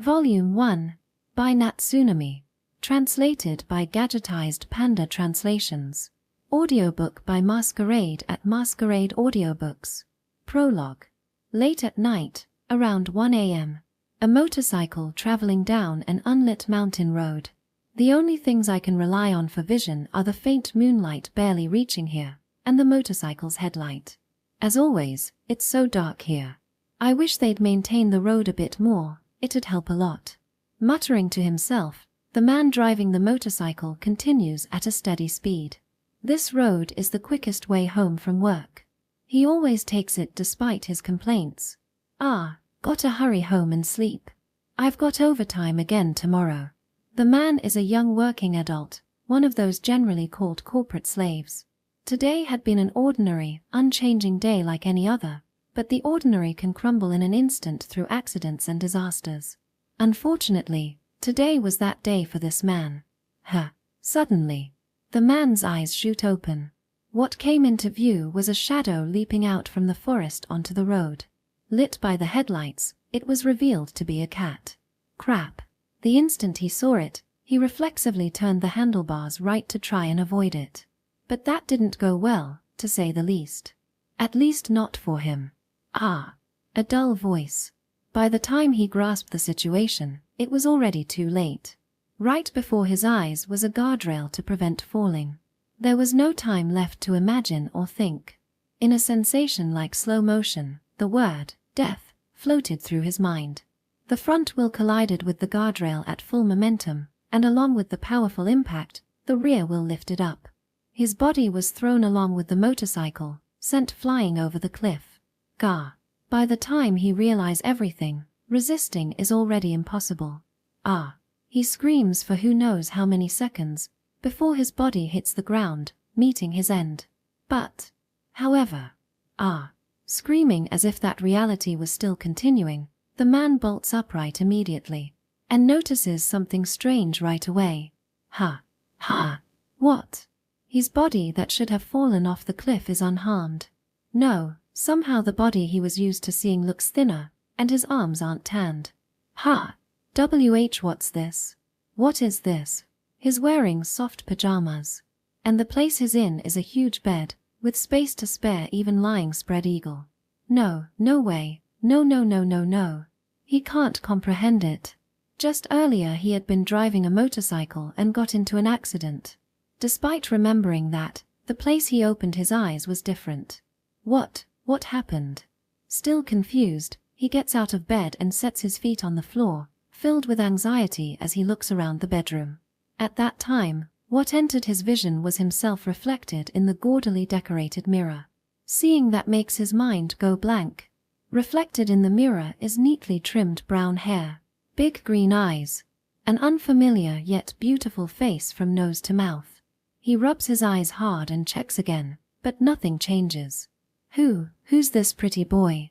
Volume 1, by Natsunami. Translated by Gadgetized Panda Translations. Audiobook by Masquerade at Masquerade Audiobooks. Prologue. Late at night, around 1 a.m. A motorcycle traveling down an unlit mountain road. The only things I can rely on for vision are the faint moonlight barely reaching here, and the motorcycle's headlight. As always, it's so dark here. I wish they'd maintain the road a bit more, it'd help a lot. Muttering to himself, the man driving the motorcycle continues at a steady speed. This road is the quickest way home from work. He always takes it despite his complaints. Gotta hurry home and sleep. I've got overtime again tomorrow. The man is a young working adult, one of those generally called corporate slaves. Today had been an ordinary, unchanging day like any other, but the ordinary can crumble in an instant through accidents and disasters. Unfortunately, today was that day for this man. Suddenly, the man's eyes shoot open. What came into view was a shadow leaping out from the forest onto the road. Lit by the headlights, it was revealed to be a cat. Crap. The instant he saw it, he reflexively turned the handlebars right to try and avoid it. But that didn't go well, to say the least. At least not for him. A dull voice. By the time he grasped the situation, it was already too late. Right before his eyes was a guardrail to prevent falling. There was no time left to imagine or think. In a sensation like slow motion, the word, death, floated through his mind. The front wheel collided with the guardrail at full momentum, and along with the powerful impact, the rear wheel lifted up. His body was thrown along with the motorcycle, sent flying over the cliff. By the time he realizes everything, resisting is already impossible. He screams for who knows how many seconds, before his body hits the ground, meeting his end. But, however, screaming as if that reality was still continuing, the man bolts upright immediately, and notices something strange right away. What? His body that should have fallen off the cliff is unharmed. No, somehow the body he was used to seeing looks thinner, and his arms aren't tanned. What's this? What is this? He's wearing soft pajamas. And the place he's in is a huge bed, with space to spare even lying spread eagle. No way. No. He can't comprehend it. Just earlier he had been driving a motorcycle and got into an accident. Despite remembering that, the place he opened his eyes was different. What happened? Still confused, he gets out of bed and sets his feet on the floor, filled with anxiety as he looks around the bedroom. At that time, what entered his vision was himself reflected in the gaudily decorated mirror. Seeing that makes his mind go blank. Reflected in the mirror is neatly trimmed brown hair, big green eyes, an unfamiliar yet beautiful face from nose to mouth. He rubs his eyes hard and checks again, but nothing changes. Who's this pretty boy?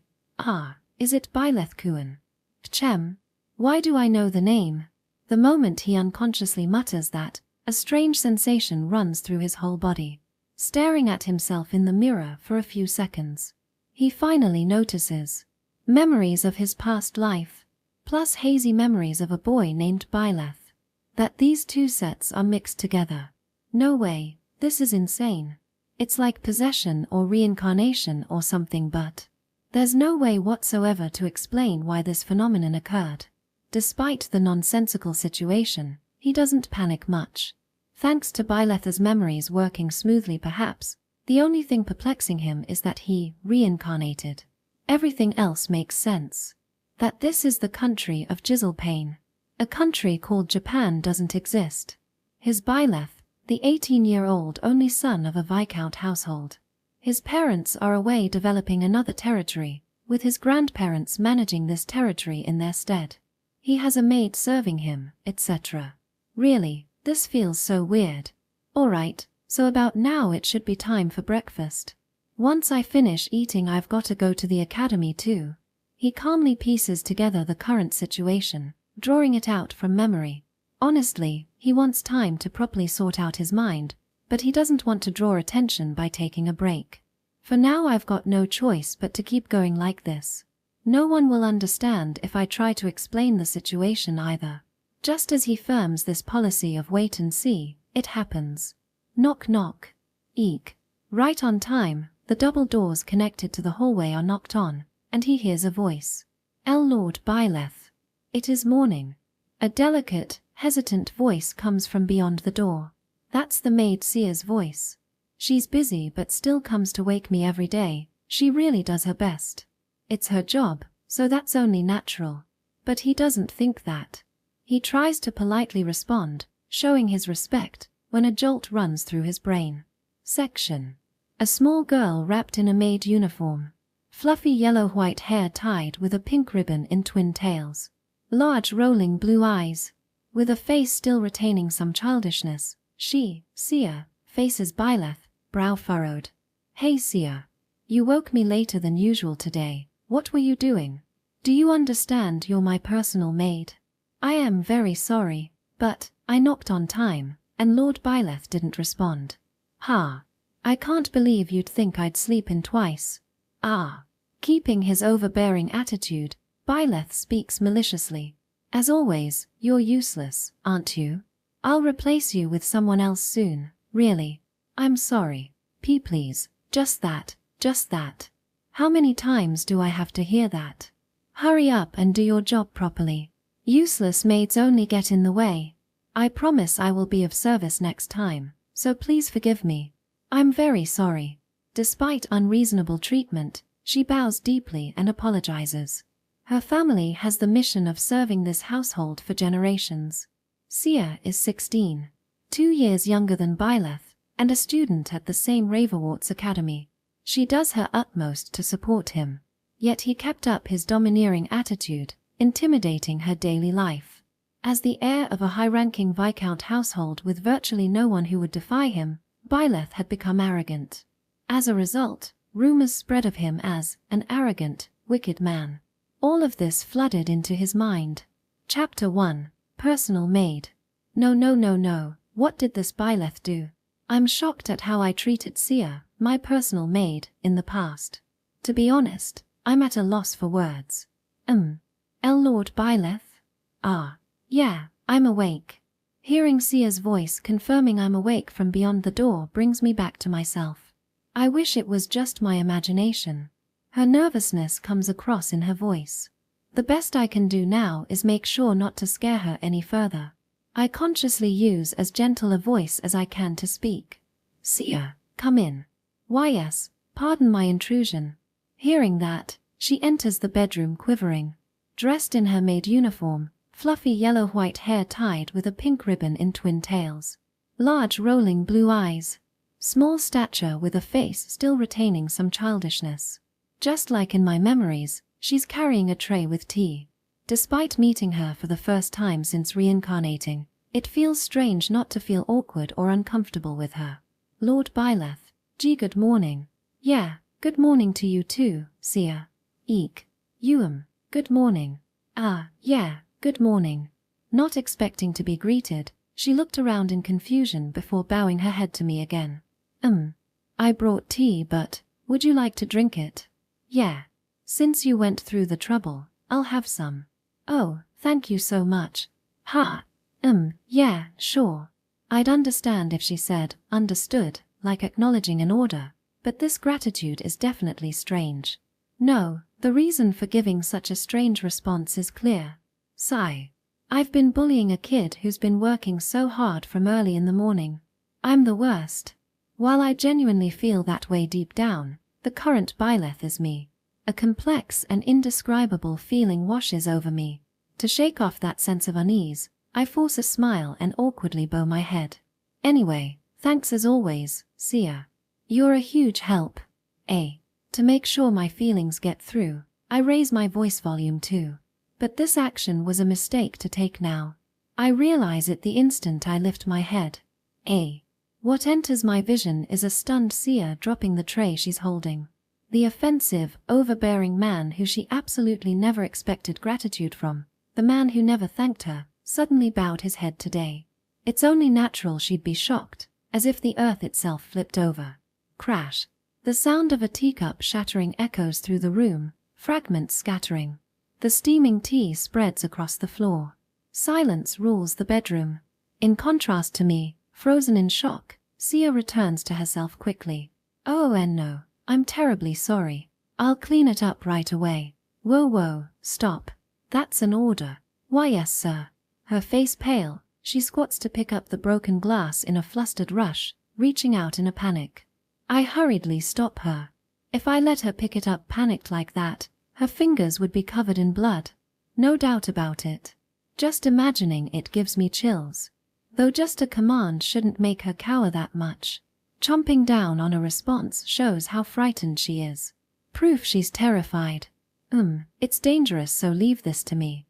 Is it Byleth-kun? Pchem? Why do I know the name? The moment he unconsciously mutters that, a strange sensation runs through his whole body. Staring at himself in the mirror for a few seconds, he finally notices memories of his past life, plus hazy memories of a boy named Byleth. That these two sets are mixed together. No way, this is insane. It's like possession or reincarnation or something, but there's no way whatsoever to explain why this phenomenon occurred. Despite the nonsensical situation, he doesn't panic much. Thanks to Byleth's memories working smoothly perhaps, the only thing perplexing him is that he reincarnated. Everything else makes sense. That this is the country of Jizzlepain. A country called Japan doesn't exist. His Byleth, the 18-year-old only son of a Viscount household. His parents are away developing another territory, with his grandparents managing this territory in their stead. He has a maid serving him, etc. Really, this feels so weird. Alright, so about now it should be time for breakfast. Once I finish eating I've got to go to the academy too. He calmly pieces together the current situation, drawing it out from memory. Honestly, he wants time to properly sort out his mind, but he doesn't want to draw attention by taking a break. For now I've got no choice but to keep going like this. No one will understand if I try to explain the situation either. Just as he firms this policy of wait and see, it happens. Knock knock. Eek. Right on time, the double doors connected to the hallway are knocked on, and he hears a voice. Lord Byleth. It is morning. A delicate, hesitant voice comes from beyond the door. That's the maid seer's voice. She's busy but still comes to wake me every day. She really does her best. It's her job, so that's only natural. But he doesn't think that. He tries to politely respond, showing his respect, when a jolt runs through his brain. Section. A small girl wrapped in a maid uniform. Fluffy yellow-white hair tied with a pink ribbon in twin tails. Large rolling blue eyes. With a face still retaining some childishness, she, Sia, faces Byleth, brow furrowed. Hey Sia. You woke me later than usual today. What were you doing? Do you understand you're my personal maid? I am very sorry, but I knocked on time, and Lord Byleth didn't respond. Ha. I can't believe you'd think I'd sleep in twice. Ah. Keeping his overbearing attitude, Byleth speaks maliciously. As always, you're useless, aren't you? I'll replace you with someone else soon, really. I'm sorry. Please, just that, just that. How many times do I have to hear that? Hurry up and do your job properly. Useless maids only get in the way. I promise I will be of service next time, so please forgive me. I'm very sorry. Despite unreasonable treatment, she bows deeply and apologizes. Her family has the mission of serving this household for generations. Sia is 16, 2 years younger than Byleth, and a student at the same Ravenwart's Academy. She does her utmost to support him, yet he kept up his domineering attitude, intimidating her daily life. As the heir of a high-ranking Viscount household with virtually no one who would defy him, Byleth had become arrogant. As a result, rumors spread of him as an arrogant, wicked man. All of this flooded into his mind. Chapter 1. Personal Maid. No. What did this Byleth do? I'm shocked at how I treated Sia, my personal maid, in the past. To be honest, I'm at a loss for words. Lord Byleth? Ah. Yeah, I'm awake. Hearing Sia's voice confirming I'm awake from beyond the door brings me back to myself. I wish it was just my imagination. Her nervousness comes across in her voice. The best I can do now is make sure not to scare her any further. I consciously use as gentle a voice as I can to speak. Sia, come in. Why yes, pardon my intrusion. Hearing that, she enters the bedroom quivering. Dressed in her maid uniform, fluffy yellow-white hair tied with a pink ribbon in twin tails. Large rolling blue eyes. Small stature with a face still retaining some childishness. Just like in my memories, she's carrying a tray with tea. Despite meeting her for the first time since reincarnating, it feels strange not to feel awkward or uncomfortable with her. Lord Byleth. Gee, good morning. Yeah, good morning to you too, Sia. Eek. Good morning. Ah, yeah, good morning. Not expecting to be greeted, she looked around in confusion before bowing her head to me again. I brought tea, but would you like to drink it? Yeah. Since you went through the trouble, I'll have some. Oh, thank you so much. Ha. Yeah, sure. I'd understand if she said, understood, like acknowledging an order, but this gratitude is definitely strange. No, the reason for giving such a strange response is clear. Sigh. I've been bullying a kid who's been working so hard from early in the morning. I'm the worst. While I genuinely feel that way deep down, the current Byleth is me. A complex and indescribable feeling washes over me. To shake off that sense of unease, I force a smile and awkwardly bow my head. Anyway, thanks as always, Sia. You're a huge help. To make sure my feelings get through, I raise my voice volume too. But this action was a mistake to take now. I realize it the instant I lift my head. What enters my vision is a stunned Sia dropping the tray she's holding. The offensive, overbearing man who she absolutely never expected gratitude from, the man who never thanked her, suddenly bowed his head today. It's only natural she'd be shocked, as if the earth itself flipped over. Crash. The sound of a teacup shattering echoes through the room, fragments scattering. The steaming tea spreads across the floor. Silence rules the bedroom. In contrast to me, frozen in shock, Sia returns to herself quickly. Oh no, I'm terribly sorry. I'll clean it up right away. Whoa, stop. That's an order. Why yes sir. Her face pale, she squats to pick up the broken glass in a flustered rush, reaching out in a panic. I hurriedly stop her. If I let her pick it up panicked like that, her fingers would be covered in blood. No doubt about it. Just imagining it gives me chills. Though just a command shouldn't make her cower that much. Chomping down on a response shows how frightened she is. Proof she's terrified. It's dangerous, so leave this to me.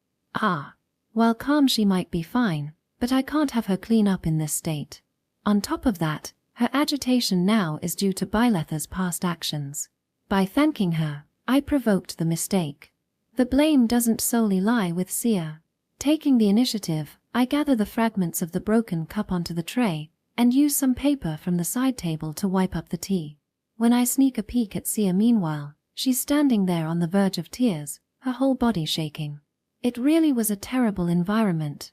While calm she might be fine, but I can't have her clean up in this state. On top of that, her agitation now is due to Byleth's past actions. By thanking her, I provoked the mistake. The blame doesn't solely lie with Sia. Taking the initiative, I gather the fragments of the broken cup onto the tray, and use some paper from the side table to wipe up the tea. When I sneak a peek at Sia meanwhile, she's standing there on the verge of tears, her whole body shaking. It really was a terrible environment.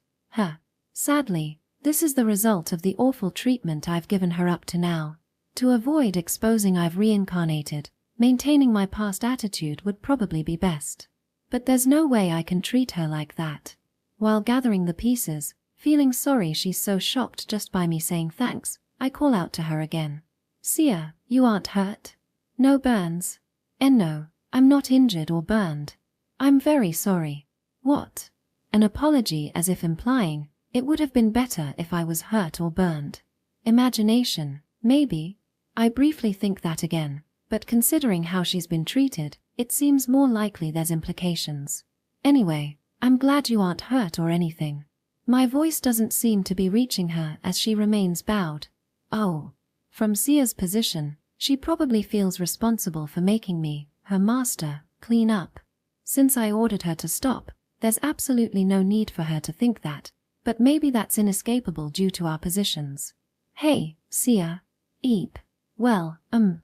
Sadly, this is the result of the awful treatment I've given her up to now. To avoid exposing I've reincarnated, maintaining my past attitude would probably be best. But there's no way I can treat her like that. While gathering the pieces, feeling sorry she's so shocked just by me saying thanks, I call out to her again. Sia, you aren't hurt? No burns? No, I'm not injured or burned. I'm very sorry. What? An apology as if implying, it would have been better if I was hurt or burned. Imagination, maybe. I briefly think that again, but considering how she's been treated, it seems more likely there's implications. Anyway, I'm glad you aren't hurt or anything. My voice doesn't seem to be reaching her as she remains bowed. Oh. From Sia's position, she probably feels responsible for making me, her master, clean up. Since I ordered her to stop, there's absolutely no need for her to think that, but maybe that's inescapable due to our positions. Hey, Sia. Eep. Well,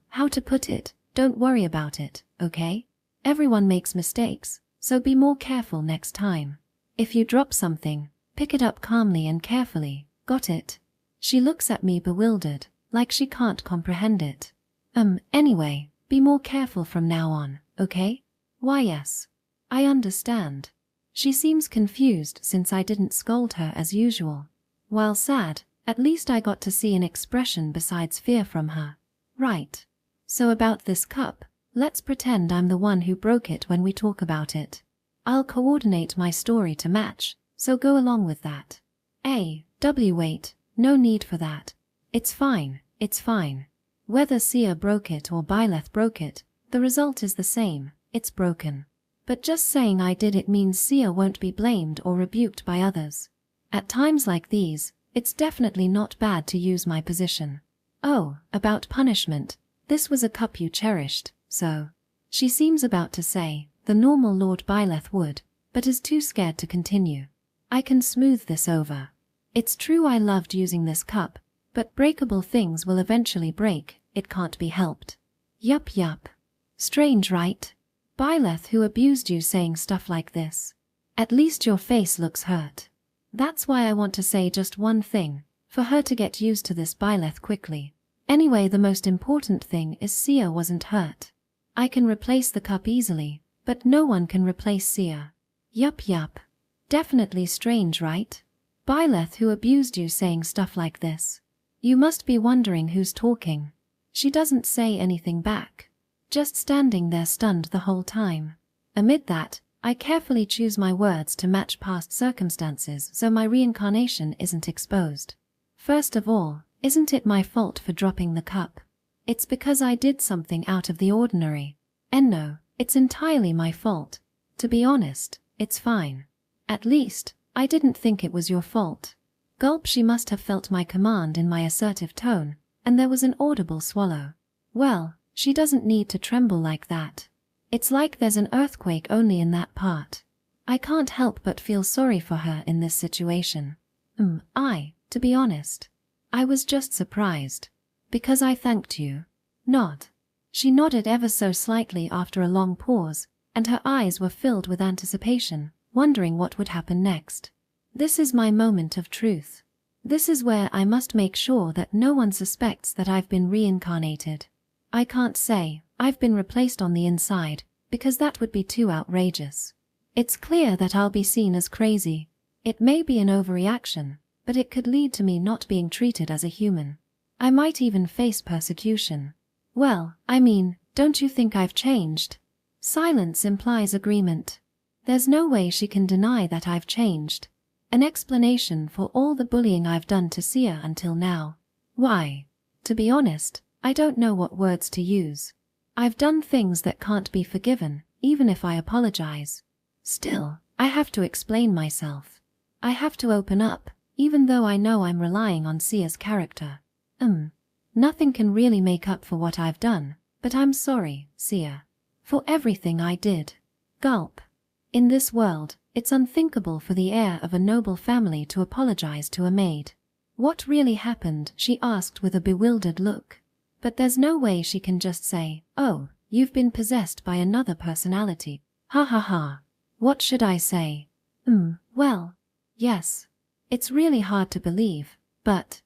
how to put it, don't worry about it, okay? Everyone makes mistakes, so be more careful next time. If you drop something, pick it up calmly and carefully, got it? She looks at me bewildered, like she can't comprehend it. Anyway, be more careful from now on, okay? Why yes. I understand. She seems confused since I didn't scold her as usual. While sad, at least I got to see an expression besides fear from her. Right. So about this cup, let's pretend I'm the one who broke it when we talk about it. I'll coordinate my story to match, so go along with that. Wait, no need for that. It's fine. Whether Sia broke it or Byleth broke it, the result is the same, it's broken. But just saying I did it means Sia won't be blamed or rebuked by others. At times like these, it's definitely not bad to use my position. Oh, about punishment, this was a cup you cherished, so. She seems about to say, the normal Lord Byleth would, but is too scared to continue. I can smooth this over. It's true I loved using this cup, but breakable things will eventually break, it can't be helped. Yup. Strange, right? Byleth who abused you saying stuff like this. At least your face looks hurt. That's why I want to say just one thing, for her to get used to this Byleth quickly. Anyway, the most important thing is Sia wasn't hurt. I can replace the cup easily, but no one can replace Sia. Yup. Definitely strange, right? Byleth who abused you saying stuff like this. You must be wondering who's talking. She doesn't say anything back. Just standing there stunned the whole time. Amid that, I carefully choose my words to match past circumstances so my reincarnation isn't exposed. First of all, isn't it my fault for dropping the cup? It's because I did something out of the ordinary. And no, it's entirely my fault. To be honest, it's fine. At least, I didn't think it was your fault. Gulp. She must have felt my command in my assertive tone, and there was an audible swallow. Well, she doesn't need to tremble like that. It's like there's an earthquake only in that part. I can't help but feel sorry for her in this situation. To be honest, I was just surprised. Because I thanked you. Nod. She nodded ever so slightly after a long pause, and her eyes were filled with anticipation, wondering what would happen next. This is my moment of truth. This is where I must make sure that no one suspects that I've been reincarnated. I can't say I've been replaced on the inside, because that would be too outrageous. It's clear that I'll be seen as crazy. It may be an overreaction, but it could lead to me not being treated as a human. I might even face persecution. Well, I mean, don't you think I've changed? Silence implies agreement. There's no way she can deny that I've changed. An explanation for all the bullying I've done to Sia until now. Why? To be honest, I don't know what words to use. I've done things that can't be forgiven, even if I apologize. Still, I have to explain myself. I have to open up, even though I know I'm relying on Sia's character. Nothing can really make up for what I've done, but I'm sorry, Sia, for everything I did. Gulp. In this world, it's unthinkable for the heir of a noble family to apologize to a maid. What really happened? She asked with a bewildered look. But there's no way she can just say, "Oh, you've been possessed by another personality. Ha ha ha. What should I say?" Well, yes. It's really hard to believe, but,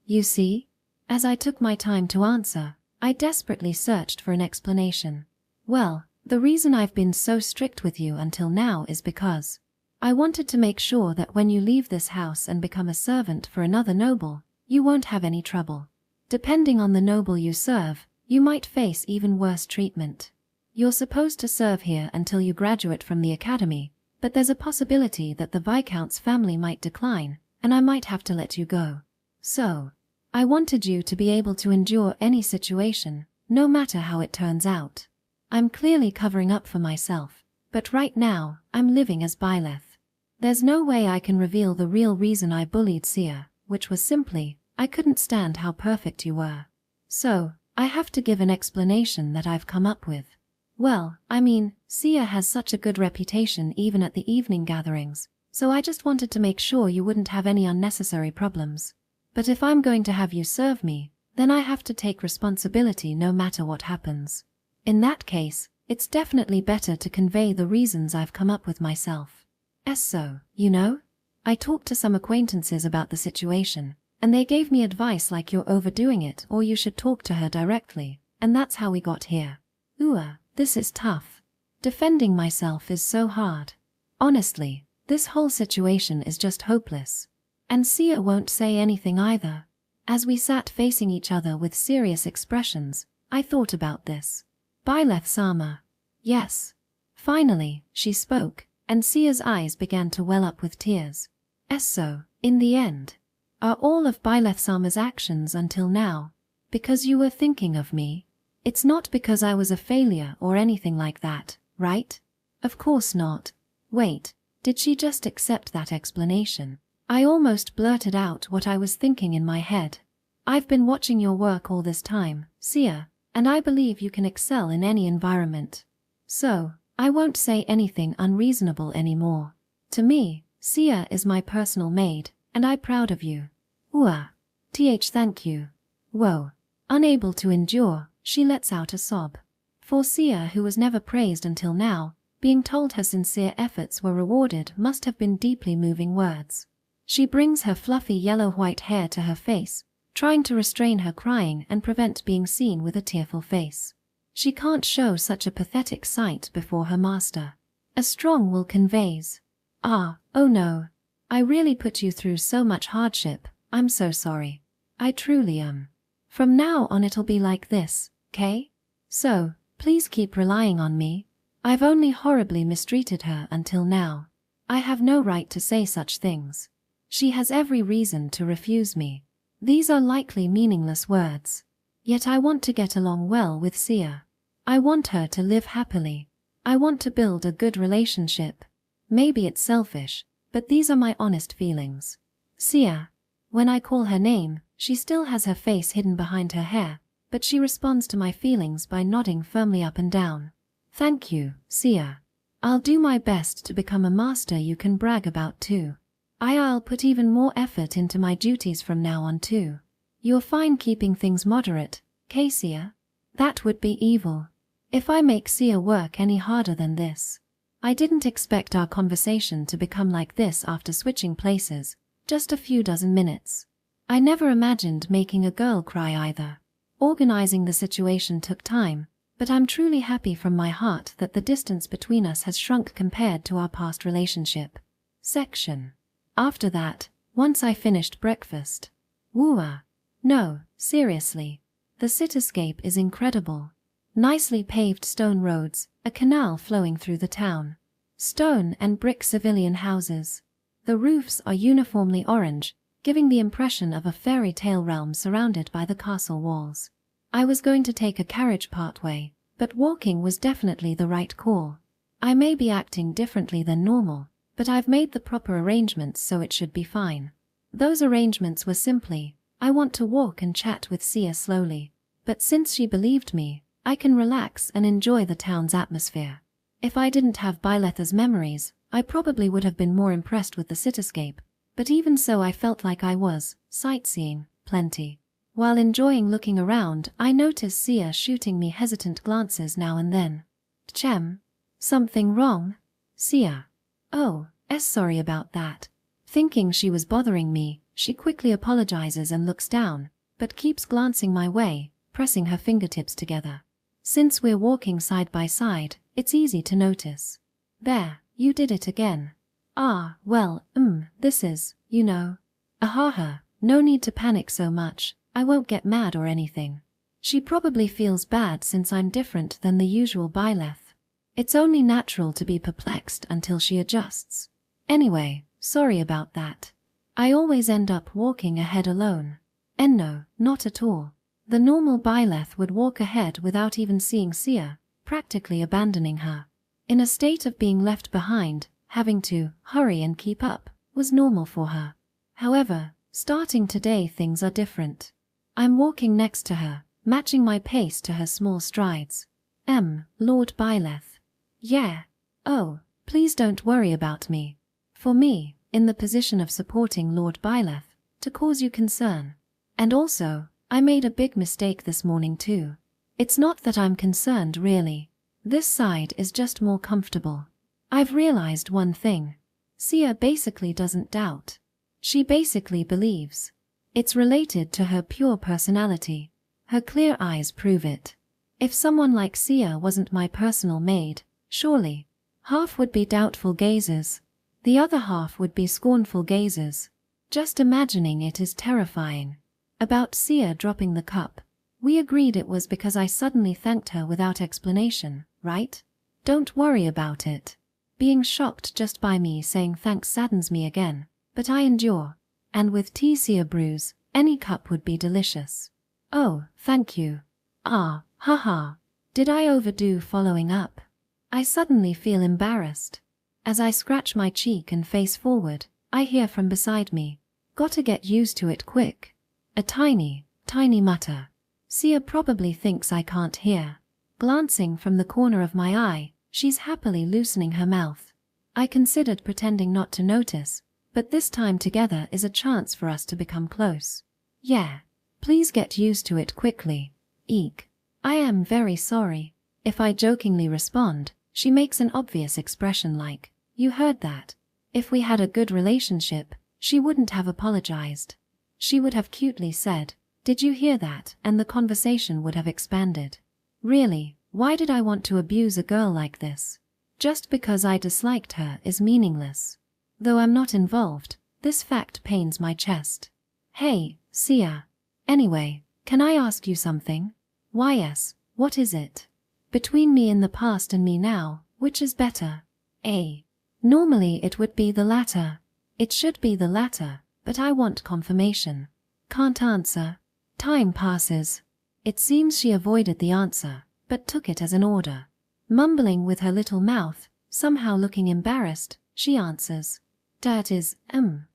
you see? As I took my time to answer, I desperately searched for an explanation. Well, the reason I've been so strict with you until now is because I wanted to make sure that when you leave this house and become a servant for another noble, you won't have any trouble. Depending on the noble you serve, you might face even worse treatment. You're supposed to serve here until you graduate from the academy, but there's a possibility that the Viscount's family might decline, and I might have to let you go. So, I wanted you to be able to endure any situation, no matter how it turns out. I'm clearly covering up for myself, but right now, I'm living as Byleth. There's no way I can reveal the real reason I bullied Sia, which was simply, I couldn't stand how perfect you were. So, I have to give an explanation that I've come up with. Well, I mean, Sia has such a good reputation even at the evening gatherings, so I just wanted to make sure you wouldn't have any unnecessary problems. But if I'm going to have you serve me, then I have to take responsibility no matter what happens. In that case, it's definitely better to convey the reasons I've come up with myself. So, you know? I talked to some acquaintances about the situation, and they gave me advice like you're overdoing it or you should talk to her directly, and that's how we got here. This is tough. Defending myself is so hard. Honestly, this whole situation is just hopeless. And Sia won't say anything either. As we sat facing each other with serious expressions, I thought about this. Byleth-sama. Yes. Finally, she spoke, and Sia's eyes began to well up with tears. So, in the end, are all of Byleth-sama's actions until now because you were thinking of me? It's not because I was a failure or anything like that, right? Of course not. Wait, did she just accept that explanation? I almost blurted out what I was thinking in my head. I've been watching your work all this time, Sia, and I believe you can excel in any environment. So, I won't say anything unreasonable anymore. To me, Sia is my personal maid, and I'm proud of you. Thank you. Whoa. Unable to endure, she lets out a sob. For Sia, who was never praised until now, being told her sincere efforts were rewarded must have been deeply moving words. She brings her fluffy yellow-white hair to her face, trying to restrain her crying and prevent being seen with a tearful face. She can't show such a pathetic sight before her master. A strong will conveys. Oh no. I really put you through so much hardship, I'm so sorry. I truly am. From now on it'll be like this, okay? So, please keep relying on me. I've only horribly mistreated her until now. I have no right to say such things. She has every reason to refuse me. These are likely meaningless words. Yet I want to get along well with Sia. I want her to live happily. I want to build a good relationship. Maybe it's selfish, but these are my honest feelings. Sia. When I call her name, she still has her face hidden behind her hair, but she responds to my feelings by nodding firmly up and down. Thank you, Sia. I'll do my best to become a master you can brag about too. I'll put even more effort into my duties from now on too. You're fine keeping things moderate, Sia? That would be evil. If I make Sia work any harder than this. I didn't expect our conversation to become like this after switching places, just a few dozen minutes. I never imagined making a girl cry either. Organizing the situation took time, but I'm truly happy from my heart that the distance between us has shrunk compared to our past relationship. Section. After that, once I finished breakfast. Wooa. No, seriously. The cityscape is incredible. Nicely paved stone roads, a canal flowing through the town. Stone and brick civilian houses. The roofs are uniformly orange, giving the impression of a fairy tale realm surrounded by the castle walls. I was going to take a carriage part way, but walking was definitely the right call. I may be acting differently than normal, but I've made the proper arrangements so it should be fine. Those arrangements were simply, I want to walk and chat with Sia slowly, but since she believed me, I can relax and enjoy the town's atmosphere. If I didn't have Byleth's memories, I probably would have been more impressed with the cityscape, but even so I felt like I was sightseeing plenty. While enjoying looking around, I noticed Sia shooting me hesitant glances now and then. Chem? Something wrong? Sia. Oh, sorry about that. Thinking she was bothering me, she quickly apologizes and looks down, but keeps glancing my way, pressing her fingertips together. Since we're walking side by side, it's easy to notice. There, you did it again. Ah, well, this is, Ahaha, no need to panic so much, I won't get mad or anything. She probably feels bad since I'm different than the usual Byleth. It's only natural to be perplexed until she adjusts. Anyway, sorry about that. I always end up walking ahead alone. And no, not at all. The normal Byleth would walk ahead without even seeing Sia, practically abandoning her. In a state of being left behind, having to hurry and keep up, was normal for her. However, starting today things are different. I'm walking next to her, matching my pace to her small strides. Lord Byleth. Yeah. Oh, please don't worry about me. For me, in the position of supporting Lord Byleth, to cause you concern. And also, I made a big mistake this morning too. It's not that I'm concerned really. This side is just more comfortable. I've realized one thing. Sia basically doesn't doubt. She basically believes. It's related to her pure personality. Her clear eyes prove it. If someone like Sia wasn't my personal maid, surely, half would be doubtful gazes. The other half would be scornful gazes. Just imagining it is terrifying. About Sia dropping the cup. We agreed it was because I suddenly thanked her without explanation, right? Don't worry about it. Being shocked just by me saying thanks saddens me again, but I endure. And with tea Sia brews, any cup would be delicious. Oh, thank you. Ah, haha. Did I overdo following up? I suddenly feel embarrassed. As I scratch my cheek and face forward, I hear from beside me. Gotta get used to it quick. A tiny mutter. Sia probably thinks I can't hear. Glancing from the corner of my eye, she's happily loosening her mouth. I considered pretending not to notice, but this time together is a chance for us to become close. Yeah. Please get used to it quickly. Eek. I am very sorry. If I jokingly respond, she makes an obvious expression like, you heard that. If we had a good relationship, she wouldn't have apologized. She would have cutely said, did you hear that? And the conversation would have expanded. Really, why did I want to abuse a girl like this? Just because I disliked her is meaningless. Though I'm not involved, this fact pains my chest. Hey, Sia. Anyway, can I ask you something? Why yes, what is it? Between me in the past and me now, which is better? Normally it would be the latter. It should be the latter, but I want confirmation. Can't answer. Time passes. It seems she avoided the answer, but took it as an order. Mumbling with her little mouth, somehow looking embarrassed, she answers. That is,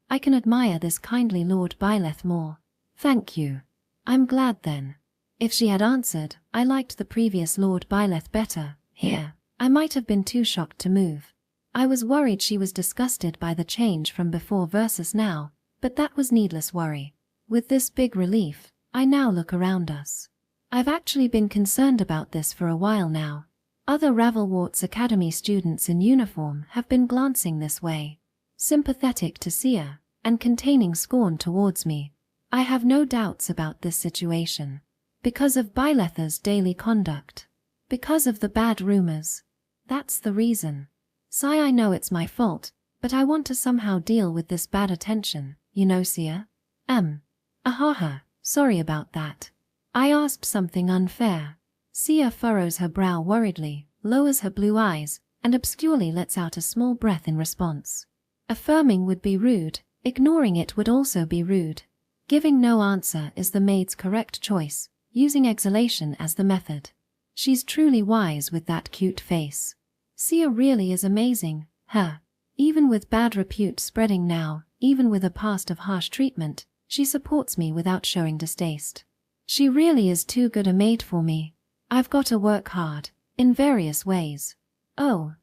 I can admire this kindly Lord Byleth more. Thank you. I'm glad then. If she had answered, I liked the previous Lord Byleth better, here, I might have been too shocked to move. I was worried she was disgusted by the change from before versus now, but that was needless worry. With this big relief, I now look around us. I've actually been concerned about this for a while now. Other Ravelwarts Academy students in uniform have been glancing this way, sympathetic to Sia, and containing scorn towards me. I have no doubts about this situation. Because of Byleth's daily conduct. Because of the bad rumors. That's the reason. Sigh, I know it's my fault, but I want to somehow deal with this bad attention, you know, Sia? Ahaha, sorry about that. I asked something unfair. Sia furrows her brow worriedly, lowers her blue eyes, and obscurely lets out a small breath in response. Affirming would be rude, ignoring it would also be rude. Giving no answer is the maid's correct choice, using exhalation as the method. She's truly wise with that cute face. Sia really is amazing, her. Even with bad repute spreading now, even with a past of harsh treatment, she supports me without showing distaste. She really is too good a maid for me. I've got to work hard, in various ways. Oh,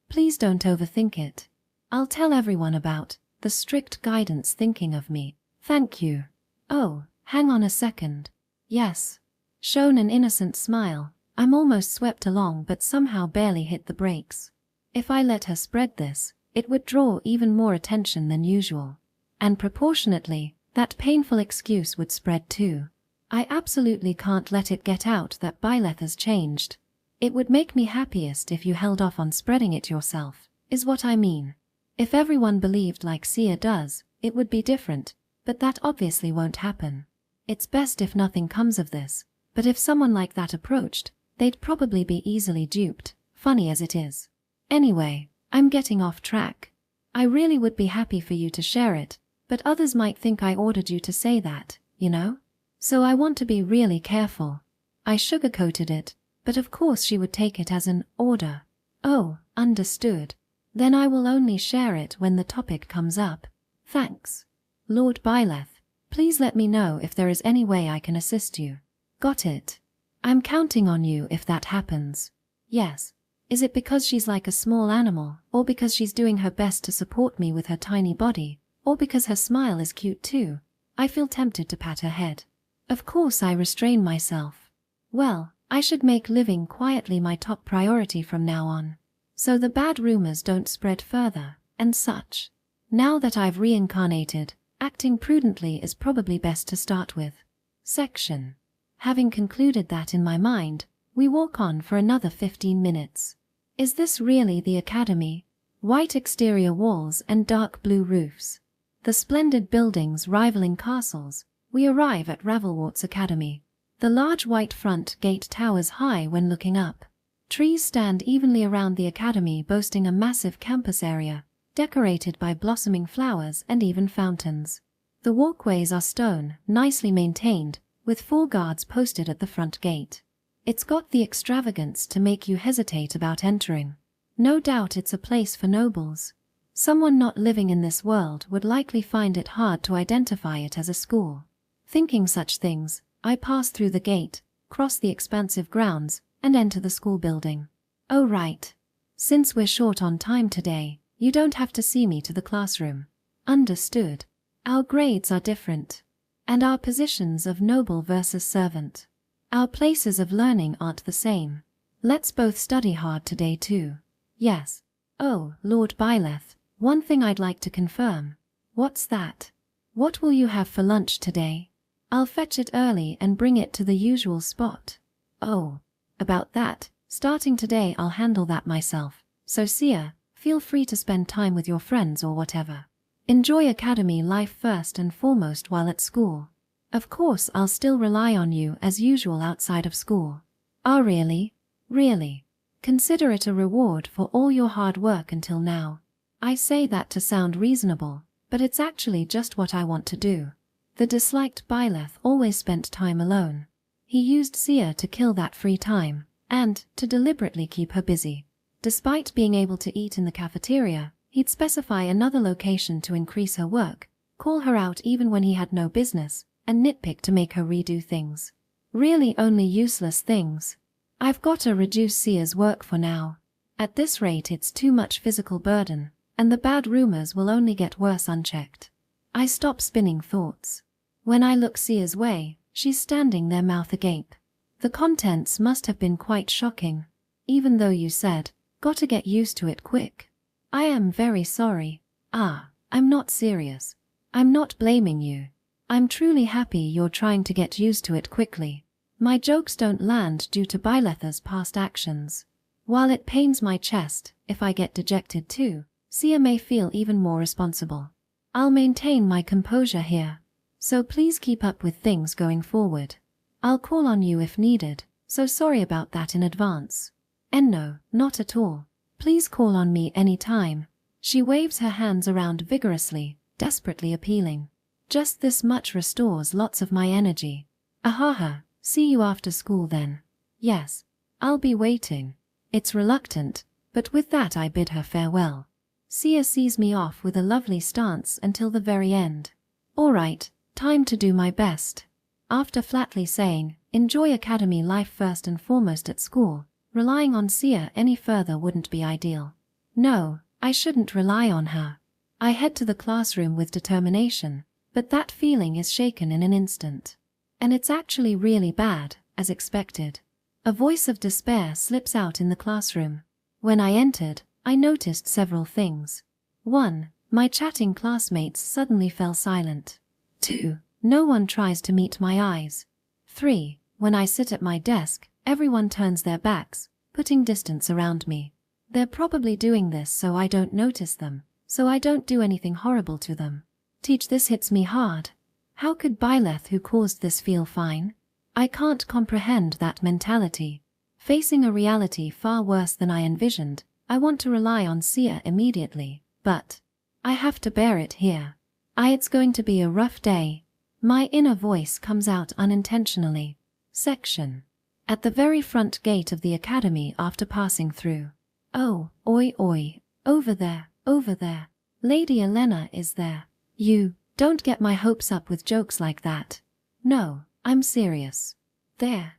please don't overthink it. I'll tell everyone about the strict guidance thinking of me. Thank you. Oh, hang on a second. Yes. Shown an innocent smile. I'm almost swept along but somehow barely hit the brakes. If I let her spread this, it would draw even more attention than usual. And proportionately, that painful excuse would spread too. I absolutely can't let it get out that Byleth has changed. It would make me happiest if you held off on spreading it yourself, is what I mean. If everyone believed like Sia does, it would be different, but that obviously won't happen. It's best if nothing comes of this, but if someone like that approached, they'd probably be easily duped, funny as it is. Anyway, I'm getting off track. I really would be happy for you to share it, but others might think I ordered you to say that, you know? So I want to be really careful. I sugarcoated it, but of course she would take it as an order. Oh, understood. Then I will only share it when the topic comes up. Thanks. Lord Byleth, please let me know if there is any way I can assist you. Got it. I'm counting on you if that happens. Yes. Is it because she's like a small animal, or because she's doing her best to support me with her tiny body, or because her smile is cute too? I feel tempted to pat her head. Of course I restrain myself. Well, I should make living quietly my top priority from now on. So the bad rumors don't spread further, and such. Now that I've reincarnated, acting prudently is probably best to start with. Section. Having concluded that in my mind, we walk on for another 15 minutes. Is this really the academy? White exterior walls and dark blue roofs. The splendid buildings rivaling castles. We arrive at Ravelwarts Academy. The large white front gate towers high when looking up. Trees stand evenly around the academy, boasting a massive campus area, decorated by blossoming flowers and even fountains. The walkways are stone, nicely maintained, with 4 guards posted at the front gate. It's got the extravagance to make you hesitate about entering. No doubt it's a place for nobles. Someone not living in this world would likely find it hard to identify it as a school. Thinking such things, I pass through the gate, cross the expansive grounds, and enter the school building. Oh right. Since we're short on time today, you don't have to see me to the classroom. Understood. Our grades are different. And our positions of noble versus servant. Our places of learning aren't the same. Let's both study hard today too. Yes. Oh, Lord Byleth, one thing I'd like to confirm. What's that? What will you have for lunch today? I'll fetch it early and bring it to the usual spot. Oh, about that, starting today I'll handle that myself. So Sia, feel free to spend time with your friends or whatever. Enjoy academy life first and foremost while at school. Of course I'll still rely on you as usual outside of school. Ah really? Really? Consider it a reward for all your hard work until now. I say that to sound reasonable, but it's actually just what I want to do. The disliked Byleth always spent time alone. He used Sia to kill that free time, and to deliberately keep her busy. Despite being able to eat in the cafeteria, he'd specify another location to increase her work, call her out even when he had no business, and nitpick to make her redo things. Really only useless things. I've got to reduce Sia's work for now. At this rate it's too much physical burden, and the bad rumors will only get worse unchecked. I stop spinning thoughts. When I look Sia's way, she's standing there mouth agape. The contents must have been quite shocking. Even though you said, "Gotta get used to it quick." I am very sorry. I'm not serious. I'm not blaming you. I'm truly happy you're trying to get used to it quickly. My jokes don't land due to Byleth's past actions. While it pains my chest, if I get dejected too, Sia may feel even more responsible. I'll maintain my composure here. So please keep up with things going forward. I'll call on you if needed, so sorry about that in advance. And no, not at all. Please call on me any time. She waves her hands around vigorously, desperately appealing. Just this much restores lots of my energy. Ahaha, see you after school then. Yes, I'll be waiting. It's reluctant, but with that I bid her farewell. Sia sees me off with a lovely stance until the very end. All right, time to do my best. After flatly saying, enjoy academy life first and foremost at school, relying on Sia any further wouldn't be ideal. No, I shouldn't rely on her. I head to the classroom with determination, but that feeling is shaken in an instant. And it's actually really bad, as expected. A voice of despair slips out in the classroom. When I entered, I noticed several things. 1. My chatting classmates suddenly fell silent. 2. No one tries to meet my eyes. 3. When I sit at my desk, everyone turns their backs, putting distance around me. They're probably doing this so I don't notice them, so I don't do anything horrible to them. This hits me hard. How could Byleth who caused this feel fine? I can't comprehend that mentality. Facing a reality far worse than I envisioned, I want to rely on Sia immediately, but I have to bear it here. It's going to be a rough day. My inner voice comes out unintentionally. Section. At the very front gate of the academy after passing through. Oh, oi oi, over there, over there. Lady Elena is there. You, don't get my hopes up with jokes like that. No, I'm serious. There.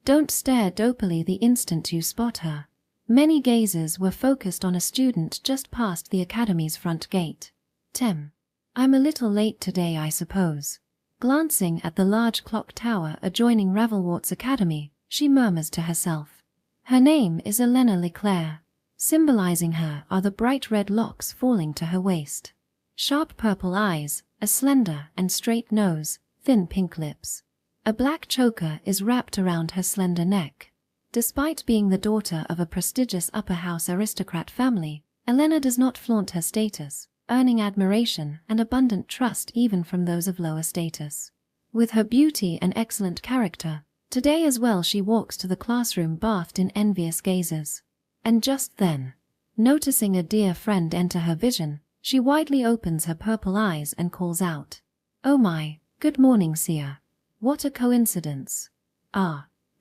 Don't stare dopily the instant you spot her. Many gazes were focused on a student just past the academy's front gate. Tem. I'm a little late today, I suppose. Glancing at the large clock tower adjoining Ravelwort's academy, she murmurs to herself. Her name is Elena Leclerc. Symbolizing her are the bright red locks falling to her waist. Sharp purple eyes, a slender and straight nose, thin pink lips. A black choker is wrapped around her slender neck. Despite being the daughter of a prestigious upper house aristocrat family, Elena does not flaunt her status, earning admiration and abundant trust even from those of lower status. With her beauty and excellent character, today as well she walks to the classroom bathed in envious gazes. And just then, noticing a dear friend enter her vision, she widely opens her purple eyes and calls out, "Oh my, good morning, Sia. What a coincidence."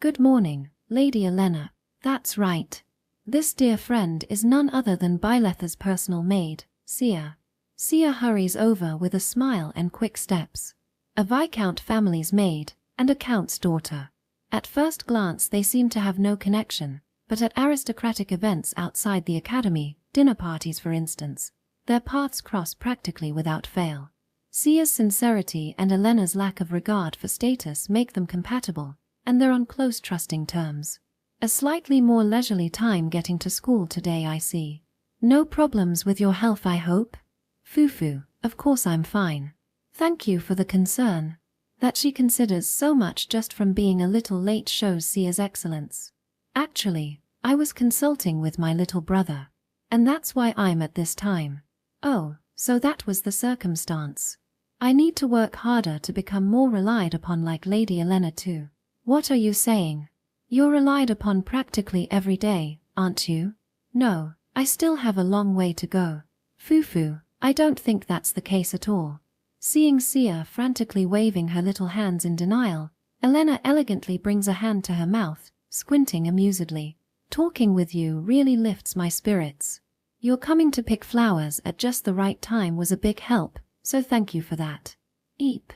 Good morning, Lady Elena. That's right. This dear friend is none other than Byleth's personal maid, Sia. Sia hurries over with a smile and quick steps. A Viscount family's maid, and a count's daughter. At first glance they seem to have no connection, but at aristocratic events outside the academy, dinner parties for instance, their paths cross practically without fail. Sia's sincerity and Elena's lack of regard for status make them compatible, and they're on close trusting terms. A slightly more leisurely time getting to school today, I see. No problems with your health, I hope? Fufu, of course I'm fine. Thank you for the concern. That she considers so much just from being a little late shows Sia's excellence. Actually, I was consulting with my little brother. And that's why I'm at this time. Oh, so that was the circumstance. I need to work harder to become more relied upon like Lady Elena too. What are you saying? You're relied upon practically every day, aren't you? No, I still have a long way to go. Fufu, I don't think that's the case at all. Seeing Sia frantically waving her little hands in denial, Elena elegantly brings a hand to her mouth, squinting amusedly. Talking with you really lifts my spirits. Your coming to pick flowers at just the right time was a big help, so thank you for that. Eep.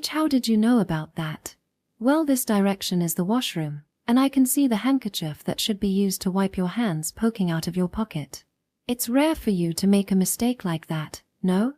How did you know about that? Well, this direction is the washroom, and I can see the handkerchief that should be used to wipe your hands poking out of your pocket. It's rare for you to make a mistake like that, no?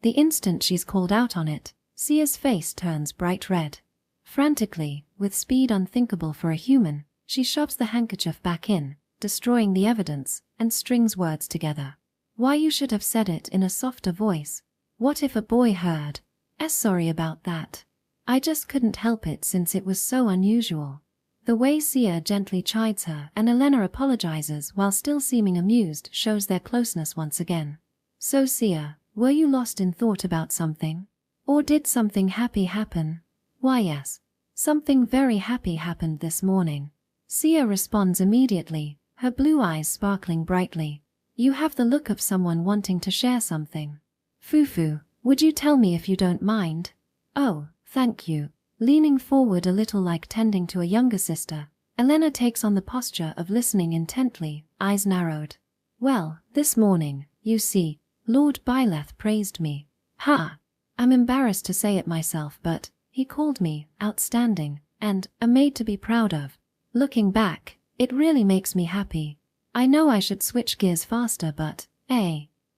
The instant she's called out on it, Sia's face turns bright red. Frantically, with speed unthinkable for a human, she shoves the handkerchief back in, destroying the evidence, and strings words together. Why you should have said it in a softer voice. What if a boy heard? Sorry about that. I just couldn't help it since it was so unusual. The way Sia gently chides her and Elena apologizes while still seeming amused shows their closeness once again. So Sia, were you lost in thought about something? Or did something happy happen? Why yes. Something very happy happened this morning. Sia responds immediately, her blue eyes sparkling brightly. You have the look of someone wanting to share something. Fufu, would you tell me if you don't mind? Oh, thank you. Leaning forward a little like tending to a younger sister, Elena takes on the posture of listening intently, eyes narrowed. Well, this morning, you see, Lord Byleth praised me. Ha! I'm embarrassed to say it myself, but he called me outstanding and a maid to be proud of. Looking back, it really makes me happy. I know I should switch gears faster, but,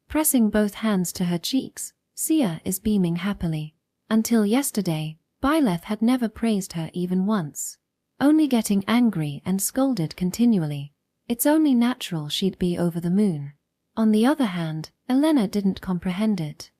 pressing both hands to her cheeks, Sia is beaming happily. Until yesterday, Byleth had never praised her even once. Only getting angry and scolded continually. It's only natural she'd be over the moon. On the other hand, Elena didn't comprehend it.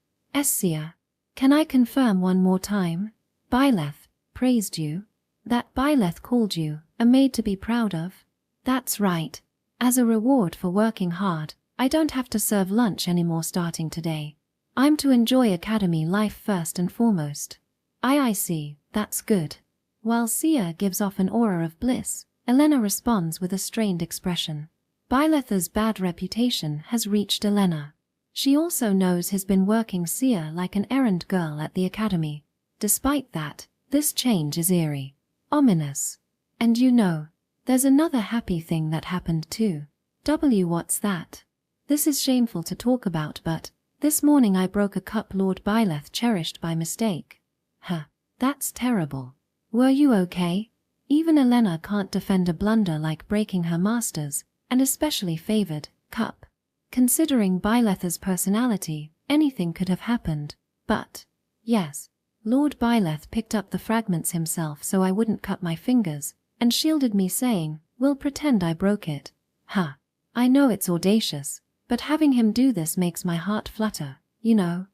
Sia, can I confirm one more time? Byleth praised you? That Byleth called you a maid to be proud of? That's right. As a reward for working hard, I don't have to serve lunch anymore starting today. I'm to enjoy academy life first and foremost. I see, that's good. While Sia gives off an aura of bliss, Elena responds with a strained expression. Byleth's bad reputation has reached Elena. She also knows he's been working Sia like an errand girl at the academy. Despite that, this change is eerie, ominous. And you know, there's another happy thing that happened too. What's that? This is shameful to talk about, but this morning I broke a cup Lord Byleth cherished by mistake. That's terrible. Were you okay? Even Elena can't defend a blunder like breaking her master's, and especially favored, cup. Considering Byleth's personality, anything could have happened. But, yes, Lord Byleth picked up the fragments himself so I wouldn't cut my fingers, and shielded me saying, we'll pretend I broke it. I know it's audacious, but having him do this makes my heart flutter, you know.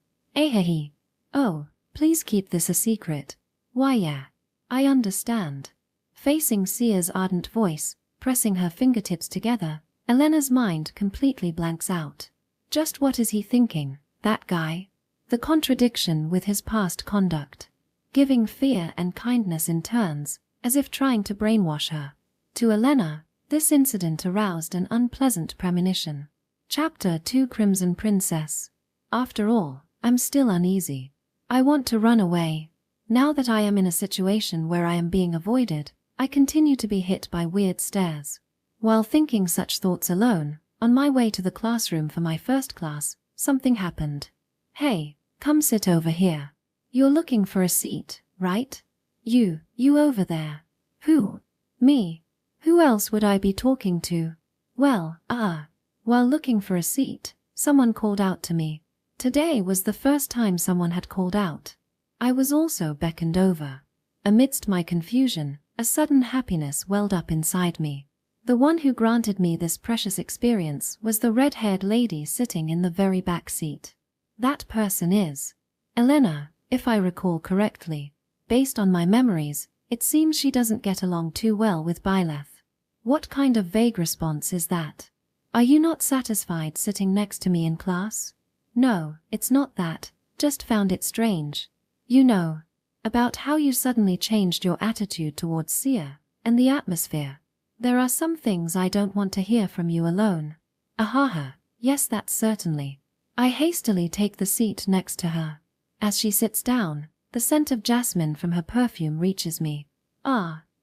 Oh, please keep this a secret. Why yeah, I understand. Facing Sia's ardent voice, pressing her fingertips together, Elena's mind completely blanks out. Just what is he thinking, that guy? The contradiction with his past conduct. Giving fear and kindness in turns, as if trying to brainwash her. To Elena, this incident aroused an unpleasant premonition. Chapter 2 Crimson Princess. After all, I'm still uneasy. I want to run away. Now that I am in a situation where I am being avoided, I continue to be hit by weird stares. While thinking such thoughts alone, on my way to the classroom for my first class, something happened. Hey, come sit over here. You're looking for a seat, right? You over there. Who? Me. Who else would I be talking to? Well, while looking for a seat, someone called out to me. Today was the first time someone had called out. I was also beckoned over. Amidst my confusion, a sudden happiness welled up inside me. The one who granted me this precious experience was the red-haired lady sitting in the very back seat. That person is Elena, if I recall correctly. Based on my memories, it seems she doesn't get along too well with Byleth. What kind of vague response is that? Are you not satisfied sitting next to me in class? No, it's not that, just found it strange. You know, about how you suddenly changed your attitude towards Sia, and the atmosphere. There are some things I don't want to hear from you alone. Yes, that's certainly. I hastily take the seat next to her. As she sits down, the scent of jasmine from her perfume reaches me.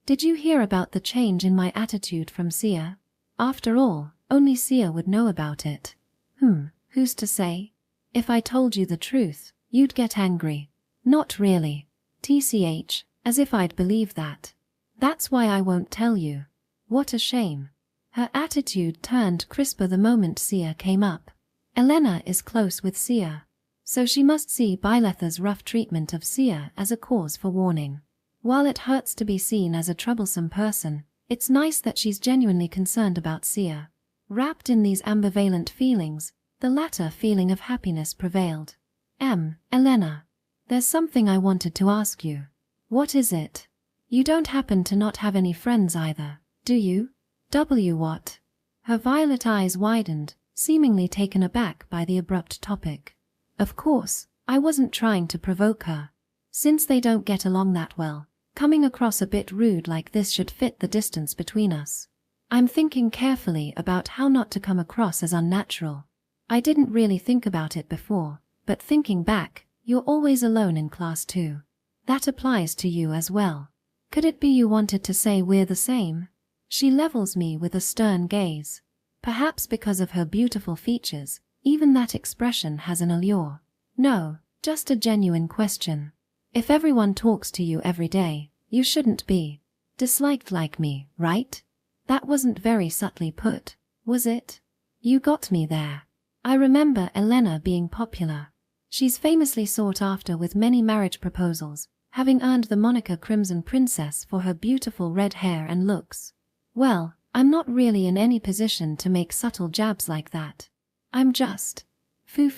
Did you hear about the change in my attitude from Sia? After all, only Sia would know about it. Who's to say? If I told you the truth, you'd get angry. Not really. TCH, as if I'd believe that. That's why I won't tell you. What a shame. Her attitude turned crisper the moment Sia came up. Elena is close with Sia, so she must see Byleth's rough treatment of Sia as a cause for warning. While it hurts to be seen as a troublesome person, it's nice that she's genuinely concerned about Sia. Wrapped in these ambivalent feelings, the latter feeling of happiness prevailed. Elena, there's something I wanted to ask you. What is it? You don't happen to not have any friends either, do you? What? Her violet eyes widened, seemingly taken aback by the abrupt topic. Of course, I wasn't trying to provoke her. Since they don't get along that well, coming across a bit rude like this should fit the distance between us. I'm thinking carefully about how not to come across as unnatural. I didn't really think about it before, but thinking back, you're always alone in class too. That applies to you as well. Could it be you wanted to say we're the same? She levels me with a stern gaze. Perhaps because of her beautiful features, even that expression has an allure. No, just a genuine question. If everyone talks to you every day, you shouldn't be disliked like me, right? That wasn't very subtly put, was it? You got me there. I remember Elena being popular. She's famously sought after with many marriage proposals, having earned the moniker Crimson Princess for her beautiful red hair and looks. Well, I'm not really in any position to make subtle jabs like that. I'm just… Foo.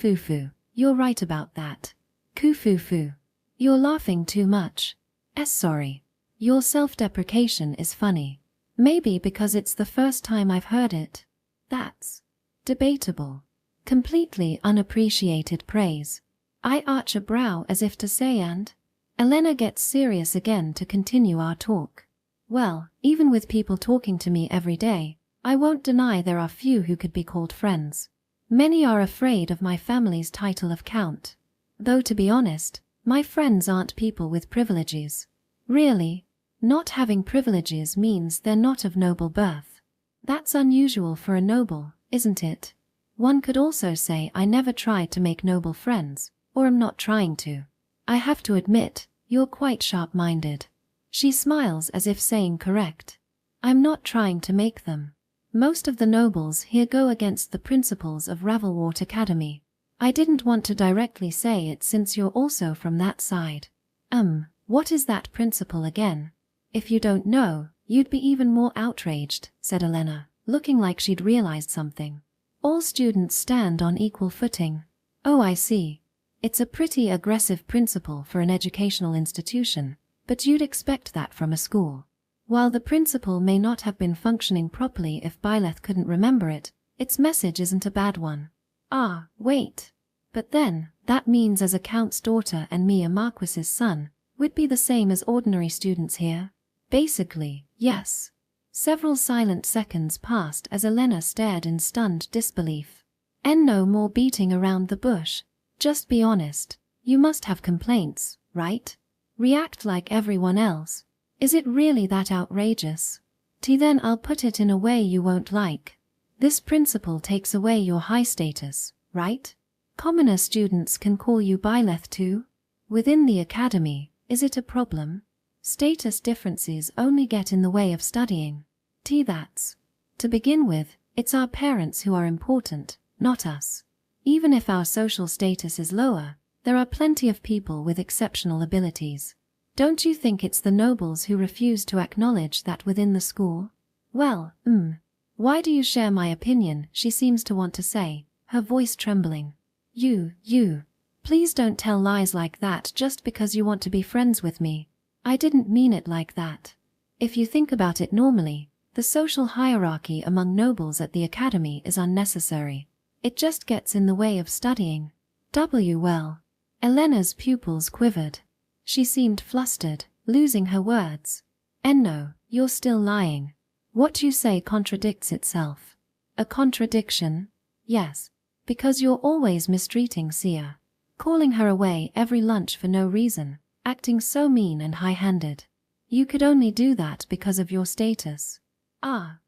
You're right about that. Foo. You're laughing too much. Sorry. Your self-deprecation is funny. Maybe because it's the first time I've heard it. That's debatable. Completely unappreciated praise. I arch a brow as if to say and… Elena gets serious again to continue our talk. Well, even with people talking to me every day, I won't deny there are few who could be called friends. Many are afraid of my family's title of Count. Though to be honest, my friends aren't people with privileges. Really, not having privileges means they're not of noble birth. That's unusual for a noble, isn't it? One could also say I never tried to make noble friends, or am not trying to. I have to admit, you're quite sharp-minded. She smiles as if saying correct. I'm not trying to make them. Most of the nobles here go against the principles of Ravelwort Academy. I didn't want to directly say it since you're also from that side. What is that principle again? If you don't know, you'd be even more outraged, said Elena, looking like she'd realized something. All students stand on equal footing. Oh, I see. It's a pretty aggressive principle for an educational institution, but you'd expect that from a school. While the principle may not have been functioning properly if Byleth couldn't remember it, its message isn't a bad one. Ah, wait. But then, that means as a count's daughter and me a marquis's son, we'd be the same as ordinary students here? Basically, yes. Several silent seconds passed as Elena stared in stunned disbelief. No more beating around the bush. Just be honest. You must have complaints, right? React like everyone else. Is it really that outrageous? Then I'll put it in a way you won't like. This principle takes away your high status, right? Commoner students can call you Byleth too? Within the academy, is it a problem? Status differences only get in the way of studying. That's. To begin with, it's our parents who are important, not us. Even if our social status is lower, there are plenty of people with exceptional abilities. Don't you think it's the nobles who refuse to acknowledge that within the school? Well, why do you share my opinion, she seems to want to say, her voice trembling. You. Please don't tell lies like that just because you want to be friends with me. I didn't mean it like that. If you think about it normally, the social hierarchy among nobles at the academy is unnecessary. It just gets in the way of studying. Well. Elena's pupils quivered. She seemed flustered, losing her words. No, you're still lying. What you say contradicts itself. A contradiction? Yes. Because you're always mistreating Sia. Calling her away every lunch for no reason, acting so mean and high-handed. You could only do that because of your status.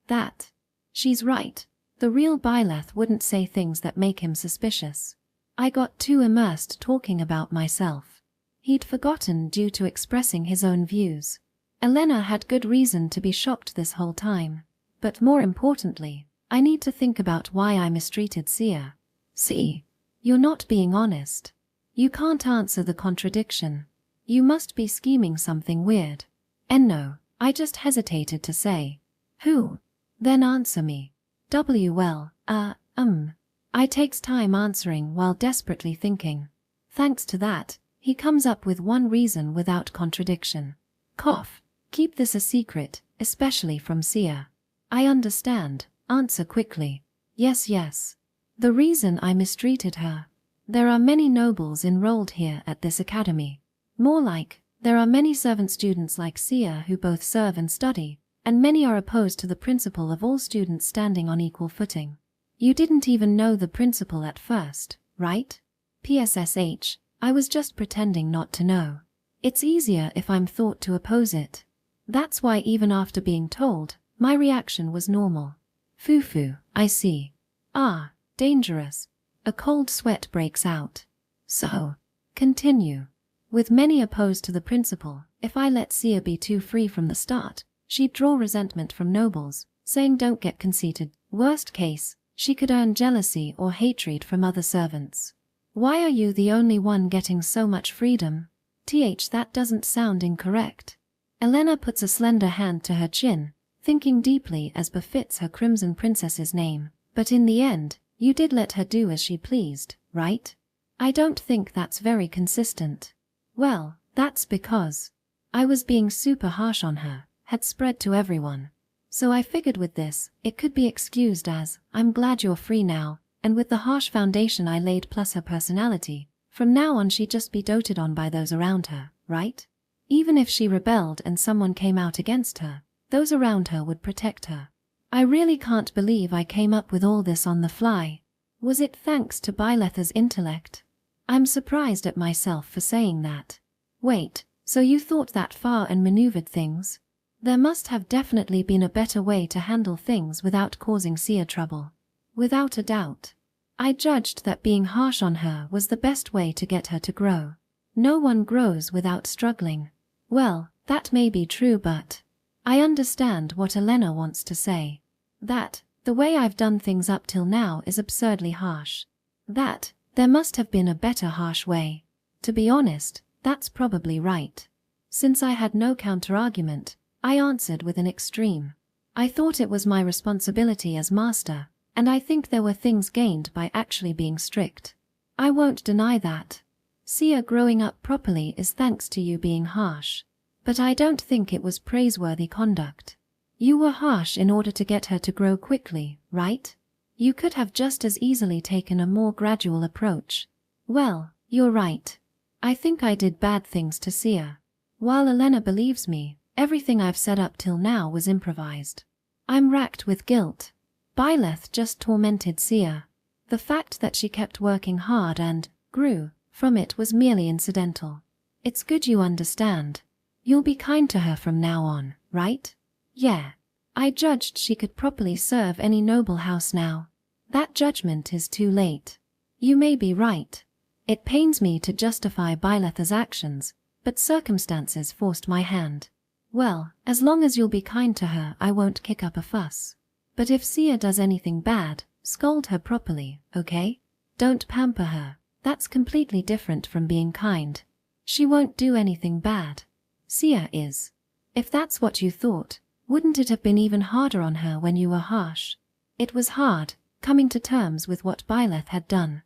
That. She's right. The real Byleth wouldn't say things that make him suspicious. I got too immersed talking about myself. He'd forgotten due to expressing his own views. Elena had good reason to be shocked this whole time. But more importantly, I need to think about why I mistreated Sia. See, you're not being honest. You can't answer the contradiction. You must be scheming something weird. And no, I just hesitated to say. Who? Then answer me. Well, I takes time answering while desperately thinking. Thanks to that, he comes up with one reason without contradiction. Cough. Keep this a secret, especially from Sia. I understand. Answer quickly. Yes, yes. The reason I mistreated her. There are many nobles enrolled here at this academy. More like, there are many servant students like Sia who both serve and study, and many are opposed to the principle of all students standing on equal footing. You didn't even know the principle at first, right? PSSH, I was just pretending not to know. It's easier if I'm thought to oppose it. That's why even after being told, my reaction was normal. Foo-foo, I see. Ah, dangerous. A cold sweat breaks out. So, continue. With many opposed to the principle, if I let Sia be too free from the start, she'd draw resentment from nobles, saying don't get conceited. Worst case, she could earn jealousy or hatred from other servants. Why are you the only one getting so much freedom? That doesn't sound incorrect. Elena puts a slender hand to her chin, thinking deeply as befits her Crimson Princess's name. But in the end, you did let her do as she pleased, right? I don't think that's very consistent. Well, that's because I was being super harsh on her, had spread to everyone. So I figured with this, it could be excused as, I'm glad you're free now, and with the harsh foundation I laid plus her personality, from now on she'd just be doted on by those around her, right? Even if she rebelled and someone came out against her, those around her would protect her. I really can't believe I came up with all this on the fly. Was it thanks to Byleth's intellect? I'm surprised at myself for saying that. Wait, so you thought that far and maneuvered things? There must have definitely been a better way to handle things without causing Sia trouble. Without a doubt. I judged that being harsh on her was the best way to get her to grow. No one grows without struggling. Well, that may be true, but I understand what Elena wants to say. That, the way I've done things up till now is absurdly harsh. That, there must have been a better harsh way. To be honest, that's probably right. Since I had no counterargument, I answered with an extreme. I thought it was my responsibility as master, and I think there were things gained by actually being strict. I won't deny that. Sia growing up properly is thanks to you being harsh. But I don't think it was praiseworthy conduct. You were harsh in order to get her to grow quickly, right? You could have just as easily taken a more gradual approach. Well, you're right. I think I did bad things to Sia. While Elena believes me, everything I've said up till now was improvised. I'm racked with guilt. Byleth just tormented Sia. The fact that she kept working hard and grew from it was merely incidental. It's good you understand. You'll be kind to her from now on, right? Yeah. I judged she could properly serve any noble house now. That judgment is too late. You may be right. It pains me to justify Byleth's actions, but circumstances forced my hand. Well, as long as you'll be kind to her, I won't kick up a fuss. But if Sia does anything bad, scold her properly, okay? Don't pamper her. That's completely different from being kind. She won't do anything bad. Sia is. If that's what you thought, wouldn't it have been even harder on her when you were harsh? It was hard, coming to terms with what Byleth had done.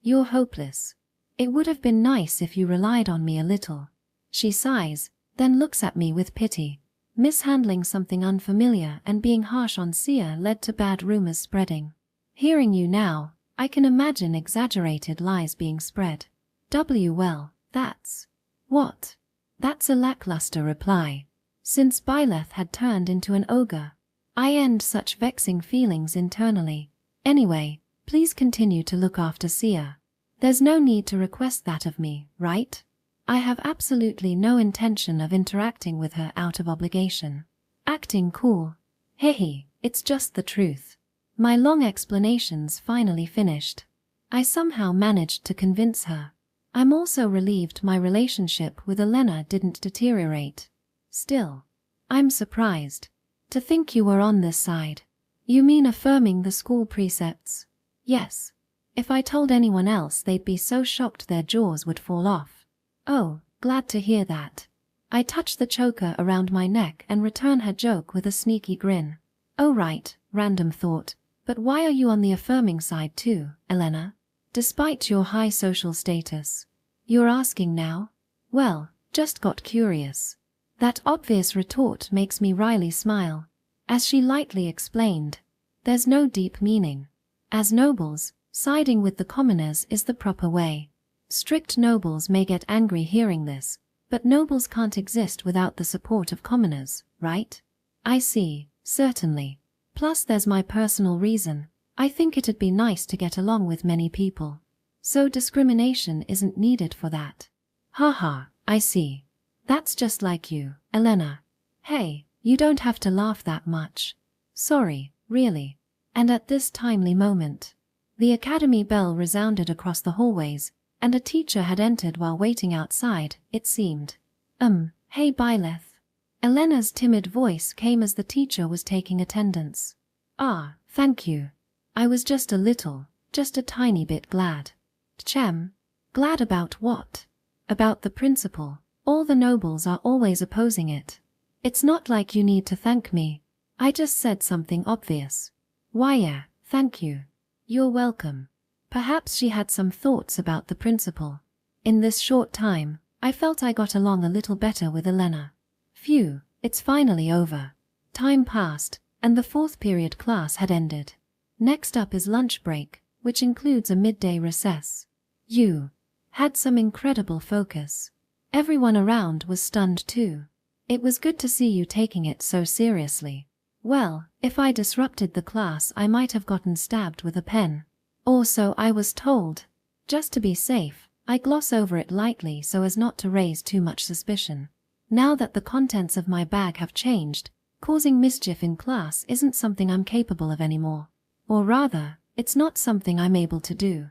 You're hopeless. It would have been nice if you relied on me a little. She sighs, then looks at me with pity. Mishandling something unfamiliar and being harsh on Sia led to bad rumors spreading. Hearing you now, I can imagine exaggerated lies being spread. Well, that's what? That's a lackluster reply. Since Byleth had turned into an ogre, I end such vexing feelings internally. Anyway, please continue to look after Sia. There's no need to request that of me, right? I have absolutely no intention of interacting with her out of obligation. Acting cool. Hehe, it's just the truth. My long explanations finally finished. I somehow managed to convince her. I'm also relieved my relationship with Elena didn't deteriorate. Still, I'm surprised. To think you were on this side. You mean affirming the school precepts? Yes. If I told anyone else, they'd be so shocked their jaws would fall off. Oh, glad to hear that. I touch the choker around my neck and return her joke with a sneaky grin. Oh right, random thought, but why are you on the affirming side too, Elena? Despite your high social status. You're asking now? Well, just got curious. That obvious retort makes me wryly smile. As she lightly explained, there's no deep meaning. As nobles, siding with the commoners is the proper way. Strict nobles may get angry hearing this, but nobles can't exist without the support of commoners, right? I see, certainly. Plus there's my personal reason. I think it'd be nice to get along with many people. So discrimination isn't needed for that. Haha, I see. That's just like you, Elena. Hey, you don't have to laugh that much. Sorry, really. And at this timely moment, the academy bell resounded across the hallways, and a teacher had entered while waiting outside, it seemed. Hey Byleth. Elena's timid voice came as the teacher was taking attendance. Ah, thank you. I was just a tiny bit glad. Chem. Glad about what? About the principal. All the nobles are always opposing it. It's not like you need to thank me. I just said something obvious. Why yeah, thank you. You're welcome. Perhaps she had some thoughts about the principal. In this short time, I felt I got along a little better with Elena. Phew, it's finally over. Time passed, and the fourth period class had ended. Next up is lunch break, which includes a midday recess. You had some incredible focus. Everyone around was stunned too. It was good to see you taking it so seriously. Well, if I disrupted the class I might have gotten stabbed with a pen. Or so I was told. Just to be safe, I gloss over it lightly so as not to raise too much suspicion. Now that the contents of my bag have changed, causing mischief in class isn't something I'm capable of anymore. Or rather, it's not something I'm able to do.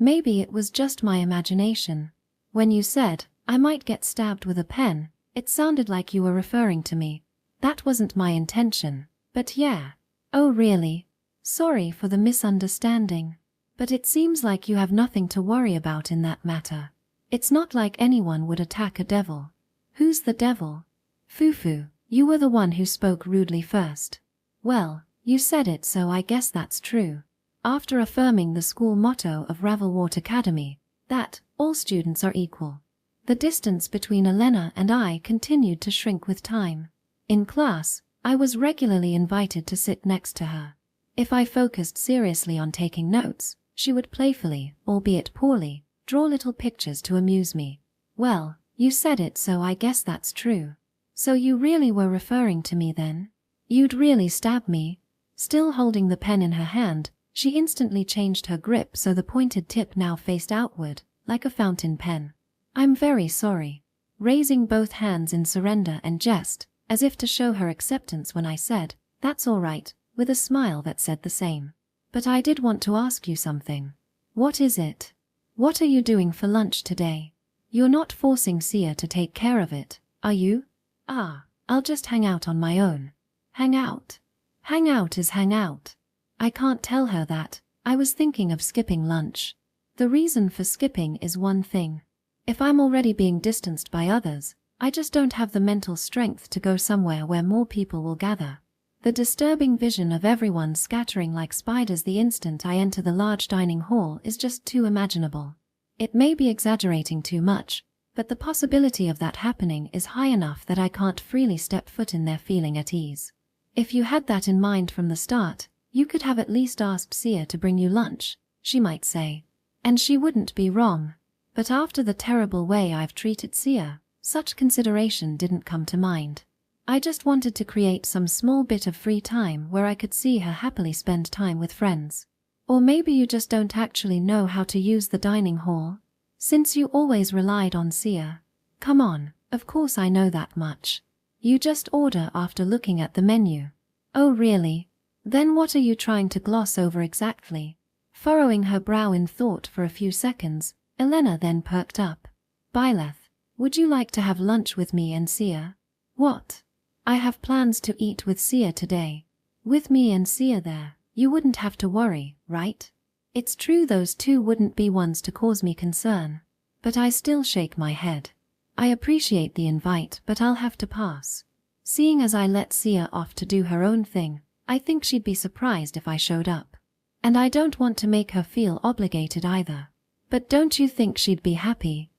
Maybe it was just my imagination. When you said, I might get stabbed with a pen, it sounded like you were referring to me. That wasn't my intention, but yeah. Oh really? Sorry for the misunderstanding. But it seems like you have nothing to worry about in that matter. It's not like anyone would attack a devil. Who's the devil? Fufu, you were the one who spoke rudely first. Well, you said it so I guess that's true. After affirming the school motto of Ravelwort Academy, that all students are equal, the distance between Elena and I continued to shrink with time. In class, I was regularly invited to sit next to her. If I focused seriously on taking notes, she would playfully, albeit poorly, draw little pictures to amuse me. Well, you said it so I guess that's true. So you really were referring to me then? You'd really stab me? Still holding the pen in her hand, she instantly changed her grip so the pointed tip now faced outward, like a fountain pen. I'm very sorry. Raising both hands in surrender and jest, as if to show her acceptance when I said, that's all right, with a smile that said the same. But I did want to ask you something. What is it? What are you doing for lunch today? You're not forcing Sia to take care of it, are you? Ah, I'll just hang out on my own. Hang out? Hang out is hang out. I can't tell her that. I was thinking of skipping lunch. The reason for skipping is one thing. If I'm already being distanced by others, I just don't have the mental strength to go somewhere where more people will gather. The disturbing vision of everyone scattering like spiders the instant I enter the large dining hall is just too imaginable. It may be exaggerating too much, but the possibility of that happening is high enough that I can't freely step foot in there feeling at ease. If you had that in mind from the start, you could have at least asked Sia to bring you lunch, she might say. And she wouldn't be wrong. But after the terrible way I've treated Sia, such consideration didn't come to mind. I just wanted to create some small bit of free time where I could see her happily spend time with friends. Or maybe you just don't actually know how to use the dining hall, since you always relied on Sia. Come on, of course I know that much. You just order after looking at the menu. Oh really? Then what are you trying to gloss over exactly? Furrowing her brow in thought for a few seconds, Elena then perked up. Byleth, would you like to have lunch with me and Sia? What? I have plans to eat with Sia today. With me and Sia there, you wouldn't have to worry, right? It's true those two wouldn't be ones to cause me concern. but I still shake my head. I appreciate the invite, but I'll have to pass. Seeing as I let Sia off to do her own thing, I think she'd be surprised if I showed up. And I don't want to make her feel obligated either. But don't you think she'd be happy?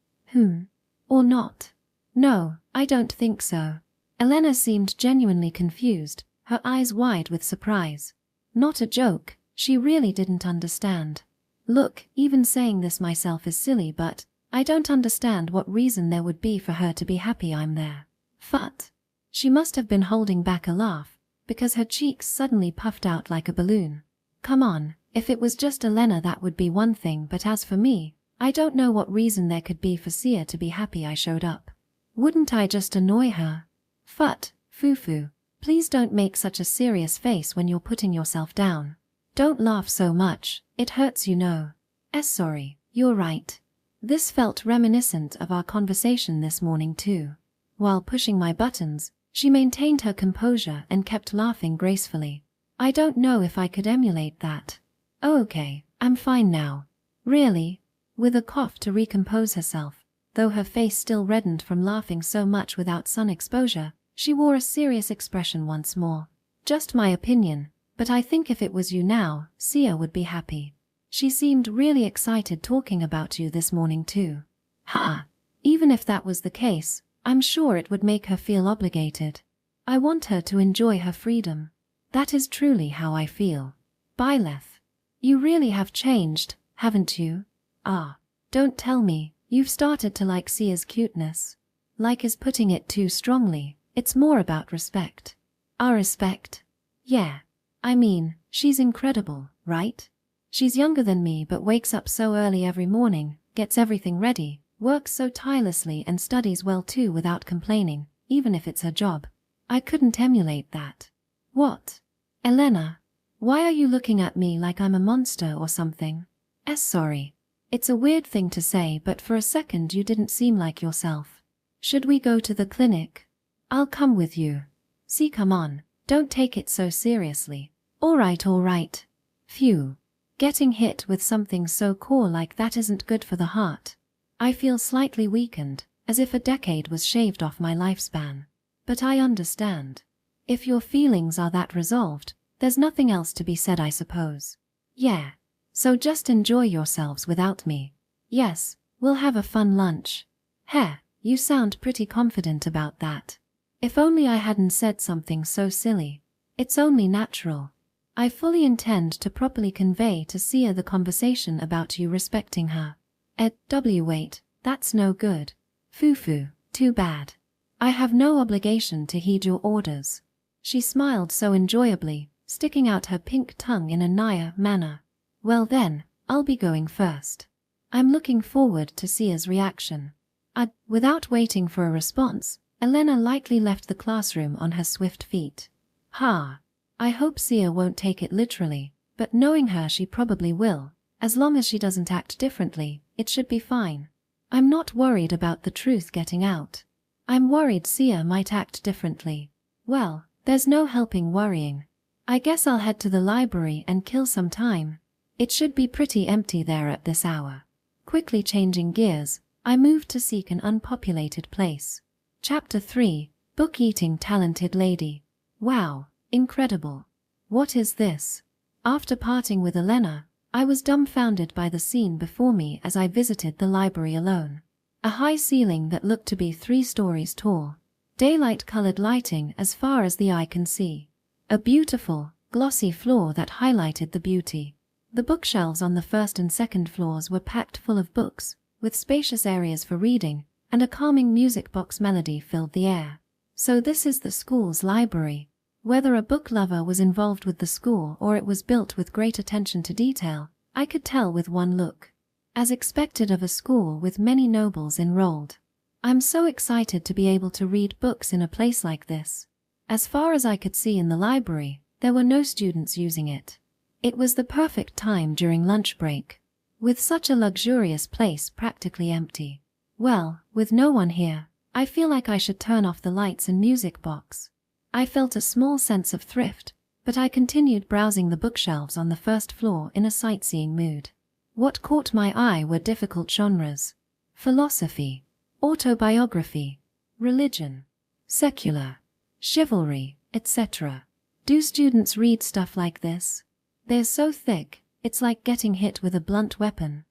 Or not? No, I don't think so. Elena seemed genuinely confused, her eyes wide with surprise. Not a joke, she really didn't understand. Look, even saying this myself is silly, but I don't understand what reason there would be for her to be happy I'm there. Phut. She must have been holding back a laugh, because her cheeks suddenly puffed out like a balloon. Come on, if it was just Elena that would be one thing, but as for me, I don't know what reason there could be for Sia to be happy I showed up. Wouldn't I just annoy her? Phut, Fufu, please don't make such a serious face when you're putting yourself down. Don't laugh so much, it hurts you know. Sorry, you're right. This felt reminiscent of our conversation this morning too. While pushing my buttons, she maintained her composure and kept laughing gracefully. I don't know if I could emulate that. Oh, okay, I'm fine now. Really? With a cough to recompose herself, though her face still reddened from laughing so much without sun exposure, she wore a serious expression once more. Just my opinion, but I think if it was you now, Sia would be happy. She seemed really excited talking about you this morning too. Ha! Even if that was the case, I'm sure it would make her feel obligated. I want her to enjoy her freedom. That is truly how I feel. Byleth. You really have changed, haven't you? Don't tell me, you've started to like Sia's cuteness. Like is putting it too strongly, it's more about respect. Our respect? Yeah. I mean, she's incredible, right? She's younger than me but wakes up so early every morning, gets everything ready, works so tirelessly and studies well too without complaining, even if it's her job. I couldn't emulate that. What? Elena? Why are you looking at me like I'm a monster or something? Sorry. It's a weird thing to say, but for a second you didn't seem like yourself. Should we go to the clinic? I'll come with you. See, come on, don't take it so seriously. Alright. Phew. Getting hit with something so core like that isn't good for the heart. I feel slightly weakened, as if a decade was shaved off my lifespan. But I understand. If your feelings are that resolved, there's nothing else to be said, I suppose. Yeah. So just enjoy yourselves without me. Yes, we'll have a fun lunch. Heh, you sound pretty confident about that. If only I hadn't said something so silly. It's only natural. I fully intend to properly convey to Sia the conversation about you respecting her. Wait, that's no good. Fufu, too bad. I have no obligation to heed your orders. She smiled so enjoyably, sticking out her pink tongue in a Naya manner. Well then, I'll be going first. I'm looking forward to Sia's reaction. Without waiting for a response, Elena lightly left the classroom on her swift feet. I hope Sia won't take it literally, but knowing her she probably will. As long as she doesn't act differently, it should be fine. I'm not worried about the truth getting out. I'm worried Sia might act differently. Well, there's no helping worrying. I guess I'll head to the library and kill some time. It should be pretty empty there at this hour. Quickly changing gears, I moved to seek an unpopulated place. Chapter 3, Book-Eating Talented Lady. Wow, incredible. What is this? After parting with Elena, I was dumbfounded by the scene before me as I visited the library alone. A high ceiling that looked to be 3 stories tall. Daylight-colored lighting as far as the eye can see. A beautiful, glossy floor that highlighted the beauty. The bookshelves on the first and second floors were packed full of books, with spacious areas for reading, and a calming music box melody filled the air. So this is the school's library. Whether a book lover was involved with the school or it was built with great attention to detail, I could tell with one look. As expected of a school with many nobles enrolled. I'm so excited to be able to read books in a place like this. As far as I could see in the library, there were no students using it. It was the perfect time during lunch break. With such a luxurious place practically empty. Well, with no one here, I feel like I should turn off the lights and music box. I felt a small sense of thrift, but I continued browsing the bookshelves on the first floor in a sightseeing mood. What caught my eye were difficult genres. philosophy, autobiography, religion, secular, chivalry, etc. Do students read stuff like this? They're so thick, it's like getting hit with a blunt weapon.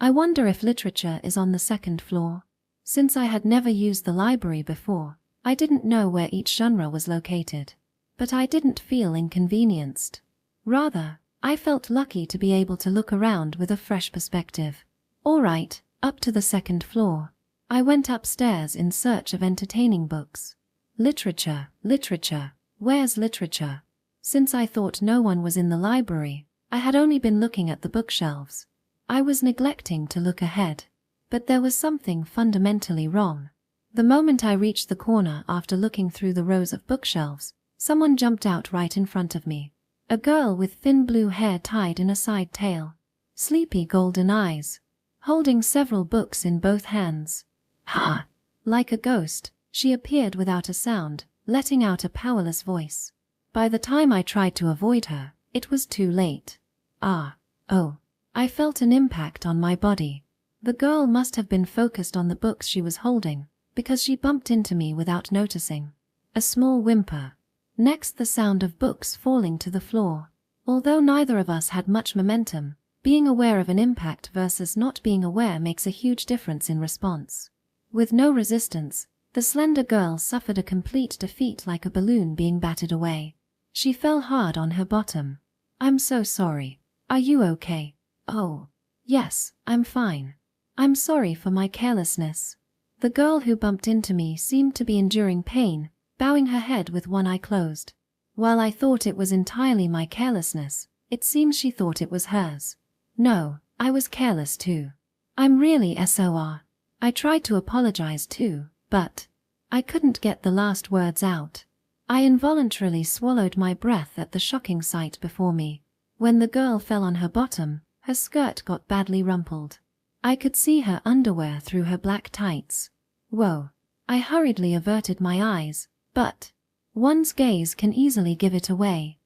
I wonder if literature is on the second floor. Since I had never used the library before, I didn't know where each genre was located. But I didn't feel inconvenienced. Rather, I felt lucky to be able to look around with a fresh perspective. All right, up to the second floor. I went upstairs in search of entertaining books. Literature, literature, where's literature? Since I thought no one was in the library, I had only been looking at the bookshelves. I was neglecting to look ahead. But there was something fundamentally wrong. The moment I reached the corner after looking through the rows of bookshelves, someone jumped out right in front of me. A girl with thin blue hair tied in a side tail, sleepy golden eyes, holding several books in both hands. Ha! Like a ghost, she appeared without a sound, letting out a powerless voice. By the time I tried to avoid her, it was too late. I felt an impact on my body. The girl must have been focused on the books she was holding, because she bumped into me without noticing. A small whimper. Next, the sound of books falling to the floor. Although neither of us had much momentum, being aware of an impact versus not being aware makes a huge difference in response. With no resistance, the slender girl suffered a complete defeat like a balloon being batted away. She fell hard on her bottom. I'm so sorry. Are you okay? Oh, yes, I'm fine. I'm sorry for my carelessness. The girl who bumped into me seemed to be enduring pain, bowing her head with one eye closed. While I thought it was entirely my carelessness, it seems she thought it was hers. No, I was careless too. I'm really SOR. I tried to apologize too, but I couldn't get the last words out. I involuntarily swallowed my breath at the shocking sight before me. When the girl fell on her bottom, her skirt got badly rumpled. I could see her underwear through her black tights. Whoa. I hurriedly averted my eyes, but one's gaze can easily give it away.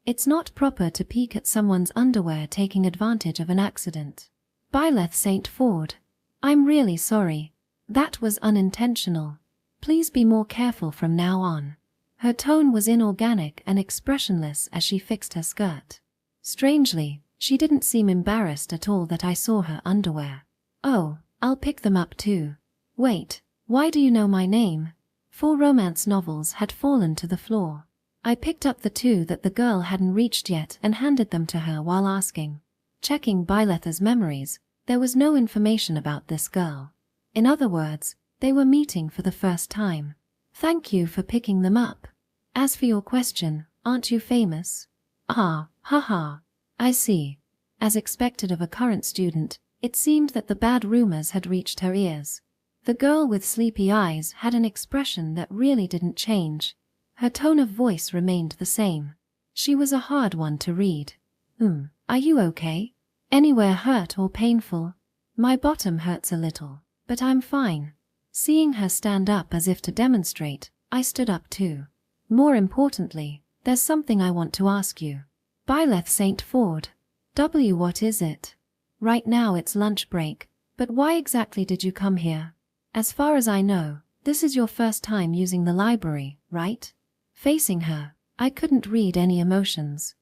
It's not proper to peek at someone's underwear taking advantage of an accident. Byleth St. Ford. I'm really sorry. That was unintentional. Please be more careful from now on. Her tone was inorganic and expressionless as she fixed her skirt. Strangely, she didn't seem embarrassed at all that I saw her underwear. Oh, I'll pick them up too. Wait, why do you know my name? 4 romance novels had fallen to the floor. I picked up the 2 that the girl hadn't reached yet and handed them to her while asking. Checking Byletha's memories, there was no information about this girl. In other words, they were meeting for the first time. Thank you for picking them up. As for your question, aren't you famous? I see. As expected of a current student, it seemed that the bad rumors had reached her ears. The girl with sleepy eyes had an expression that really didn't change. Her tone of voice remained the same. She was a hard one to read. Are you okay? Anywhere hurt or painful? My bottom hurts a little, but I'm fine. Seeing her stand up as if to demonstrate, I stood up too. More importantly, there's something I want to ask you. Byleth St. Ford. What is it? Right now it's lunch break, but why exactly did you come here? As far as I know, this is your first time using the library, right? Facing her, I couldn't read any emotions.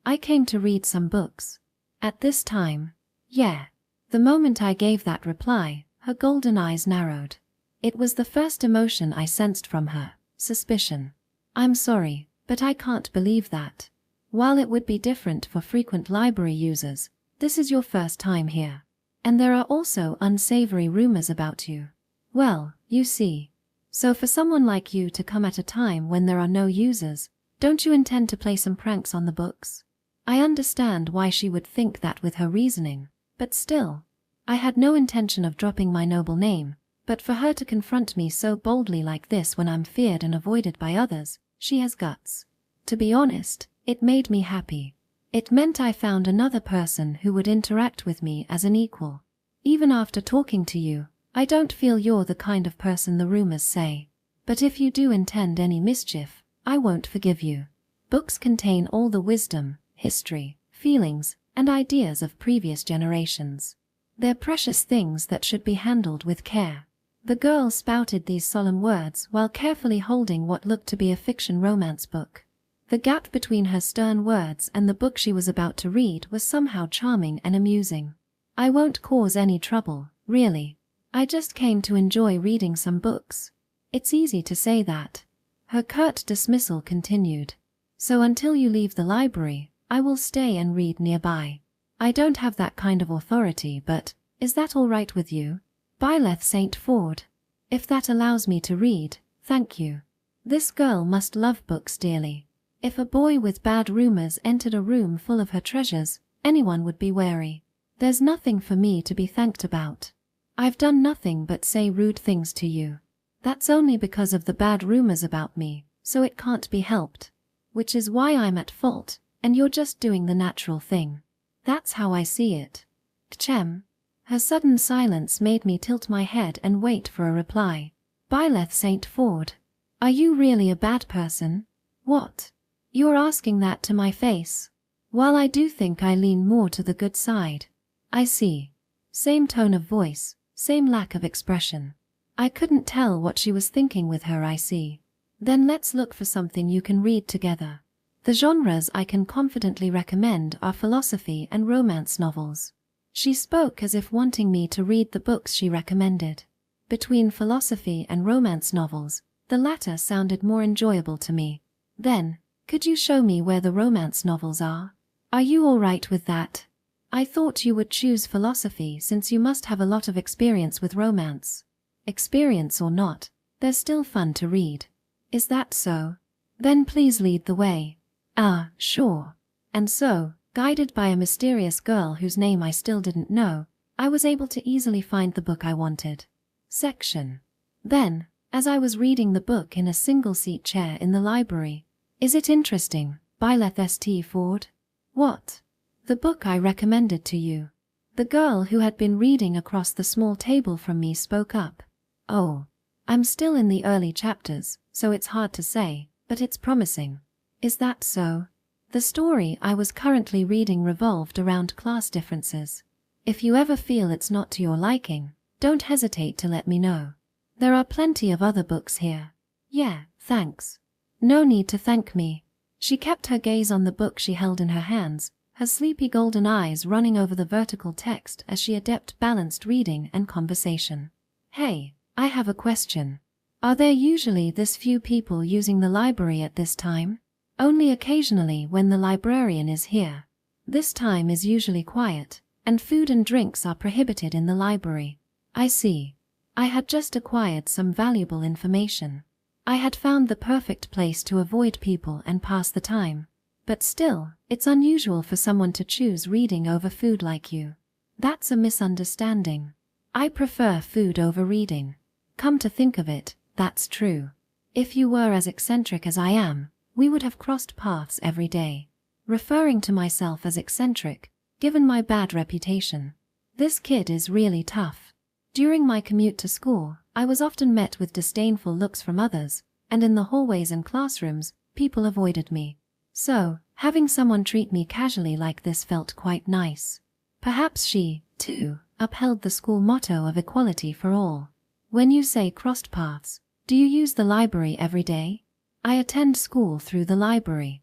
I came to read some books. At this time, yeah. The moment I gave that reply, her golden eyes narrowed. It was the first emotion I sensed from her, suspicion. I'm sorry, but I can't believe that. While it would be different for frequent library users, this is your first time here. And there are also unsavory rumors about you. Well, you see. So for someone like you to come at a time when there are no users, don't you intend to play some pranks on the books? I understand why she would think that with her reasoning, but still. I had no intention of dropping my noble name, but for her to confront me so boldly like this when I'm feared and avoided by others, she has guts. To be honest, it made me happy. It meant I found another person who would interact with me as an equal. Even after talking to you, I don't feel you're the kind of person the rumors say. But if you do intend any mischief, I won't forgive you. Books contain all the wisdom, history, feelings, and ideas of previous generations. They're precious things that should be handled with care. The girl spouted these solemn words while carefully holding what looked to be a fiction romance book. The gap between her stern words and the book she was about to read was somehow charming and amusing. I won't cause any trouble, really. I just came to enjoy reading some books. It's easy to say that. Her curt dismissal continued. So until you leave the library, I will stay and read nearby. I don't have that kind of authority, but is that all right with you? Byleth St. Ford. If that allows me to read, thank you. This girl must love books dearly. If a boy with bad rumors entered a room full of her treasures, anyone would be wary. There's nothing for me to be thanked about. I've done nothing but say rude things to you. That's only because of the bad rumors about me, so it can't be helped. Which is why I'm at fault, and you're just doing the natural thing. That's how I see it. Tchem. Her sudden silence made me tilt my head and wait for a reply. Byleth St. Ford. Are you really a bad person? What? You're asking that to my face? While I do think I lean more to the good side. I see. Same tone of voice, same lack of expression. I couldn't tell what she was thinking with her I see. Then let's look for something you can read together. The genres I can confidently recommend are philosophy and romance novels. She spoke as if wanting me to read the books she recommended. Between philosophy and romance novels, the latter sounded more enjoyable to me. Then, could you show me where the romance novels are? Are you all right with that? I thought you would choose philosophy since you must have a lot of experience with romance. Experience or not, they're still fun to read. Is that so? Then please lead the way. Ah, sure. And so, guided by a mysterious girl whose name I still didn't know, I was able to easily find the book I wanted. Section. Then, as I was reading the book in a single-seat chair in the library, is it interesting, Byleth St. Ford? What? The book I recommended to you. The girl who had been reading across the small table from me spoke up. Oh, I'm still in the early chapters, so it's hard to say, but it's promising. Is that so? The story I was currently reading revolved around class differences. If you ever feel it's not to your liking, don't hesitate to let me know. There are plenty of other books here. Yeah, thanks. No need to thank me. She kept her gaze on the book she held in her hands, her sleepy golden eyes running over the vertical text as she adept balanced reading and conversation. Hey, I have a question. Are there usually this few people using the library at this time? Only occasionally when the librarian is here. This time is usually quiet, and food and drinks are prohibited in the library. I see. I had just acquired some valuable information. I had found the perfect place to avoid people and pass the time. But still, it's unusual for someone to choose reading over food like you. That's a misunderstanding. I prefer food over reading. Come to think of it, that's true. If you were as eccentric as I am, we would have crossed paths every day. Referring to myself as eccentric, given my bad reputation. This kid is really tough. During my commute to school, I was often met with disdainful looks from others, and in the hallways and classrooms, people avoided me. So, having someone treat me casually like this felt quite nice. Perhaps she, too, upheld the school motto of equality for all. When you say crossed paths, do you use the library every day? I attend school through the library.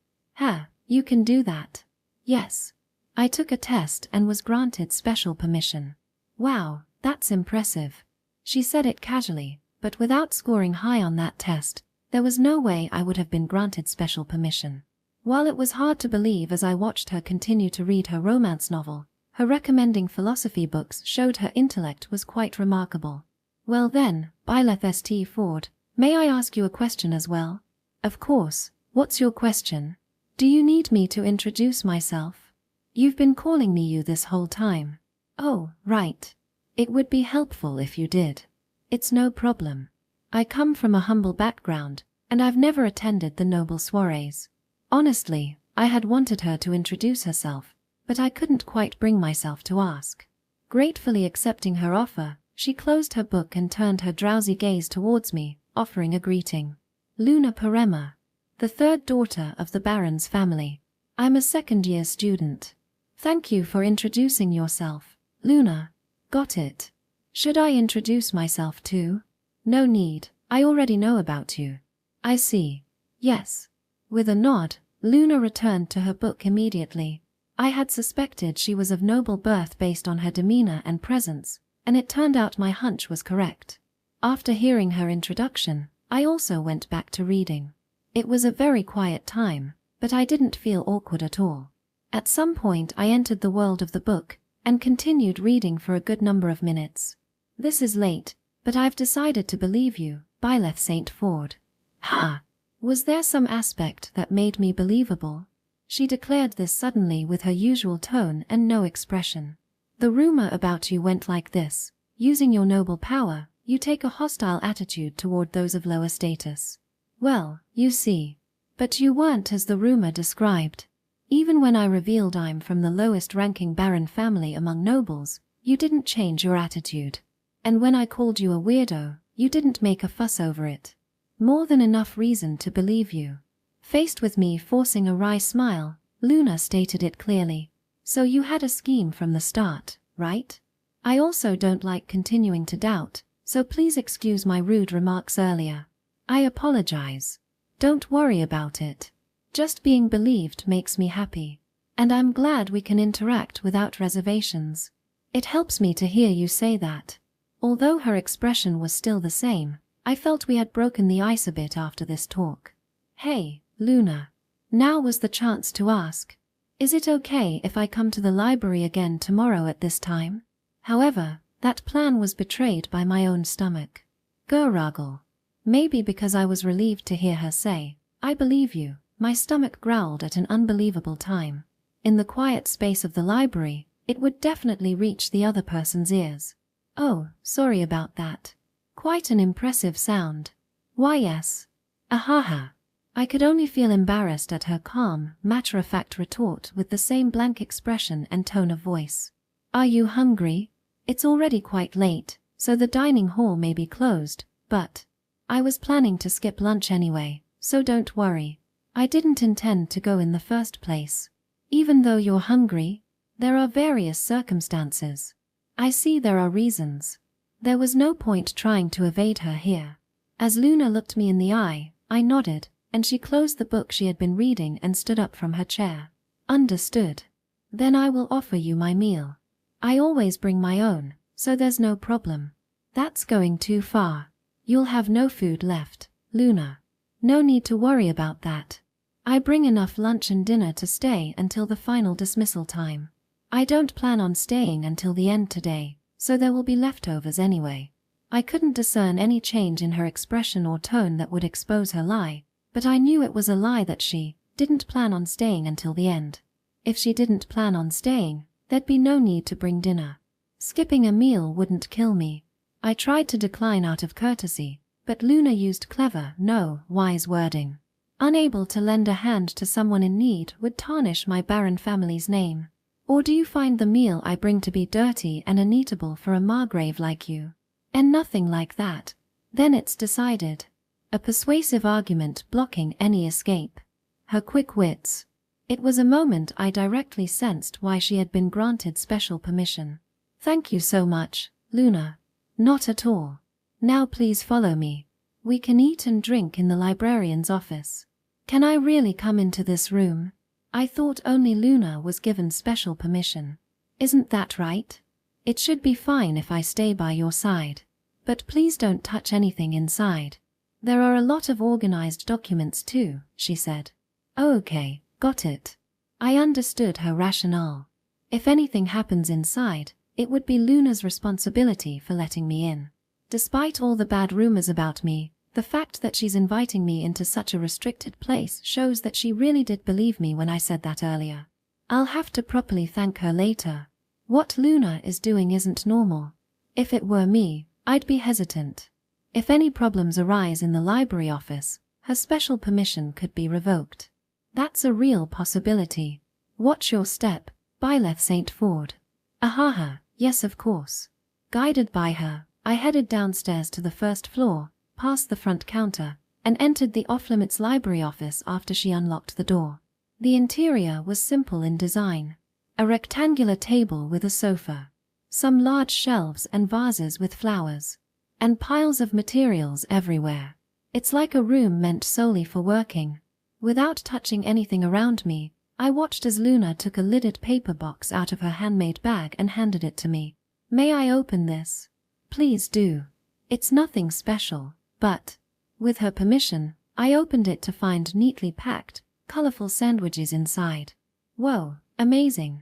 You can do that. Yes. I took a test and was granted special permission. Wow, that's impressive. She said it casually, but without scoring high on that test, there was no way I would have been granted special permission. While it was hard to believe as I watched her continue to read her romance novel, her recommending philosophy books showed her intellect was quite remarkable. Well then, Byleth St. Ford, may I ask you a question as well? Of course. What's your question? Do you need me to introduce myself? You've been calling me you this whole time. Oh, right. It would be helpful if you did. It's no problem. I come from a humble background, and I've never attended the noble soirees. Honestly, I had wanted her to introduce herself, but I couldn't quite bring myself to ask. Gratefully accepting her offer, she closed her book and turned her drowsy gaze towards me, offering a greeting. Luna Parema, the third daughter of the Baron's family. I'm a second-year student. Thank you for introducing yourself, Luna. Got it. Should I introduce myself too? No need, I already know about you. I see. Yes. With a nod, Luna returned to her book immediately. I had suspected she was of noble birth based on her demeanor and presence, and it turned out my hunch was correct. After hearing her introduction, I also went back to reading. It was a very quiet time, but I didn't feel awkward at all. At some point I entered the world of the book, and continued reading for a good number of minutes. This is late, but I've decided to believe you, Byleth St. Ford. Ha! Was there some aspect that made me believable? She declared this suddenly with her usual tone and no expression. The rumor about you went like this: using your noble power, you take a hostile attitude toward those of lower status. Well, you see. But you weren't as the rumor described. Even when I revealed I'm from the lowest-ranking baron family among nobles, you didn't change your attitude. And when I called you a weirdo, you didn't make a fuss over it. More than enough reason to believe you. Faced with me forcing a wry smile, Luna stated it clearly. So you had a scheme from the start, right? I also don't like continuing to doubt, so please excuse my rude remarks earlier. I apologize. Don't worry about it. Just being believed makes me happy. And I'm glad we can interact without reservations. It helps me to hear you say that. Although her expression was still the same, I felt we had broken the ice a bit after this talk. Hey, Luna. Now was the chance to ask. Is it okay if I come to the library again tomorrow at this time? However, that plan was betrayed by my own stomach. Gurragle. Maybe because I was relieved to hear her say, I believe you, my stomach growled at an unbelievable time. In the quiet space of the library, it would definitely reach the other person's ears. Oh, sorry about that. Quite an impressive sound. Why yes. Ahaha. I could only feel embarrassed at her calm, matter-of-fact retort with the same blank expression and tone of voice. Are you hungry? It's already quite late, so the dining hall may be closed, but I was planning to skip lunch anyway, so don't worry. I didn't intend to go in the first place. Even though you're hungry, there are various circumstances. I see there are reasons. There was no point trying to evade her here. As Luna looked me in the eye, I nodded, and she closed the book she had been reading and stood up from her chair. Understood. Then I will offer you my meal. I always bring my own, so there's no problem. That's going too far. You'll have no food left, Luna. No need to worry about that. I bring enough lunch and dinner to stay until the final dismissal time. I don't plan on staying until the end today, so there will be leftovers anyway. I couldn't discern any change in her expression or tone that would expose her lie, but I knew it was a lie that she didn't plan on staying until the end. If she didn't plan on staying, there'd be no need to bring dinner. Skipping a meal wouldn't kill me. I tried to decline out of courtesy, but Luna used clever, no, wise wording. Unable to lend a hand to someone in need would tarnish my barren family's name. Or do you find the meal I bring to be dirty and uneatable for a margrave like you? And nothing like that. Then it's decided. A persuasive argument blocking any escape. Her quick wits. It was a moment I directly sensed why she had been granted special permission. Thank you so much, Luna. Not at all. Now please follow me. We can eat and drink in the librarian's office. Can I really come into this room? I thought only Luna was given special permission. Isn't that right? It should be fine if I stay by your side. But please don't touch anything inside. There are a lot of organized documents too, she said. Okay, got it. I understood her rationale. If anything happens inside, it would be Luna's responsibility for letting me in. Despite all the bad rumors about me, the fact that she's inviting me into such a restricted place shows that she really did believe me when I said that earlier. I'll have to properly thank her later. What Luna is doing isn't normal. If it were me, I'd be hesitant. If any problems arise in the library office, her special permission could be revoked. That's a real possibility. Watch your step, Byleth St. Ford. Ahaha, yes of course. Guided by her, I headed downstairs to the first floor, past the front counter, and entered the off-limits library office after she unlocked the door. The interior was simple in design. A rectangular table with a sofa. Some large shelves and vases with flowers. And piles of materials everywhere. It's like a room meant solely for working. Without touching anything around me, I watched as Luna took a lidded paper box out of her handmade bag and handed it to me. May I open this? Please do. It's nothing special, but, with her permission, I opened it to find neatly packed, colorful sandwiches inside. Whoa, amazing.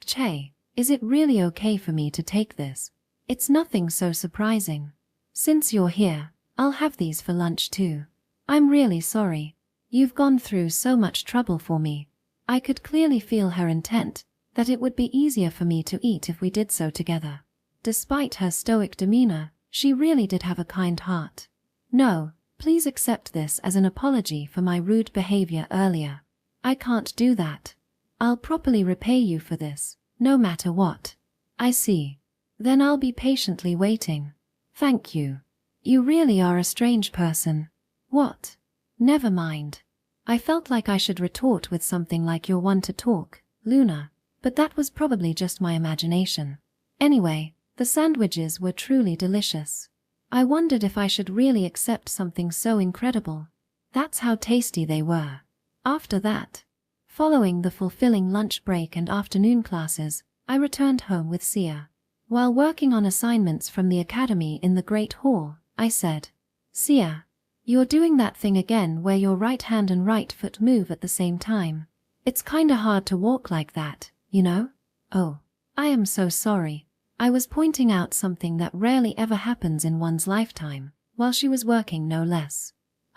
Che, is it really okay for me to take this? It's nothing so surprising. Since you're here, I'll have these for lunch too. I'm really sorry. You've gone through so much trouble for me. I could clearly feel her intent, that it would be easier for me to eat if we did so together. Despite her stoic demeanor, she really did have a kind heart. No, please accept this as an apology for my rude behavior earlier. I can't do that. I'll properly repay you for this, no matter what. I see. Then I'll be patiently waiting. Thank you. You really are a strange person. What? Never mind. I felt like I should retort with something like you're one to talk, Luna, but that was probably just my imagination. Anyway, the sandwiches were truly delicious. I wondered if I should really accept something so incredible. That's how tasty they were. After that, following the fulfilling lunch break and afternoon classes, I returned home with Sia. While working on assignments from the academy in the Great Hall, I said, Sia, you're doing that thing again where your right hand and right foot move at the same time. It's kinda hard to walk like that, you know? Oh, I am so sorry. I was pointing out something that rarely ever happens in one's lifetime, while she was working no less.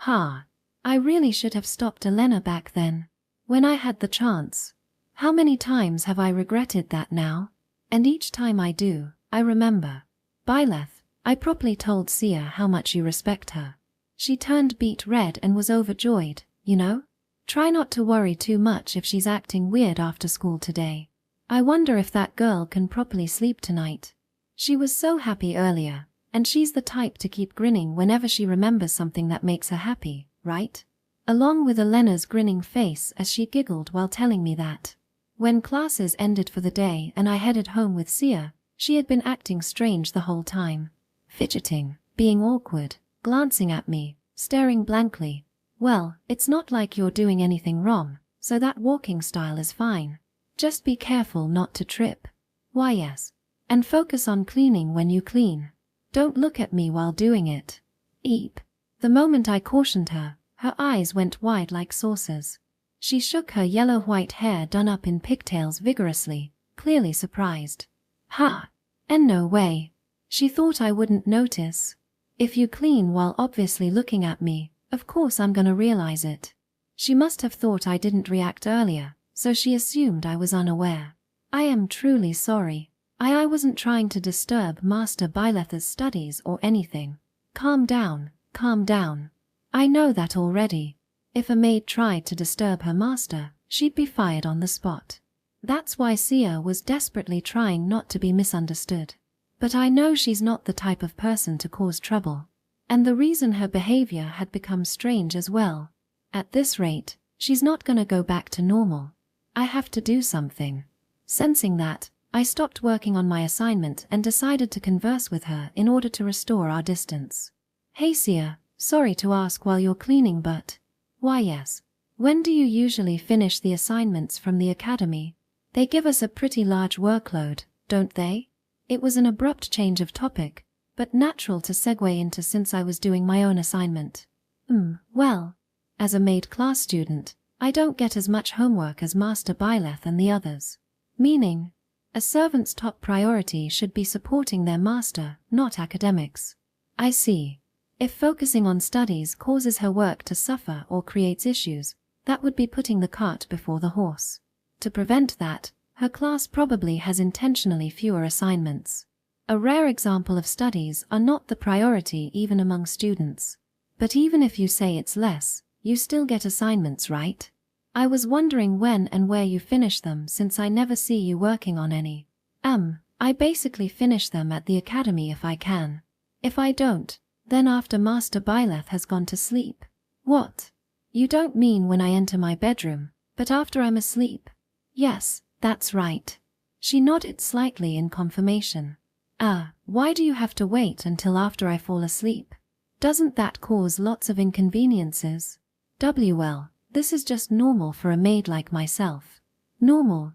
I really should have stopped Elena back then, when I had the chance. How many times have I regretted that now? And each time I do, I remember. Byleth, I properly told Sia how much you respect her. She turned beet red and was overjoyed, you know? Try not to worry too much if she's acting weird after school today. I wonder if that girl can properly sleep tonight. She was so happy earlier, and she's the type to keep grinning whenever she remembers something that makes her happy, right? Along with Elena's grinning face as she giggled while telling me that. When classes ended for the day and I headed home with Sia, she had been acting strange the whole time. Fidgeting, being awkward, glancing at me, staring blankly. Well, it's not like you're doing anything wrong, so that walking style is fine. Just be careful not to trip. Why yes. And focus on cleaning when you clean. Don't look at me while doing it. Eep. The moment I cautioned her, her eyes went wide like saucers. She shook her yellow-white hair done up in pigtails vigorously, clearly surprised. And no way. She thought I wouldn't notice. If you clean while obviously looking at me, of course I'm gonna realize it. She must have thought I didn't react earlier, so she assumed I was unaware. I am truly sorry. I wasn't trying to disturb Master Byleth's studies or anything. Calm down, calm down. I know that already. If a maid tried to disturb her master, she'd be fired on the spot. That's why Sia was desperately trying not to be misunderstood. But I know she's not the type of person to cause trouble. And the reason her behavior had become strange as well. At this rate, she's not gonna go back to normal. I have to do something. Sensing that, I stopped working on my assignment and decided to converse with her in order to restore our distance. Hey Sia, sorry to ask while you're cleaning but… Why yes. When do you usually finish the assignments from the academy? They give us a pretty large workload, don't they? It was an abrupt change of topic, but natural to segue into since I was doing my own assignment. Well, as a Maid class student, I don't get as much homework as Master Byleth and the others. Meaning, a servant's top priority should be supporting their master, not academics. I see. If focusing on studies causes her work to suffer or creates issues, that would be putting the cart before the horse. To prevent that, her class probably has intentionally fewer assignments. A rare example of studies are not the priority even among students. But even if you say it's less, you still get assignments, right? I was wondering when and where you finish them since I never see you working on any. I basically finish them at the academy if I can. If I don't, then after Master Byleth has gone to sleep. What? You don't mean when I enter my bedroom, but after I'm asleep? Yes, that's right. She nodded slightly in confirmation. Why do you have to wait until after I fall asleep? Doesn't that cause lots of inconveniences? Well, this is just normal for a maid like myself. Normal,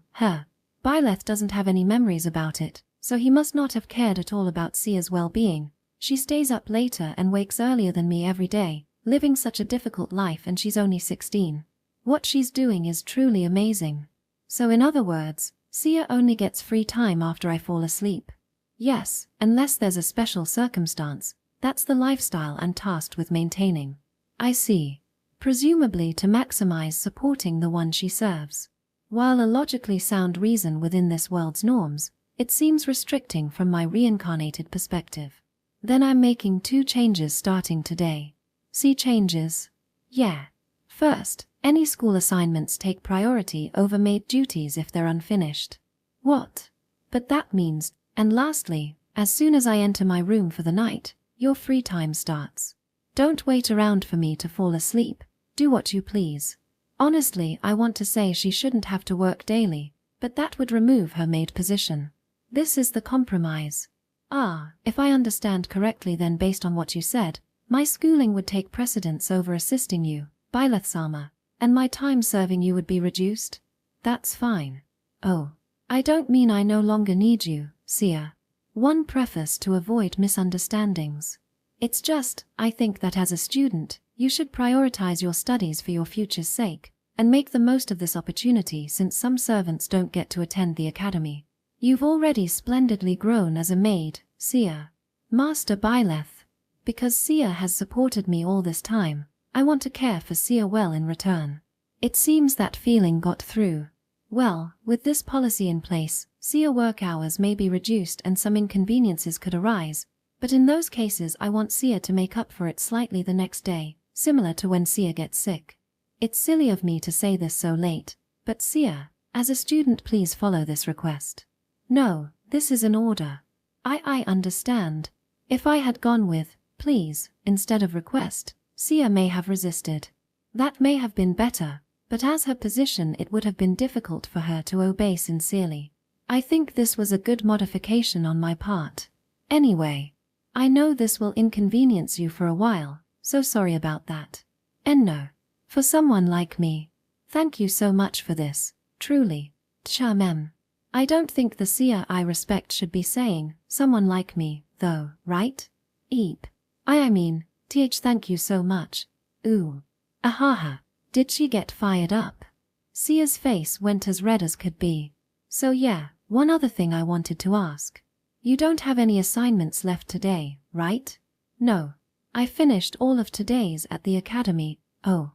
Byleth doesn't have any memories about it, so he must not have cared at all about Sia's well-being. She stays up later and wakes earlier than me every day, living such a difficult life, and she's only 16. What she's doing is truly amazing. So in other words, Sia only gets free time after I fall asleep. Yes, unless there's a special circumstance. That's the lifestyle I'm tasked with maintaining. I see. Presumably to maximize supporting the one she serves. While a logically sound reason within this world's norms, it seems restricting from my reincarnated perspective. Then I'm making 2 changes starting today. See changes? Yeah. First, any school assignments take priority over maid duties if they're unfinished. What? But that means, and lastly, as soon as I enter my room for the night, your free time starts. Don't wait around for me to fall asleep. Do what you please. Honestly, I want to say she shouldn't have to work daily, but that would remove her maid position. This is the compromise. If I understand correctly, then based on what you said, my schooling would take precedence over assisting you, Byleth-sama, and my time serving you would be reduced? That's fine. Oh, I don't mean I no longer need you, Sia. One preface to avoid misunderstandings. It's just, I think that as a student, you should prioritize your studies for your future's sake, and make the most of this opportunity since some servants don't get to attend the academy. You've already splendidly grown as a maid, Sia. Master Byleth. Because Sia has supported me all this time, I want to care for Sia well in return. It seems that feeling got through. Well, with this policy in place, Sia work hours may be reduced and some inconveniences could arise, but in those cases I want Sia to make up for it slightly the next day, similar to when Sia gets sick. It's silly of me to say this so late, but Sia, as a student, please follow this request. No, this is an order. I understand. If I had gone with, please, instead of request, Sia may have resisted. That may have been better, but as her position it would have been difficult for her to obey sincerely. I think this was a good modification on my part. Anyway, I know this will inconvenience you for a while, so sorry about that. And no, for someone like me. Thank you so much for this, truly. Tcha-mem. I don't think the Sia I respect should be saying, someone like me, though, right? Eep. I mean, thank you so much. Ooh. Ahaha. Did she get fired up? Sia's face went as red as could be. So yeah, one other thing I wanted to ask. You don't have any assignments left today, right? No. I finished all of today's at the academy. Oh.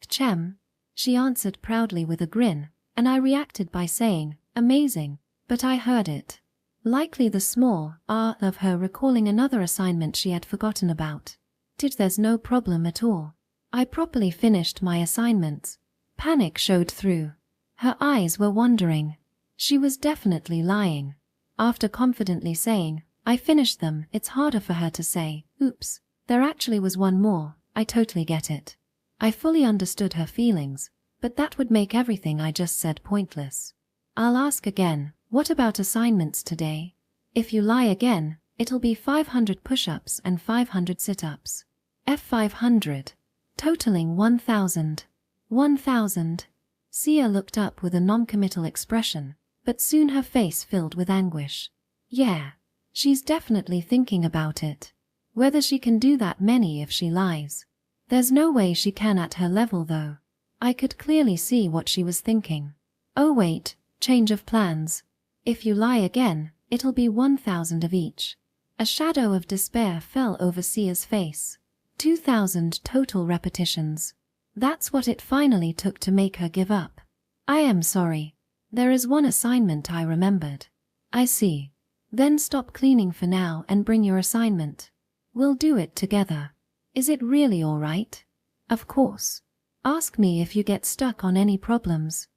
Chem. She answered proudly with a grin, and I reacted by saying, amazing, but I heard it. Likely the small of her recalling another assignment she had forgotten about. There's no problem at all. I properly finished my assignments. Panic showed through. Her eyes were wandering. She was definitely lying. After confidently saying, I finished them, it's harder for her to say, oops, there actually was one more. I totally get it. I fully understood her feelings, but that would make everything I just said pointless. I'll ask again, what about assignments today? If you lie again, it'll be 500 push-ups and 500 sit-ups. F500. Totaling 1,000. 1,000. Sia looked up with a non-committal expression, but soon her face filled with anguish. Yeah, she's definitely thinking about it. Whether she can do that many if she lies. There's no way she can at her level though. I could clearly see what she was thinking. Oh wait, change of plans. If you lie again, it'll be 1,000 of each. A shadow of despair fell over Sia's face. 2,000 total repetitions. That's what it finally took to make her give up. I am sorry. There is one assignment I remembered. I see. Then stop cleaning for now and bring your assignment. We'll do it together. Is it really all right? Of course. Ask me if you get stuck on any problems.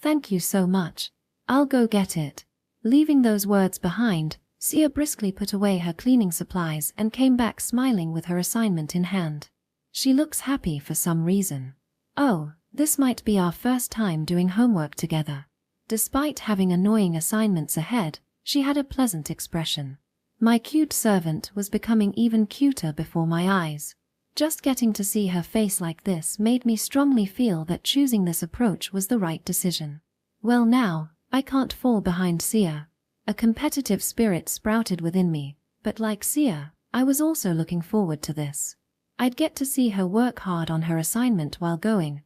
Thank you so much. I'll go get it. Leaving those words behind, Sia briskly put away her cleaning supplies and came back smiling with her assignment in hand. She looks happy for some reason. Oh, this might be our first time doing homework together. Despite having annoying assignments ahead, She had a pleasant expression. My cute servant was becoming even cuter before my eyes. Just getting to see her face like this made me strongly feel that choosing this approach was the right decision. Well now, I can't fall behind Sia. A competitive spirit sprouted within me, but like Sia, I was also looking forward to this. I'd get to see her work hard on her assignment while going,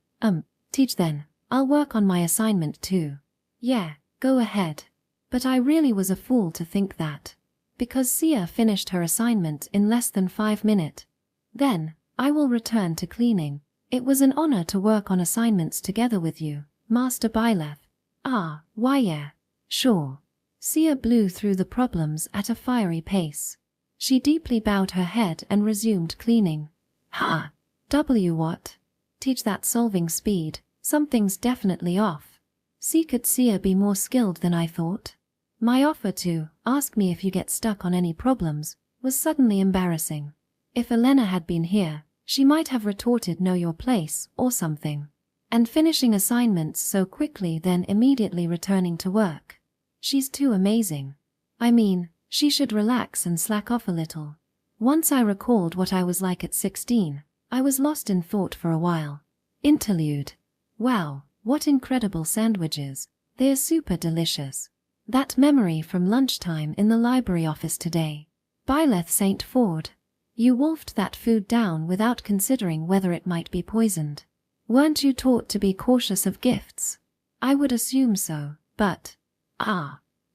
teach then, I'll work on my assignment too. Yeah, go ahead. But I really was a fool to think that. Because Sia finished her assignment in less than 5 minutes. Then, I will return to cleaning. It was an honor to work on assignments together with you, Master Byleth. Ah, why yeah. Sure. Sia blew through the problems at a fiery pace. She deeply bowed her head and resumed cleaning. Ha! What? Teach that solving speed, something's definitely off. Could Sia be more skilled than I thought? My offer to ask me if you get stuck on any problems was suddenly embarrassing. If Elena had been here, she might have retorted know your place or something. And finishing assignments so quickly then immediately returning to work. She's too amazing. I mean, she should relax and slack off a little. Once I recalled what I was like at 16, I was lost in thought for a while. Interlude. Wow, what incredible sandwiches. They're super delicious. That memory from lunchtime in the library office today. Byleth St. Ford. You wolfed that food down without considering whether it might be poisoned. Weren't you taught to be cautious of gifts? I would assume so, but…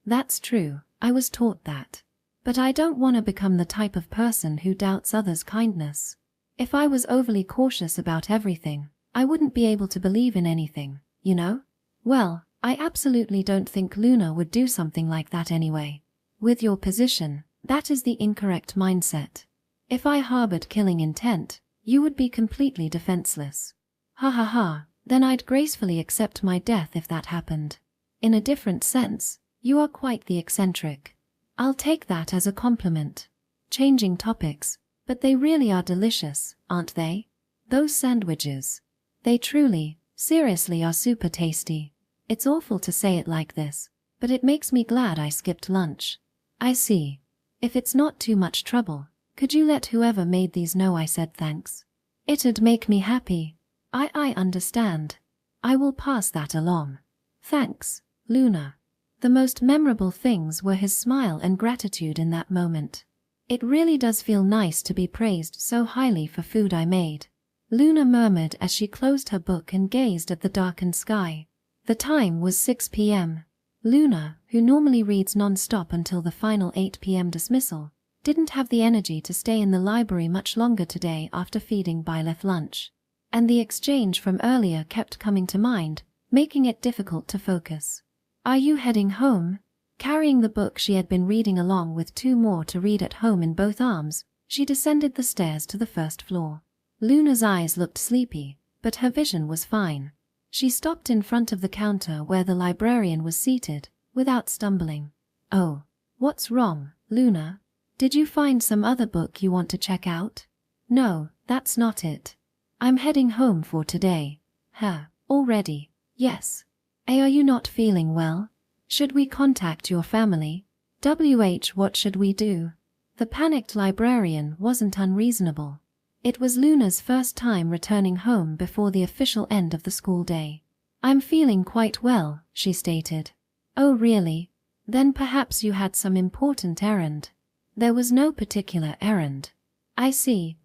that's true, I was taught that. But I don't want to become the type of person who doubts others' kindness. If I was overly cautious about everything, I wouldn't be able to believe in anything, you know? Well, I absolutely don't think Luna would do something like that anyway. With your position, that is the incorrect mindset. If I harbored killing intent, you would be completely defenseless. Ha ha ha, then I'd gracefully accept my death if that happened. In a different sense, you are quite the eccentric. I'll take that as a compliment. Changing topics, but they really are delicious, aren't they? Those sandwiches. They truly, seriously are super tasty. It's awful to say it like this, but it makes me glad I skipped lunch. I see. If it's not too much trouble, could you let whoever made these know I said thanks? It'd make me happy. I understand. I will pass that along. Thanks, Luna. The most memorable things were his smile and gratitude in that moment. It really does feel nice to be praised so highly for food I made. Luna murmured as she closed her book and gazed at the darkened sky. The time was 6 p.m. Luna, who normally reads non-stop until the final 8 p.m. dismissal, didn't have the energy to stay in the library much longer today after feeding Byleth lunch. And the exchange from earlier kept coming to mind, making it difficult to focus. Are you heading home? Carrying the book she had been reading along with 2 more to read at home in both arms, she descended the stairs to the first floor. Luna's eyes looked sleepy, but her vision was fine. She stopped in front of the counter where the librarian was seated, without stumbling. Oh, what's wrong, Luna? Did you find some other book you want to check out? No, that's not it. I'm heading home for today. Already? Yes. Are you not feeling well? Should we contact your family? What should we do? The panicked librarian wasn't unreasonable. It was Luna's first time returning home before the official end of the school day. I'm feeling quite well, she stated. Oh really? Then perhaps you had some important errand. There was no particular errand. I see,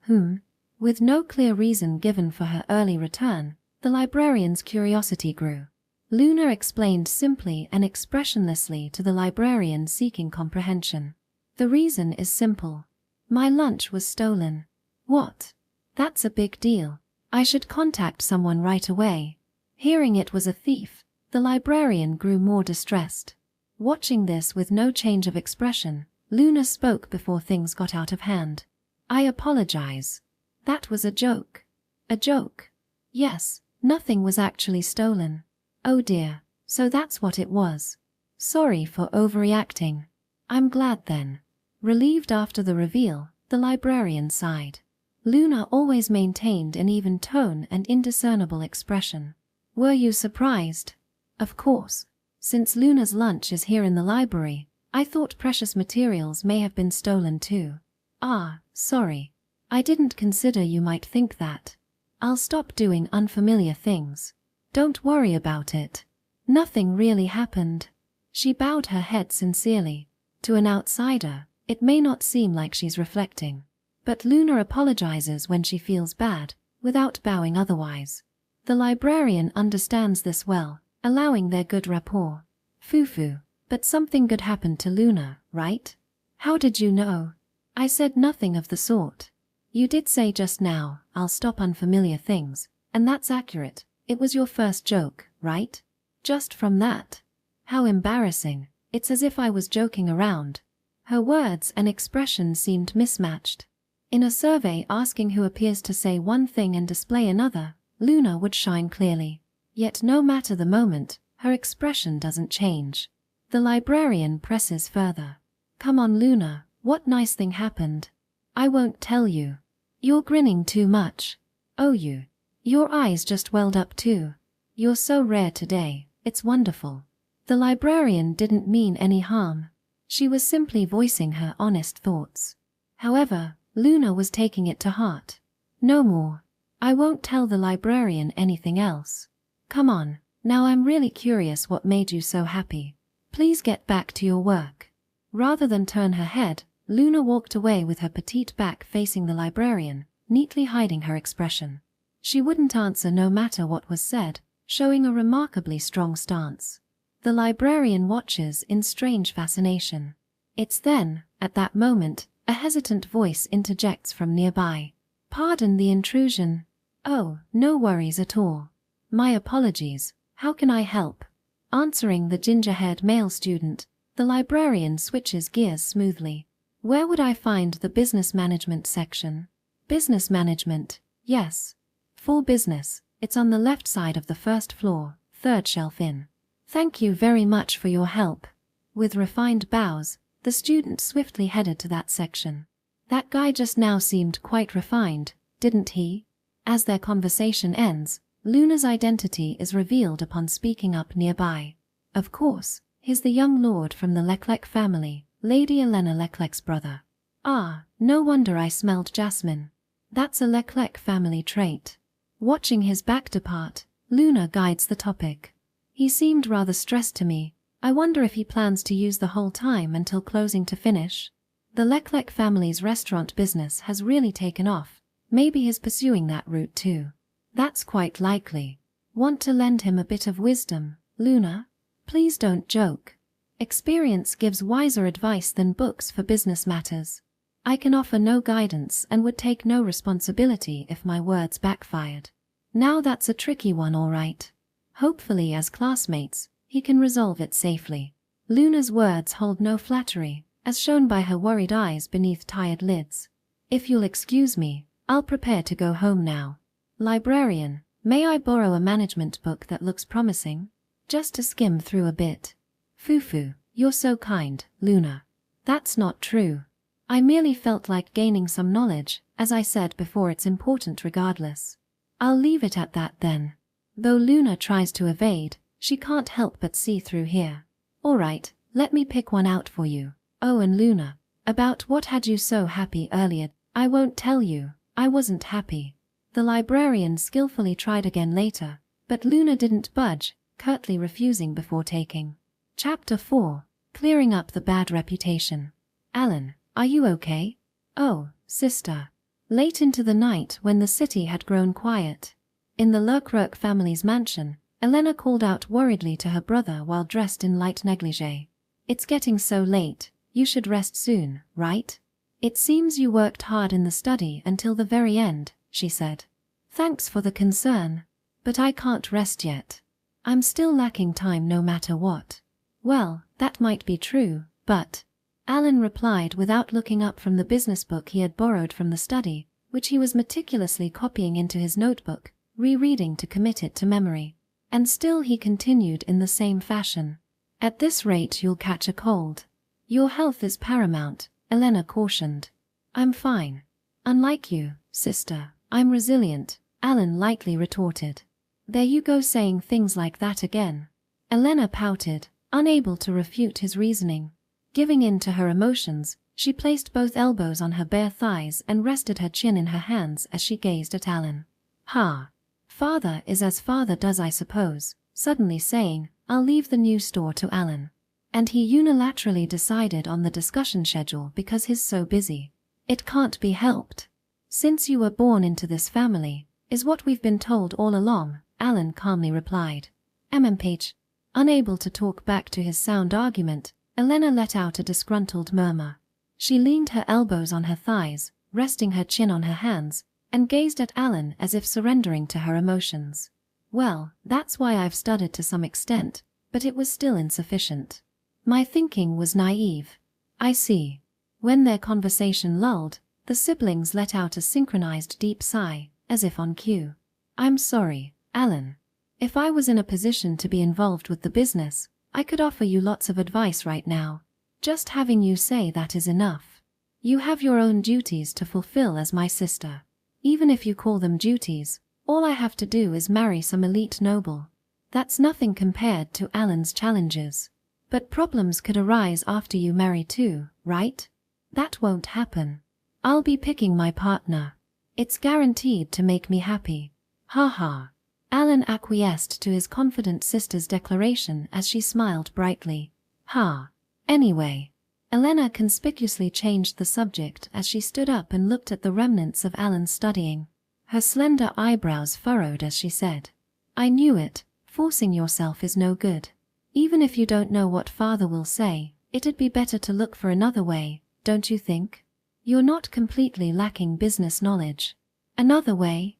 With no clear reason given for her early return, the librarian's curiosity grew. Luna explained simply and expressionlessly to the librarian seeking comprehension. The reason is simple. My lunch was stolen. What? That's a big deal. I should contact someone right away. Hearing it was a thief, the librarian grew more distressed. Watching this with no change of expression, Luna spoke before things got out of hand. I apologize. That was a joke. A joke? Yes, nothing was actually stolen. Oh dear, so that's what it was. Sorry for overreacting. I'm glad then. Relieved after the reveal, the librarian sighed. Luna always maintained an even tone and indiscernible expression. Were you surprised? Of course. Since Luna's lunch is here in the library, I thought precious materials may have been stolen too. Ah, sorry. I didn't consider you might think that. I'll stop doing unfamiliar things. Don't worry about it. Nothing really happened. She bowed her head sincerely. To an outsider, it may not seem like she's reflecting. But Luna apologizes when she feels bad, without bowing otherwise. The librarian understands this well, allowing their good rapport. Fufu. But something good happened to Luna, right? How did you know? I said nothing of the sort. You did say just now, I'll stop unfamiliar things, and that's accurate. It was your first joke, right? Just from that. How embarrassing. It's as if I was joking around. Her words and expression seemed mismatched. In a survey asking who appears to say one thing and display another, Luna would shine clearly. Yet no matter the moment, her expression doesn't change. The librarian presses further. Come on, Luna, what nice thing happened? I won't tell you. You're grinning too much. Oh, your eyes just welled up too. You're so rare today, it's wonderful. The librarian didn't mean any harm. She was simply voicing her honest thoughts. However, Luna was taking it to heart. No more. I won't tell the librarian anything else. Come on, now I'm really curious what made you so happy. Please get back to your work. Rather than turn her head, Luna walked away with her petite back facing the librarian, neatly hiding her expression. She wouldn't answer no matter what was said, showing a remarkably strong stance. The librarian watches in strange fascination. It's then, at that moment, a hesitant voice interjects from nearby. Pardon the intrusion. Oh, no worries at all. My apologies. How can I help? Answering the ginger-haired male student, the librarian switches gears smoothly. Where would I find the business management section? Business management, yes. For business, it's on the left side of the first floor, third shelf in. Thank you very much for your help. With refined bows, the student swiftly headed to that section. That guy just now seemed quite refined, didn't he? As their conversation ends, Luna's identity is revealed upon speaking up nearby. Of course, he's the young lord from the Leclerc family, Lady Elena Leclerc's brother. Ah, no wonder I smelled jasmine. That's a Leclerc family trait. Watching his back depart, Luna guides the topic. He seemed rather stressed to me. I wonder if he plans to use the whole time until closing to finish. The Leclerc family's restaurant business has really taken off. Maybe he's pursuing that route too. That's quite likely. Want to lend him a bit of wisdom, Luna? Please don't joke. Experience gives wiser advice than books for business matters. I can offer no guidance and would take no responsibility if my words backfired. Now that's a tricky one, all right. Hopefully as classmates, he can resolve it safely. Luna's words hold no flattery, as shown by her worried eyes beneath tired lids. If you'll excuse me, I'll prepare to go home now. Librarian, may I borrow a management book that looks promising? Just to skim through a bit. Fufu, you're so kind, Luna. That's not true. I merely felt like gaining some knowledge, as I said before, it's important regardless. I'll leave it at that then. Though Luna tries to evade, she can't help but see through here. Alright, let me pick one out for you. Oh, and Luna, about what had you so happy earlier? I won't tell you, I wasn't happy. The librarian skillfully tried again later, but Luna didn't budge, curtly refusing before taking. Chapter 4. Clearing up the bad reputation. Alan, are you okay? Oh, sister. Late into the night when the city had grown quiet. In the Leclerc family's mansion, Elena called out worriedly to her brother while dressed in light negligee. It's getting so late, you should rest soon, right? It seems you worked hard in the study until the very end, she said. Thanks for the concern, but I can't rest yet. I'm still lacking time no matter what. Well, that might be true, but... Alan replied without looking up from the business book he had borrowed from the study, which he was meticulously copying into his notebook, rereading to commit it to memory. And still he continued in the same fashion. At this rate you'll catch a cold. Your health is paramount, Elena cautioned. I'm fine. Unlike you, sister, I'm resilient, Alan lightly retorted. There you go saying things like that again. Elena pouted, unable to refute his reasoning. Giving in to her emotions, she placed both elbows on her bare thighs and rested her chin in her hands as she gazed at Alan. "Ha. Father is as father does, I suppose," suddenly saying, "I'll leave the new store to Alan." And he unilaterally decided on the discussion schedule because he's so busy. "It can't be helped. Since you were born into this family, is what we've been told all along," Alan calmly replied. MMPH. Unable to talk back to his sound argument, Elena let out a disgruntled murmur. She leaned her elbows on her thighs, resting her chin on her hands, and gazed at Alan as if surrendering to her emotions. "Well, that's why I've studied to some extent, but it was still insufficient. My thinking was naive." "I see." When their conversation lulled, the siblings let out a synchronized deep sigh, as if on cue. "I'm sorry, Alan. If I was in a position to be involved with the business, I could offer you lots of advice right now. Just having you say that is enough. You have your own duties to fulfill as my sister. Even if you call them duties, all I have to do is marry some elite noble. That's nothing compared to Alan's challenges. But problems could arise after you marry too, right? That won't happen. I'll be picking my partner. It's guaranteed to make me happy." "Ha ha." Alan acquiesced to his confident sister's declaration as she smiled brightly. "Ha. Anyway." Elena conspicuously changed the subject as she stood up and looked at the remnants of Alan's studying. Her slender eyebrows furrowed as she said, "I knew it. Forcing yourself is no good. Even if you don't know what father will say, it'd be better to look for another way, don't you think? You're not completely lacking business knowledge." "Another way?"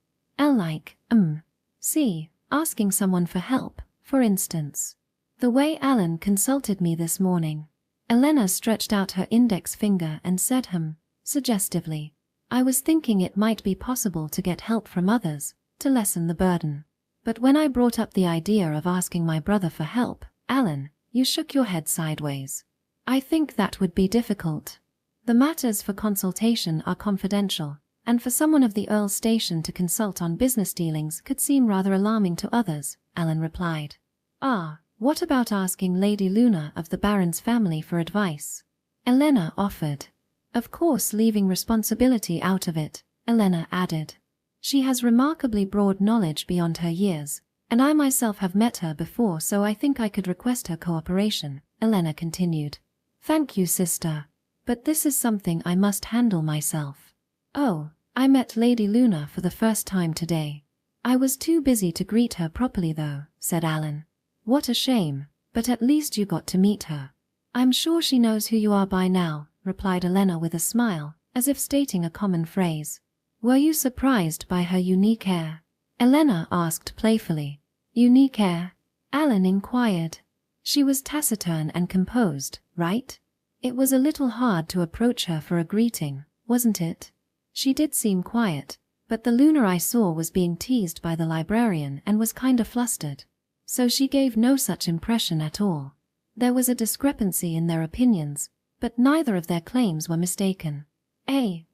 See, asking someone for help, for instance. The way Alan consulted me this morning." Elena stretched out her index finger and said suggestively. "I was thinking it might be possible to get help from others, to lessen the burden. But when I brought up the idea of asking my brother for help, Alan, you shook your head sideways. I think that would be difficult. The matters for consultation are confidential, and for someone of the Earl's station to consult on business dealings could seem rather alarming to others," Alan replied. "Ah, what about asking Lady Luna of the Baron's family for advice?" Elena offered. "Of course, leaving responsibility out of it," Elena added. "She has remarkably broad knowledge beyond her years, and I myself have met her before, so I think I could request her cooperation," Elena continued. "Thank you, sister. But this is something I must handle myself." "Oh, I met Lady Luna for the first time today. I was too busy to greet her properly though," said Alan. "What a shame, but at least you got to meet her." "I'm sure she knows who you are by now," replied Elena with a smile, as if stating a common phrase. "Were you surprised by her unique air?" Elena asked playfully. "Unique air?" Alan inquired. "She was taciturn and composed, right? It was a little hard to approach her for a greeting, wasn't it? She did seem quiet, but the Luna I saw was being teased by the librarian and was kinda flustered. So she gave no such impression at all. There was a discrepancy in their opinions, but neither of their claims were mistaken."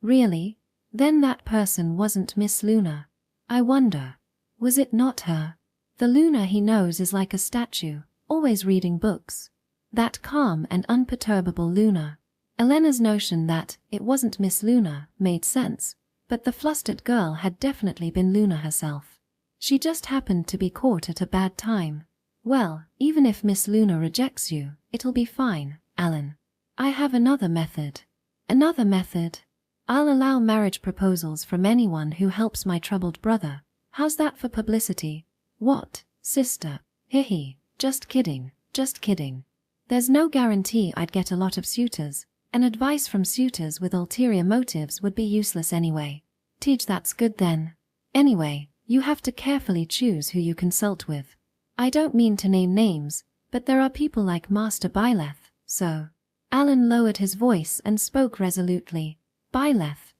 Really? Then that person wasn't Miss Luna. I wonder, was it not her? The Luna he knows is like a statue, always reading books. That calm and unperturbable Luna. Elena's notion that it wasn't Miss Luna made sense, but the flustered girl had definitely been Luna herself. She just happened to be caught at a bad time. "Well, even if Miss Luna rejects you, it'll be fine, Alan. I have another method." "Another method?" "I'll allow marriage proposals from anyone who helps my troubled brother. How's that for publicity?" "What, sister? Hihi, just kidding, just kidding. There's no guarantee I'd get a lot of suitors, and advice from suitors with ulterior motives would be useless anyway." "Teach, that's good then. Anyway, you have to carefully choose who you consult with. I don't mean to name names, but there are people like Master Byleth, so." Alan lowered his voice and spoke resolutely. "Byleth,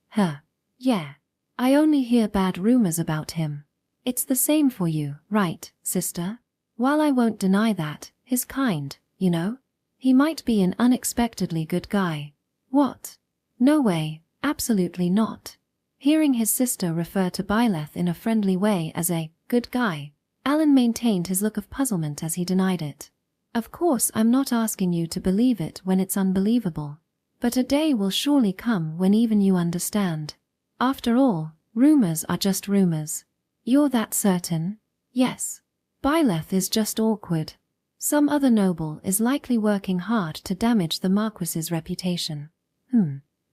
yeah. I only hear bad rumors about him. It's the same for you, right, sister? While I won't deny that, he's kind, you know. He might be an unexpectedly good guy." "What? No way, absolutely not." Hearing his sister refer to Byleth in a friendly way as a good guy, Alan maintained his look of puzzlement as he denied it. Of course, I'm not asking you to believe it when it's unbelievable. But a day will surely come when even you understand. After all, rumors are just rumors. You're that certain? Yes. Byleth is just awkward. Some other noble is likely working hard to damage the Marquis's reputation.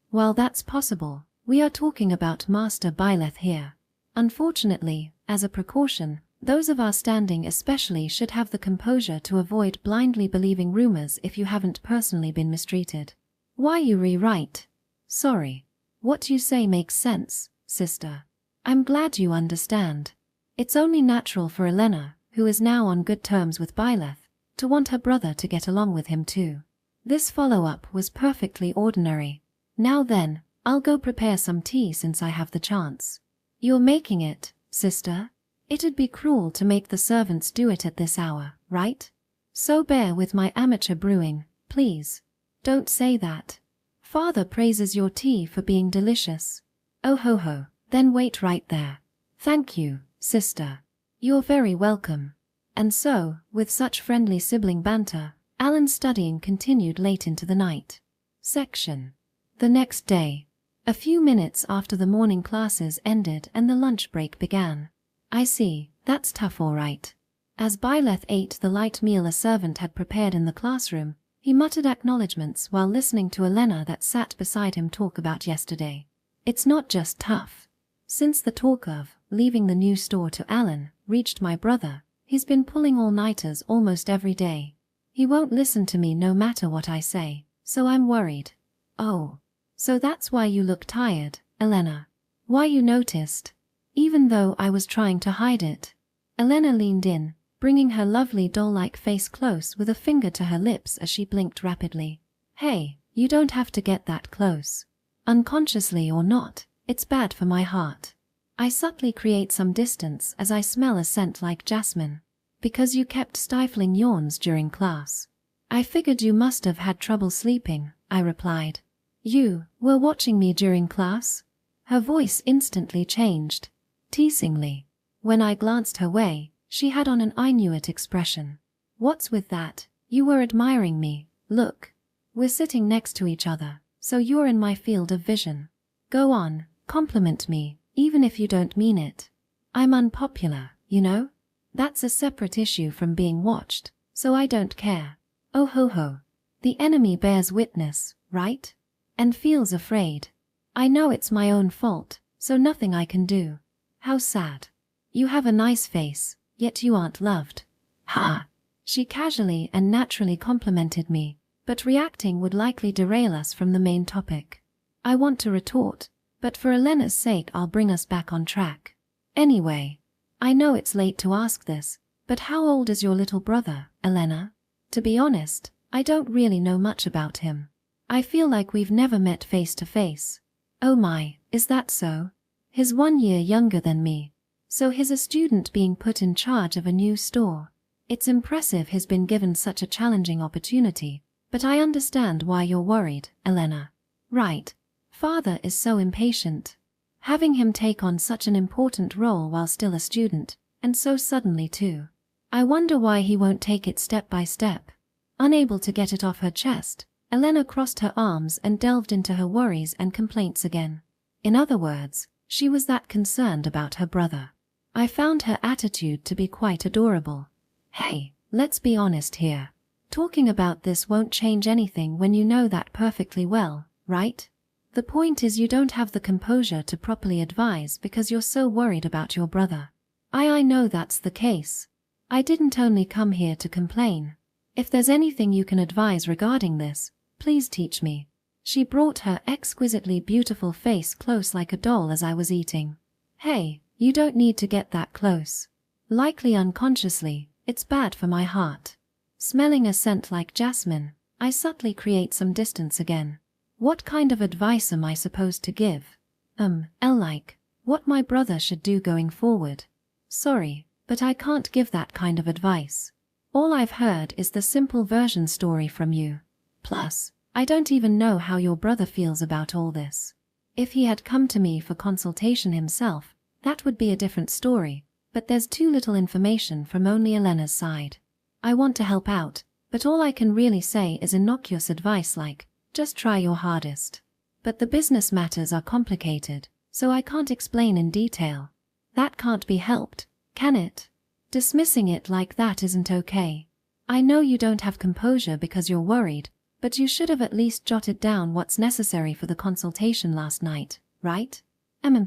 While that's possible, we are talking about Master Byleth here. Unfortunately, as a precaution, those of our standing especially should have the composure to avoid blindly believing rumors if you haven't personally been mistreated. Why you rewrite? Sorry. What you say makes sense, sister. I'm glad you understand. It's only natural for Elena, who is now on good terms with Byleth, to want her brother to get along with him too. This follow-up was perfectly ordinary. Now then, I'll go prepare some tea since I have the chance. You're making it, sister? It'd be cruel to make the servants do it at this hour, right? So bear with my amateur brewing, please. Don't say that. Father praises your tea for being delicious. Oh ho ho, then wait right there. Thank you, sister. You're very welcome. And so, with such friendly sibling banter, Alan's studying continued late into the night. Section. The next day. A few minutes after the morning classes ended and the lunch break began. I see, that's tough all right. As Byleth ate the light meal a servant had prepared in the classroom, he muttered acknowledgements while listening to Elena that sat beside him talk about yesterday. It's not just tough. Since the talk of leaving the new store to Alan reached my brother, he's been pulling all-nighters almost every day. He won't listen to me no matter what I say, so I'm worried. Oh. So that's why you look tired, Elena. Why you noticed. Even though I was trying to hide it. Elena leaned in, bringing her lovely doll-like face close with a finger to her lips as she blinked rapidly. Hey, you don't have to get that close. Unconsciously or not, it's bad for my heart. I subtly create some distance as I smell a scent like jasmine. Because you kept stifling yawns during class. I figured you must have had trouble sleeping, I replied. You were watching me during class? Her voice instantly changed. Teasingly. When I glanced her way, she had on an I knew it expression. What's with that? You were admiring me. Look. We're sitting next to each other, so you're in my field of vision. Go on, compliment me, even if you don't mean it. I'm unpopular, you know? That's a separate issue from being watched, so I don't care. Oh ho ho. The enemy bears witness, right? And feels afraid. I know it's my own fault, so nothing I can do. How sad. You have a nice face, yet you aren't loved. Ha! She casually and naturally complimented me, but reacting would likely derail us from the main topic. I want to retort, but for Elena's sake I'll bring us back on track. Anyway, I know it's late to ask this, but how old is your little brother, Elena? To be honest, I don't really know much about him. I feel like we've never met face to face. Oh my, is that so? He's 1 year younger than me. So he's a student being put in charge of a new store. It's impressive he's been given such a challenging opportunity, but I understand why you're worried, Elena. Right. Father is so impatient. Having him take on such an important role while still a student, and so suddenly too. I wonder why he won't take it step by step. Unable to get it off her chest, Elena crossed her arms and delved into her worries and complaints again. In other words, she was that concerned about her brother. I found her attitude to be quite adorable. Hey, let's be honest here. Talking about this won't change anything when you know that perfectly well, right? The point is you don't have the composure to properly advise because you're so worried about your brother. I know that's the case. I didn't only come here to complain. If there's anything you can advise regarding this, please teach me. She brought her exquisitely beautiful face close like a doll as I was eating. Hey, you don't need to get that close. Likely unconsciously, it's bad for my heart. Smelling a scent like jasmine, I subtly create some distance again. What kind of advice am I supposed to give? Like, what my brother should do going forward. Sorry, but I can't give that kind of advice. All I've heard is the simple version story from you. Plus, I don't even know how your brother feels about all this. If he had come to me for consultation himself, that would be a different story, but there's too little information from only Elena's side. I want to help out, but all I can really say is innocuous advice like, just try your hardest. But the business matters are complicated, so I can't explain in detail. That can't be helped, can it? Dismissing it like that isn't okay. I know you don't have composure because you're worried, but you should have at least jotted down what's necessary for the consultation last night, right?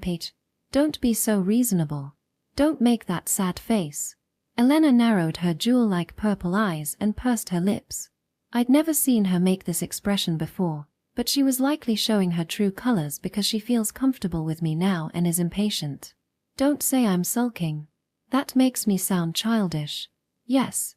Page, don't be so reasonable. Don't make that sad face. Elena narrowed her jewel-like purple eyes and pursed her lips. I'd never seen her make this expression before, but she was likely showing her true colors because she feels comfortable with me now and is impatient. Don't say I'm sulking. That makes me sound childish. Yes.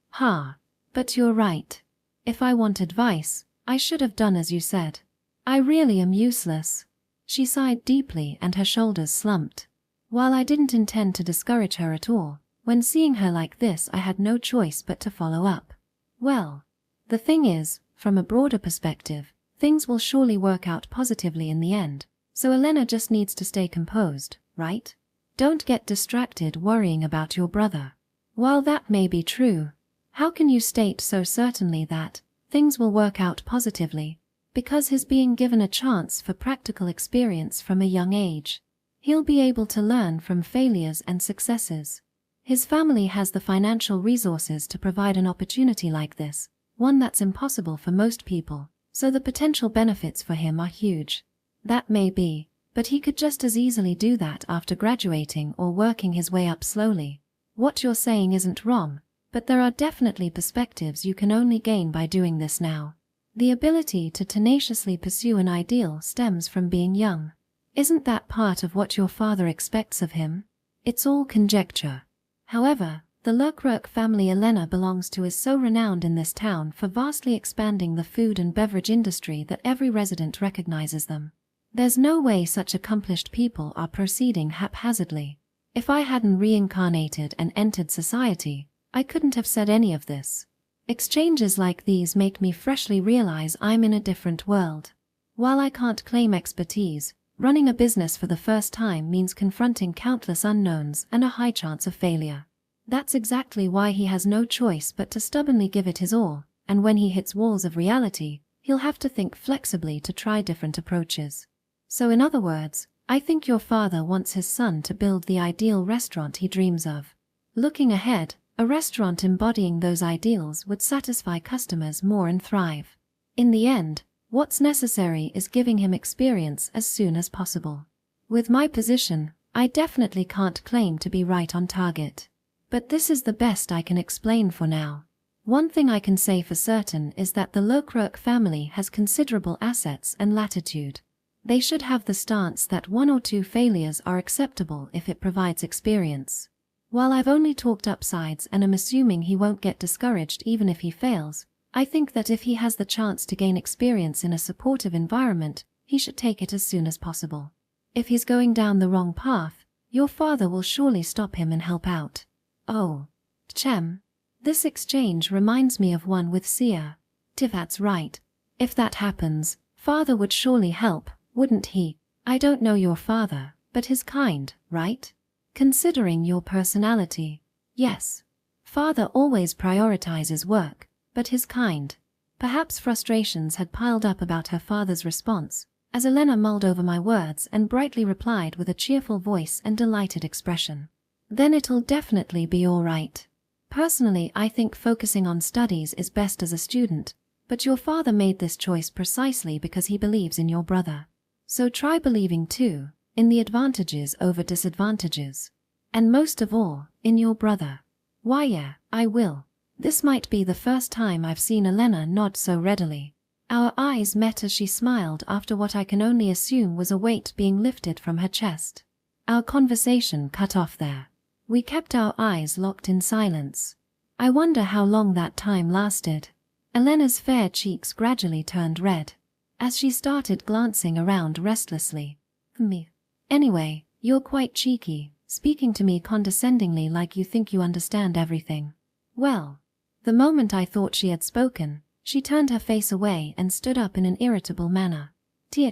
Ha. But you're right. If I want advice, I should have done as you said. I really am useless. She sighed deeply and her shoulders slumped. While I didn't intend to discourage her at all, when seeing her like this I had no choice but to follow up. Well, the thing is, from a broader perspective, things will surely work out positively in the end, so Elena just needs to stay composed, right? Don't get distracted worrying about your brother. While that may be true, how can you state so certainly that things will work out positively? Because he's being given a chance for practical experience from a young age. He'll be able to learn from failures and successes. His family has the financial resources to provide an opportunity like this, one that's impossible for most people, so the potential benefits for him are huge. That may be, but he could just as easily do that after graduating or working his way up slowly. What you're saying isn't wrong, but there are definitely perspectives you can only gain by doing this now. The ability to tenaciously pursue an ideal stems from being young. Isn't that part of what your father expects of him? It's all conjecture. However, the Leclerc family Elena belongs to is so renowned in this town for vastly expanding the food and beverage industry that every resident recognizes them. There's no way such accomplished people are proceeding haphazardly. If I hadn't reincarnated and entered society, I couldn't have said any of this. Exchanges like these make me freshly realize I'm in a different world. While I can't claim expertise, running a business for the first time means confronting countless unknowns and a high chance of failure. That's exactly why he has no choice but to stubbornly give it his all, and when he hits walls of reality, he'll have to think flexibly to try different approaches. So in other words, I think your father wants his son to build the ideal restaurant he dreams of. Looking ahead, a restaurant embodying those ideals would satisfy customers more and thrive. In the end, what's necessary is giving him experience as soon as possible. With my position, I definitely can't claim to be right on target. But this is the best I can explain for now. One thing I can say for certain is that the Leclerc family has considerable assets and latitude. They should have the stance that 1 or 2 failures are acceptable if it provides experience. While I've only talked upsides and am assuming he won't get discouraged even if he fails, I think that if he has the chance to gain experience in a supportive environment, he should take it as soon as possible. If he's going down the wrong path, your father will surely stop him and help out. Oh, Chem. This exchange reminds me of one with Sia. That's right. If that happens, father would surely help, wouldn't he? I don't know your father, but his kind, right? Considering your personality. Yes. Father always prioritizes work, but his kind. Perhaps frustrations had piled up about her father's response, as Elena mulled over my words and brightly replied with a cheerful voice and delighted expression. Then it'll definitely be all right. Personally, I think focusing on studies is best as a student, but your father made this choice precisely because he believes in your brother. So try believing too, in the advantages over disadvantages. And most of all, in your brother. Why yeah, I will. This might be the first time I've seen Elena nod so readily. Our eyes met as she smiled after what I can only assume was a weight being lifted from her chest. Our conversation cut off there. We kept our eyes locked in silence. I wonder how long that time lasted. Elena's fair cheeks gradually turned red, as she started glancing around restlessly. Me. Anyway, you're quite cheeky, speaking to me condescendingly like you think you understand everything. Well, the moment I thought she had spoken, she turned her face away and stood up in an irritable manner.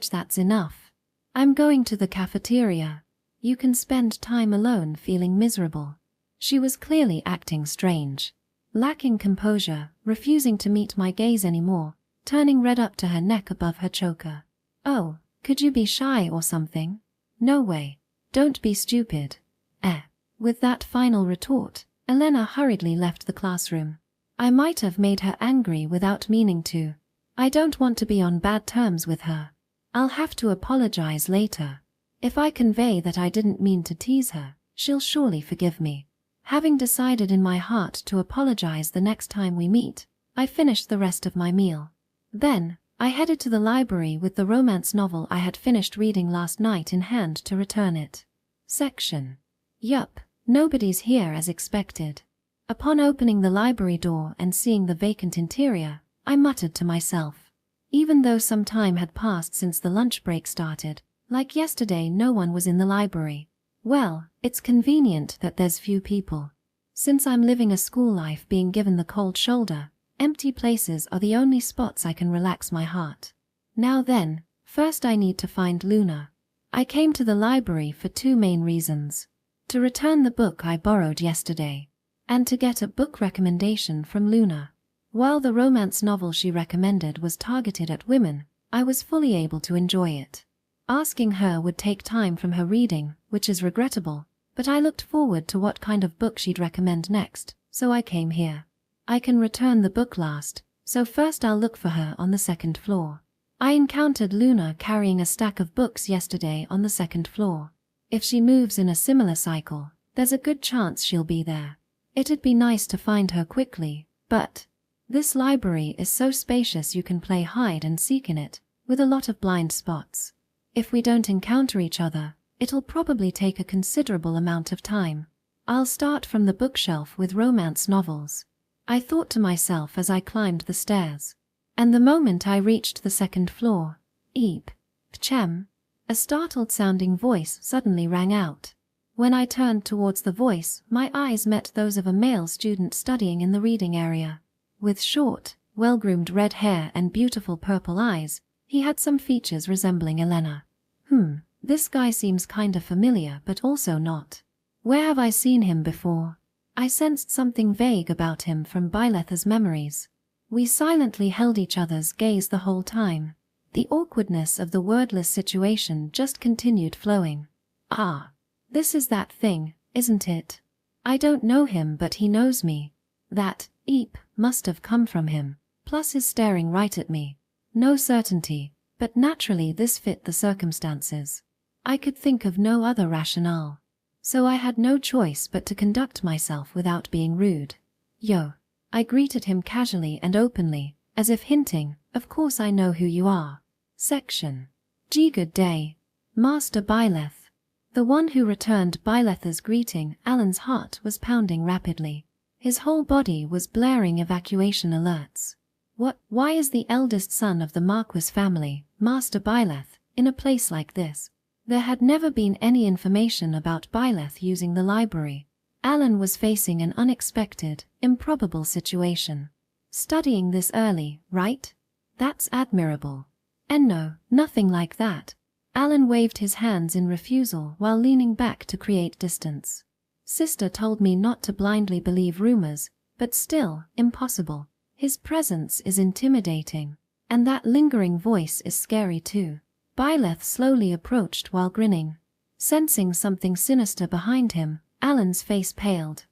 That's enough. I'm going to the cafeteria. You can spend time alone feeling miserable. She was clearly acting strange. lacking composure, refusing to meet my gaze anymore, turning red up to her neck above her choker. "Oh, could you be shy or something?" "No way. Don't be stupid." With that final retort, Elena hurriedly left the classroom. I might have made her angry without meaning to. I don't want to be on bad terms with her. I'll have to apologize later. If I convey that I didn't mean to tease her, she'll surely forgive me. Having decided in my heart to apologize the next time we meet, I finished the rest of my meal. Then, I headed to the library with the romance novel I had finished reading last night in hand to return it. Section. Yup, nobody's here as expected. Upon opening the library door and seeing the vacant interior, I muttered to myself. Even though some time had passed since the lunch break started, like yesterday no one was in the library. Well, it's convenient that there's few people. Since I'm living a school life being given the cold shoulder, empty places are the only spots I can relax my heart. Now then, first I need to find Luna. I came to the library for two main reasons. To return the book I borrowed yesterday, and to get a book recommendation from Luna. While the romance novel she recommended was targeted at women, I was fully able to enjoy it. Asking her would take time from her reading, which is regrettable, but I looked forward to what kind of book she'd recommend next, so I came here. I can return the book last, so first I'll look for her on the second floor. I encountered Luna carrying a stack of books yesterday on the second floor. If she moves in a similar cycle, there's a good chance she'll be there. It'd be nice to find her quickly, but this library is so spacious you can play hide and seek in it, with a lot of blind spots. If we don't encounter each other, it'll probably take a considerable amount of time. I'll start from the bookshelf with romance novels, I thought to myself as I climbed the stairs. And the moment I reached the second floor, "Eep, Pchem," a startled-sounding voice suddenly rang out. When I turned towards the voice, my eyes met those of a male student studying in the reading area. With short, well-groomed red hair and beautiful purple eyes, he had some features resembling Elena. This guy seems kinda familiar but also not. Where have I seen him before? I sensed something vague about him from Byleth's memories. We silently held each other's gaze the whole time. The awkwardness of the wordless situation just continued flowing. Ah, this is that thing, isn't it? I don't know him but he knows me. That "eep" must have come from him, plus his staring right at me. No certainty, but naturally this fit the circumstances. I could think of no other rationale. So I had no choice but to conduct myself without being rude. "Yo." I greeted him casually and openly, as if hinting, "Of course I know who you are." Section. Gee, good day, Master Byleth. The one who returned Byleth's greeting, Alan's heart was pounding rapidly. His whole body was blaring evacuation alerts. Why is the eldest son of the Marquis family, Master Byleth, in a place like this? There had never been any information about Byleth using the library. Alan was facing an unexpected, improbable situation. Studying this early, right? That's admirable. And no, nothing like that. Alan waved his hands in refusal while leaning back to create distance. Sister told me not to blindly believe rumors, but still, impossible. His presence is intimidating, and that lingering voice is scary too. Byleth slowly approached while grinning. Sensing something sinister behind him, Alan's face paled.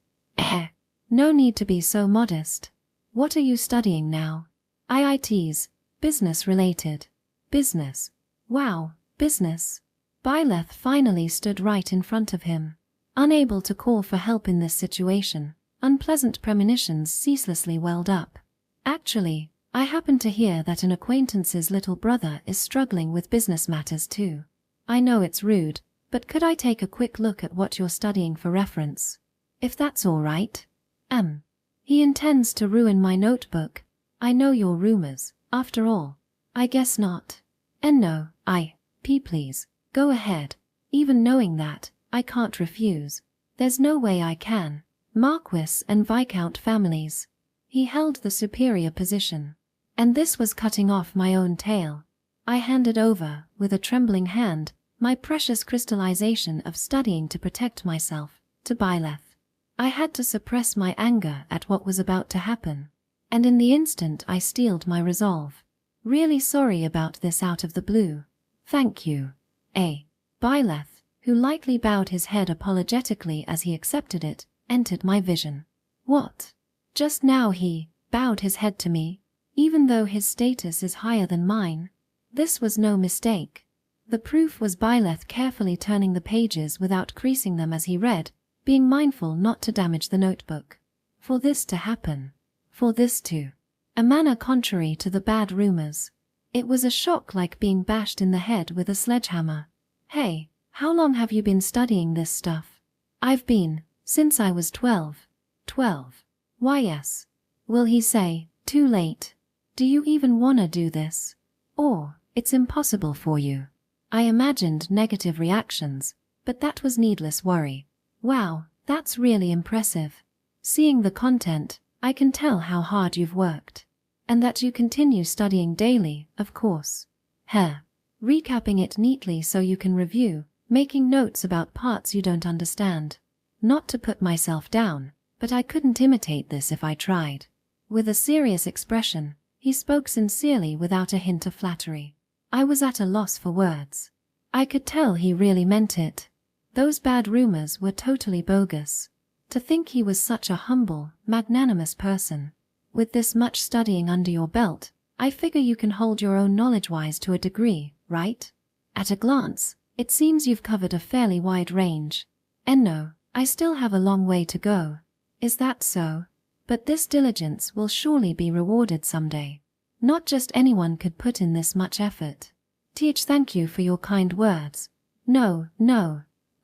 No need to be so modest. What are you studying now? IITs, business related. Business. Wow, business. Byleth finally stood right in front of him. Unable to call for help in this situation, unpleasant premonitions ceaselessly welled up. Actually, I happen to hear that an acquaintance's little brother is struggling with business matters too. I know it's rude, but could I take a quick look at what you're studying for reference? If that's all right. He intends to ruin my notebook. I know your rumors, after all. I guess not. And no, please, go ahead. Even knowing that, I can't refuse. There's no way I can. Marquis and Viscount families. He held the superior position. And this was cutting off my own tail. I handed over, with a trembling hand, my precious crystallization of studying to protect myself, to Byleth. I had to suppress my anger at what was about to happen, and in the instant I steeled my resolve. Really sorry about this out of the blue. Thank you. Byleth, who lightly bowed his head apologetically as he accepted it, entered my vision. What? Just now he bowed his head to me, even though his status is higher than mine. This was no mistake. The proof was Byleth carefully turning the pages without creasing them as he read, being mindful not to damage the notebook. For this to happen. For this to. A manner contrary to the bad rumors. It was a shock like being bashed in the head with a sledgehammer. Hey, how long have you been studying this stuff? I've been, since I was 12. 12. Why yes. Will he say, too late? Do you even wanna do this? Or, it's impossible for you. I imagined negative reactions, but that was needless worry. Wow, that's really impressive. Seeing the content, I can tell how hard you've worked. And that you continue studying daily, of course. Recapping it neatly so you can review, making notes about parts you don't understand. Not to put myself down, but I couldn't imitate this if I tried. With a serious expression, he spoke sincerely without a hint of flattery. I was at a loss for words. I could tell he really meant it. Those bad rumors were totally bogus. To think he was such a humble, magnanimous person. With this much studying under your belt, I figure you can hold your own knowledge-wise to a degree, right? At a glance, it seems you've covered a fairly wide range. And no, I still have a long way to go. Is that so? But this diligence will surely be rewarded someday. Not just anyone could put in this much effort. Thank you for your kind words. No.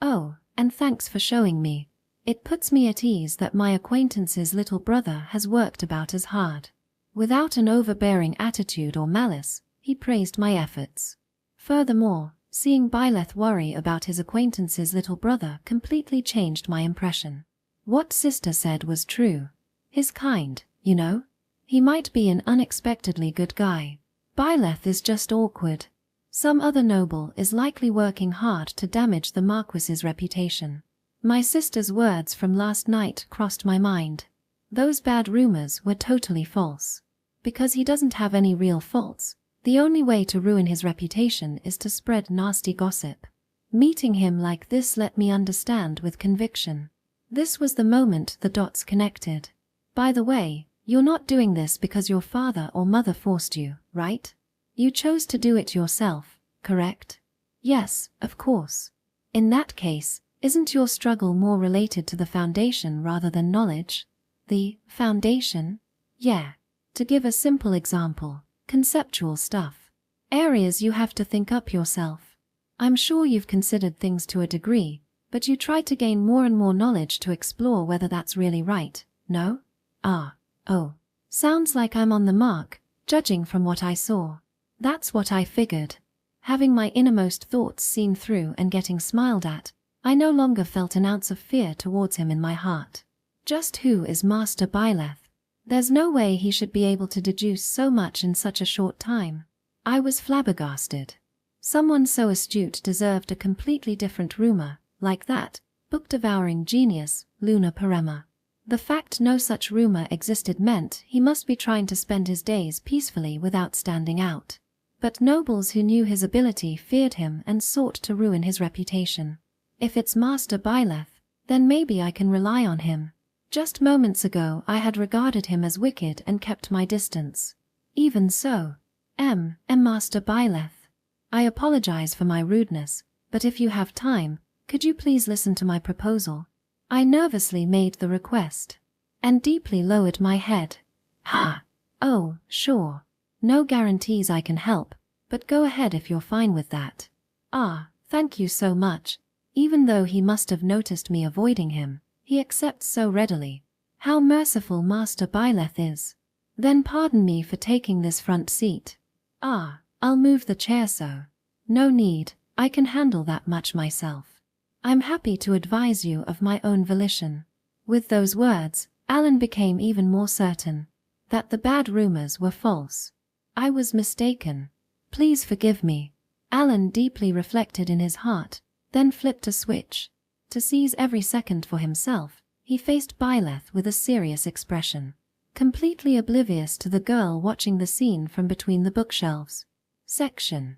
Oh, and thanks for showing me. It puts me at ease that my acquaintance's little brother has worked about as hard. Without an overbearing attitude or malice, he praised my efforts. Furthermore, seeing Byleth worry about his acquaintance's little brother completely changed my impression. What sister said was true. He's kind, you know? He might be an unexpectedly good guy. Byleth is just awkward. Some other noble is likely working hard to damage the Marquis's reputation. My sister's words from last night crossed my mind. Those bad rumors were totally false. Because he doesn't have any real faults, the only way to ruin his reputation is to spread nasty gossip. Meeting him like this let me understand with conviction. This was the moment the dots connected. By the way, you're not doing this because your father or mother forced you, right? You chose to do it yourself, correct? Yes, of course. In that case, isn't your struggle more related to the foundation rather than knowledge? The foundation? Yeah. To give a simple example, conceptual stuff. Areas you have to think up yourself. I'm sure you've considered things to a degree, but you try to gain more and more knowledge to explore whether that's really right, no? Oh. Sounds like I'm on the mark, judging from what I saw. That's what I figured. Having my innermost thoughts seen through and getting smiled at, I no longer felt an ounce of fear towards him in my heart. Just who is Master Byleth? There's no way he should be able to deduce so much in such a short time. I was flabbergasted. Someone so astute deserved a completely different rumor, like that, book-devouring genius, Luna Parema. The fact no such rumor existed meant he must be trying to spend his days peacefully without standing out. But nobles who knew his ability feared him and sought to ruin his reputation. If it's Master Byleth, then maybe I can rely on him. Just moments ago I had regarded him as wicked and kept my distance. Even so, Master Byleth. I apologize for my rudeness, but if you have time, could you please listen to my proposal? I nervously made the request, and deeply lowered my head. Oh, sure. No guarantees I can help, but go ahead if you're fine with that. Thank you so much. Even though he must have noticed me avoiding him, he accepts so readily. How merciful Master Byleth is. Then pardon me for taking this front seat. I'll move the chair so. No need, I can handle that much myself. I'm happy to advise you of my own volition. With those words, Alan became even more certain that the bad rumors were false. I was mistaken. Please forgive me. Alan deeply reflected in his heart, then flipped a switch. To seize every second for himself, He faced Byleth with a serious expression, completely oblivious to the girl watching the scene from between the bookshelves. Section.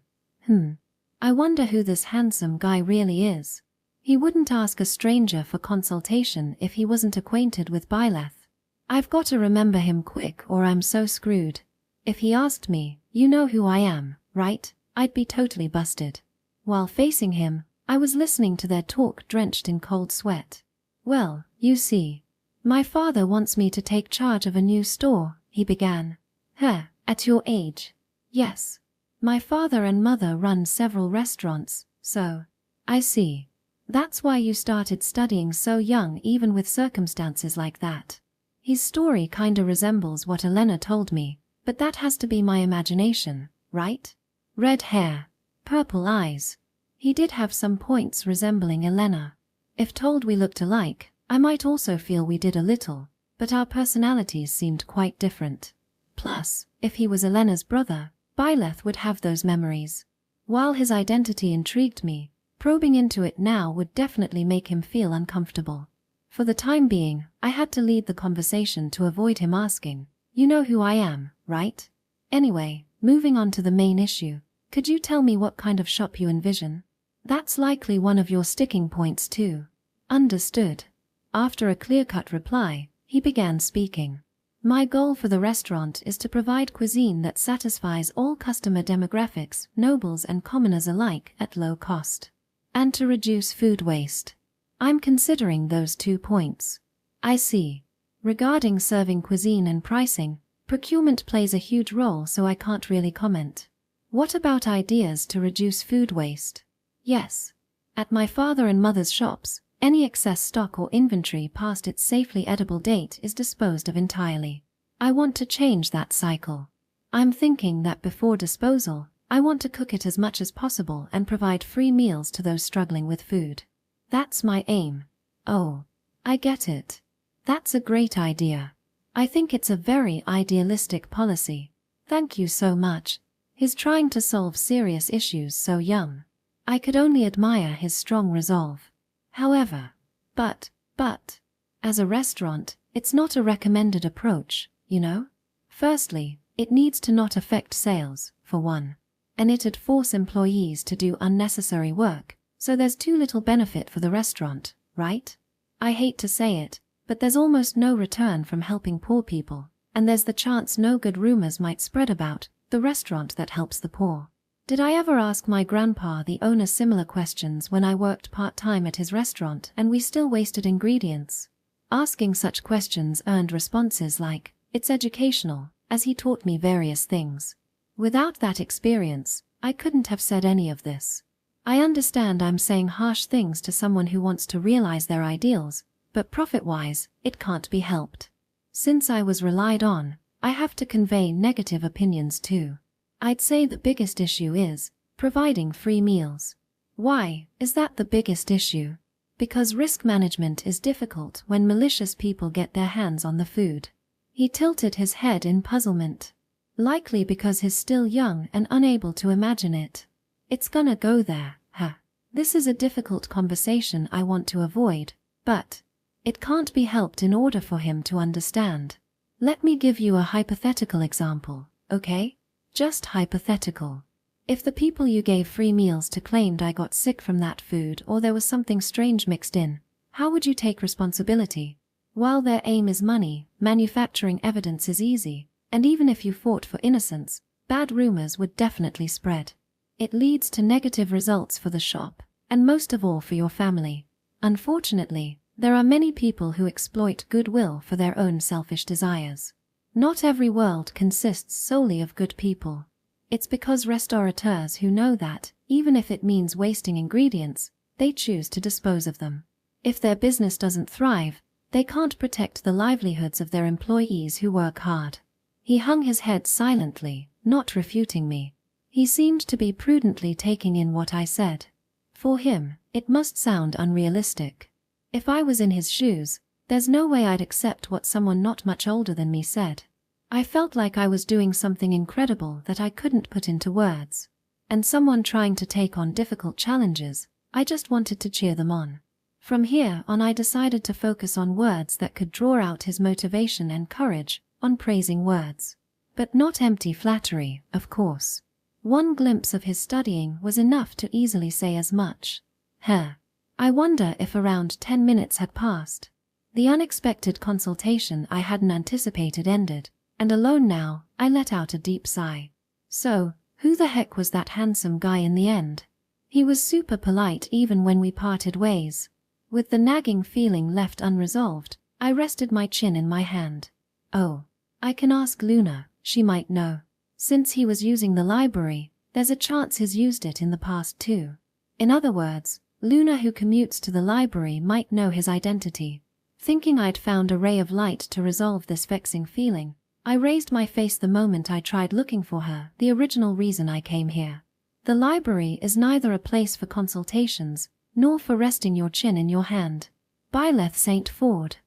I wonder who this handsome guy really is. He wouldn't ask a stranger for consultation if he wasn't acquainted with Byleth. I've got to remember him quick or I'm so screwed. If he asked me, "You know who I am, right?" I'd be totally busted. While facing him, I was listening to their talk drenched in cold sweat. "Well, you see, my father wants me to take charge of a new store," he began. At your age?" "Yes. My father and mother run several restaurants, so." "I see. That's why you started studying so young even with circumstances like that." His story kinda resembles what Elena told me, but that has to be my imagination, right? Red hair, purple eyes. He did have some points resembling Elena. If told we looked alike, I might also feel we did a little, but our personalities seemed quite different. Plus, if he was Elena's brother, Byleth would have those memories. While his identity intrigued me, probing into it now would definitely make him feel uncomfortable. For the time being, I had to lead the conversation to avoid him asking, "You know who I am, right?" Anyway, moving on to the main issue, could you tell me what kind of shop you envision? That's likely one of your sticking points too. Understood. After a clear-cut reply, he began speaking. My goal for the restaurant is to provide cuisine that satisfies all customer demographics, nobles and commoners alike at low cost. And to reduce food waste. I'm considering those 2 points. I see. Regarding serving cuisine and pricing, procurement plays a huge role, so I can't really comment. What about ideas to reduce food waste? Yes. At my father and mother's shops, any excess stock or inventory past its safely edible date is disposed of entirely. I want to change that cycle. I'm thinking that before disposal, I want to cook it as much as possible and provide free meals to those struggling with food. That's my aim. Oh, I get it. That's a great idea. I think it's a very idealistic policy. Thank you so much. He's trying to solve serious issues so young. I could only admire his strong resolve. However, as a restaurant, it's not a recommended approach, you know? Firstly, it needs to not affect sales, for one. And it'd force employees to do unnecessary work, so there's too little benefit for the restaurant, right? I hate to say it, but there's almost no return from helping poor people, and there's the chance no good rumors might spread about the restaurant that helps the poor. Did I ever ask my grandpa, the owner, similar questions when I worked part-time at his restaurant and we still wasted ingredients? Asking such questions earned responses like, "It's educational," as he taught me various things. Without that experience, I couldn't have said any of this. I understand I'm saying harsh things to someone who wants to realize their ideals, but profit-wise, it can't be helped. Since I was relied on, I have to convey negative opinions too. I'd say the biggest issue is providing free meals. Why is that the biggest issue? Because risk management is difficult when malicious people get their hands on the food. He tilted his head in puzzlement. Likely because he's still young and unable to imagine it. It's gonna go there, huh? This is a difficult conversation I want to avoid, but it can't be helped in order for him to understand. Let me give you a hypothetical example, okay? Just hypothetical. If the people you gave free meals to claimed I got sick from that food or there was something strange mixed in, how would you take responsibility? While their aim is money, manufacturing evidence is easy, and even if you fought for innocence, bad rumors would definitely spread. It leads to negative results for the shop, and most of all for your family. Unfortunately, there are many people who exploit goodwill for their own selfish desires. Not every world consists solely of good people. It's because restaurateurs who know that, even if it means wasting ingredients, they choose to dispose of them. If their business doesn't thrive, they can't protect the livelihoods of their employees who work hard. He hung his head silently, not refuting me. He seemed to be prudently taking in what I said. For him, it must sound unrealistic. If I was in his shoes, there's no way I'd accept what someone not much older than me said. I felt like I was doing something incredible that I couldn't put into words. And someone trying to take on difficult challenges, I just wanted to cheer them on. From here on I decided to focus on words that could draw out his motivation and courage, on praising words. But not empty flattery, of course. One glimpse of his studying was enough to easily say as much. I wonder if around 10 minutes had passed. The unexpected consultation I hadn't anticipated ended, and alone now, I let out a deep sigh. So, who the heck was that handsome guy in the end? He was super polite even when we parted ways. With the nagging feeling left unresolved, I rested my chin in my hand. Oh, I can ask Luna, she might know. Since he was using the library, there's a chance he's used it in the past too. In other words, Luna who commutes to the library might know his identity. Thinking I'd found a ray of light to resolve this vexing feeling, I raised my face the moment I tried looking for her, the original reason I came here. The library is neither a place for consultations, nor for resting your chin in your hand. Byleth St. Ford.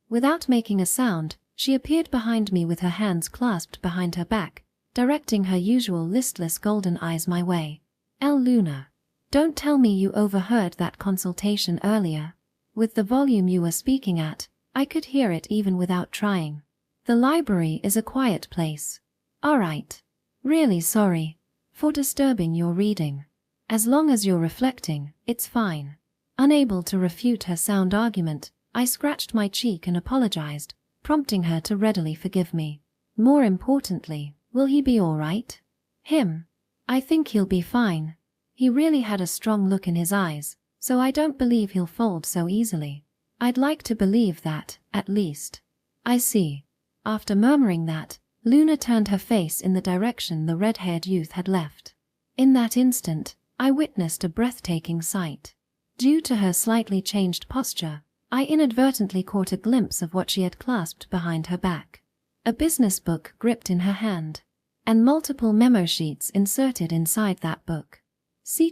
Without making a sound, she appeared behind me with her hands clasped behind her back, directing her usual listless golden eyes my way. Luna. Don't tell me you overheard that consultation earlier. With the volume you were speaking at, I could hear it even without trying. The library is a quiet place. Alright. Really sorry for disturbing your reading. As long as you're reflecting, it's fine. Unable to refute her sound argument, I scratched my cheek and apologized, prompting her to readily forgive me. More importantly, will he be alright? Him? I think he'll be fine. He really had a strong look in his eyes, so I don't believe he'll fold so easily. I'd like to believe that, at least. I see. After murmuring that, Luna turned her face in the direction the red-haired youth had left. In that instant, I witnessed a breathtaking sight. Due to her slightly changed posture, I inadvertently caught a glimpse of what she had clasped behind her back. A business book gripped in her hand, and multiple memo sheets inserted inside that book.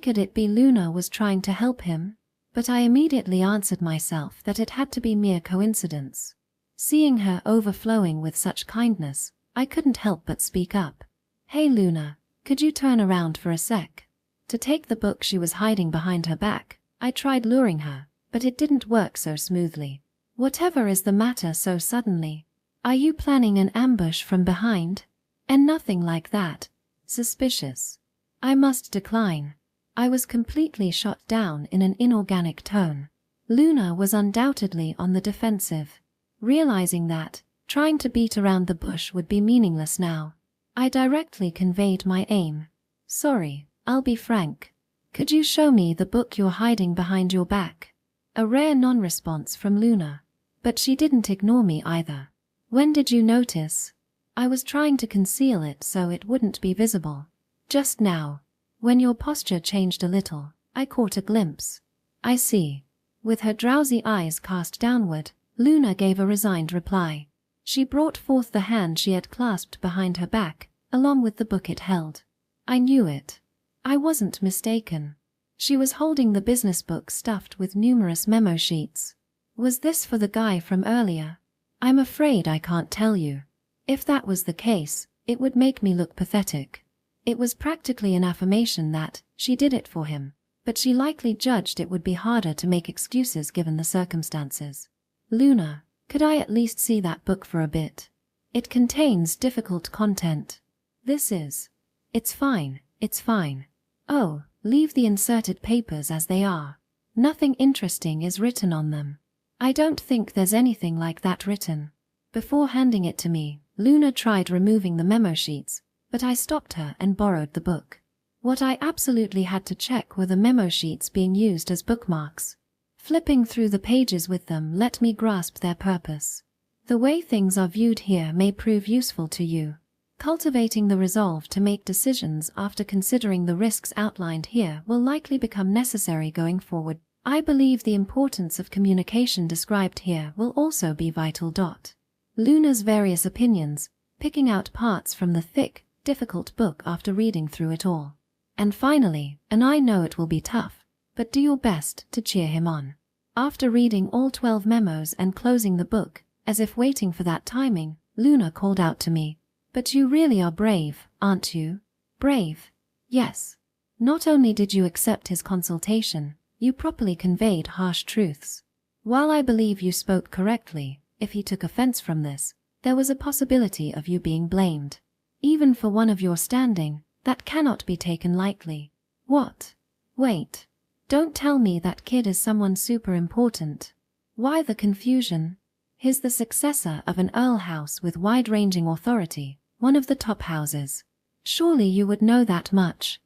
Could it be Luna was trying to help him? But I immediately answered myself that it had to be mere coincidence. Seeing her overflowing with such kindness, I couldn't help but speak up. Hey Luna, could you turn around for a sec? To take the book she was hiding behind her back, I tried luring her, but it didn't work so smoothly. Whatever is the matter so suddenly? Are you planning an ambush from behind? And nothing like that. Suspicious. I must decline. I was completely shot down in an inorganic tone. Luna was undoubtedly on the defensive. Realizing that, trying to beat around the bush would be meaningless now, I directly conveyed my aim. Sorry, I'll be frank. Could you show me the book you're hiding behind your back? A rare non-response from Luna. But she didn't ignore me either. When did you notice? I was trying to conceal it so it wouldn't be visible. Just now. When your posture changed a little, I caught a glimpse. I see. With her drowsy eyes cast downward, Luna gave a resigned reply. She brought forth the hand she had clasped behind her back, along with the book it held. I knew it. I wasn't mistaken. She was holding the business book stuffed with numerous memo sheets. Was this for the guy from earlier? I'm afraid I can't tell you. If that was the case, it would make me look pathetic. It was practically an affirmation that she did it for him, but she likely judged it would be harder to make excuses given the circumstances. Luna, could I at least see that book for a bit? It contains difficult content. It's fine, it's fine. Oh, leave the inserted papers as they are. Nothing interesting is written on them. I don't think there's anything like that written. Before handing it to me, Luna tried removing the memo sheets, but I stopped her and borrowed the book. What I absolutely had to check were the memo sheets being used as bookmarks. Flipping through the pages with them let me grasp their purpose. The way things are viewed here may prove useful to you. Cultivating the resolve to make decisions after considering the risks outlined here will likely become necessary going forward. I believe the importance of communication described here will also be vital. Luna's various opinions, picking out parts from the thick, difficult book after reading through it all. And finally, and I know it will be tough, but do your best to cheer him on. After reading all 12 memos and closing the book, as if waiting for that timing, Luna called out to me, "But you really are brave, aren't you?" Brave? Yes. Not only did you accept his consultation, You properly conveyed harsh truths. While I believe you spoke correctly, if he took offense from this, there was a possibility of you being blamed. Even for one of your standing, that cannot be taken lightly. What? Wait. Don't tell me that kid is someone super important. Why the confusion? He's the successor of an earl house with wide-ranging authority, one of the top houses. Surely you would know that much.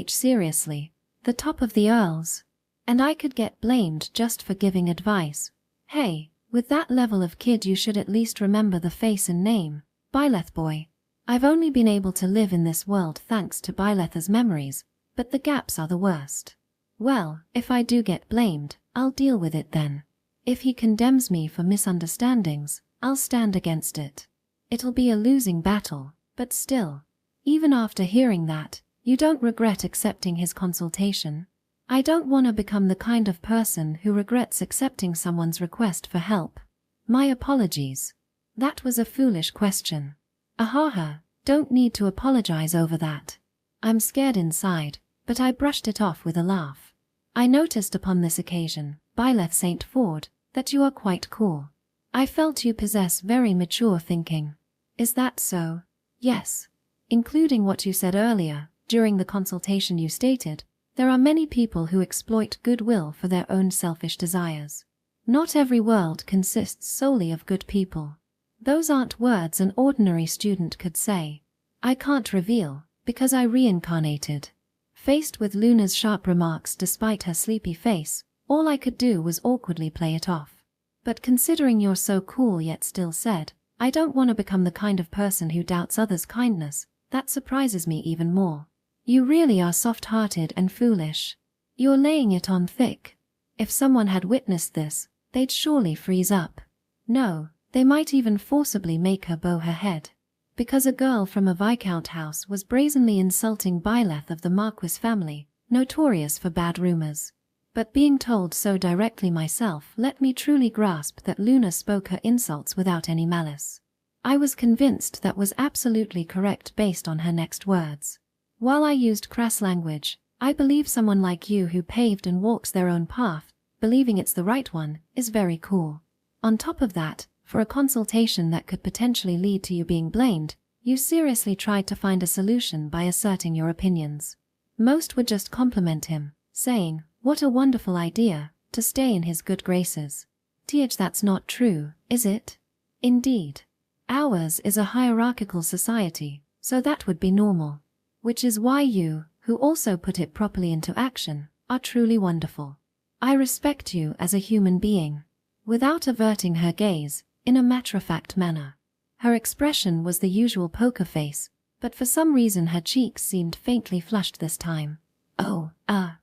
Seriously, the top of the earls. And I could get blamed just for giving advice. Hey, with that level of kid you should at least remember the face and name. Byleth boy. I've only been able to live in this world thanks to Byleth's memories, but the gaps are the worst. Well, if I do get blamed, I'll deal with it then. If he condemns me for misunderstandings, I'll stand against it. It'll be a losing battle, but still. Even after hearing that, you don't regret accepting his consultation? I don't want to become the kind of person who regrets accepting someone's request for help. My apologies. That was a foolish question. Ahaha, don't need to apologize over that. I'm scared inside, but I brushed it off with a laugh. I noticed upon this occasion, Byleth St. Ford, that you are quite cool. I felt you possess very mature thinking. Is that so? Yes. Including what you said earlier, during the consultation you stated, there are many people who exploit goodwill for their own selfish desires. Not every world consists solely of good people. Those aren't words an ordinary student could say. I can't reveal, because I reincarnated. Faced with Luna's sharp remarks despite her sleepy face, all I could do was awkwardly play it off. But considering you're so cool yet still said, I don't want to become the kind of person who doubts others' kindness, that surprises me even more. You really are soft-hearted and foolish. You're laying it on thick. If someone had witnessed this, they'd surely freeze up. No, they might even forcibly make her bow her head. Because a girl from a Viscount house was brazenly insulting Byleth of the Marquis family, notorious for bad rumors. But being told so directly myself let me truly grasp that Luna spoke her insults without any malice. I was convinced that was absolutely correct based on her next words. While I used crass language, I believe someone like you who paved and walks their own path, believing it's the right one, is very cool. On top of that, for a consultation that could potentially lead to you being blamed, you seriously tried to find a solution by asserting your opinions. Most would just compliment him, saying, "What a wonderful idea, to stay in his good graces." That's not true, is it? Indeed. Ours is a hierarchical society, so that would be normal. Which is why you, who also put it properly into action, are truly wonderful. I respect you as a human being. Without averting her gaze, in a matter-of-fact manner. Her expression was the usual poker face, but for some reason her cheeks seemed faintly flushed this time. Oh,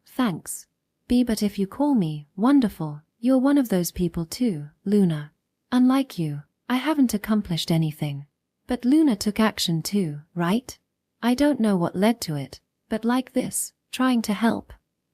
thanks. But if you call me wonderful, you're one of those people too, Luna. Unlike you, I haven't accomplished anything. But Luna took action too, right? I don't know what led to it, but like this, trying to help.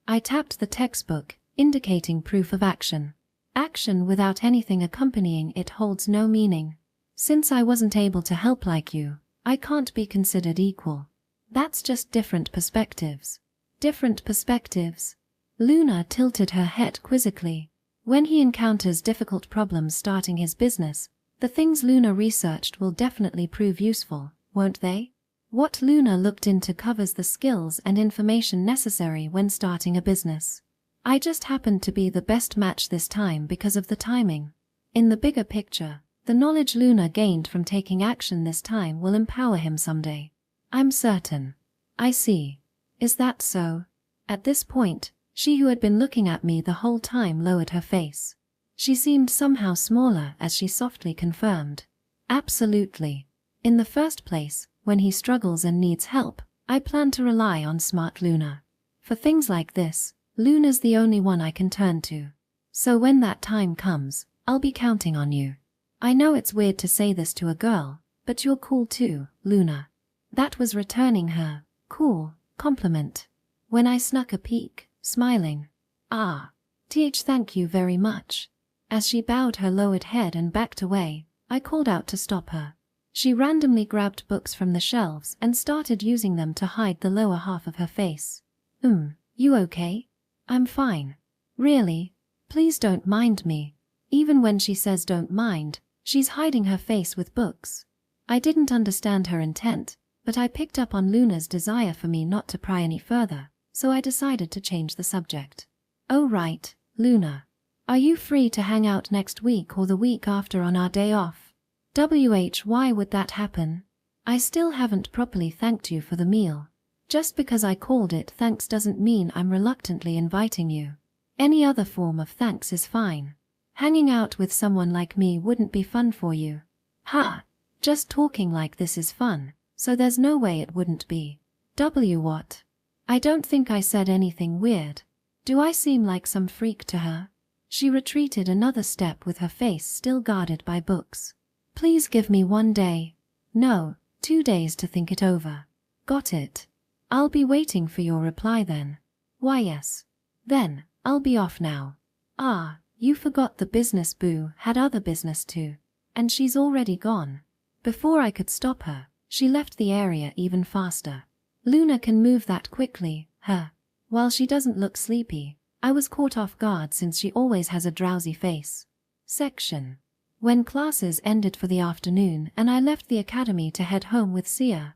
I tapped the textbook, indicating proof of action. Action without anything accompanying it holds no meaning. Since I wasn't able to help like you, I can't be considered equal. That's just different perspectives. Different perspectives. Luna tilted her head quizzically. When he encounters difficult problems starting his business, the things Luna researched will definitely prove useful, won't they? What Luna looked into covers the skills and information necessary when starting a business. I just happened to be the best match this time because of the timing. In the bigger picture, the knowledge Luna gained from taking action this time will empower him someday. I'm certain. I see. Is that so? At this point, she who had been looking at me the whole time lowered her face. She seemed somehow smaller as she softly confirmed. Absolutely. In the first place, when he struggles and needs help, I plan to rely on smart Luna. For things like this, Luna's the only one I can turn to. So when that time comes, I'll be counting on you. I know it's weird to say this to a girl, but you're cool too, Luna. That was returning her cool compliment. When I snuck a peek, smiling. Thank you very much. As she bowed her lowered head and backed away, I called out to stop her. She randomly grabbed books from the shelves and started using them to hide the lower half of her face. You okay? I'm fine. Really? Please don't mind me. Even when she says don't mind, she's hiding her face with books. I didn't understand her intent, but I picked up on Luna's desire for me not to pry any further, so I decided to change the subject. Oh right, Luna. Are you free to hang out next week or the week after on our day off? Why would that happen? I still haven't properly thanked you for the meal. Just because I called it thanks doesn't mean I'm reluctantly inviting you. Any other form of thanks is fine. Hanging out with someone like me wouldn't be fun for you. Ha! Just talking like this is fun, so there's no way it wouldn't be. What? I don't think I said anything weird. Do I seem like some freak to her? She retreated another step with her face still guarded by books. Please give me 1 day. No, 2 days to think it over. Got it. I'll be waiting for your reply then. Why yes. Then, I'll be off now. Ah, you forgot the business boo had other business too. And she's already gone. Before I could stop her, she left the area even faster. Luna can move that quickly, huh? While she doesn't look sleepy, I was caught off guard since she always has a drowsy face. Section. When classes ended for the afternoon and I left the academy to head home with Sia.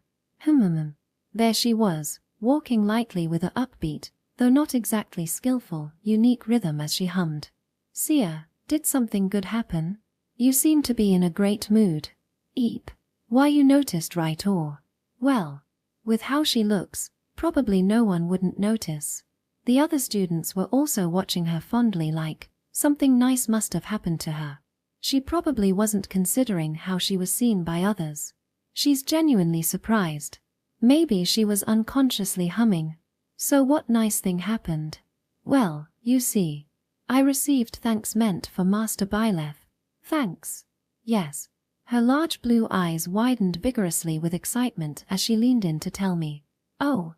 There she was, walking lightly with a upbeat, though not exactly skillful, unique rhythm as she hummed. Sia, did something good happen? You seem to be in a great mood. Eep. Why you noticed right or? Well, with how she looks, probably no one wouldn't notice. The other students were also watching her fondly like, something nice must have happened to her. She probably wasn't considering how she was seen by others. She's genuinely surprised. Maybe she was unconsciously humming. So what nice thing happened? Well, you see. I received thanks meant for Master Byleth. Thanks. Yes. Her large blue eyes widened vigorously with excitement as she leaned in to tell me. Oh,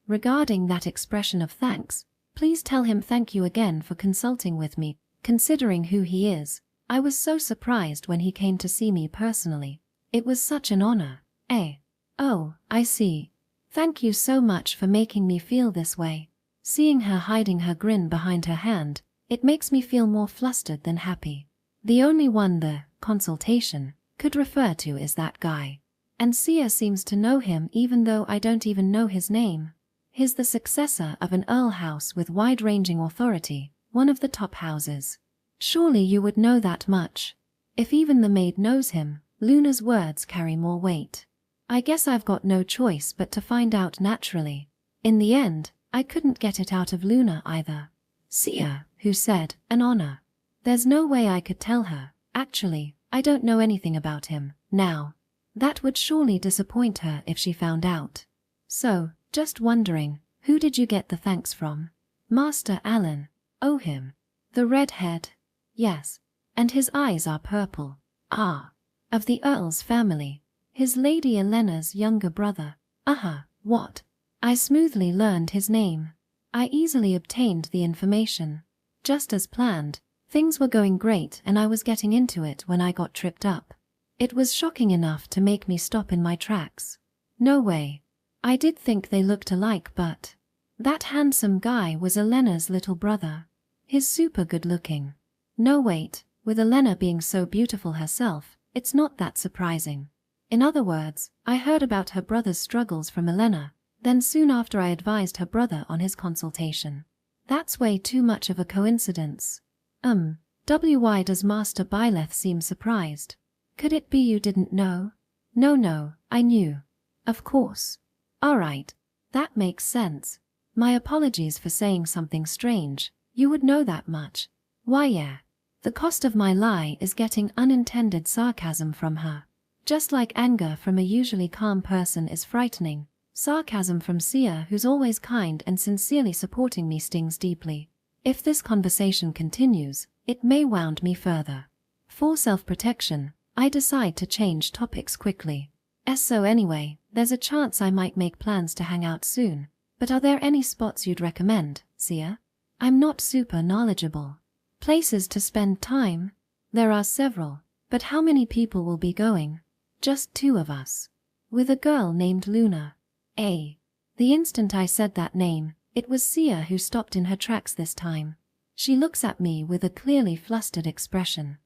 regarding that expression of thanks, please tell him thank you again for consulting with me, considering who he is. I was so surprised when he came to see me personally. It was such an honor. Oh, I see. Thank you so much for making me feel this way. Seeing her hiding her grin behind her hand, it makes me feel more flustered than happy. The only one the consultation could refer to is that guy. And Sia seems to know him even though I don't even know his name. He's the successor of an earl house with wide-ranging authority, one of the top houses. Surely you would know that much. If even the maid knows him, Luna's words carry more weight. I guess I've got no choice but to find out naturally. In the end, I couldn't get it out of Luna either. Sia, who said, an honor. There's no way I could tell her. Actually, I don't know anything about him, now. That would surely disappoint her if she found out. So, just wondering, who did you get the thanks from? Master Alan. Oh, him. The redhead. Yes. And his eyes are purple. Ah. Of the Earl's family. His Lady Elena's younger brother. What? I smoothly learned his name. I easily obtained the information. Just as planned, things were going great and I was getting into it when I got tripped up. It was shocking enough to make me stop in my tracks. No way. I did think they looked alike, but that handsome guy was Elena's little brother. He's super good looking. No wait, with Elena being so beautiful herself, it's not that surprising. In other words, I heard about her brother's struggles from Elena, then soon after I advised her brother on his consultation. That's way too much of a coincidence. Why does Master Byleth seem surprised? Could it be you didn't know? No, I knew. Of course. Alright, that makes sense. My apologies for saying something strange. You would know that much. Why yeah. The cost of my lie is getting unintended sarcasm from her. Just like anger from a usually calm person is frightening, sarcasm from Sia, who's always kind and sincerely supporting me, stings deeply. If this conversation continues, it may wound me further. For self-protection, I decide to change topics quickly. So anyway, there's a chance I might make plans to hang out soon. But are there any spots you'd recommend, Sia? I'm not super knowledgeable. Places to spend time? There are several, but how many people will be going? Just 2 of us. With a girl named Luna. The instant I said that name, It was Sia who stopped in her tracks this time. She looks at me with a clearly flustered expression.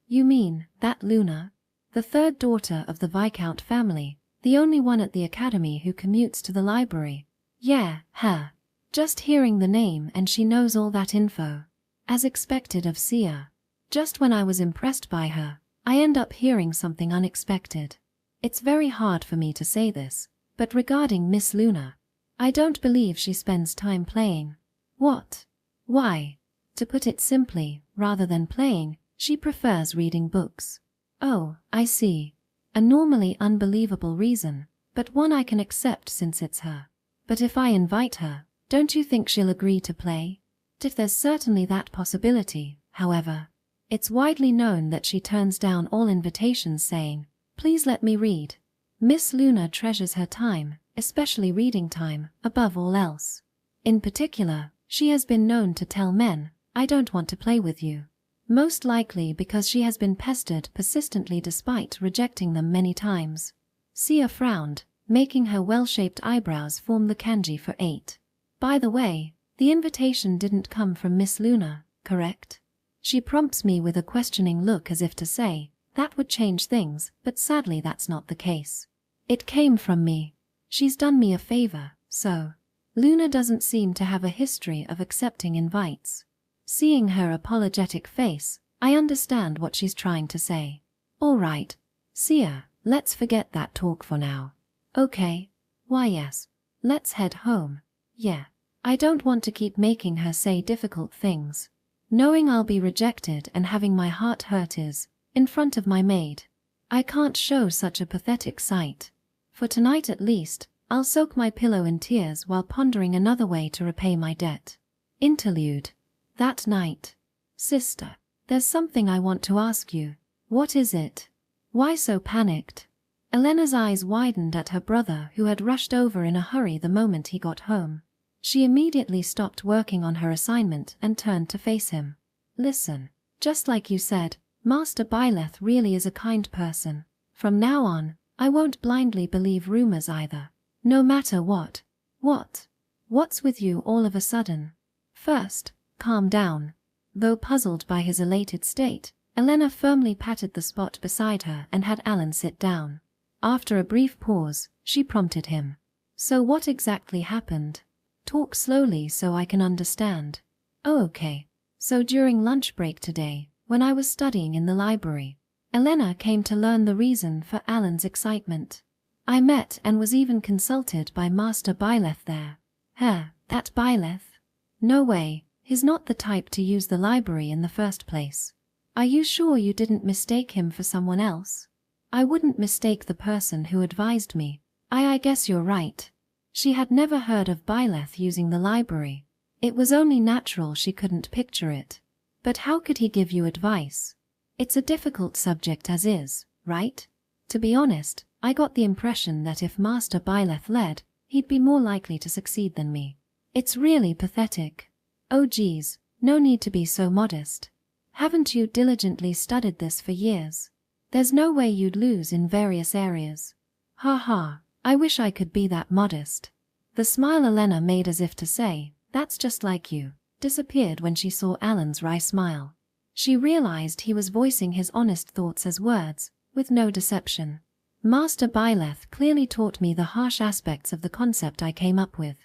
You mean that Luna? The third daughter of the Viscount family, the only one at the academy who commutes to the library. Yeah, her. Just hearing the name and she knows all that info. As expected of Sia. Just when I was impressed by her, I end up hearing something unexpected. It's very hard for me to say this, but regarding Miss Luna, I don't believe she spends time playing. What? Why? To put it simply, rather than playing, she prefers reading books. Oh, I see. A normally unbelievable reason, but one I can accept since it's her. But if I invite her, don't you think she'll agree to play? There's certainly that possibility, however. It's widely known that she turns down all invitations saying, "Please let me read." Miss Luna treasures her time, especially reading time, above all else. In particular, she has been known to tell men, "I don't want to play with you." Most likely because she has been pestered persistently despite rejecting them many times. Sia frowned, making her well-shaped eyebrows form the kanji for 8. By the way, the invitation didn't come from Miss Luna, correct? She prompts me with a questioning look as if to say, that would change things, but sadly that's not the case. It came from me. She's done me a favor, so. Luna doesn't seem to have a history of accepting invites. Seeing her apologetic face, I understand what she's trying to say. All right, Sia, let's forget that talk for now. Okay. Why yes. Let's head home. Yeah. I don't want to keep making her say difficult things. Knowing I'll be rejected and having my heart hurt is, in front of my maid. I can't show such a pathetic sight. For tonight at least, I'll soak my pillow in tears while pondering another way to repay my debt. Interlude. That night. Sister, there's something I want to ask you. What is it? Why so panicked? Elena's eyes widened at her brother who had rushed over in a hurry the moment he got home. She immediately stopped working on her assignment and turned to face him. Listen, just like you said, Master Byleth really is a kind person. From now on, I won't blindly believe rumors either. No matter what. What? What's with you all of a sudden? First, calm down. Though puzzled by his elated state, Elena firmly patted the spot beside her and had Alan sit down. After a brief pause, she prompted him. So what exactly happened? Talk slowly so I can understand. Oh, okay. So during lunch break today, when I was studying in the library, Elena came to learn the reason for Alan's excitement. I met and was even consulted by Master Byleth there. That Byleth? No way, he's not the type to use the library in the first place. Are you sure you didn't mistake him for someone else? I wouldn't mistake the person who advised me. I guess you're right. She had never heard of Byleth using the library. It was only natural she couldn't picture it. But how could he give you advice? It's a difficult subject as is, right? To be honest, I got the impression that if Master Byleth led, he'd be more likely to succeed than me. It's really pathetic. Oh geez, no need to be so modest. Haven't you diligently studied this for years? There's no way you'd lose in various areas. Ha ha, I wish I could be that modest. The smile Elena made as if to say, that's just like you, disappeared when she saw Alan's wry smile. She realized he was voicing his honest thoughts as words, with no deception. Master Byleth clearly taught me the harsh aspects of the concept I came up with.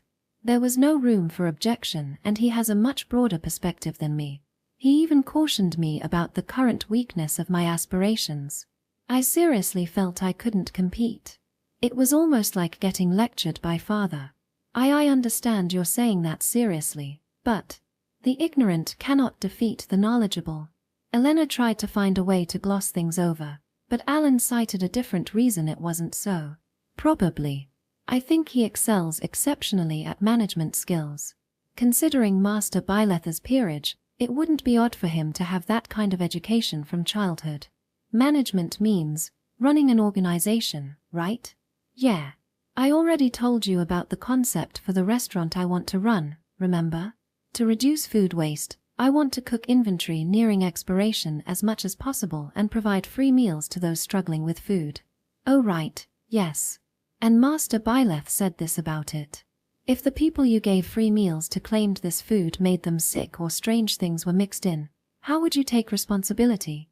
There was no room for objection and he has a much broader perspective than me. He even cautioned me about the current weakness of my aspirations. I seriously felt I couldn't compete. It was almost like getting lectured by father. I understand you're saying that seriously, but the ignorant cannot defeat the knowledgeable. Elena tried to find a way to gloss things over, but Alan cited a different reason it wasn't so. Probably. I think he excels exceptionally at management skills. Considering Master Byleth's peerage, it wouldn't be odd for him to have that kind of education from childhood. Management means running an organization, right? Yeah. I already told you about the concept for the restaurant I want to run, remember? To reduce food waste, I want to cook inventory nearing expiration as much as possible and provide free meals to those struggling with food. Oh right, yes. And Master Byleth said this about it. If the people you gave free meals to claimed this food made them sick or strange things were mixed in, how would you take responsibility?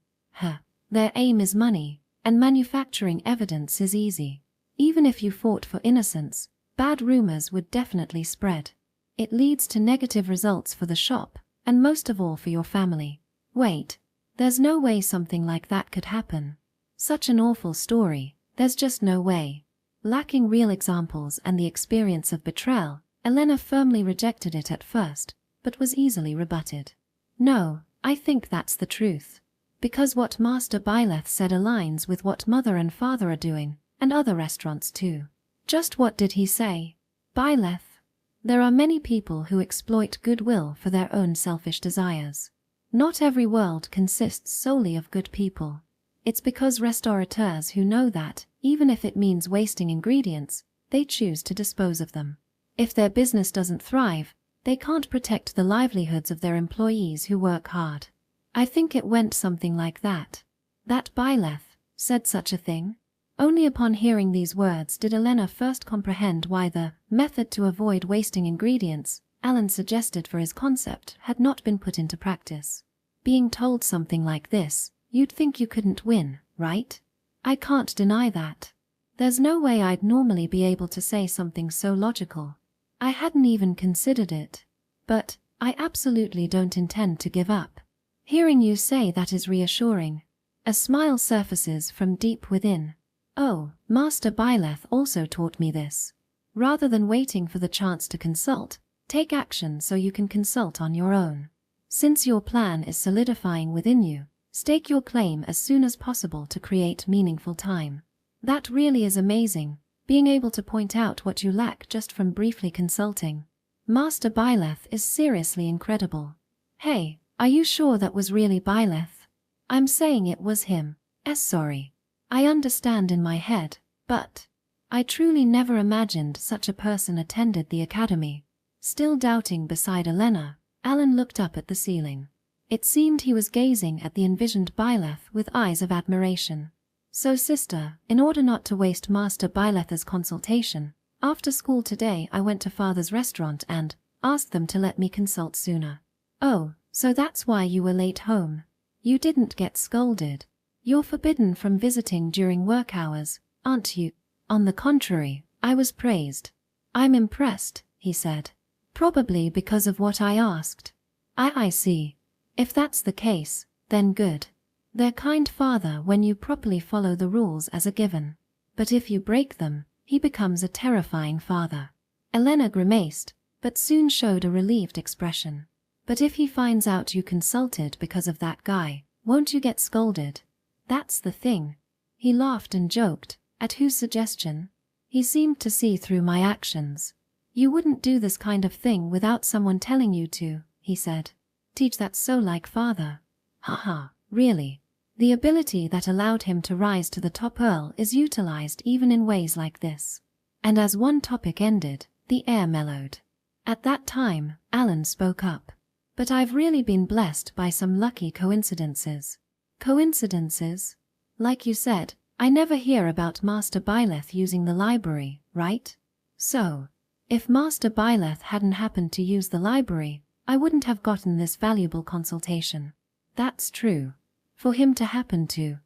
Their aim is money, and manufacturing evidence is easy. Even if you fought for innocence, bad rumors would definitely spread. It leads to negative results for the shop, and most of all for your family. Wait, there's no way something like that could happen. Such an awful story, there's just no way. Lacking real examples and the experience of betrayal, Elena firmly rejected it at first, but was easily rebutted. No, I think that's the truth. Because what Master Byleth said aligns with what Mother and Father are doing, and other restaurants too. Just what did he say? Byleth. There are many people who exploit goodwill for their own selfish desires. Not every world consists solely of good people. It's because restaurateurs who know that, even if it means wasting ingredients, they choose to dispose of them. If their business doesn't thrive, they can't protect the livelihoods of their employees who work hard. I think it went something like that. That Byleth said such a thing. Only upon hearing these words did Elena first comprehend why the method to avoid wasting ingredients Alan suggested for his concept had not been put into practice. Being told something like this, you'd think you couldn't win, right? I can't deny that. There's no way I'd normally be able to say something so logical. I hadn't even considered it. But I absolutely don't intend to give up. Hearing you say that is reassuring. A smile surfaces from deep within. Oh, Master Byleth also taught me this. Rather than waiting for the chance to consult, take action so you can consult on your own. Since your plan is solidifying within you, stake your claim as soon as possible to create meaningful time. That really is amazing, being able to point out what you lack just from briefly consulting. Master Byleth is seriously incredible. Hey, are you sure that was really Byleth? I'm saying it was him. Sorry. I understand in my head, but I truly never imagined such a person attended the academy. Still doubting beside Elena, Alan looked up at the ceiling. It seemed he was gazing at the envisioned Byleth with eyes of admiration. So sister, in order not to waste Master Byleth's consultation, after school today I went to Father's restaurant and asked them to let me consult sooner. Oh, so that's why you were late home. You didn't get scolded. You're forbidden from visiting during work hours, aren't you? On the contrary, I was praised. I'm impressed, he said. Probably because of what I asked. I see. If that's the case, then good. They're kind father when you properly follow the rules as a given. But if you break them, he becomes a terrifying father. Elena grimaced, but soon showed a relieved expression. But if he finds out you consulted because of that guy, won't you get scolded? That's the thing. He laughed and joked. At whose suggestion? He seemed to see through my actions. You wouldn't do this kind of thing without someone telling you to, he said. Teach that so like father. Haha, really. The ability that allowed him to rise to the top Earl is utilized even in ways like this. And as one topic ended, the air mellowed. At that time, Alan spoke up. But I've really been blessed by some lucky coincidences. Coincidences? Like you said, I never hear about Master Byleth using the library, right? So, if Master Byleth hadn't happened to use the library, I wouldn't have gotten this valuable consultation. That's true. For him to happen to.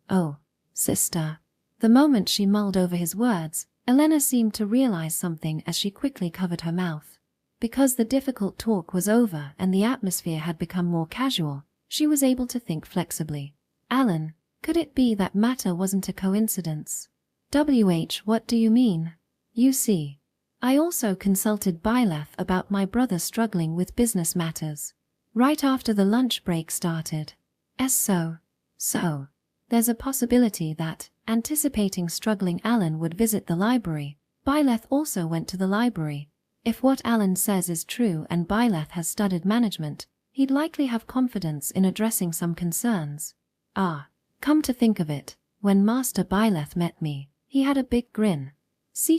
Oh, sister. The moment she mulled over his words, Elena seemed to realize something as she quickly covered her mouth. Because the difficult talk was over and the atmosphere had become more casual, she was able to think flexibly. Alan, could it be that matter wasn't a coincidence? What do you mean? You see, I also consulted Byleth about my brother struggling with business matters. Right after the lunch break started. So, there's a possibility that, anticipating struggling Alan would visit the library, Byleth also went to the library. If what Alan says is true and Byleth has studied management, he'd likely have confidence in addressing some concerns. Come to think of it, when Master Byleth met me, he had a big grin.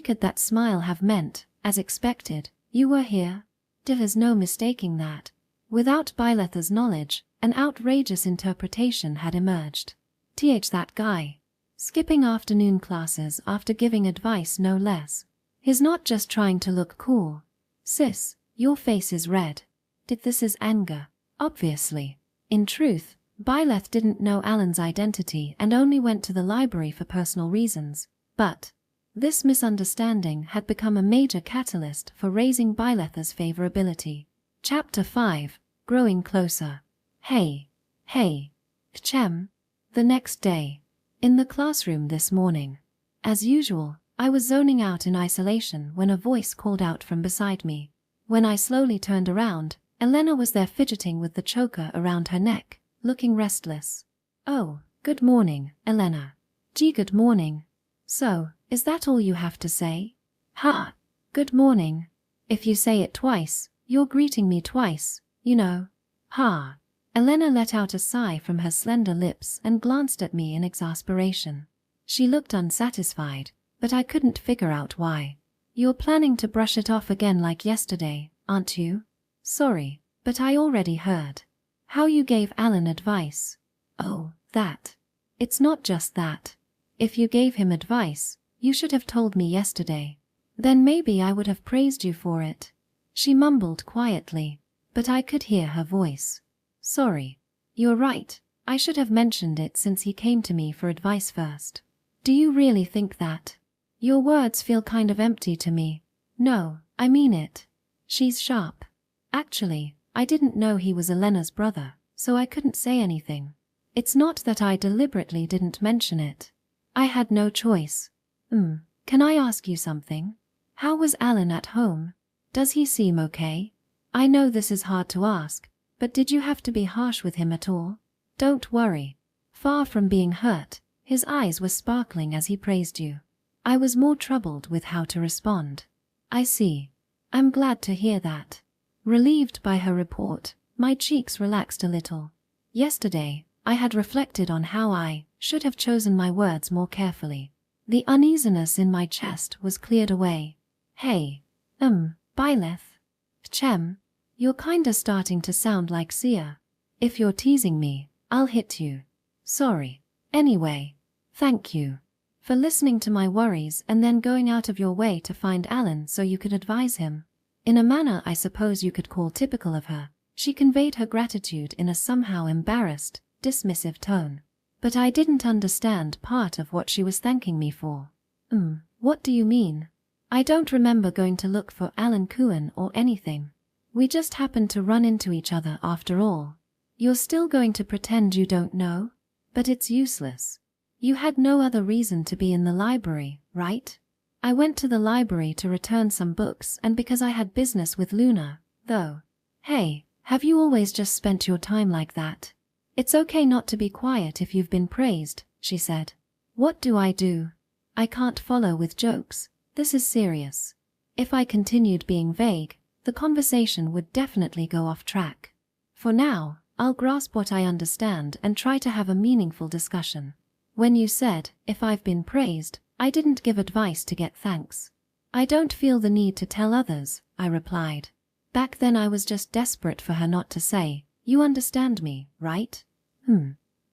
Could that smile have meant, as expected, you were here? There's no mistaking that. Without Byleth's knowledge, an outrageous interpretation had emerged. That guy. Skipping afternoon classes after giving advice no less. He's not just trying to look cool. Sis, your face is red. This is anger. Obviously. In truth, Byleth didn't know Alan's identity and only went to the library for personal reasons, but this misunderstanding had become a major catalyst for raising Byleth's favorability. Chapter 5. Growing Closer. Hey. Chem. The next day. In the classroom this morning. As usual, I was zoning out in isolation when a voice called out from beside me. When I slowly turned around, Elena was there fidgeting with the choker around her neck, looking restless. Oh, good morning, Elena. Gee, good morning. So, is that all you have to say? Ha! Good morning. If you say it twice, you're greeting me twice, you know. Ha! Elena let out a sigh from her slender lips and glanced at me in exasperation. She looked unsatisfied, but I couldn't figure out why. You're planning to brush it off again like yesterday, aren't you? Sorry, but I already heard how you gave Alan advice. Oh, that. It's not just that. If you gave him advice, you should have told me yesterday. Then maybe I would have praised you for it. She mumbled quietly, but I could hear her voice. Sorry. You're right. I should have mentioned it since he came to me for advice first. Do you really think that? Your words feel kind of empty to me. No, I mean it. She's sharp. Actually, I didn't know he was Elena's brother, so I couldn't say anything. It's not that I deliberately didn't mention it. I had no choice. Can I ask you something? How was Alan at home? Does he seem okay? I know this is hard to ask, but did you have to be harsh with him at all? Don't worry. Far from being hurt, his eyes were sparkling as he praised you. I was more troubled with how to respond. I see. I'm glad to hear that. Relieved by her report, my cheeks relaxed a little. Yesterday, I had reflected on how I should have chosen my words more carefully. The uneasiness in my chest was cleared away. Hey. Byleth. Chem. You're kinda starting to sound like Sia. If you're teasing me, I'll hit you. Sorry. Anyway, thank you for listening to my worries and then going out of your way to find Alan so you could advise him. In a manner I suppose you could call typical of her, she conveyed her gratitude in a somehow embarrassed, dismissive tone. But I didn't understand part of what she was thanking me for. What do you mean? I don't remember going to look for Alan Kuan or anything. We just happened to run into each other after all. You're still going to pretend you don't know? But it's useless. You had no other reason to be in the library, right? I went to the library to return some books and because I had business with Luna, though. Hey, have you always just spent your time like that? It's okay not to be quiet if you've been praised, she said. What do? I can't follow with jokes. This is serious. If I continued being vague, the conversation would definitely go off track. For now, I'll grasp what I understand and try to have a meaningful discussion. When you said, if I've been praised, I didn't give advice to get thanks. I don't feel the need to tell others, I replied. Back then I was just desperate for her not to say, you understand me, right?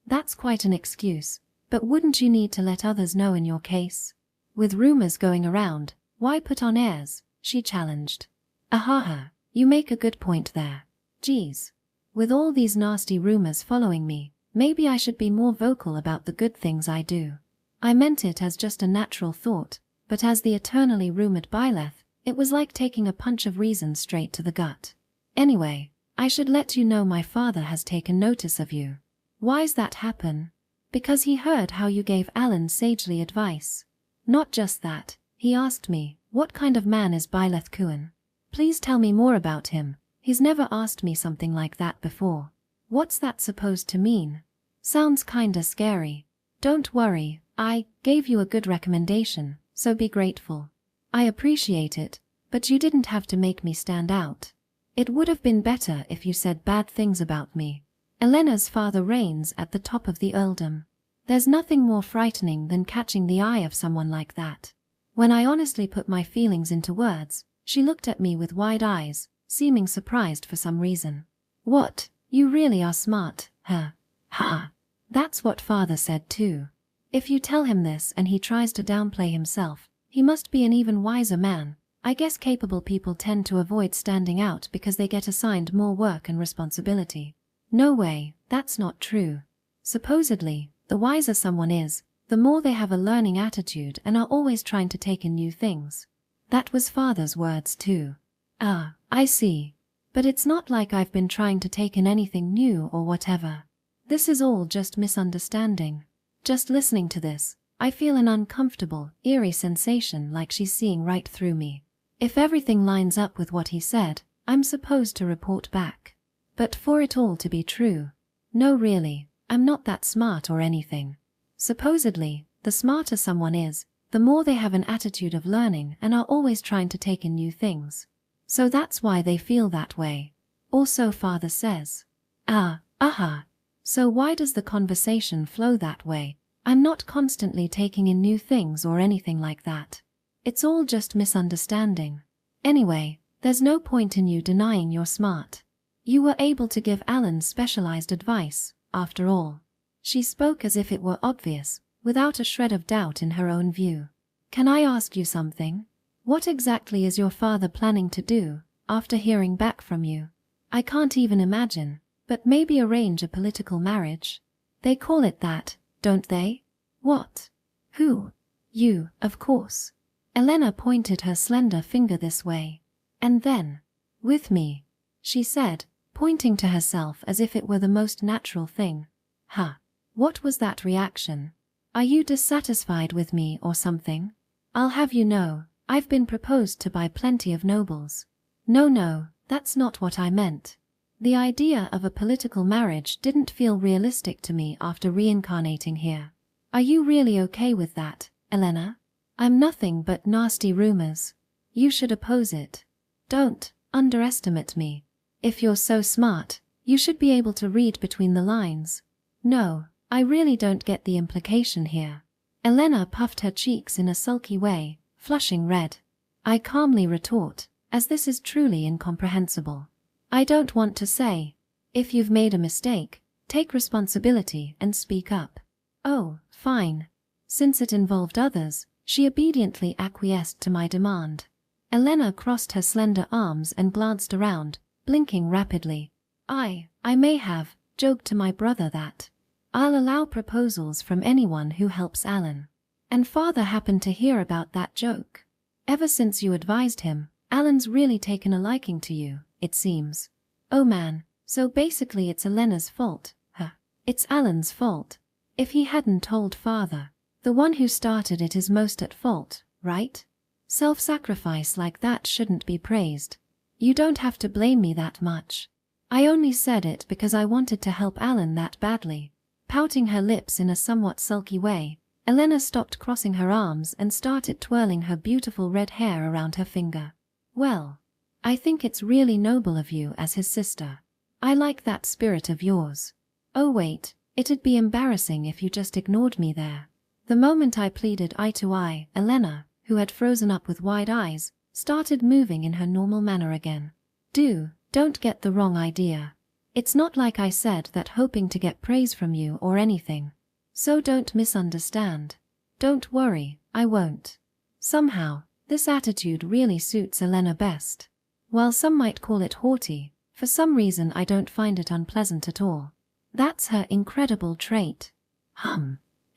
That's quite an excuse, but wouldn't you need to let others know in your case? With rumors going around, why put on airs? She challenged. Ahaha, you make a good point there. Geez. With all these nasty rumors following me, maybe I should be more vocal about the good things I do. I meant it as just a natural thought, but as the eternally rumored Byleth, it was like taking a punch of reason straight to the gut. Anyway, I should let you know my father has taken notice of you. Why's that happen? Because he heard how you gave Alan sagely advice. Not just that, he asked me, what kind of man is Byleth Kuan? Please tell me more about him. He's never asked me something like that before. What's that supposed to mean? Sounds kinda scary. Don't worry, I gave you a good recommendation, so be grateful. I appreciate it, but you didn't have to make me stand out. It would have been better if you said bad things about me. Elena's father reigns at the top of the earldom. There's nothing more frightening than catching the eye of someone like that. When I honestly put my feelings into words, she looked at me with wide eyes, seeming surprised for some reason. What? You really are smart, huh? Ha! That's what father said too. If you tell him this and he tries to downplay himself, He must be an even wiser man. I guess capable people tend to avoid standing out because they get assigned more work and responsibility. No way, that's not true. Supposedly, the wiser someone is, the more they have a learning attitude and are always trying to take in new things. That was Father's words too. Ah, I see. But it's not like I've been trying to take in anything new or whatever. This is all just misunderstanding. Just listening to this, I feel an uncomfortable, eerie sensation like she's seeing right through me. If everything lines up with what he said, I'm supposed to report back. But for it all to be true, no really, I'm not that smart or anything. Supposedly, the smarter someone is, the more they have an attitude of learning and are always trying to take in new things. So that's why they feel that way. Also Father says. Aha. So why does the conversation flow that way? I'm not constantly taking in new things or anything like that. It's all just misunderstanding. Anyway, there's no point in you denying you're smart. You were able to give Alan specialized advice, after all. She spoke as if it were obvious, without a shred of doubt in her own view. Can I ask you something? What exactly is your father planning to do, after hearing back from you? I can't even imagine, but maybe arrange a political marriage? They call it that, don't they? What? Who? You, of course. Elena pointed her slender finger this way. And then, with me, she said, pointing to herself as if it were the most natural thing. Huh. What was that reaction? Are you dissatisfied with me or something? I'll have you know, I've been proposed to by plenty of nobles. No, that's not what I meant. The idea of a political marriage didn't feel realistic to me after reincarnating here. Are you really okay with that, Elena? I'm nothing but nasty rumors. You should oppose it. Don't underestimate me. If you're so smart, you should be able to read between the lines. No, I really don't get the implication here. Elena puffed her cheeks in a sulky way, flushing red. I calmly retort, as this is truly incomprehensible. I don't want to say. If you've made a mistake, take responsibility and speak up. Oh, fine. Since it involved others, she obediently acquiesced to my demand. Elena crossed her slender arms and glanced around, blinking rapidly. I may have joked to my brother that I'll allow proposals from anyone who helps Alan. And Father happened to hear about that joke. Ever since you advised him, Alan's really taken a liking to you, it seems. Oh man, so basically it's Elena's fault, huh? It's Alan's fault. If he hadn't told Father, the one who started it is most at fault, right? Self-sacrifice like that shouldn't be praised. You don't have to blame me that much. I only said it because I wanted to help Alan that badly. Pouting her lips in a somewhat sulky way, Elena stopped crossing her arms and started twirling her beautiful red hair around her finger. Well, I think it's really noble of you as his sister. I like that spirit of yours. Oh wait, it'd be embarrassing if you just ignored me there. The moment I pleaded eye to eye, Elena, who had frozen up with wide eyes, started moving in her normal manner again. Don't get the wrong idea. It's not like I said that hoping to get praise from you or anything. So don't misunderstand. Don't worry, I won't. Somehow, this attitude really suits Elena best. While some might call it haughty, for some reason I don't find it unpleasant at all. That's her incredible trait.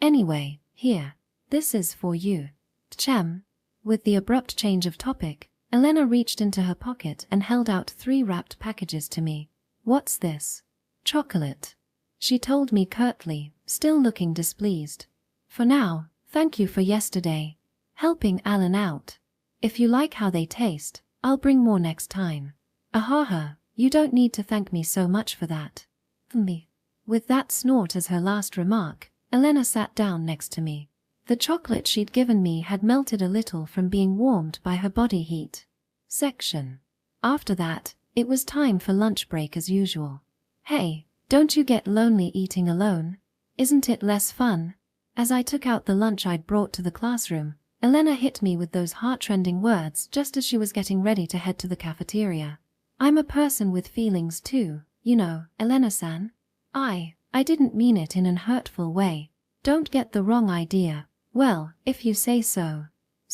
Anyway, here. This is for you. Chem. With the abrupt change of topic, Elena reached into her pocket and held out 3 wrapped packages to me. What's this? Chocolate. She told me curtly, still looking displeased. For now, thank you for yesterday. Helping Alan out. If you like how they taste, I'll bring more next time. Ahaha, you don't need to thank me so much for that. Me. With that snort as her last remark, Elena sat down next to me. The chocolate she'd given me had melted a little from being warmed by her body heat. Section. After that, it was time for lunch break as usual. Hey, don't you get lonely eating alone? Isn't it less fun? As I took out the lunch I'd brought to the classroom, Elena hit me with those heart-rending words just as she was getting ready to head to the cafeteria. I'm a person with feelings too, you know, Elena-san. I didn't mean it in an hurtful way. Don't get the wrong idea. Well, if you say so.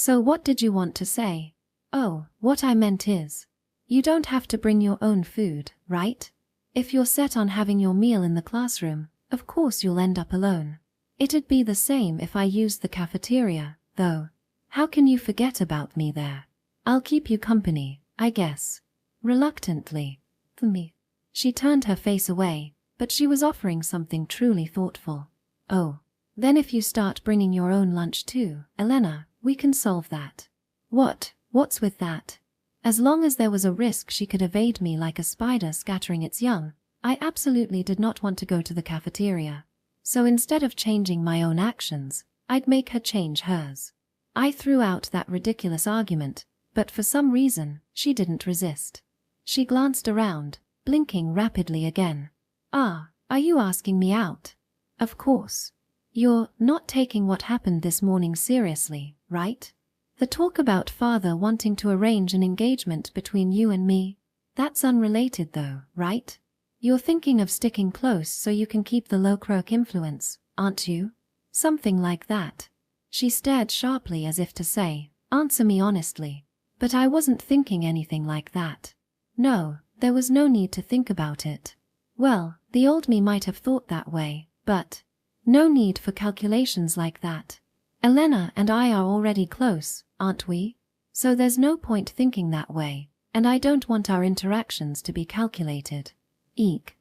So what did you want to say? Oh, what I meant is, you don't have to bring your own food, right? If you're set on having your meal in the classroom, of course you'll end up alone. It'd be the same if I used the cafeteria, though. How can you forget about me there? I'll keep you company, I guess. Reluctantly. For me. She turned her face away, but she was offering something truly thoughtful. Oh. Then if you start bringing your own lunch too, Elena, we can solve that. What's with that? As long as there was a risk she could evade me like a spider scattering its young, I absolutely did not want to go to the cafeteria. So instead of changing my own actions, I'd make her change hers. I threw out that ridiculous argument, but for some reason, she didn't resist. She glanced around, blinking rapidly again. Ah, are you asking me out? Of course. You're not taking what happened this morning seriously, right? The talk about father wanting to arrange an engagement between you and me? That's unrelated though, right? You're thinking of sticking close so you can keep the Locroak influence, aren't you? Something like that. She stared sharply as if to say, answer me honestly. But I wasn't thinking anything like that. No, there was no need to think about it. Well, the old me might have thought that way, but no need for calculations like that. Elena and I are already close, aren't we? So there's no point thinking that way, and I don't want our interactions to be calculated. Eek.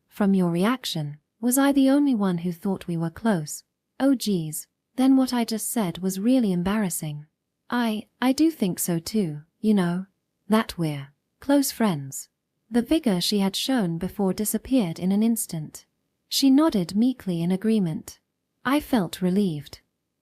From your reaction, was I the only one who thought we were close? Oh geez, then what I just said was really embarrassing. I do think so too, you know. That we're close friends. The vigor she had shown before disappeared in an instant. She nodded meekly in agreement. I felt relieved.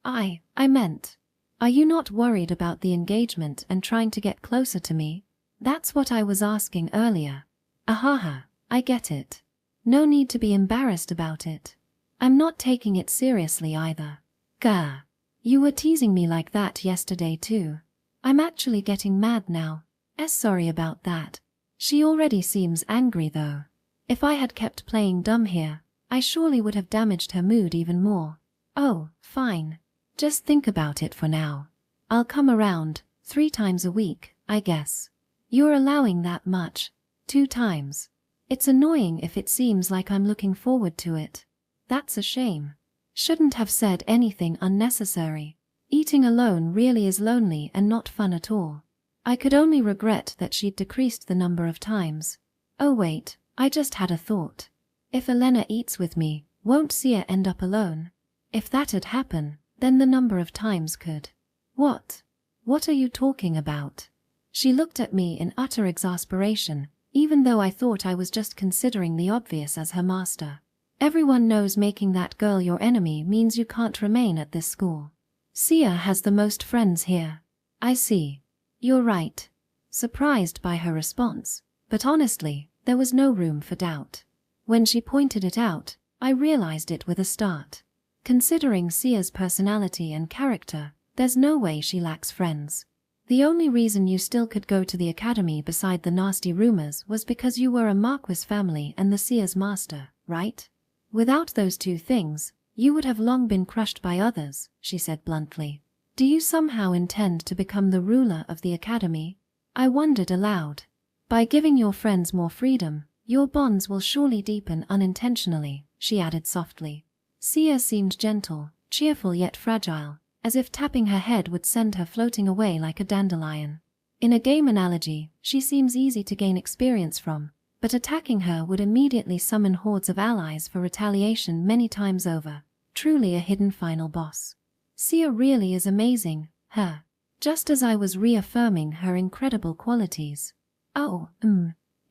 I meant, are you not worried about the engagement and trying to get closer to me? That's what I was asking earlier. Ahaha, I get it. No need to be embarrassed about it. I'm not taking it seriously either. Gah. You were teasing me like that yesterday too. I'm actually getting mad now. Sorry about that. She already seems angry though. If I had kept playing dumb here, I surely would have damaged her mood even more. Oh, fine. Just think about it for now. I'll come around 3 times a week, I guess. You're allowing that much. 2 times. It's annoying if it seems like I'm looking forward to it. That's a shame. Shouldn't have said anything unnecessary. Eating alone really is lonely and not fun at all. I could only regret that she'd decreased the number of times. Oh wait, I just had a thought. If Elena eats with me, won't Sia end up alone? If that'd happen, then the number of times could. What? What are you talking about? She looked at me in utter exasperation, even though I thought I was just considering the obvious as her master. Everyone knows making that girl your enemy means you can't remain at this school. Sia has the most friends here. I see. You're right. Surprised by her response, but honestly, there was no room for doubt. When she pointed it out, I realized it with a start. Considering Sia's personality and character, there's no way she lacks friends. The only reason you still could go to the academy beside the nasty rumors was because you were a Marquis family and the Sia's master, right? Without those 2 things, you would have long been crushed by others, she said bluntly. Do you somehow intend to become the ruler of the academy? I wondered aloud. By giving your friends more freedom, your bonds will surely deepen unintentionally, she added softly. Sia seemed gentle, cheerful yet fragile, as if tapping her head would send her floating away like a dandelion. In a game analogy, she seems easy to gain experience from, but attacking her would immediately summon hordes of allies for retaliation many times over. Truly a hidden final boss. Sia really is amazing, just as I was reaffirming her incredible qualities. Oh,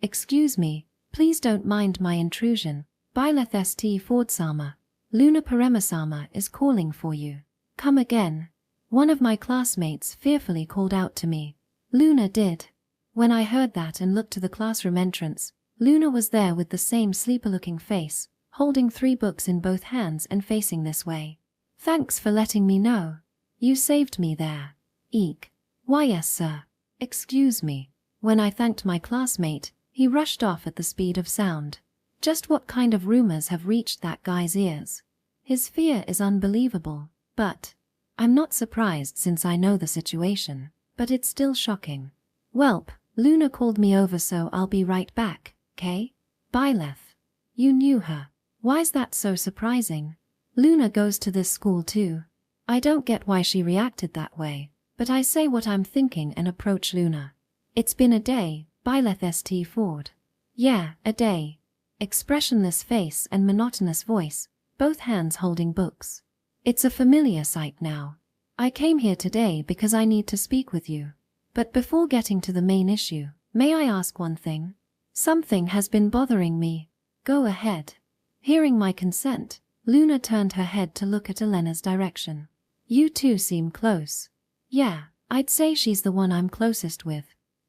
excuse me, please don't mind my intrusion. Byleth St. Fordsama. Luna Paremasama is calling for you. Come again. One of my classmates fearfully called out to me. Luna did. When I heard that and looked to the classroom entrance, Luna was there with the same sleeper-looking face, holding 3 books in both hands and facing this way. Thanks for letting me know. You saved me there. Eek. Why yes sir. Excuse me. When I thanked my classmate, he rushed off at the speed of sound. Just what kind of rumors have reached that guy's ears? His fear is unbelievable, but I'm not surprised since I know the situation, but it's still shocking. Welp, Luna called me over so I'll be right back, okay? Byleth. You knew her. Why's that so surprising? Luna goes to this school too. I don't get why she reacted that way, but I say what I'm thinking and approach Luna. It's been a day, Byleth St. Ford. Yeah, a day. Expressionless face and monotonous voice, both hands holding books. It's a familiar sight now. I came here today because I need to speak with you. But before getting to the main issue, may I ask one thing? Something has been bothering me. Go ahead. Hearing my consent, Luna turned her head to look at Elena's direction. You two seem close. Yeah, I'd say she's the one I'm closest with.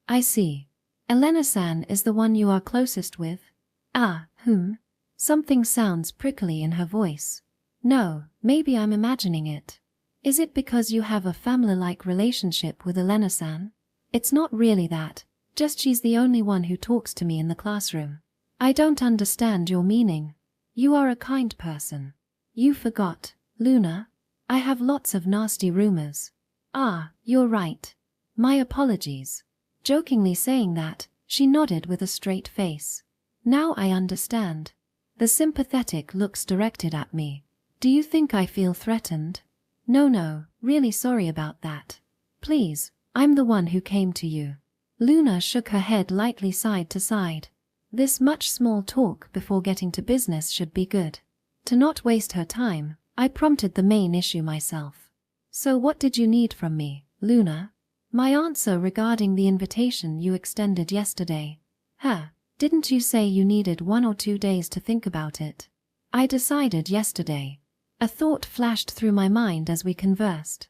I see. Elena-san is the one you are closest with? Ah, Something sounds prickly in her voice. No, maybe I'm imagining it. Is it because you have a family-like relationship with Elena-san? It's not really that, just she's the only one who talks to me in the classroom. I don't understand your meaning. You are a kind person. You forgot, Luna. I have lots of nasty rumors. Ah, you're right. My apologies. Jokingly saying that, she nodded with a straight face. Now I understand. The sympathetic looks directed at me. Do you think I feel threatened? No, really sorry about that. Please, I'm the one who came to you. Luna shook her head lightly side to side. This much small talk before getting to business should be good. To not waste her time, I prompted the main issue myself. So what did you need from me, Luna? My answer regarding the invitation you extended yesterday. Didn't you say you needed 1 or 2 days to think about it? I decided yesterday. A thought flashed through my mind as we conversed.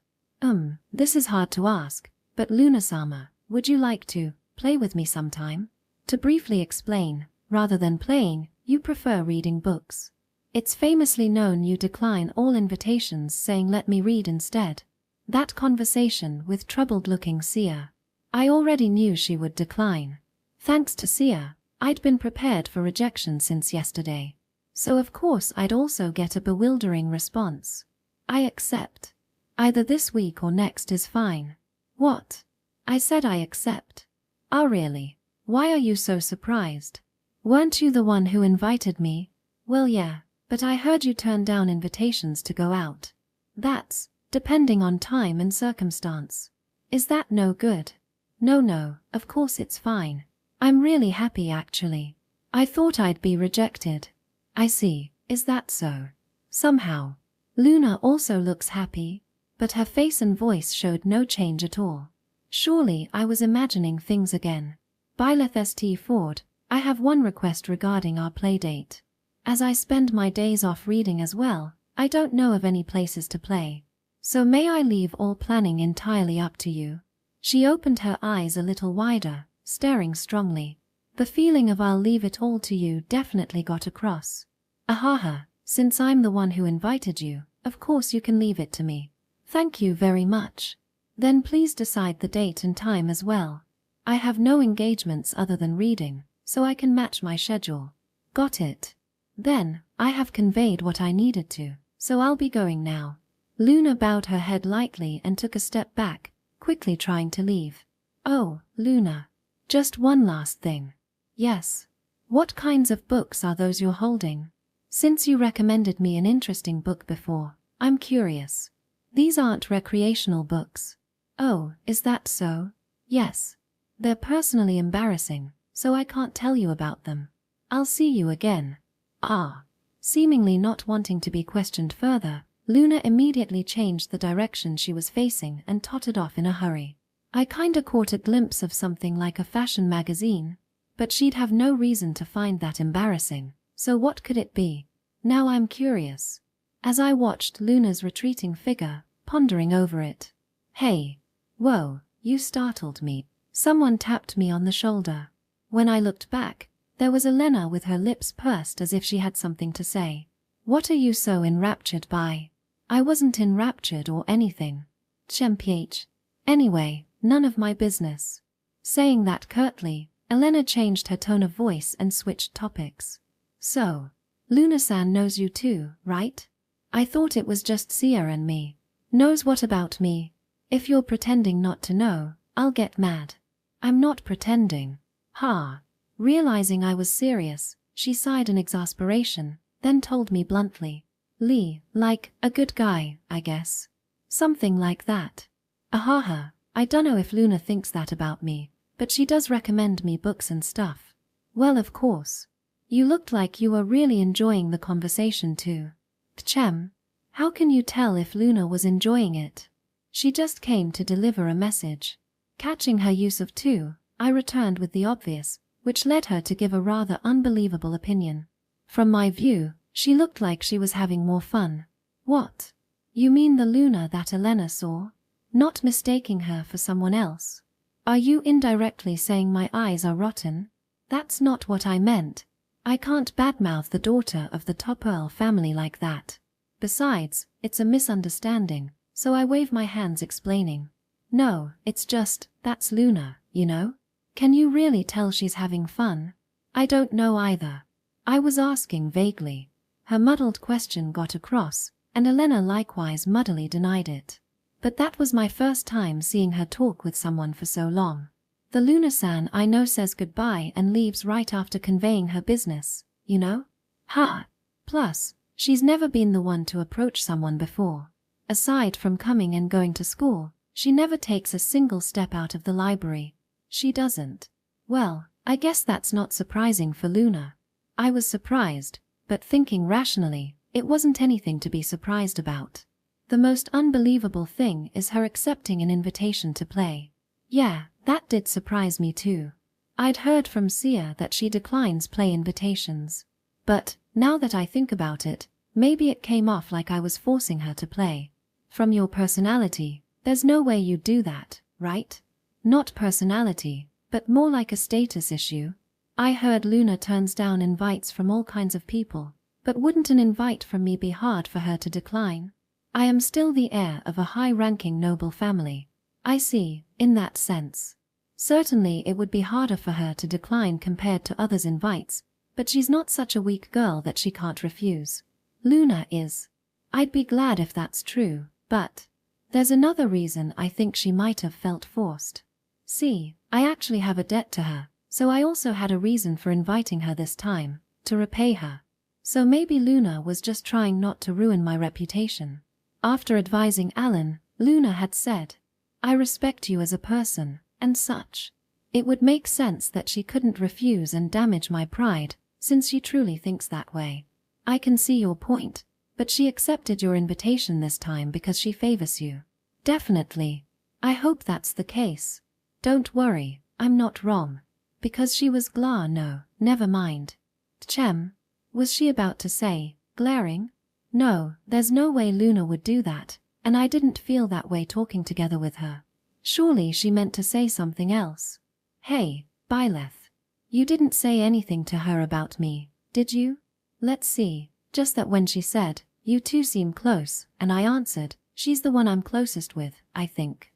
This is hard to ask, but Luna-sama, would you like to play with me sometime? To briefly explain, rather than playing, you prefer reading books. It's famously known you decline all invitations saying let me read instead. That conversation with troubled-looking Sia. I already knew she would decline. Thanks to Sia, I'd been prepared for rejection since yesterday. So of course I'd also get a bewildering response. I accept. Either this week or next is fine. What? I said I accept. Ah, really? Why are you so surprised? Weren't you the one who invited me? Well, yeah, but I heard you turn down invitations to go out. That's depending on time and circumstance. Is that no good? No, of course it's fine. I'm really happy actually. I thought I'd be rejected. I see, is that so? Somehow. Luna also looks happy, but her face and voice showed no change at all. Surely I was imagining things again. Byleth St. Ford, I have one request regarding our playdate. As I spend my days off reading as well, I don't know of any places to play. So may I leave all planning entirely up to you? She opened her eyes a little wider, staring strongly. The feeling of I'll leave it all to you definitely got across. Ahaha, since I'm the one who invited you, of course you can leave it to me. Thank you very much. Then please decide the date and time as well. I have no engagements other than reading, so I can match my schedule. Got it. Then, I have conveyed what I needed to, so I'll be going now. Luna bowed her head lightly and took a step back, quickly trying to leave. Oh, Luna. Just one last thing. Yes. What kinds of books are those you're holding? Since you recommended me an interesting book before, I'm curious. These aren't recreational books. Oh, is that so? Yes. They're personally embarrassing, so I can't tell you about them. I'll see you again. Ah. Seemingly not wanting to be questioned further, Luna immediately changed the direction she was facing and tottered off in a hurry. I kinda caught a glimpse of something like a fashion magazine, but she'd have no reason to find that embarrassing, so what could it be? Now I'm curious. As I watched Luna's retreating figure, pondering over it. Hey. Whoa, you startled me. Someone tapped me on the shoulder. When I looked back, there was Elena with her lips pursed as if she had something to say. What are you so enraptured by? I wasn't enraptured or anything. Chmph. Anyway, none of my business. Saying that curtly, Elena changed her tone of voice and switched topics. So, Luna-san knows you too, right? I thought it was just Sia and me. Knows what about me? If you're pretending not to know, I'll get mad. I'm not pretending. Ha. Realizing I was serious, she sighed in exasperation, then told me bluntly. Lee, like, a good guy, I guess. Something like that. Ahaha, I dunno if Luna thinks that about me, but she does recommend me books and stuff. Well, of course. You looked like you were really enjoying the conversation too. Tchem. How can you tell if Luna was enjoying it? She just came to deliver a message. Catching her use of too, I returned with the obvious, which led her to give a rather unbelievable opinion. From my view, she looked like she was having more fun. What? You mean the Luna that Elena saw? Not mistaking her for someone else? Are you indirectly saying my eyes are rotten? That's not what I meant. I can't badmouth the daughter of the top Earl family like that. Besides, it's a misunderstanding, so I wave my hands explaining. No, it's just, that's Luna, you know? Can you really tell she's having fun? I don't know either. I was asking vaguely. Her muddled question got across, and Elena likewise muddily denied it. But that was my first time seeing her talk with someone for so long. The Luna-san I know says goodbye and leaves right after conveying her business, you know? Ha! Plus, she's never been the one to approach someone before. Aside from coming and going to school, she never takes a single step out of the library. She doesn't. Well, I guess that's not surprising for Luna. I was surprised, but thinking rationally, it wasn't anything to be surprised about. The most unbelievable thing is her accepting an invitation to play. Yeah, that did surprise me too. I'd heard from Sia that she declines play invitations. But, now that I think about it, maybe it came off like I was forcing her to play. From your personality, there's no way you'd do that, right? Not personality, but more like a status issue. I heard Luna turns down invites from all kinds of people, but wouldn't an invite from me be hard for her to decline? I am still the heir of a high-ranking noble family. I see, in that sense. Certainly it would be harder for her to decline compared to others' invites, but she's not such a weak girl that she can't refuse. Luna is. I'd be glad if that's true, but there's another reason I think she might have felt forced. See, I actually have a debt to her, so I also had a reason for inviting her this time, to repay her. So maybe Luna was just trying not to ruin my reputation. After advising Alan, Luna had said, I respect you as a person, and such. It would make sense that she couldn't refuse and damage my pride, since she truly thinks that way. I can see your point, but she accepted your invitation this time because she favors you. Definitely. I hope that's the case. Don't worry, I'm not wrong. Because she was no, never mind. Tchem. Was she about to say, glaring? No, there's no way Luna would do that, and I didn't feel that way talking together with her. Surely she meant to say something else. Hey, Byleth. You didn't say anything to her about me, did you? Let's see, just that when she said, you two seem close, and I answered, she's the one I'm closest with, I think.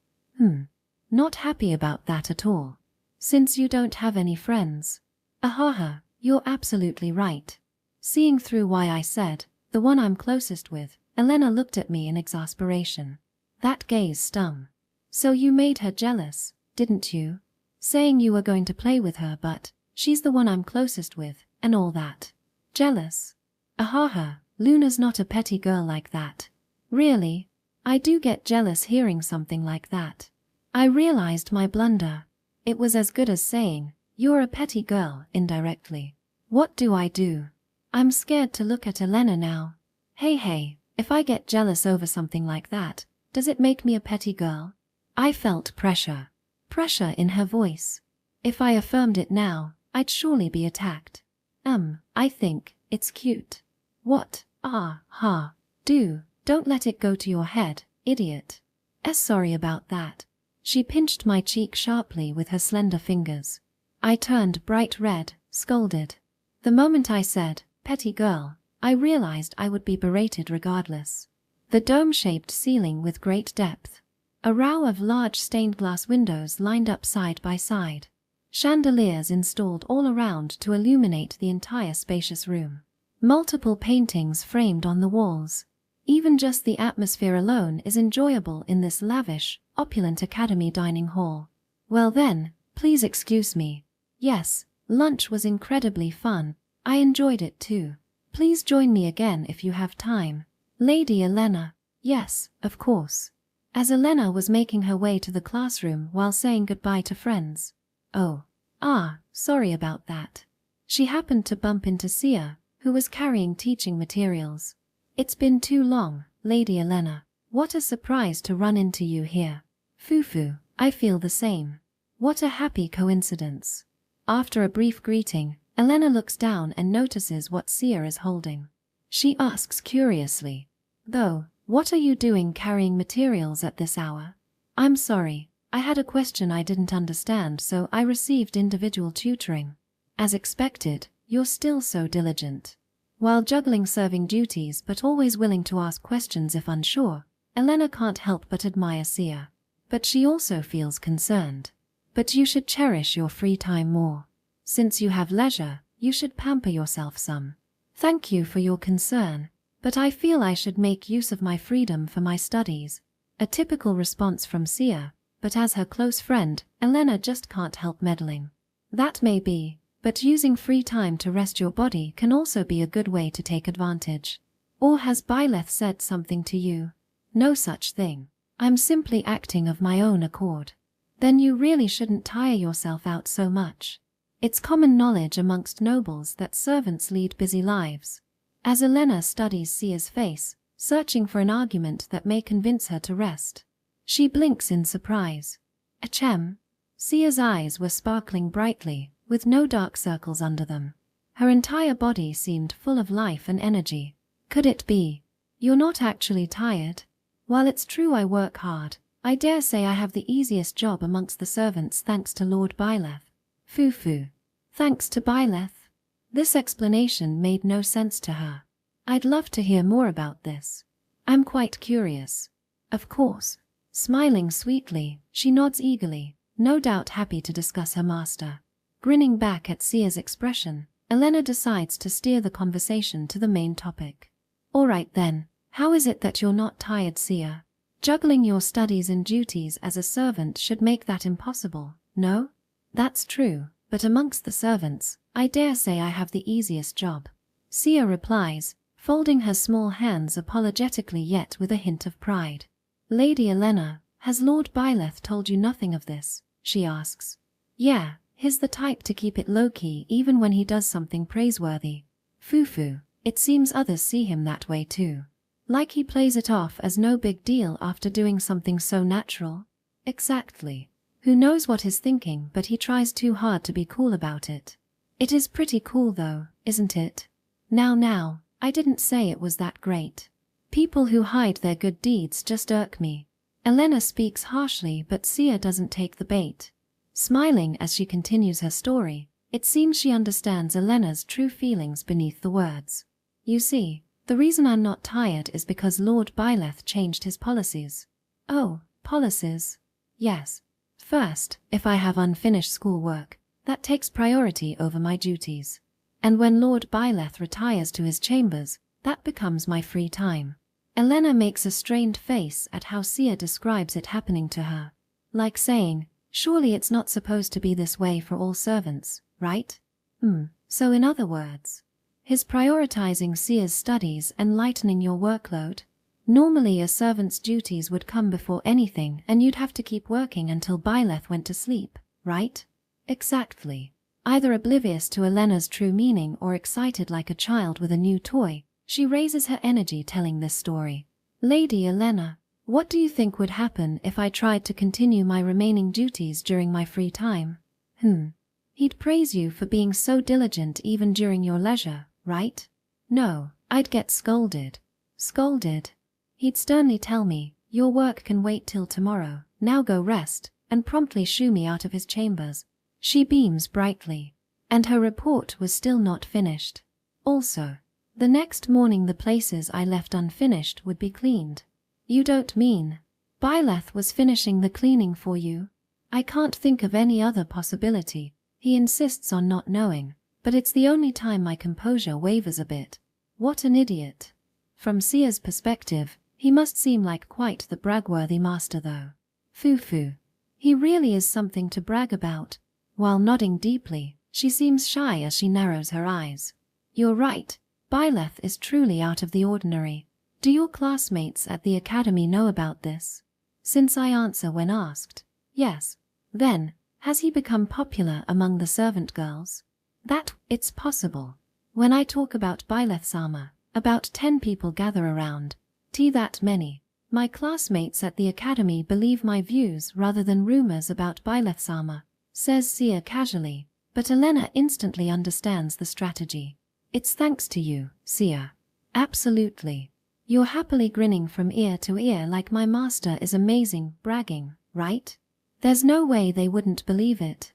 Not happy about that at all. Since you don't have any friends. Ahaha, you're absolutely right. Seeing through why I said, the one I'm closest with, Elena looked at me in exasperation. That gaze stung. So you made her jealous, didn't you? Saying you were going to play with her but, she's the one I'm closest with, and all that. Jealous? Ahaha, Luna's not a petty girl like that. Really? I do get jealous hearing something like that. I realized my blunder. It was as good as saying, you're a petty girl, indirectly. What do I do? I'm scared to look at Elena now. Hey, if I get jealous over something like that, does it make me a petty girl? I felt pressure. Pressure in her voice. If I affirmed it now, I'd surely be attacked. I think, it's cute. What? Don't let it go to your head, idiot. Sorry about that. She pinched my cheek sharply with her slender fingers. I turned bright red, scolded. The moment I said, petty girl, I realized I would be berated regardless. The dome-shaped ceiling with great depth. A row of large stained glass windows lined up side by side. Chandeliers installed all around to illuminate the entire spacious room. Multiple paintings framed on the walls. Even just the atmosphere alone is enjoyable in this lavish, opulent academy dining hall. Well then, please excuse me. Yes, lunch was incredibly fun. I enjoyed it too. Please join me again if you have time. Lady Elena. Yes, of course. As Elena was making her way to the classroom while saying goodbye to friends. Oh. Sorry about that. She happened to bump into Sia, who was carrying teaching materials. It's been too long, Lady Elena. What a surprise to run into you here. Fufu, I feel the same. What a happy coincidence. After a brief greeting, Elena looks down and notices what Sia is holding. She asks curiously, though, what are you doing carrying materials at this hour? I'm sorry, I had a question I didn't understand, so I received individual tutoring. As expected, you're still so diligent. While juggling serving duties but always willing to ask questions if unsure, Elena can't help but admire Sia. But she also feels concerned. But you should cherish your free time more. Since you have leisure, you should pamper yourself some. Thank you for your concern, but I feel I should make use of my freedom for my studies. A typical response from Sia, but as her close friend, Elena just can't help meddling. That may be, but using free time to rest your body can also be a good way to take advantage. Or has Byleth said something to you? No such thing. I'm simply acting of my own accord. Then you really shouldn't tire yourself out so much. It's common knowledge amongst nobles that servants lead busy lives. As Elena studies Sia's face, searching for an argument that may convince her to rest, she blinks in surprise. Achem. Sia's eyes were sparkling brightly, with no dark circles under them. Her entire body seemed full of life and energy. Could it be? You're not actually tired? While it's true I work hard, I dare say I have the easiest job amongst the servants thanks to Lord Byleth. Fufu. Thanks to Byleth? This explanation made no sense to her. I'd love to hear more about this. I'm quite curious. Of course. Smiling sweetly, she nods eagerly, no doubt happy to discuss her master. Grinning back at Sia's expression, Elena decides to steer the conversation to the main topic. Alright then, how is it that you're not tired, Sia? Juggling your studies and duties as a servant should make that impossible, no? That's true, but amongst the servants, I dare say I have the easiest job. Sia replies, folding her small hands apologetically yet with a hint of pride. Lady Elena, has Lord Byleth told you nothing of this? She asks. Yeah, he's the type to keep it low-key even when he does something praiseworthy. Fufu, it seems others see him that way too. Like he plays it off as no big deal after doing something so natural? Exactly. Who knows what he's thinking, but he tries too hard to be cool about it. It is pretty cool though, isn't it? Now, I didn't say it was that great. People who hide their good deeds just irk me. Elena speaks harshly, but Sia doesn't take the bait. Smiling as she continues her story, it seems she understands Elena's true feelings beneath the words. You see, the reason I'm not tired is because Lord Byleth changed his policies. Oh, policies? Yes. First, if I have unfinished schoolwork, that takes priority over my duties. And when Lord Byleth retires to his chambers, that becomes my free time. Elena makes a strained face at how Sia describes it happening to her. Like saying, surely it's not supposed to be this way for all servants, right? So in other words, his prioritizing Sia's studies and lightening your workload? Normally a servant's duties would come before anything and you'd have to keep working until Byleth went to sleep, right? Exactly. Either oblivious to Elena's true meaning or excited like a child with a new toy, she raises her energy telling this story. Lady Elena, what do you think would happen if I tried to continue my remaining duties during my free time? He'd praise you for being so diligent even during your leisure, right? No, I'd get scolded. Scolded? He'd sternly tell me, your work can wait till tomorrow, now go rest, and promptly shoo me out of his chambers. She beams brightly. And her report was still not finished. Also, the next morning the places I left unfinished would be cleaned. You don't mean Byleth was finishing the cleaning for you? I can't think of any other possibility. He insists on not knowing, but it's the only time my composure wavers a bit. What an idiot. From Sia's perspective, he must seem like quite the brag-worthy master though. Foo-foo. He really is something to brag about. While nodding deeply, she seems shy as she narrows her eyes. You're right, Byleth is truly out of the ordinary. Do your classmates at the academy know about this? Since I answer when asked, yes. Then, has he become popular among the servant girls? That, it's possible. When I talk about Byleth-sama, about 10 people gather around. That many. My classmates at the academy believe my views rather than rumors about Byleth-sama, says Sia casually, but Elena instantly understands the strategy. It's thanks to you, Sia. Absolutely. You're happily grinning from ear to ear like my master is amazing, bragging, right? There's no way they wouldn't believe it.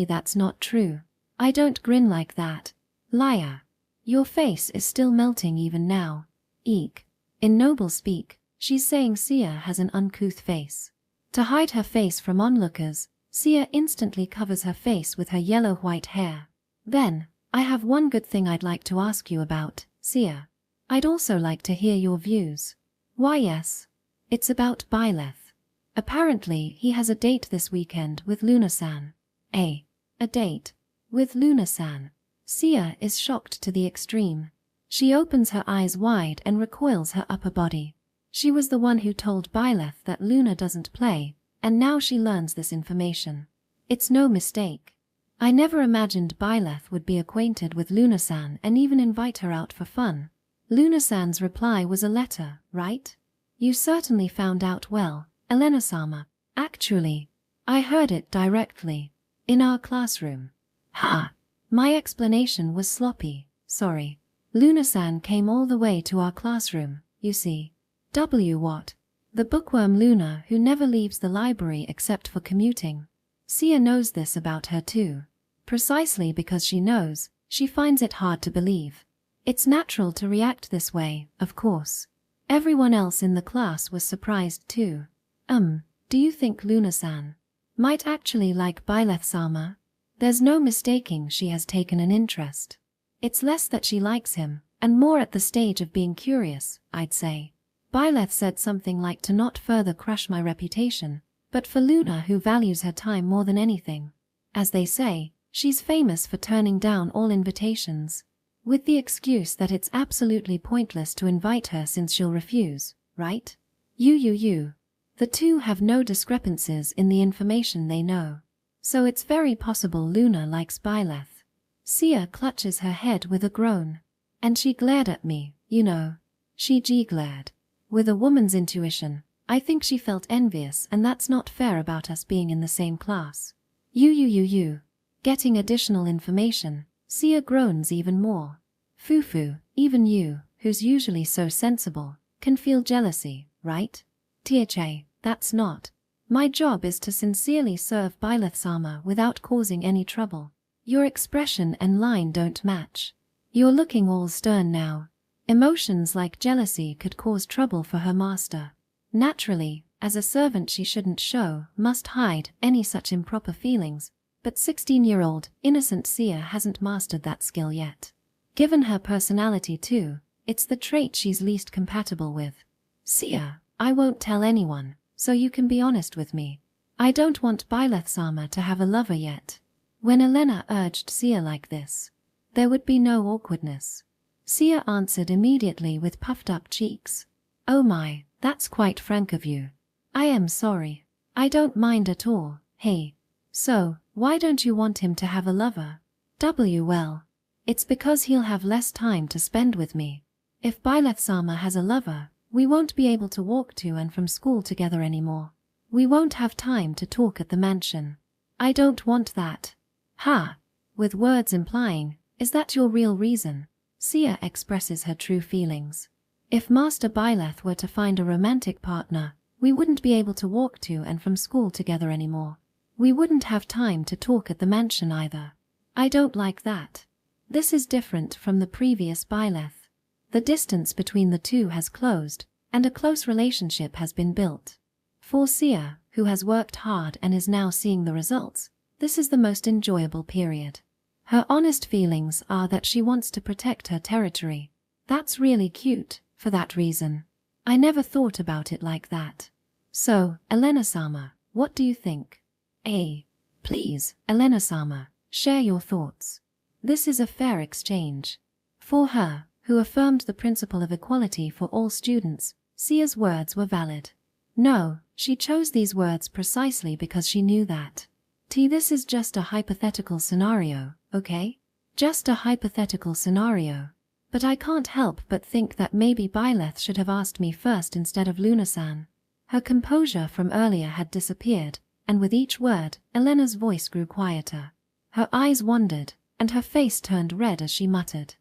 That's not true. I don't grin like that. Liar. Your face is still melting even now. Eek. In noble speak, she's saying Sia has an uncouth face. To hide her face from onlookers, Sia instantly covers her face with her yellow-white hair. Then, I have one good thing I'd like to ask you about, Sia. I'd also like to hear your views. Why yes. It's about Byleth. Apparently he has a date this weekend with Luna-san. A date? With Luna-san? Sia is shocked to the extreme. She opens her eyes wide and recoils her upper body. She was the one who told Byleth that Luna doesn't play, and now she learns this information. It's no mistake. I never imagined Byleth would be acquainted with Luna-san and even invite her out for fun. Luna-san's reply was a letter, right? You certainly found out well, Elena-sama. Actually, I heard it directly. In our classroom. Ha! My explanation was sloppy, sorry. Luna-san came all the way to our classroom, you see. What? The bookworm Luna who never leaves the library except for commuting. Sia knows this about her too. Precisely because she knows, she finds it hard to believe. It's natural to react this way, of course. Everyone else in the class was surprised too. Do you think Luna-san might actually like Byleth-sama? There's no mistaking she has taken an interest. It's less that she likes him, and more at the stage of being curious, I'd say. Byleth said something like to not further crush my reputation, but for Luna who values her time more than anything. As they say, she's famous for turning down all invitations, with the excuse that it's absolutely pointless to invite her since she'll refuse, right? You. The two have no discrepancies in the information they know. So it's very possible Luna likes Byleth. Sia clutches her head with a groan. And she glared at me, you know. She glared. With a woman's intuition, I think she felt envious, and that's not fair about us being in the same class. You. Getting additional information, Sia groans even more. Foo-foo, even you, who's usually so sensible, can feel jealousy, right? That's not. My job is to sincerely serve Byleth-sama without causing any trouble. Your expression and line don't match. You're looking all stern now. Emotions like jealousy could cause trouble for her master. Naturally, as a servant she shouldn't show, must hide, any such improper feelings, but 16-year-old, innocent Sia hasn't mastered that skill yet. Given her personality too, it's the trait she's least compatible with. Sia, I won't tell anyone, so you can be honest with me. I don't want Byleth-sama to have a lover yet. When Elena urged Sia like this, there would be no awkwardness. Sia answered immediately with puffed-up cheeks. Oh my, that's quite frank of you. I am sorry. I don't mind at all, hey. So, why don't you want him to have a lover? Well, it's because he'll have less time to spend with me. If Byleth-sama has a lover, we won't be able to walk to and from school together anymore. We won't have time to talk at the mansion. I don't want that. Ha! With words implying, is that your real reason? Sia expresses her true feelings. If Master Byleth were to find a romantic partner, we wouldn't be able to walk to and from school together anymore. We wouldn't have time to talk at the mansion either. I don't like that. This is different from the previous Byleth. The distance between the two has closed, and a close relationship has been built. For Sia, who has worked hard and is now seeing the results, this is the most enjoyable period. Her honest feelings are that she wants to protect her territory. That's really cute, for that reason. I never thought about it like that. So, Elena-sama, what do you think? Please, Elena-sama, share your thoughts. This is a fair exchange. For her, who affirmed the principle of equality for all students, Sia's words were valid. No, she chose these words precisely because she knew that. This is just a hypothetical scenario, okay? Just a hypothetical scenario. But I can't help but think that maybe Byleth should have asked me first instead of Luna-san. Her composure from earlier had disappeared, and with each word, Elena's voice grew quieter. Her eyes wandered, and her face turned red as she muttered.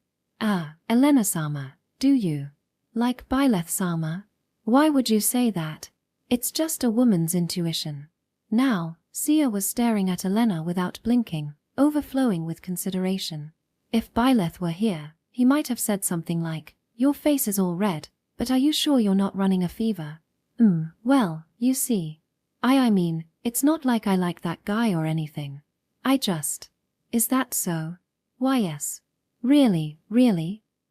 Elena-sama, do you like Byleth-sama? Why would you say that? It's just a woman's intuition. Now, Sia was staring at Elena without blinking, overflowing with consideration. If Byleth were here, he might have said something like, "Your face is all red, but are you sure you're not running a fever?" Well, you see. I mean, it's not like I like that guy or anything. Is that so? Why yes. Really?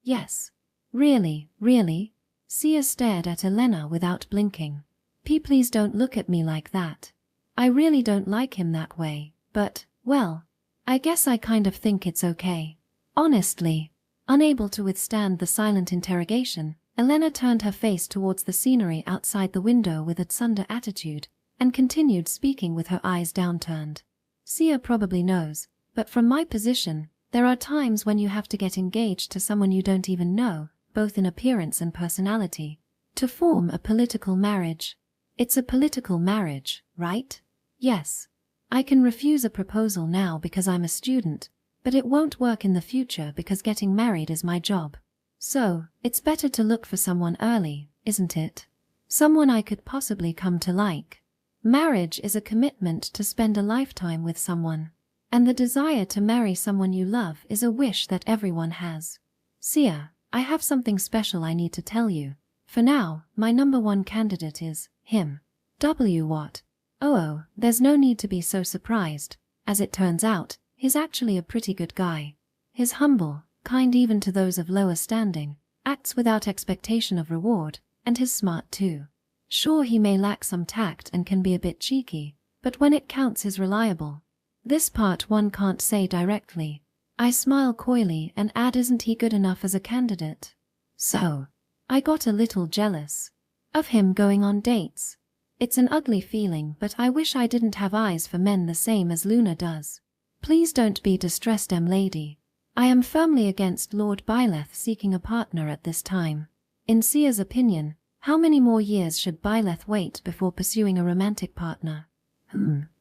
Yes. Really? Sia stared at Elena without blinking. Please don't look at me like that. I really don't like him that way, but, well, I guess I kind of think it's okay. Honestly. Unable to withstand the silent interrogation, Elena turned her face towards the scenery outside the window with a tsundere attitude, and continued speaking with her eyes downturned. Sia probably knows, but from my position, there are times when you have to get engaged to someone you don't even know, both in appearance and personality, to form a political marriage. It's a political marriage, right? Yes. I can refuse a proposal now because I'm a student, but it won't work in the future because getting married is my job. So, it's better to look for someone early, isn't it? Someone I could possibly come to like. Marriage is a commitment to spend a lifetime with someone, and the desire to marry someone you love is a wish that everyone has. Sia, I have something special I need to tell you. For now, my number one candidate is him. What? Oh, there's no need to be so surprised. As it turns out, he's actually a pretty good guy. He's humble, kind even to those of lower standing, acts without expectation of reward, and he's smart too. Sure, he may lack some tact and can be a bit cheeky, but when it counts he's reliable. This part one can't say directly. I smile coyly and add, isn't he good enough as a candidate? So, I got a little jealous of him going on dates. It's an ugly feeling, but I wish I didn't have eyes for men the same as Luna does. Please don't be distressed, lady. I am firmly against Lord Byleth seeking a partner at this time. In Sia's opinion, how many more years should Byleth wait before pursuing a romantic partner?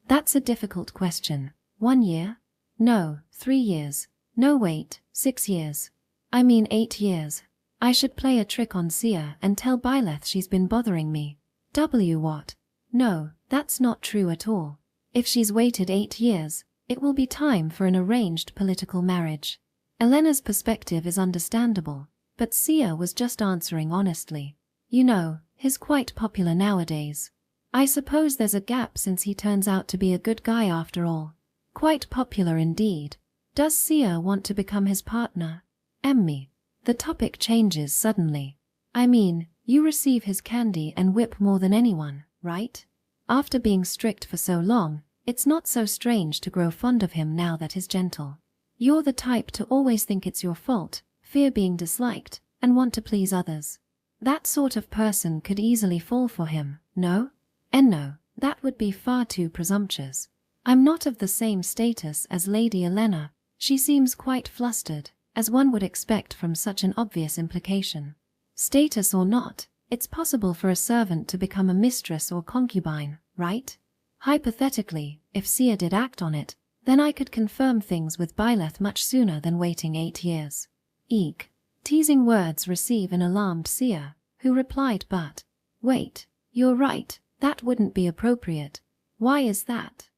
That's a difficult question. 1 year? No, 3 years. No wait, 6 years. I mean 8 years. I should play a trick on Sia and tell Byleth she's been bothering me. What? No, that's not true at all. If she's waited 8 years, it will be time for an arranged political marriage. Elena's perspective is understandable, but Sia was just answering honestly. You know, he's quite popular nowadays. I suppose there's a gap since he turns out to be a good guy after all. Quite popular indeed. Does Sia want to become his partner? Emmy. The topic changes suddenly. I mean, you receive his candy and whip more than anyone, right? After being strict for so long, it's not so strange to grow fond of him now that he's gentle. You're the type to always think it's your fault, fear being disliked, and want to please others. That sort of person could easily fall for him, no? And no, that would be far too presumptuous. I'm not of the same status as Lady Elena. She seems quite flustered, as one would expect from such an obvious implication. Status or not, it's possible for a servant to become a mistress or concubine, right? Hypothetically, if Sia did act on it, then I could confirm things with Byleth much sooner than waiting 8 years. Eek. Teasing words receive an alarmed Sia, who replied, but, wait, you're right, that wouldn't be appropriate. Why is that?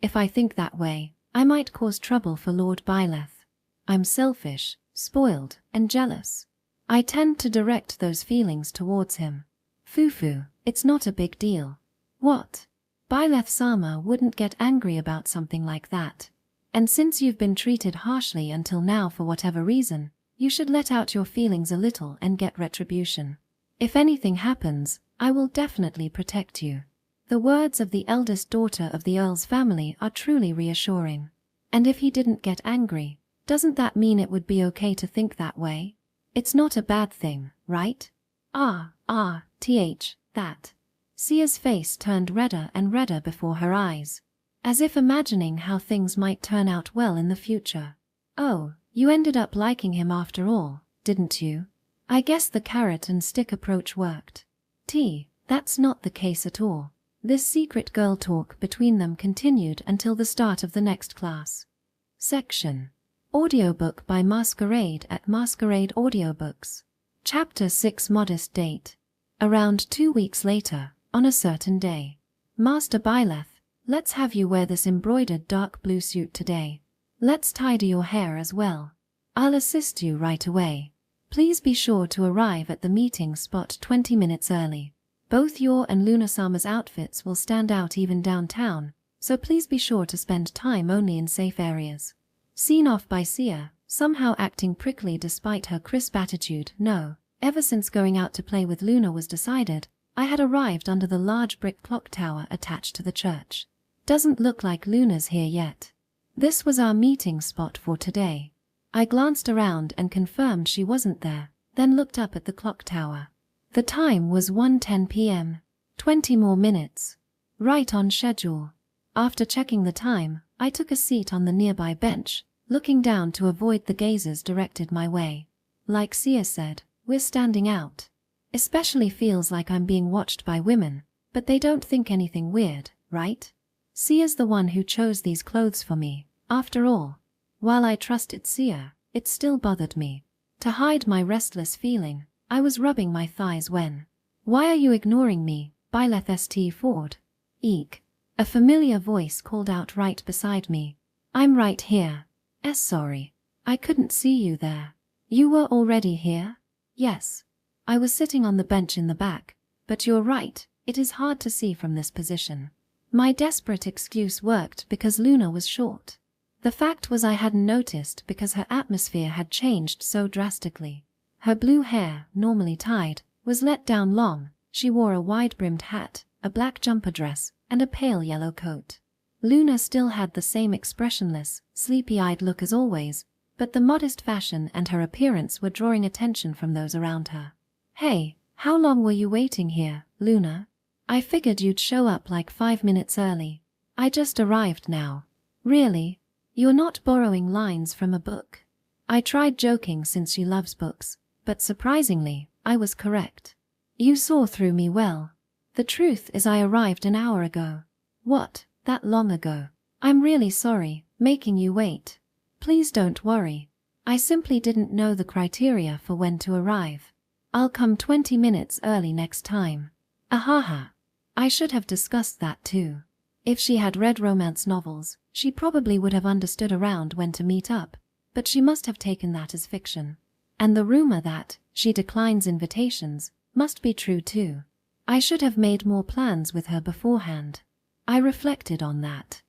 If I think that way, I might cause trouble for Lord Byleth. I'm selfish, spoiled, and jealous. I tend to direct those feelings towards him. Foo-foo, it's not a big deal. What? Byleth-sama wouldn't get angry about something like that. And since you've been treated harshly until now for whatever reason, You should let out your feelings a little and get retribution. If anything happens, I will definitely protect you. The words of the eldest daughter of the Earl's family are truly reassuring. And if he didn't get angry, doesn't that mean it would be okay to think that way? It's not a bad thing, right? That. Sia's face turned redder and redder before her eyes, as if imagining how things might turn out well in the future. Oh, you ended up liking him after all, didn't you? I guess the carrot and stick approach worked. That's not the case at all. This secret girl talk between them continued until the start of the next class. Section. Audiobook by Masquerade at Masquerade Audiobooks. Chapter 6 Modest Date. Around 2 weeks later, on a certain day. Master Byleth, let's have you wear this embroidered dark blue suit today. Let's tidy your hair as well. I'll assist you right away. Please be sure to arrive at the meeting spot 20 minutes early. Both your and Luna-sama's outfits will stand out even downtown, so please be sure to spend time only in safe areas. Seen off by Sia, somehow acting prickly despite her crisp attitude. No, ever since going out to play with Luna was decided, I had arrived under the large brick clock tower attached to the church. Doesn't look like Luna's here yet. This was our meeting spot for today. I glanced around and confirmed she wasn't there, then looked up at the clock tower. The time was 1:10 p.m. 20 more minutes. Right on schedule. After checking the time, I took a seat on the nearby bench, looking down to avoid the gazes directed my way. Like Sia said, we're standing out. Especially feels like I'm being watched by women, but they don't think anything weird, right? Sia's the one who chose these clothes for me, after all. While I trusted Sia, it still bothered me. To hide my restless feeling, I was rubbing my thighs when, "Why are you ignoring me, Byleth St. Ford?" Eek. A familiar voice called out right beside me. "I'm right here." Sorry. I couldn't see you there. You were already here? Yes. I was sitting on the bench in the back, but you're right, it is hard to see from this position. My desperate excuse worked because Luna was short. The fact was I hadn't noticed because her atmosphere had changed so drastically. Her blue hair, normally tied, was let down long. She wore a wide-brimmed hat, a black jumper dress, and a pale yellow coat. Luna still had the same expressionless, sleepy-eyed look as always, but the modest fashion and her appearance were drawing attention from those around her. "Hey, how long were you waiting here, Luna? I figured you'd show up like 5 minutes early. I just arrived now." "Really? You're not borrowing lines from a book?" I tried joking since she loves books, but surprisingly, I was correct. "You saw through me well. The truth is I arrived an hour ago." "What, that long ago? I'm really sorry, making you wait." "Please don't worry. I simply didn't know the criteria for when to arrive. I'll come 20 minutes early next time." Ahaha. I should have discussed that too. If she had read romance novels, she probably would have understood around when to meet up, but she must have taken that as fiction. And the rumor that she declines invitations must be true too. I should have made more plans with her beforehand. I reflected on that.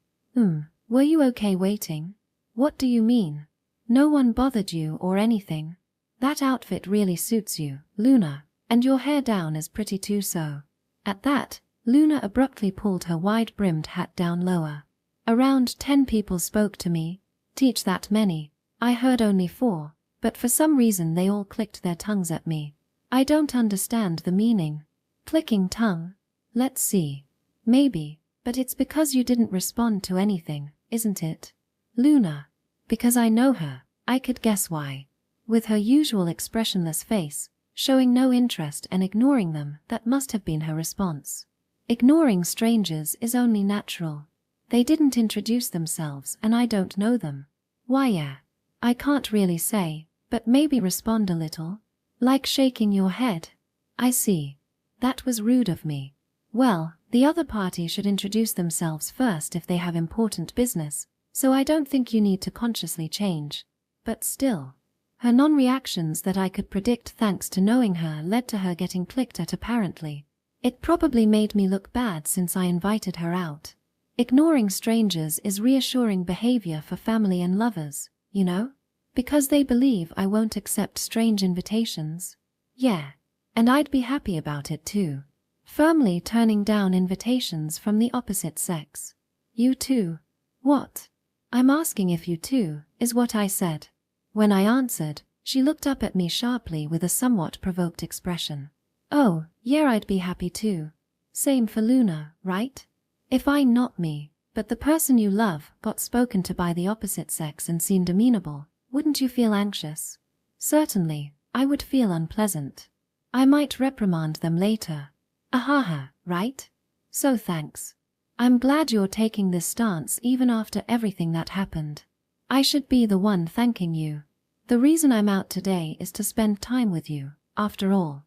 Were you okay waiting? What do you mean? No one bothered you or anything? That outfit really suits you, Luna, and your hair down is pretty too so. At that, Luna abruptly pulled her wide-brimmed hat down lower. Around 10 people spoke to me. Teach that many. I heard only 4. But for some reason they all clicked their tongues at me. I don't understand the meaning. Clicking tongue? Let's see. Maybe, but it's because you didn't respond to anything, isn't it? Luna. Because I know her, I could guess why. With her usual expressionless face, showing no interest and ignoring them, that must have been her response. Ignoring strangers is only natural. They didn't introduce themselves and I don't know them. Why yeah. I can't really say, but maybe respond a little. Like shaking your head. I see. That was rude of me. Well, the other party should introduce themselves first if they have important business, so I don't think you need to consciously change. But still. Her non-reactions that I could predict thanks to knowing her led to her getting clicked at apparently. It probably made me look bad since I invited her out. Ignoring strangers is reassuring behavior for family and lovers, you know? Because they believe I won't accept strange invitations? Yeah. And I'd be happy about it too. Firmly turning down invitations from the opposite sex. You too. What? I'm asking if you too, is what I said. When I answered, she looked up at me sharply with a somewhat provoked expression. Oh, yeah, I'd be happy too. Same for Luna, right? If I, not me, but the person you love, got spoken to by the opposite sex and seemed amenable, wouldn't you feel anxious? Certainly, I would feel unpleasant. I might reprimand them later. Ahaha, right? So thanks. I'm glad you're taking this stance even after everything that happened. I should be the one thanking you. The reason I'm out today is to spend time with you, after all.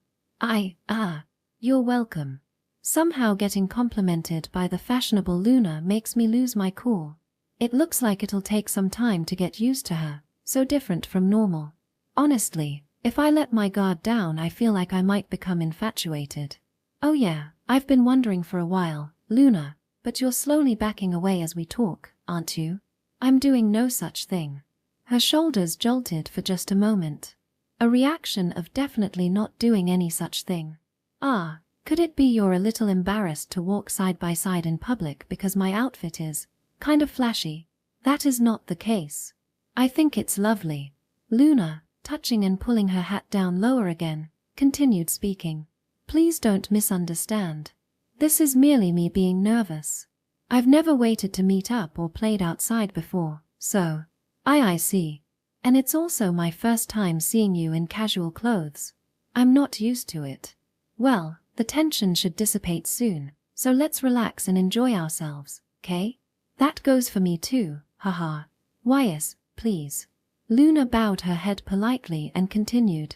You're welcome. Somehow getting complimented by the fashionable Luna makes me lose my cool. It looks like it'll take some time to get used to her, so different from normal. Honestly, if I let my guard down, I feel like I might become infatuated. Oh yeah, I've been wondering for a while, Luna, but you're slowly backing away as we talk, aren't you? I'm doing no such thing. Her shoulders jolted for just a moment. A reaction of definitely not doing any such thing. Could it be you're a little embarrassed to walk side by side in public because my outfit is kind of flashy? That is not the case. I think it's lovely. Luna, touching and pulling her hat down lower again, continued speaking. Please don't misunderstand. This is merely me being nervous. I've never waited to meet up or played outside before, so I see. And it's also my first time seeing you in casual clothes. I'm not used to it. Well, the tension should dissipate soon, so let's relax and enjoy ourselves, okay? That goes for me too, haha. Yes, please. Luna bowed her head politely and continued.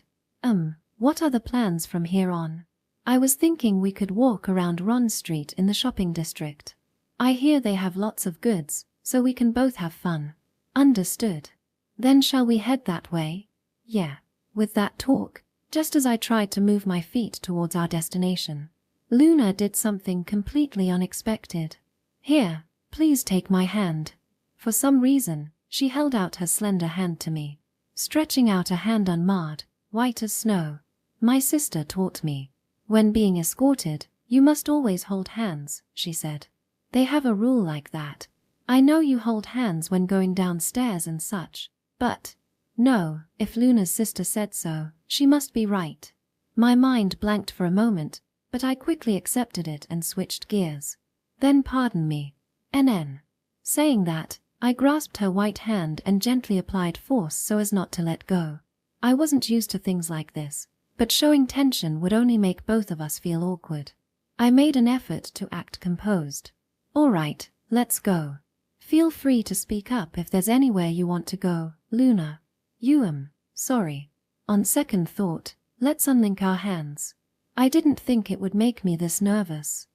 What are the plans from here on? I was thinking we could walk around Ron Street in the shopping district. I hear they have lots of goods, so we can both have fun. Understood. Then shall we head that way? Yeah. With that talk, just as I tried to move my feet towards our destination, Luna did something completely unexpected. Here, please take my hand. For some reason, she held out her slender hand to me, stretching out a hand unmarred, white as snow. My sister taught me. When being escorted, you must always hold hands, she said. They have a rule like that. I know you hold hands when going downstairs and such, but no, if Luna's sister said so, she must be right. My mind blanked for a moment, but I quickly accepted it and switched gears. Then pardon me. NN. Saying that, I grasped her white hand and gently applied force so as not to let go. I wasn't used to things like this, but showing tension would only make both of us feel awkward. I made an effort to act composed. All right, let's go. Feel free to speak up if there's anywhere you want to go, Luna. Sorry. On second thought, let's unlink our hands. I didn't think it would make me this nervous.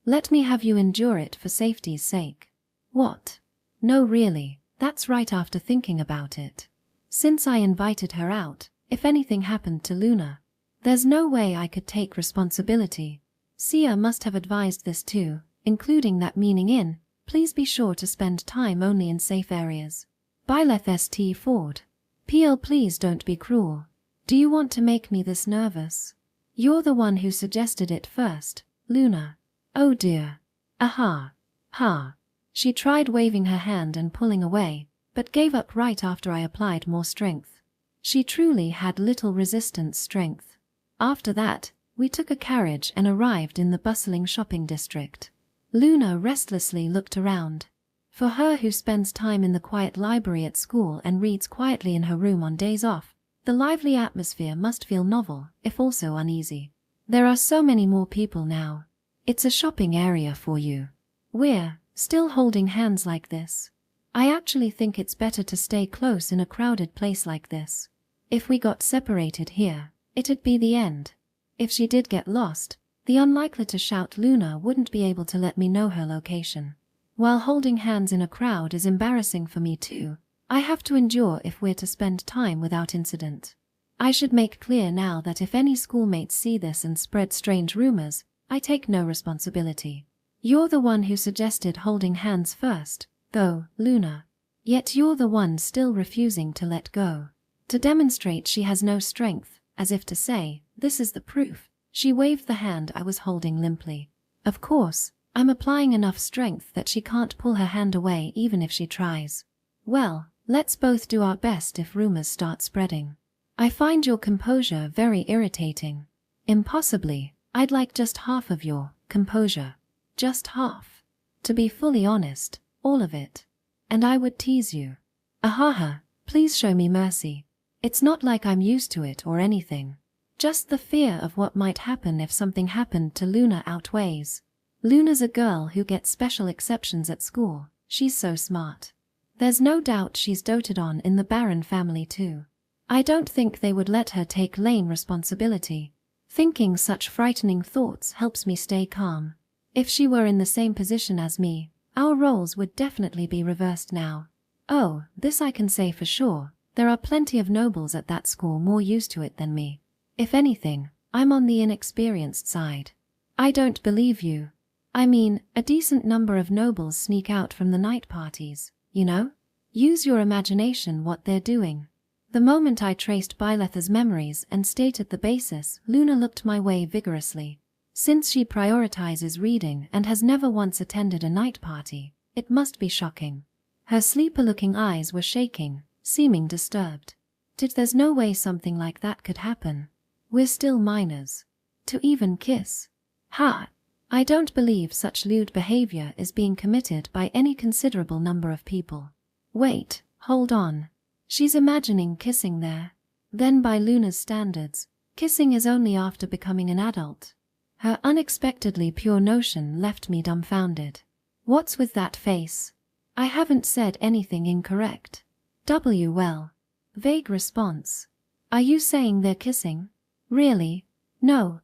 Let me have you endure it for safety's sake. What? No, really, that's right after thinking about it. Since I invited her out, if anything happened to Luna, there's no way I could take responsibility. Sia must have advised this too, including that meaning in, please be sure to spend time only in safe areas. Byleth St. Ford. PL, please don't be cruel. Do you want to make me this nervous? You're the one who suggested it first, Luna. Oh dear. Ha. She tried waving her hand and pulling away, but gave up right after I applied more strength. She truly had little resistance strength. After that, we took a carriage and arrived in the bustling shopping district. Luna restlessly looked around. For her who spends time in the quiet library at school and reads quietly in her room on days off, the lively atmosphere must feel novel, if also uneasy. There are so many more people now. It's a shopping area for you. We're still holding hands like this. I actually think it's better to stay close in a crowded place like this. If we got separated here, it'd be the end. If she did get lost, the unlikely to shout Luna wouldn't be able to let me know her location. While holding hands in a crowd is embarrassing for me too, I have to endure if we're to spend time without incident. I should make clear now that if any schoolmates see this and spread strange rumors, I take no responsibility. You're the one who suggested holding hands first, though, Luna. Yet you're the one still refusing to let go. To demonstrate she has no strength, as if to say, this is the proof, she waved the hand I was holding limply. Of course, I'm applying enough strength that she can't pull her hand away even if she tries. Well, let's both do our best if rumors start spreading. I find your composure very irritating. Impossibly, I'd like just half of your composure. Just half. To be fully honest, all of it. And I would tease you. Ahaha, please show me mercy. It's not like I'm used to it or anything. Just the fear of what might happen if something happened to Luna outweighs. Luna's a girl who gets special exceptions at school. She's so smart. There's no doubt she's doted on in the Baron family too. I don't think they would let her take lane responsibility. Thinking such frightening thoughts helps me stay calm. If she were in the same position as me, our roles would definitely be reversed now. Oh, this I can say for sure. There are plenty of nobles at that school more used to it than me. If anything, I'm on the inexperienced side. I don't believe you. I mean, a decent number of nobles sneak out from the night parties, you know? Use your imagination what they're doing. The moment I traced Byleth's memories and stated the basis, Luna looked my way vigorously. Since she prioritizes reading and has never once attended a night party, it must be shocking. Her sleeper-looking eyes were shaking, seeming disturbed. There's no way something like that could happen. We're still minors. To even kiss. Ha! I don't believe such lewd behavior is being committed by any considerable number of people. Wait, hold on. She's imagining kissing there. Then by Luna's standards, kissing is only after becoming an adult. Her unexpectedly pure notion left me dumbfounded. What's with that face? I haven't said anything incorrect. Well. Vague response. Are you saying they're kissing? Really? No,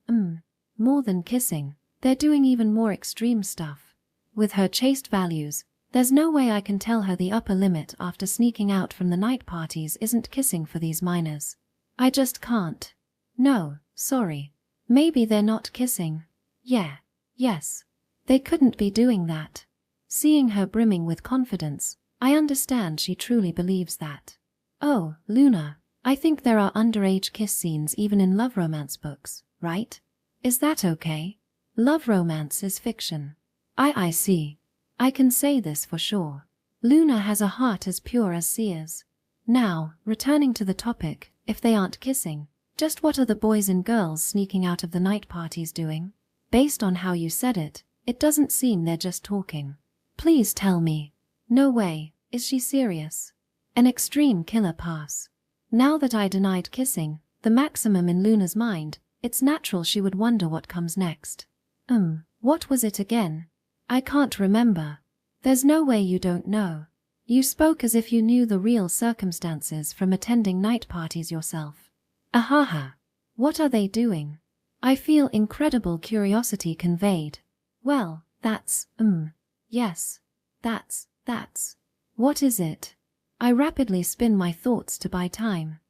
more than kissing. They're doing even more extreme stuff. With her chaste values, there's no way I can tell her the upper limit after sneaking out from the night parties isn't kissing for these minors. I just can't. No, sorry. Maybe they're not kissing. Yes. They couldn't be doing that. Seeing her brimming with confidence, I understand she truly believes that. Oh, Luna, I think there are underage kiss scenes even in love romance books, right? Is that okay? Love romance is fiction. I see. I can say this for sure. Luna has a heart as pure as Sia's. Now, returning to the topic, if they aren't kissing, just what are the boys and girls sneaking out of the night parties doing? Based on how you said it, it doesn't seem they're just talking. Please tell me. No way, is she serious? An extreme killer pass. Now that I denied kissing, the maximum in Luna's mind, it's natural she would wonder what comes next. What was it again? I can't remember. There's no way you don't know. You spoke as if you knew the real circumstances from attending night parties yourself. Ahaha. What are they doing? I feel incredible curiosity conveyed. Well, that's, yes. That's. What is it? I rapidly spin my thoughts to buy time.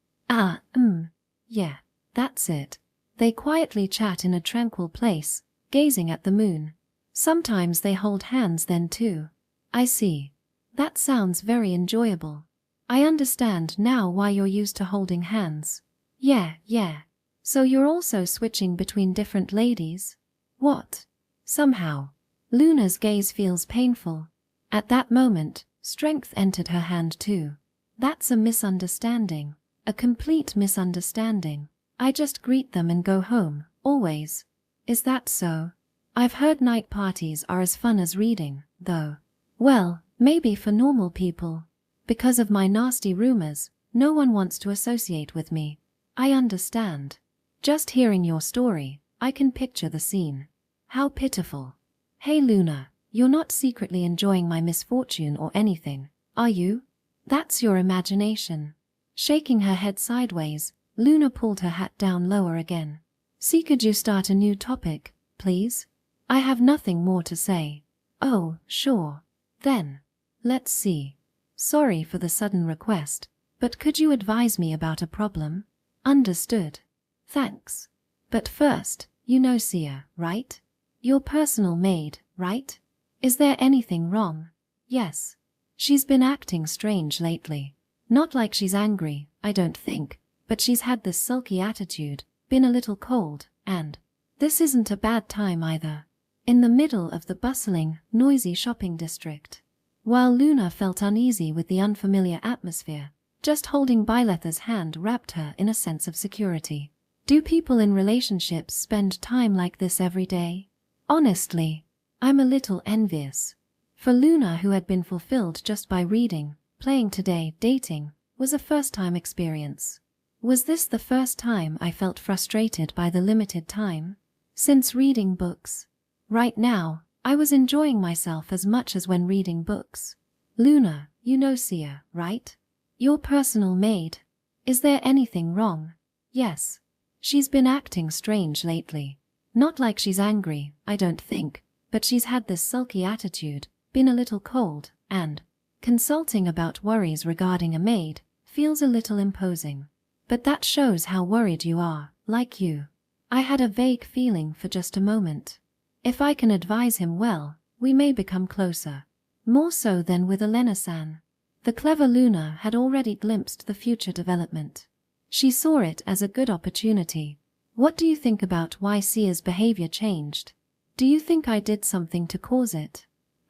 Yeah, that's it. They quietly chat in a tranquil place, gazing at the moon. Sometimes they hold hands then too. I see. That sounds very enjoyable. I understand now why you're used to holding hands. Yeah. So you're also switching between different ladies? What? Somehow. Luna's gaze feels painful. At that moment, strength entered her hand too. That's a misunderstanding. A complete misunderstanding. I just greet them and go home, always. Is that so? I've heard night parties are as fun as reading, though. Well, maybe for normal people. Because of my nasty rumors, no one wants to associate with me. I understand. Just hearing your story, I can picture the scene. How pitiful. Hey Luna, you're not secretly enjoying my misfortune or anything, are you? That's your imagination. Shaking her head sideways, Luna pulled her hat down lower again. See, could you start a new topic, please? I have nothing more to say. Oh, sure. Then. Let's see. Sorry for the sudden request, but could you advise me about a problem? Understood. Thanks. But first, you know Sia, right? Your personal maid, right? Is there anything wrong? Yes. She's been acting strange lately. Not like she's angry, I don't think, but she's had this sulky attitude, been a little cold, and this isn't a bad time either. In the middle of the bustling, noisy shopping district. While Luna felt uneasy with the unfamiliar atmosphere, just holding Byleth's hand wrapped her in a sense of security. Do people in relationships spend time like this every day? Honestly, I'm a little envious. For Luna, who had been fulfilled just by reading, playing today, dating, was a first-time experience. Was this the first time I felt frustrated by the limited time? Since reading books. Right now, I was enjoying myself as much as when reading books. Luna, you know Sia, right? Your personal maid. Is there anything wrong? Yes. She's been acting strange lately. Not like she's angry, I don't think, but she's had this sulky attitude, been a little cold, and consulting about worries regarding a maid feels a little imposing. But that shows how worried you are, like you. I had a vague feeling for just a moment. If I can advise him well, we may become closer. More so than with Elena-san. The clever Luna had already glimpsed the future development. She saw it as a good opportunity. What do you think about why Sia's behavior changed? Do you think I did something to cause it?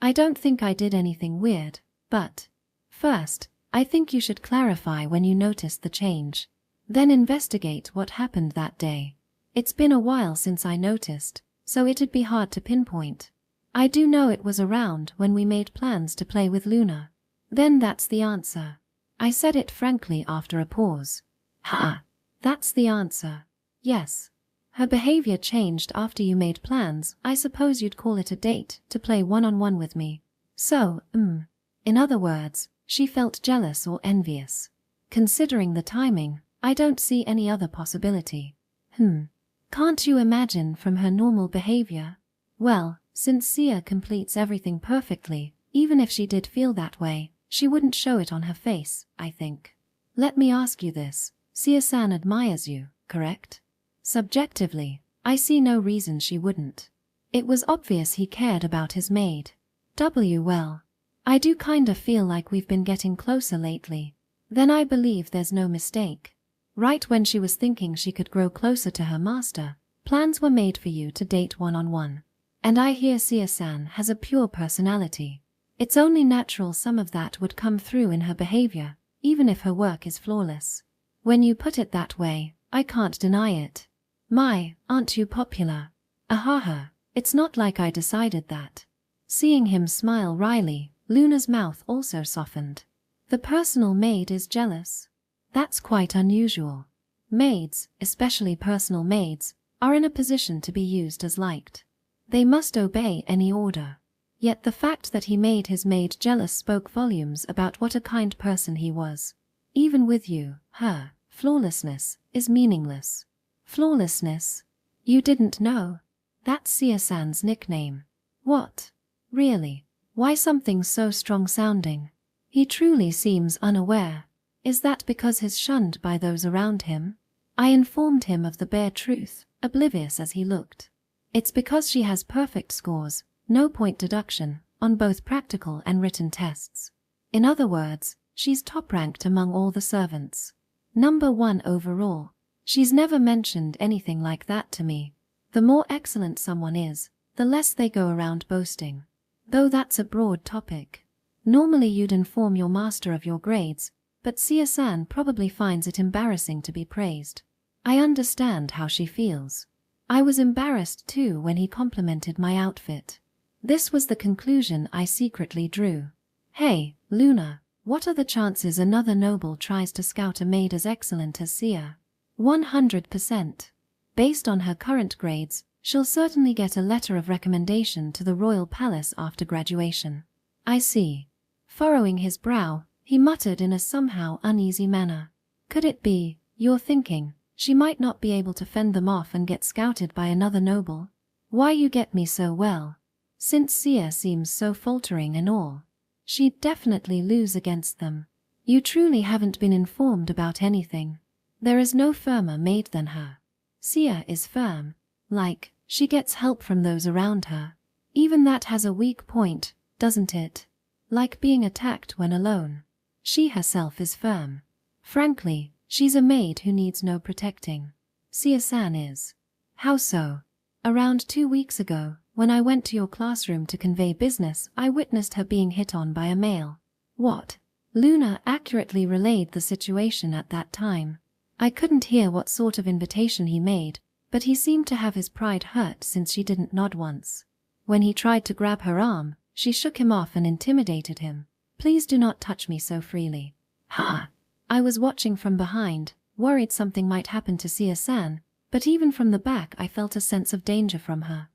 I don't think I did anything weird, but first, I think you should clarify when you noticed the change. Then investigate what happened that day. It's been a while since I noticed, so it'd be hard to pinpoint. I do know it was around when we made plans to play with Luna. Then that's the answer. I said it frankly after a pause. Ha! That's the answer. Yes. Her behavior changed after you made plans. I suppose you'd call it a date to play one-on-one with me. So, in other words, she felt jealous or envious. Considering the timing, I don't see any other possibility. Can't you imagine from her normal behavior? Well, since Sia completes everything perfectly, even if she did feel that way, she wouldn't show it on her face, I think. Let me ask you this. Sia-san admires you, correct? Subjectively, I see no reason she wouldn't. It was obvious he cared about his maid. Well, I do kinda feel like we've been getting closer lately. Then I believe there's no mistake. Right when she was thinking she could grow closer to her master, plans were made for you to date one-on-one. And I hear Sia-san has a pure personality. It's only natural some of that would come through in her behavior, even if her work is flawless. When you put it that way, I can't deny it. My, aren't you popular? Ahaha, it's not like I decided that. Seeing him smile wryly, Luna's mouth also softened. The personal maid is jealous. That's quite unusual. Maids, especially personal maids, are in a position to be used as liked. They must obey any order. Yet the fact that he made his maid jealous spoke volumes about what a kind person he was. Even with you, her flawlessness is meaningless. Flawlessness? You didn't know? That's Sia-san's nickname. What? Really? Why something so strong-sounding? He truly seems unaware. Is that because he's shunned by those around him? I informed him of the bare truth, oblivious as he looked. It's because she has perfect scores, no point deduction, on both practical and written tests. In other words, she's top-ranked among all the servants. Number 1 overall. She's never mentioned anything like that to me. The more excellent someone is, the less they go around boasting. Though that's a broad topic. Normally you'd inform your master of your grades, but Sia-san probably finds it embarrassing to be praised. I understand how she feels. I was embarrassed too when he complimented my outfit. This was the conclusion I secretly drew. Hey, Luna, what are the chances another noble tries to scout a maid as excellent as Sia? 100%. Based on her current grades, she'll certainly get a letter of recommendation to the royal palace after graduation. I see. Furrowing his brow, he muttered in a somehow uneasy manner. Could it be, you're thinking, she might not be able to fend them off and get scouted by another noble? Why you get me so well? Since Sia seems so faltering and all, she'd definitely lose against them. You truly haven't been informed about anything. There is no firmer maid than her. Sia is firm. Like, she gets help from those around her. Even that has a weak point, doesn't it? like being attacked when alone. She herself is firm. Frankly, she's a maid who needs no protecting. Sia-san is. How so? Around 2 weeks ago, when I went to your classroom to convey business, I witnessed her being hit on by a male. What? Luna accurately relayed the situation at that time. I couldn't hear what sort of invitation he made, but he seemed to have his pride hurt since she didn't nod once. When he tried to grab her arm, she shook him off and intimidated him. Please do not touch me so freely. Ha! I was watching from behind, worried something might happen to Sia-san, but even from the back I felt a sense of danger from her.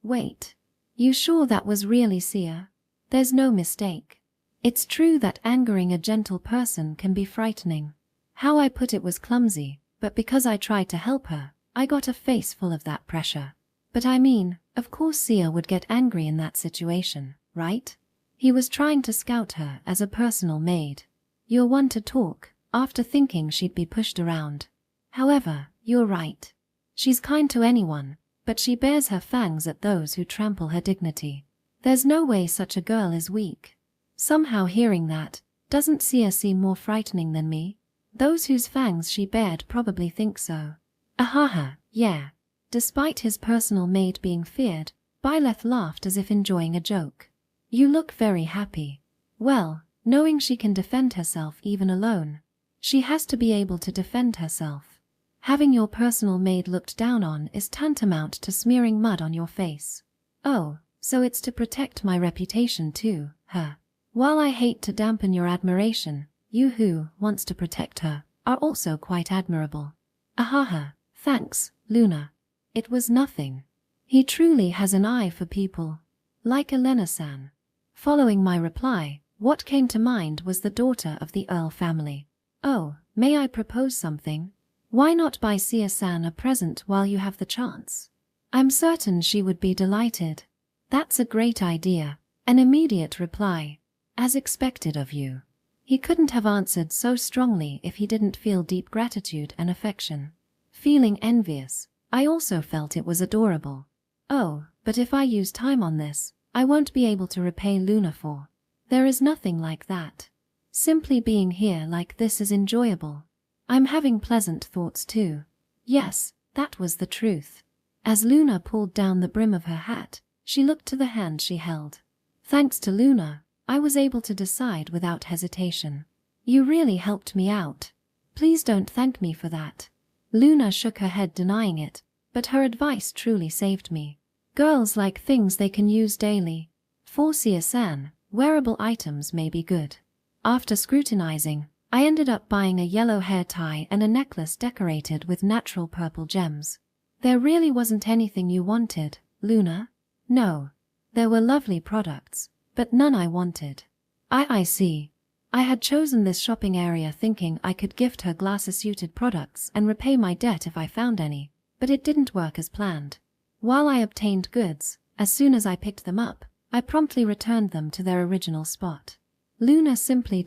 Wait. You sure that was really Sia? There's no mistake. It's true that angering a gentle person can be frightening. How I put it was clumsy, but because I tried to help her, I got a face full of that pressure. But I mean, of course Sia would get angry in that situation, right? He was trying to scout her as a personal maid. You're one to talk, after thinking she'd be pushed around. However, you're right. She's kind to anyone, but she bares her fangs at those who trample her dignity. There's no way such a girl is weak. Somehow hearing that, doesn't Sia seem more frightening than me? Those whose fangs she bared probably think so. Ahaha, yeah. Despite his personal maid being feared, Byleth laughed as if enjoying a joke. You look very happy. Well, knowing she can defend herself even alone. She has to be able to defend herself. Having your personal maid looked down on is tantamount to smearing mud on your face. Oh, so it's to protect my reputation too, huh? While I hate to dampen your admiration, you who wants to protect her are also quite admirable. Ahaha, thanks, Luna. It was nothing. He truly has an eye for people. Like Elena-san. Following my reply, what came to mind was the daughter of the Earl family. Oh, may I propose something? Why not buy Sia-san a present while you have the chance? I'm certain she would be delighted. That's a great idea. An immediate reply. As expected of you. He couldn't have answered so strongly if he didn't feel deep gratitude and affection. Feeling envious, I also felt it was adorable. Oh, but if I use time on this, I won't be able to repay Luna for. There is nothing like that. Simply being here like this is enjoyable. I'm having pleasant thoughts too. Yes, that was the truth. As Luna pulled down the brim of her hat, she looked to the hand she held. Thanks to Luna, I was able to decide without hesitation. You really helped me out. Please don't thank me for that. Luna shook her head denying it, but her advice truly saved me. Girls like things they can use daily. For Sia-san, wearable items may be good. After scrutinizing, I ended up buying a yellow hair tie and a necklace decorated with natural purple gems. There really wasn't anything you wanted, Luna? No. There were lovely products, but none I wanted. I see. I had chosen this shopping area thinking I could gift her glasses-suited products and repay my debt if I found any, but it didn't work as planned. While I obtained goods, as soon as I picked them up, I promptly returned them to their original spot. Luna simply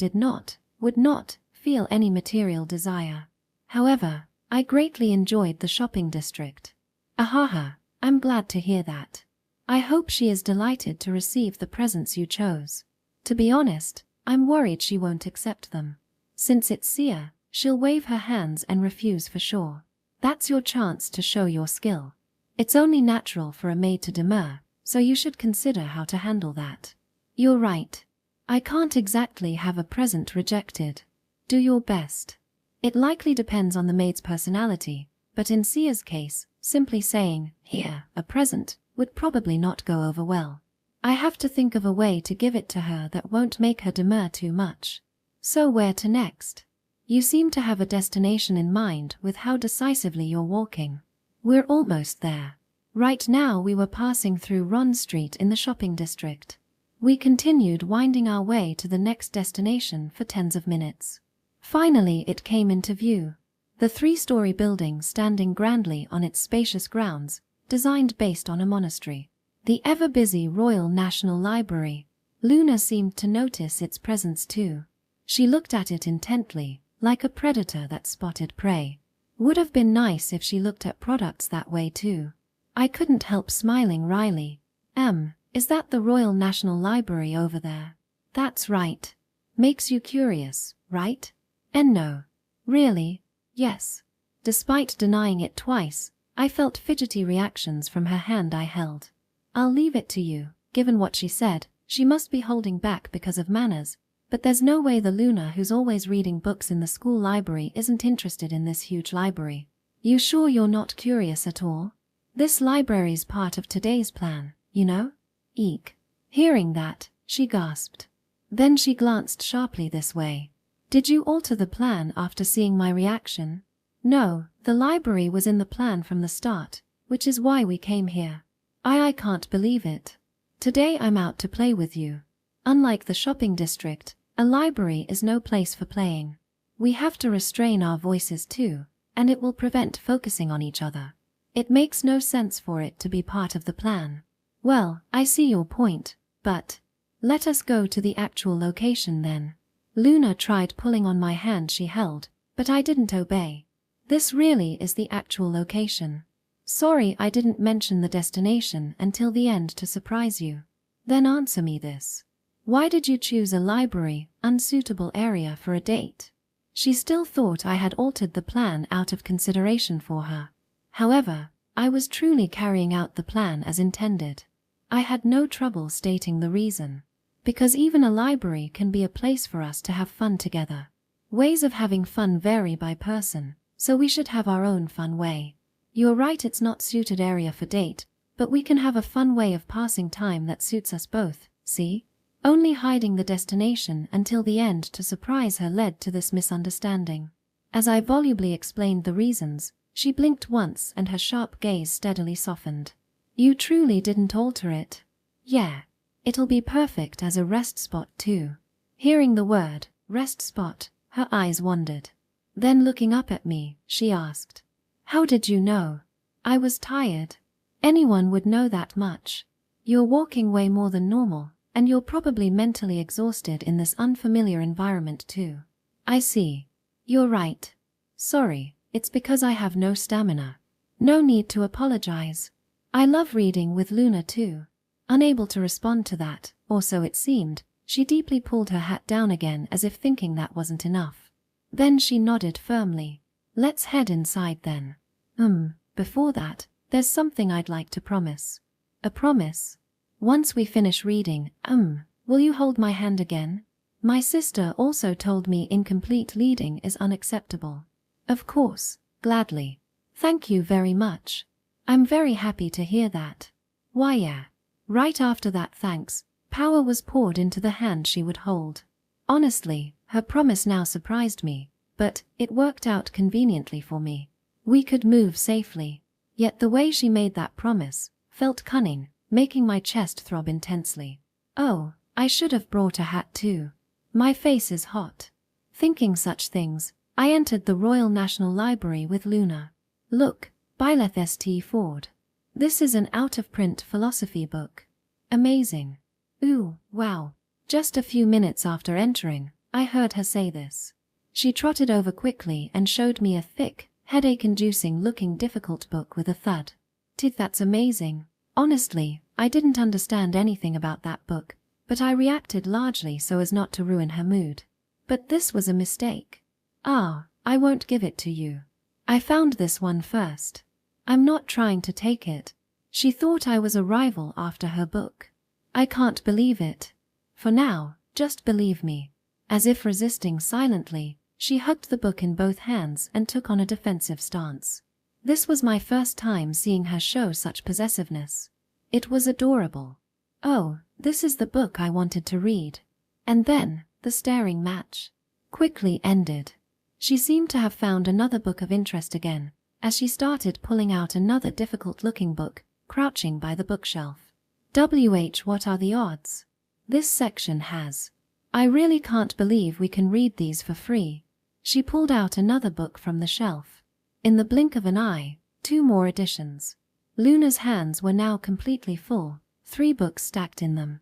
would not, feel any material desire. However, I greatly enjoyed the shopping district. Ahaha, I'm glad to hear that. I hope she is delighted to receive the presents you chose. To be honest, I'm worried she won't accept them. Since it's Sia, she'll wave her hands and refuse for sure. That's your chance to show your skill. It's only natural for a maid to demur, so you should consider how to handle that. You're right. I can't exactly have a present rejected. Do your best. It likely depends on the maid's personality, but in Sia's case, simply saying, "Here, a present," would probably not go over well. I have to think of a way to give it to her that won't make her demur too much. So where to next? You seem to have a destination in mind with how decisively you're walking. We're almost there. Right now we were passing through Ron Street in the shopping district. We continued winding our way to the next destination for tens of minutes. Finally it came into view. The 3-story building standing grandly on its spacious grounds, designed based on a monastery. The ever-busy Royal National Library. Luna seemed to notice its presence too. She looked at it intently, like a predator that spotted prey. Would have been nice if she looked at products that way too. I couldn't help smiling wryly. Is that the Royal National Library over there? That's right. Makes you curious, right? And no. Really? Yes. Despite denying it twice, I felt fidgety reactions from her hand I held. I'll leave it to you, given what she said, she must be holding back because of manners, but there's no way the Luna who's always reading books in the school library isn't interested in this huge library. You sure you're not curious at all? This library's part of today's plan, you know? Eek. Hearing that, she gasped. Then she glanced sharply this way. Did you alter the plan after seeing my reaction? No, the library was in the plan from the start, which is why we came here. I can't believe it. Today I'm out to play with you. Unlike the shopping district, a library is no place for playing. We have to restrain our voices too, and it will prevent focusing on each other. It makes no sense for it to be part of the plan. Well, I see your point, but let us go to the actual location then. Luna tried pulling on my hand she held, but I didn't obey. This really is the actual location. Sorry I didn't mention the destination until the end to surprise you. Then answer me this. Why did you choose a library, unsuitable area for a date? She still thought I had altered the plan out of consideration for her. However, I was truly carrying out the plan as intended. I had no trouble stating the reason. Because even a library can be a place for us to have fun together. Ways of having fun vary by person, so we should have our own fun way. You're right, it's not suited area for date, but we can have a fun way of passing time that suits us both, see? Only hiding the destination until the end to surprise her led to this misunderstanding. As I volubly explained the reasons, she blinked once and her sharp gaze steadily softened. You truly didn't alter it? Yeah. It'll be perfect as a rest spot too. Hearing the word, rest spot, her eyes wandered. Then looking up at me, she asked, how did you know? I was tired. Anyone would know that much. You're walking way more than normal, and you're probably mentally exhausted in this unfamiliar environment too. I see. You're right. Sorry, it's because I have no stamina. No need to apologize. I love reading with Luna too. Unable to respond to that, or so it seemed, she deeply pulled her hat down again as if thinking that wasn't enough. Then she nodded firmly. Let's head inside then. Before that, there's something I'd like to promise. A promise? Once we finish reading, will you hold my hand again? My sister also told me incomplete leading is unacceptable. Of course, gladly. Thank you very much. I'm very happy to hear that. Why yeah. Right after that thanks, power was poured into the hand she would hold. Honestly, her promise now surprised me, but it worked out conveniently for me. We could move safely. Yet the way she made that promise felt cunning, making my chest throb intensely. Oh, I should have brought a hat too. My face is hot. Thinking such things, I entered the Royal National Library with Luna. Look, Byleth St. Ford. This is an out-of-print philosophy book. Amazing. Ooh, wow. Just a few minutes after entering, I heard her say this. She trotted over quickly and showed me a thick, headache-inducing looking difficult book with a thud. That's amazing. Honestly, I didn't understand anything about that book, but I reacted largely so as not to ruin her mood. But this was a mistake. I won't give it to you. I found this one first. I'm not trying to take it. She thought I was a rival after her book. I can't believe it. For now, just believe me. As if resisting silently, she hugged the book in both hands and took on a defensive stance. This was my first time seeing her show such possessiveness. It was adorable. Oh, this is the book I wanted to read. And then, the staring match quickly ended. She seemed to have found another book of interest again, as she started pulling out another difficult-looking book, crouching by the bookshelf. What are the odds? This section has. I really can't believe we can read these for free. She pulled out another book from the shelf. In the blink of an eye, 2 more editions. Luna's hands were now completely full, 3 books stacked in them.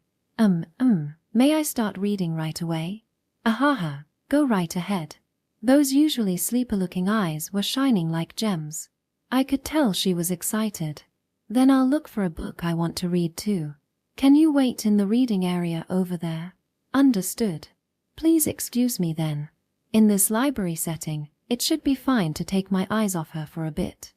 May I start reading right away? Ahaha, go right ahead. Those usually sleeper-looking eyes were shining like gems. I could tell she was excited. Then I'll look for a book I want to read too. Can you wait in the reading area over there? Understood. Please excuse me then. In this library setting, it should be fine to take my eyes off her for a bit.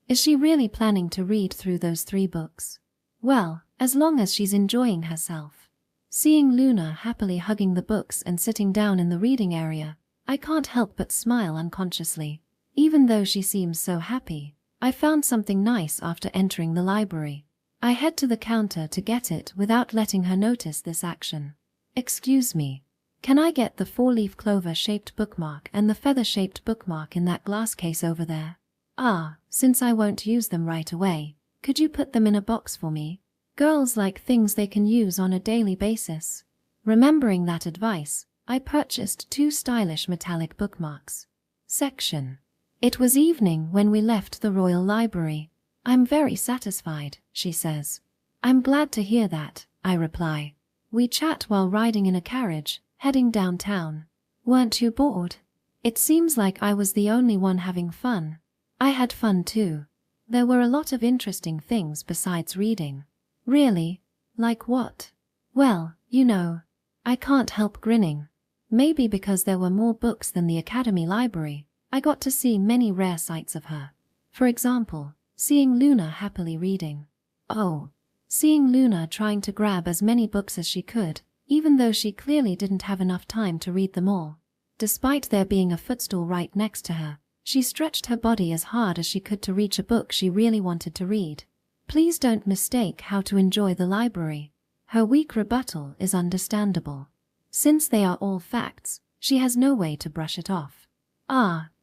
Is she really planning to read through those 3 books? Well, as long as she's enjoying herself. Seeing Luna happily hugging the books and sitting down in the reading area, I can't help but smile unconsciously. Even though she seems so happy, I found something nice after entering the library. I head to the counter to get it without letting her notice this action. Excuse me. Can I get the 4-leaf clover-shaped bookmark and the feather-shaped bookmark in that glass case over there? Since I won't use them right away, could you put them in a box for me? Girls like things they can use on a daily basis. Remembering that advice, I purchased 2 stylish metallic bookmarks. Section. It was evening when we left the Royal Library. I'm very satisfied, she says. I'm glad to hear that, I reply. We chat while riding in a carriage, heading downtown. Weren't you bored? It seems like I was the only one having fun. I had fun too. There were a lot of interesting things besides reading. Really? Like what? Well, you know. I can't help grinning. Maybe because there were more books than the Academy Library, I got to see many rare sights of her. For example, seeing Luna happily reading. Seeing Luna trying to grab as many books as she could, even though she clearly didn't have enough time to read them all. Despite there being a footstool right next to her, she stretched her body as hard as she could to reach a book she really wanted to read. Please don't mistake how to enjoy the library. Her weak rebuttal is understandable. Since they are all facts, she has no way to brush it off.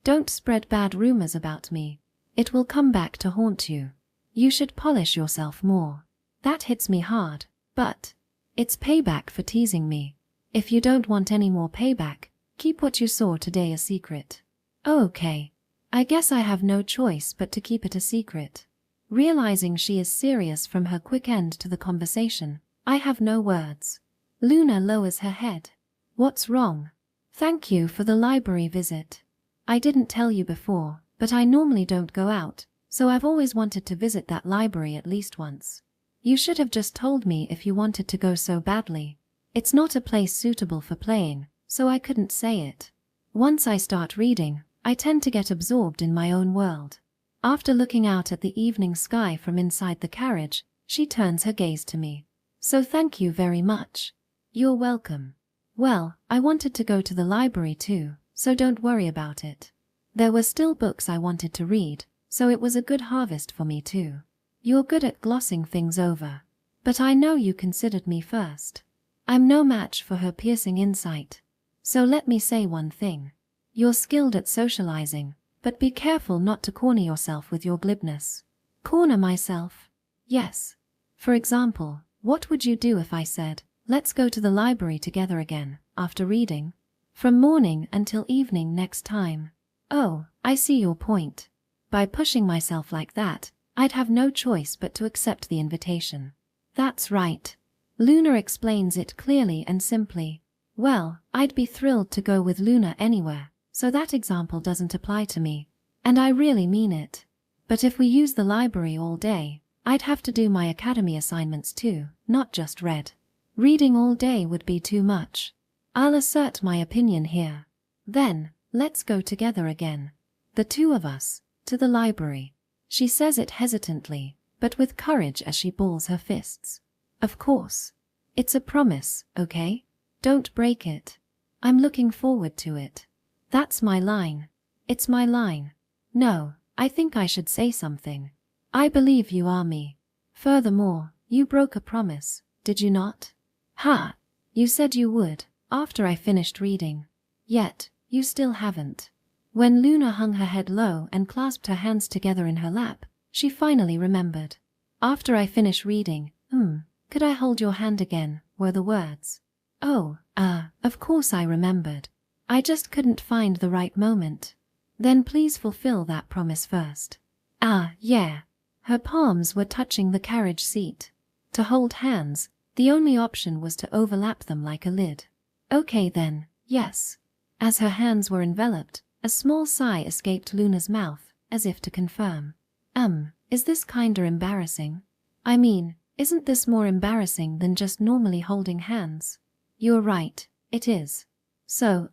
Don't spread bad rumors about me. It will come back to haunt you. You should polish yourself more. That hits me hard, but it's payback for teasing me. If you don't want any more payback, keep what you saw today a secret. Okay. I guess I have no choice but to keep it a secret. Realizing she is serious from her quick end to the conversation, I have no words. Luna lowers her head. What's wrong? Thank you for the library visit. I didn't tell you before, but I normally don't go out, so I've always wanted to visit that library at least once. You should have just told me if you wanted to go so badly. It's not a place suitable for playing, so I couldn't say it. Once I start reading, I tend to get absorbed in my own world. After looking out at the evening sky from inside the carriage, she turns her gaze to me. So thank you very much. You're welcome. Well, I wanted to go to the library too, so don't worry about it. There were still books I wanted to read, so it was a good harvest for me too. You're good at glossing things over. But I know you considered me first. I'm no match for her piercing insight. So let me say one thing. You're skilled at socializing, but be careful not to corner yourself with your glibness. Corner myself? Yes. For example, what would you do if I said, let's go to the library together again, after reading? From morning until evening next time. Oh, I see your point. By pushing myself like that, I'd have no choice but to accept the invitation. That's right. Luna explains it clearly and simply. Well, I'd be thrilled to go with Luna anywhere, so that example doesn't apply to me. And I really mean it. But if we use the library all day, I'd have to do my academy assignments too, not just read. Reading all day would be too much. I'll assert my opinion here. Then, let's go together again. The 2 of us, to the library. She says it hesitantly, but with courage as she balls her fists. Of course. It's a promise, okay? Don't break it. I'm looking forward to it. That's my line. It's my line. No, I think I should say something. I believe you are me. Furthermore, you broke a promise, did you not? Ha! You said you would, after I finished reading. Yet, you still haven't. When Luna hung her head low and clasped her hands together in her lap, she finally remembered. After I finish reading, could I hold your hand again, were the words. Oh, of course I remembered. I just couldn't find the right moment. Then please fulfill that promise first. Yeah. Her palms were touching the carriage seat. To hold hands, the only option was to overlap them like a lid. Okay then, yes. As her hands were enveloped, a small sigh escaped Luna's mouth, as if to confirm. Is this kinda embarrassing? I mean, Isn't this more embarrassing than just normally holding hands? You're right, it is. So,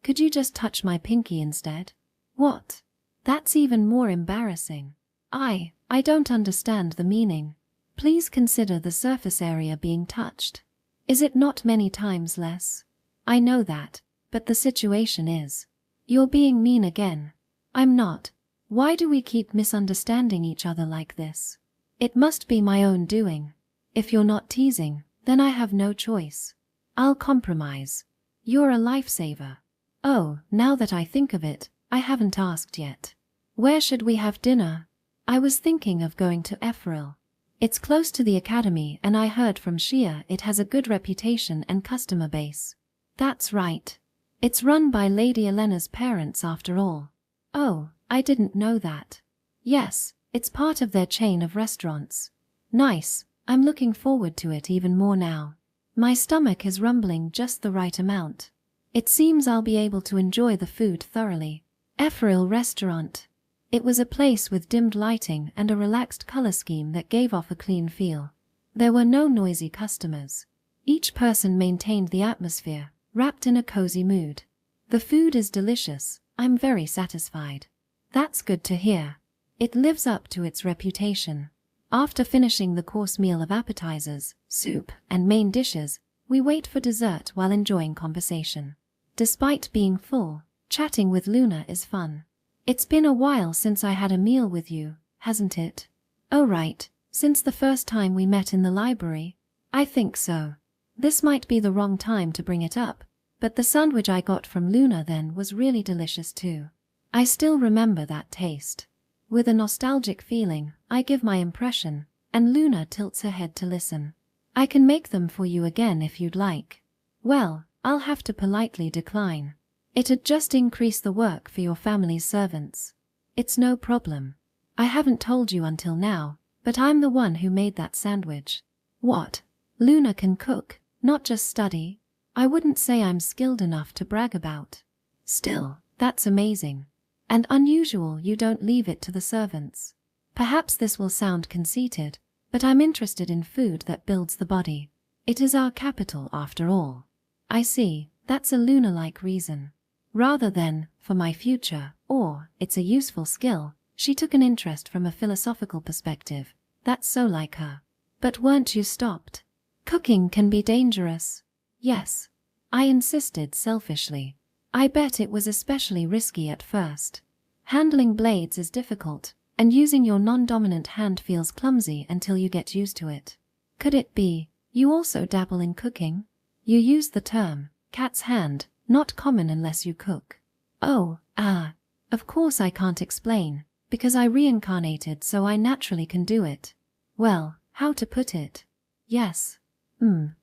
could you just touch my pinky instead? What? That's even more embarrassing. I don't understand the meaning. Please consider the surface area being touched. Is it not many times less? I know that, but the situation is. You're being mean again. I'm not. Why do we keep misunderstanding each other like this? It must be my own doing. If you're not teasing, then I have no choice. I'll compromise. You're a lifesaver. Oh, now that I think of it, I haven't asked yet. Where should we have dinner? I was thinking of going to Ephrail. It's close to the academy and I heard from Shia it has a good reputation and customer base. That's right. It's run by Lady Elena's parents after all. Oh, I didn't know that. Yes, it's part of their chain of restaurants. Nice, I'm looking forward to it even more now. My stomach is rumbling just the right amount. It seems I'll be able to enjoy the food thoroughly. Ephrail Restaurant. It was a place with dimmed lighting and a relaxed color scheme that gave off a clean feel. There were no noisy customers. Each person maintained the atmosphere, wrapped in a cozy mood. The food is delicious. I'm very satisfied. That's good to hear. It lives up to its reputation. After finishing the course meal of appetizers, soup, and main dishes, we wait for dessert while enjoying conversation. Despite being full, chatting with Luna is fun. It's been a while since I had a meal with you, hasn't it? Oh right, since the first time we met in the library? I think so. This might be the wrong time to bring it up, but the sandwich I got from Luna then was really delicious too. I still remember that taste. With a nostalgic feeling, I give my impression, and Luna tilts her head to listen. I can make them for you again if you'd like. Well, I'll have to politely decline. It'd just increase the work for your family's servants. It's no problem. I haven't told you until now, but I'm the one who made that sandwich. What? Luna can cook, not just study? I wouldn't say I'm skilled enough to brag about. Still, that's amazing. And unusual you don't leave it to the servants. Perhaps this will sound conceited, but I'm interested in food that builds the body. It is our capital after all. I see, that's a Luna-like reason. Rather than, for my future, or, it's a useful skill, she took an interest from a philosophical perspective. That's so like her. But weren't you stopped? Cooking can be dangerous. Yes. I insisted selfishly. I bet it was especially risky at first. Handling blades is difficult, and using your non-dominant hand feels clumsy until you get used to it. Could it be, you also dabble in cooking? You use the term, cat's hand, not common unless you cook. Oh, of course I can't explain, because I reincarnated so I naturally can do it. Well, how to put it? Yes.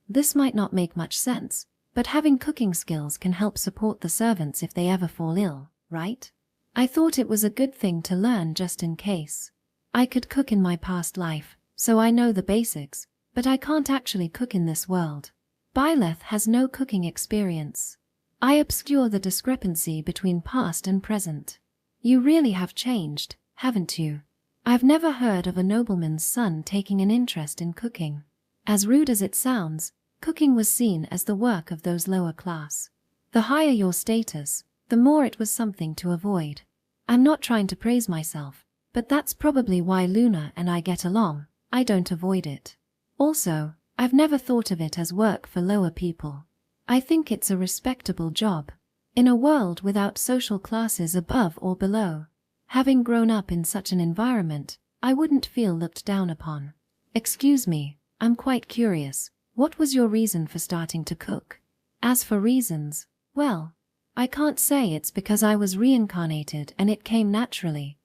This might not make much sense, but having cooking skills can help support the servants if they ever fall ill, right? I thought it was a good thing to learn just in case. I could cook in my past life, so I know the basics, but I can't actually cook in this world. Byleth has no cooking experience. I obscure the discrepancy between past and present. You really have changed, haven't you? I've never heard of a nobleman's son taking an interest in cooking. As rude as it sounds, cooking was seen as the work of those lower class. The higher your status, the more it was something to avoid. I'm not trying to praise myself, but that's probably why Luna and I get along. I don't avoid it. Also, I've never thought of it as work for lower people. I think it's a respectable job. In a world without social classes above or below, having grown up in such an environment, I wouldn't feel looked down upon. Excuse me, I'm quite curious. What was your reason for starting to cook? As for reasons, well, I can't say it's because I was reincarnated and it came naturally.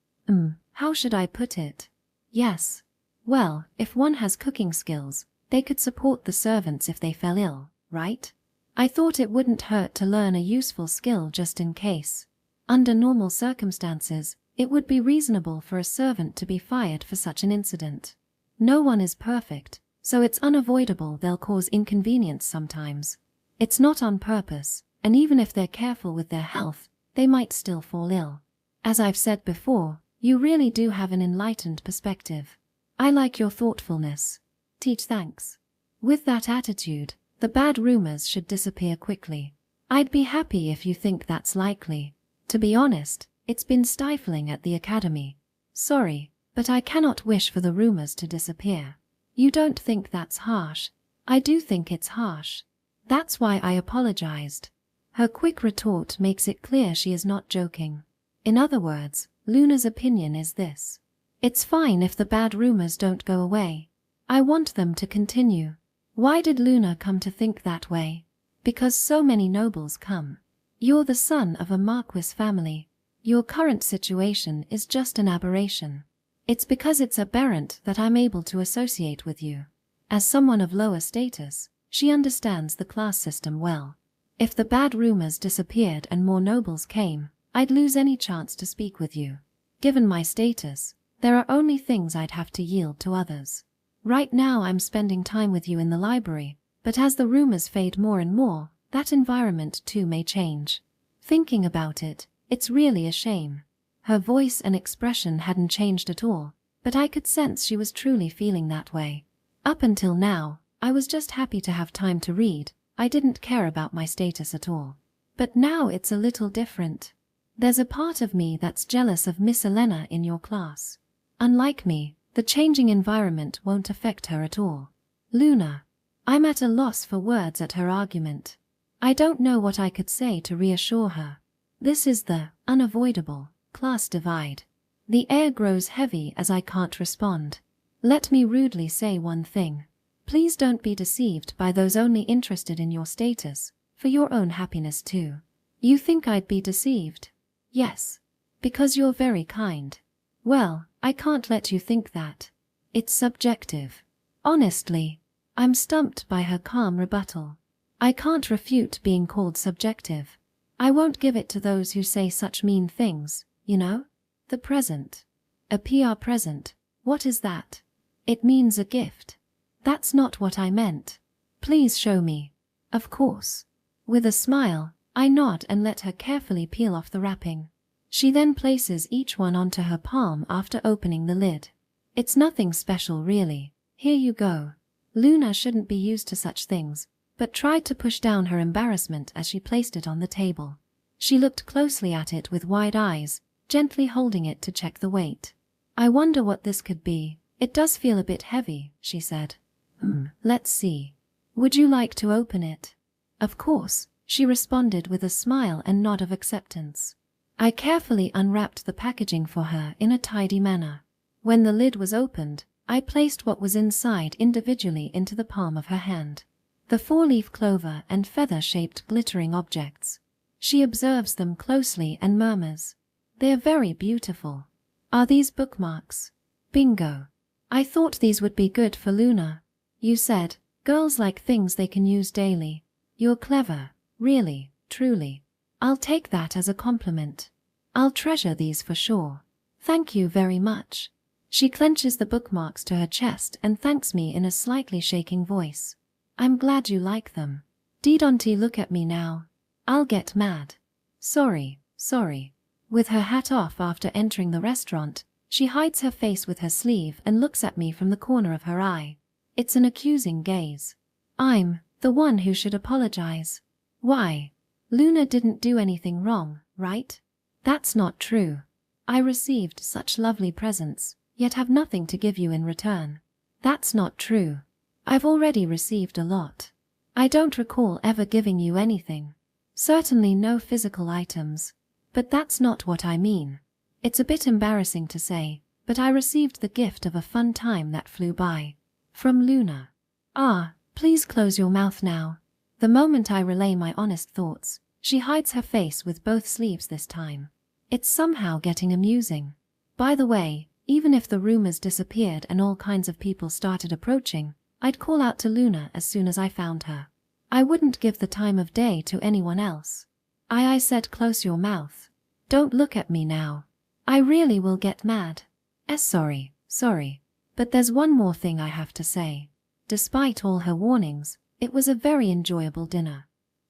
How should I put it? Yes. Well, if one has cooking skills, they could support the servants if they fell ill, right? I thought it wouldn't hurt to learn a useful skill just in case. Under normal circumstances, it would be reasonable for a servant to be fired for such an incident. No one is perfect, so it's unavoidable they'll cause inconvenience sometimes. It's not on purpose, and even if they're careful with their health, they might still fall ill. As I've said before, you really do have an enlightened perspective. I like your thoughtfulness. Teach thanks. With that attitude, the bad rumors should disappear quickly. I'd be happy if you think that's likely. To be honest, it's been stifling at the academy. Sorry, but I cannot wish for the rumors to disappear. You don't think that's harsh? I do think it's harsh. That's why I apologized. Her quick retort makes it clear she is not joking. In other words, Luna's opinion is this. It's fine if the bad rumors don't go away. I want them to continue. Why did Luna come to think that way? Because so many nobles come. You're the son of a marquis family. Your current situation is just an aberration. It's because it's aberrant that I'm able to associate with you. As someone of lower status, she understands the class system well. If the bad rumors disappeared and more nobles came, I'd lose any chance to speak with you. Given my status, there are only things I'd have to yield to others. Right now I'm spending time with you in the library, but as the rumors fade more and more, that environment too may change. Thinking about it, it's really a shame. Her voice and expression hadn't changed at all, but I could sense she was truly feeling that way. Up until now, I was just happy to have time to read. I didn't care about my status at all. But now it's a little different. There's a part of me that's jealous of Miss Elena in your class. Unlike me, the changing environment won't affect her at all. Luna. I'm at a loss for words at her argument. I don't know what I could say to reassure her. This is the unavoidable class divide. The air grows heavy as I can't respond. Let me rudely say one thing. Please don't be deceived by those only interested in your status, for your own happiness too. You think I'd be deceived? Yes. Because you're very kind. Well, I can't let you think that. It's subjective. Honestly, I'm stumped by her calm rebuttal. I can't refute being called subjective. I won't give it to those who say such mean things, you know? The present. A PR present. What is that? It means a gift. That's not what I meant. Please show me. Of course. With a smile, I nod and let her carefully peel off the wrapping. She then places each one onto her palm after opening the lid. It's nothing special really. Here you go. Luna shouldn't be used to such things, but tried to push down her embarrassment as she placed it on the table. She looked closely at it with wide eyes, gently holding it to check the weight. I wonder what this could be. It does feel a bit heavy, she said. Let's see. Would you like to open it? Of course, she responded with a smile and nod of acceptance. I carefully unwrapped the packaging for her in a tidy manner. When the lid was opened, I placed what was inside individually into the palm of her hand. The four-leaf clover and feather-shaped glittering objects. She observes them closely and murmurs. They are very beautiful. Are these bookmarks? Bingo. I thought these would be good for Luna. You said, girls like things they can use daily. You're clever, really, truly. I'll take that as a compliment. I'll treasure these for sure. Thank you very much. She clenches the bookmarks to her chest and thanks me in a slightly shaking voice. I'm glad you like them. Don't look at me now. I'll get mad. Sorry. With her hat off after entering the restaurant, she hides her face with her sleeve and looks at me from the corner of her eye. It's an accusing gaze. I'm the one who should apologize. Why? Luna didn't do anything wrong, right? That's not true. I received such lovely presents, yet have nothing to give you in return. That's not true. I've already received a lot. I don't recall ever giving you anything. Certainly no physical items. But that's not what I mean. It's a bit embarrassing to say, but I received the gift of a fun time that flew by. From Luna. Please close your mouth now. The moment I relay my honest thoughts, she hides her face with both sleeves this time. It's somehow getting amusing. By the way, even if the rumors disappeared and all kinds of people started approaching, I'd call out to Luna as soon as I found her. I wouldn't give the time of day to anyone else. I said close your mouth. Don't look at me now. I really will get mad. Sorry. But there's one more thing I have to say. Despite all her warnings, it was a very enjoyable dinner.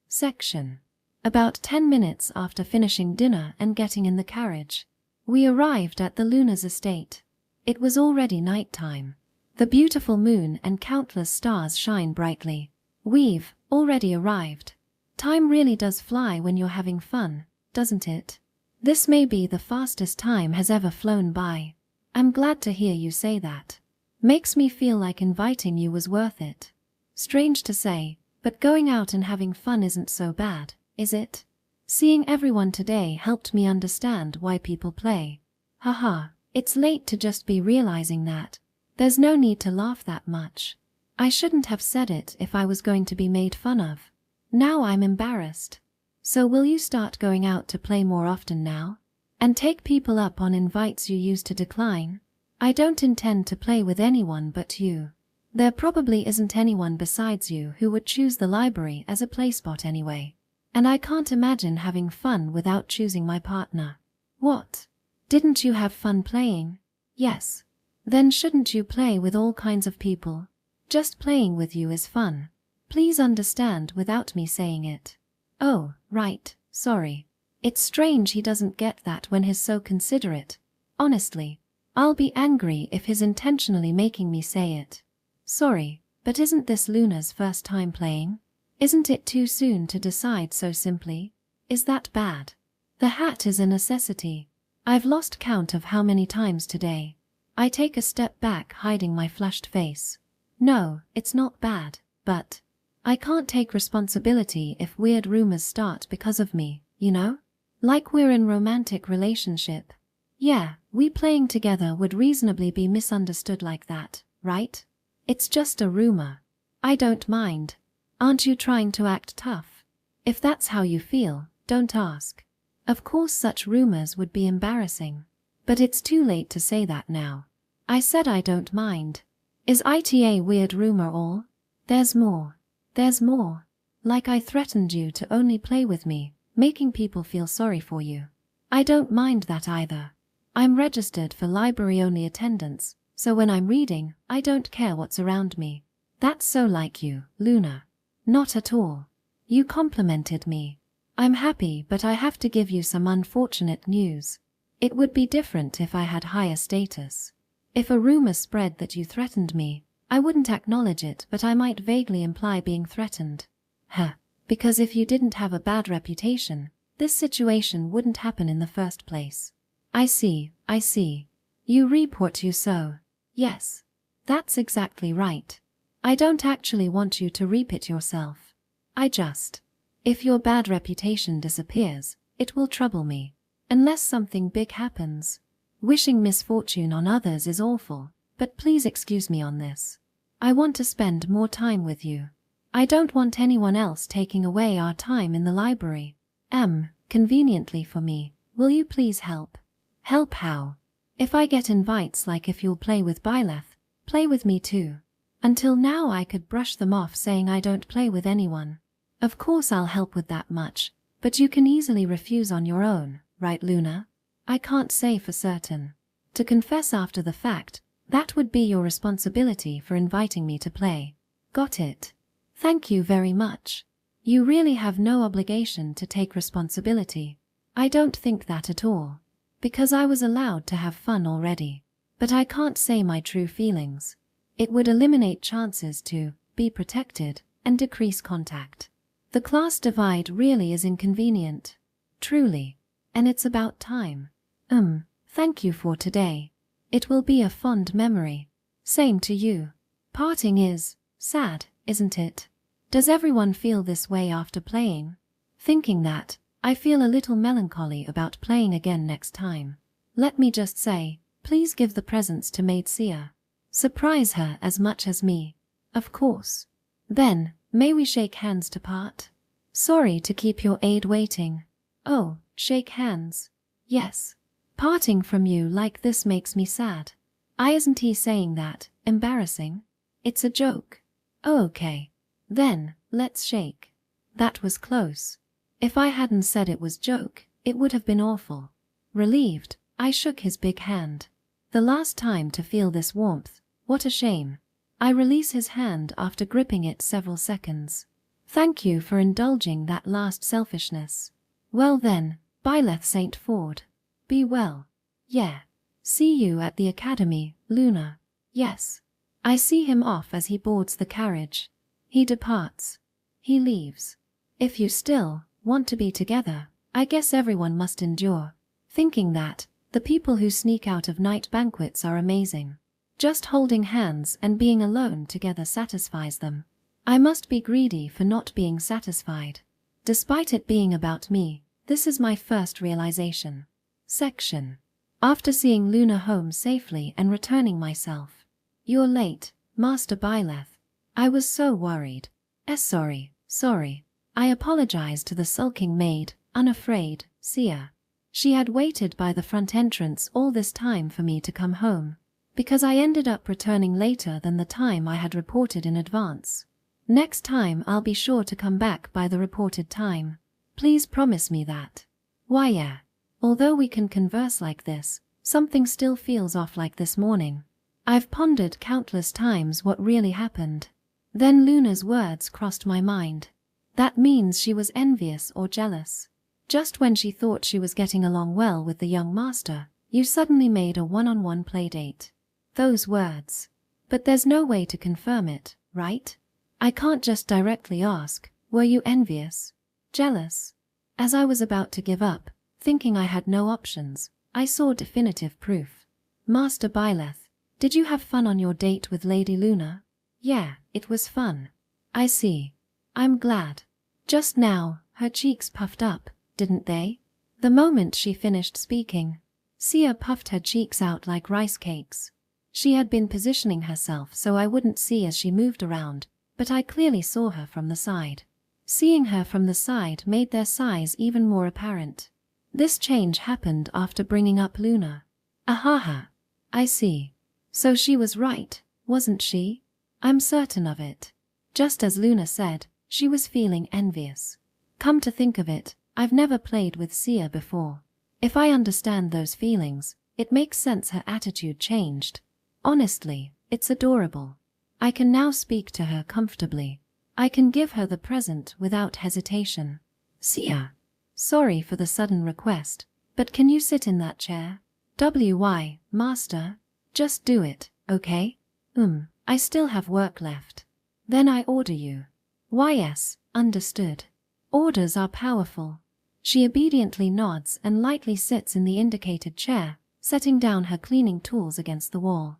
Section. About 10 minutes after finishing dinner and getting in the carriage, we arrived at the Luna's estate. It was already night time. The beautiful moon and countless stars shine brightly. We've already arrived. Time really does fly when you're having fun, doesn't it? This may be the fastest time has ever flown by. I'm glad to hear you say that. Makes me feel like inviting you was worth it. Strange to say, but going out and having fun isn't so bad, is it? Seeing everyone today helped me understand why people play. Haha, it's late to just be realizing that. There's no need to laugh that much. I shouldn't have said it if I was going to be made fun of. Now I'm embarrassed. So will you start going out to play more often now? And take people up on invites you used to decline? I don't intend to play with anyone but you. There probably isn't anyone besides you who would choose the library as a play spot anyway. And I can't imagine having fun without choosing my partner. What? Didn't you have fun playing? Yes. Then shouldn't you play with all kinds of people? Just playing with you is fun. Please understand without me saying it. Oh, right, sorry. It's strange he doesn't get that when he's so considerate. Honestly, I'll be angry if he's intentionally making me say it. Sorry, but isn't this Luna's first time playing? Isn't it too soon to decide so simply? Is that bad? The hat is a necessity. I've lost count of how many times today. I take a step back, hiding my flushed face. No, it's not bad, but I can't take responsibility if weird rumors start because of me, you know? Like we're in romantic relationship. Yeah, we playing together would reasonably be misunderstood like that, right? It's just a rumor. I don't mind. Aren't you trying to act tough? If that's how you feel, don't ask. Of course such rumors would be embarrassing. But it's too late to say that now. I said I don't mind. Is it a weird rumor all? There's more. There's more. Like I threatened you to only play with me, making people feel sorry for you. I don't mind that either. I'm registered for library-only attendance, so when I'm reading, I don't care what's around me. That's so like you, Luna. Not at all. You complimented me. I'm happy, but I have to give you some unfortunate news. It would be different if I had higher status. If a rumor spread that you threatened me, I wouldn't acknowledge it, but I might vaguely imply being threatened. Because if you didn't have a bad reputation, this situation wouldn't happen in the first place. I see. You report you so. Yes. That's exactly right. I don't actually want you to reap it yourself. If your bad reputation disappears, it will trouble me. Unless something big happens. Wishing misfortune on others is awful, but please excuse me on this. I want to spend more time with you. I don't want anyone else taking away our time in the library. Conveniently for me, will you please help? Help how? If I get invites like if you'll play with Byleth, play with me too. Until now I could brush them off saying I don't play with anyone. Of course I'll help with that much, but you can easily refuse on your own, right Luna? I can't say for certain. To confess after the fact, that would be your responsibility for inviting me to play. Got it? Thank you very much. You really have no obligation to take responsibility. I don't think that at all. Because I was allowed to have fun already. But I can't say my true feelings. It would eliminate chances to be protected and decrease contact. The class divide really is inconvenient. Truly. And it's about time. Thank you for today. It will be a fond memory. Same to you. Parting is sad, isn't it? Does everyone feel this way after playing? Thinking that, I feel a little melancholy about playing again next time. Let me just say, please give the presents to Maid. Surprise her as much as me. Of course. Then, may we shake hands to part? Sorry to keep your aide waiting. Oh, shake hands. Yes. Parting from you like this makes me sad. Isn't he saying that, embarrassing? It's a joke. Oh, okay. Then, let's shake. That was close. If I hadn't said it was joke, it would have been awful. Relieved, I shook his big hand. The last time to feel this warmth, what a shame. I release his hand after gripping it several seconds. Thank you for indulging that last selfishness. Well then, Byleth St. Ford. Be well. Yeah. See you at the academy, Luna. Yes. I see him off as he boards the carriage. He departs. He leaves. If you still want to be together, I guess everyone must endure thinking that the people who sneak out of night banquets are amazing. Just holding hands and being alone together satisfies them. I must be greedy for not being satisfied. Despite it being about me, this is my first realization. Section. After seeing Luna home safely and returning myself. You're late, Master Byleth. I was so worried. Sorry. I apologized to the sulking maid, unafraid, Sia. She had waited by the front entrance all this time for me to come home, because I ended up returning later than the time I had reported in advance. Next time I'll be sure to come back by the reported time. Please promise me that. Why yeah. Although we can converse like this, something still feels off like this morning. I've pondered countless times what really happened. Then Luna's words crossed my mind. That means she was envious or jealous. Just when she thought she was getting along well with the young master, you suddenly made a one-on-one playdate. Those words. But there's no way to confirm it, right? I can't just directly ask, were you envious? Jealous? As I was about to give up, thinking I had no options, I saw definitive proof. Master Byleth, did you have fun on your date with Lady Luna? Yeah, it was fun. I see. I'm glad. Just now, her cheeks puffed up, didn't they? The moment she finished speaking, Sia puffed her cheeks out like rice cakes. She had been positioning herself so I wouldn't see as she moved around, but I clearly saw her from the side. Seeing her from the side made their size even more apparent. This change happened after bringing up Luna. Ahaha. I see. So she was right, wasn't she? I'm certain of it. Just as Luna said, she was feeling envious. Come to think of it, I've never played with Sia before. If I understand those feelings, it makes sense her attitude changed. Honestly, it's adorable. I can now speak to her comfortably. I can give her the present without hesitation. Sia. Sorry for the sudden request, but can you sit in that chair? Why, master? Just do it, okay? I still have work left. Then I order you. Why yes, understood. Orders are powerful. She obediently nods and lightly sits in the indicated chair, setting down her cleaning tools against the wall.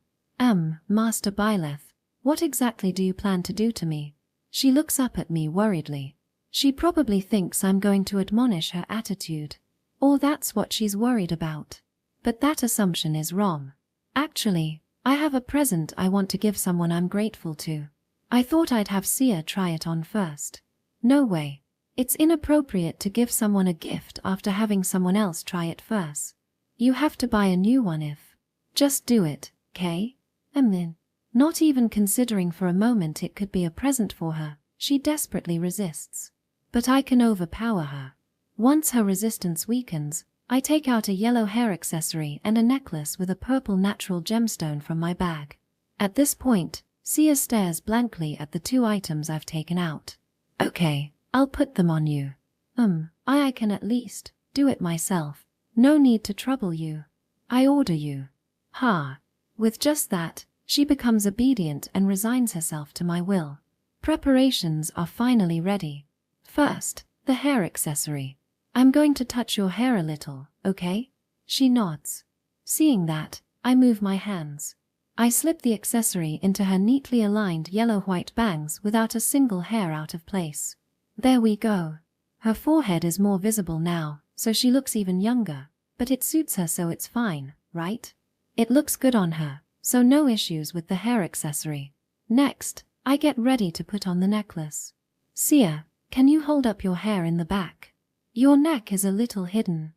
Master Byleth, what exactly do you plan to do to me? She looks up at me worriedly. She probably thinks I'm going to admonish her attitude. Or that's what she's worried about. But that assumption is wrong. Actually, I have a present I want to give someone I'm grateful to. I thought I'd have Sia try it on first. No way. It's inappropriate to give someone a gift after having someone else try it first. You have to buy a new one if. Just do it, okay? Not even considering for a moment it could be a present for her, she desperately resists. But I can overpower her. Once her resistance weakens, I take out a yellow hair accessory and a necklace with a purple natural gemstone from my bag. At this point, Sia stares blankly at the two items I've taken out. Okay, I'll put them on you. I can at least do it myself. No need to trouble you. I order you. Ha. With just that, she becomes obedient and resigns herself to my will. Preparations are finally ready. First, the hair accessory. I'm going to touch your hair a little, okay? She nods. Seeing that, I move my hands. I slip the accessory into her neatly aligned yellow-white bangs without a single hair out of place. There we go. Her forehead is more visible now, so she looks even younger, but it suits her so it's fine, right? It looks good on her, so no issues with the hair accessory. Next, I get ready to put on the necklace. Sia, can you hold up your hair in the back? Your neck is a little hidden.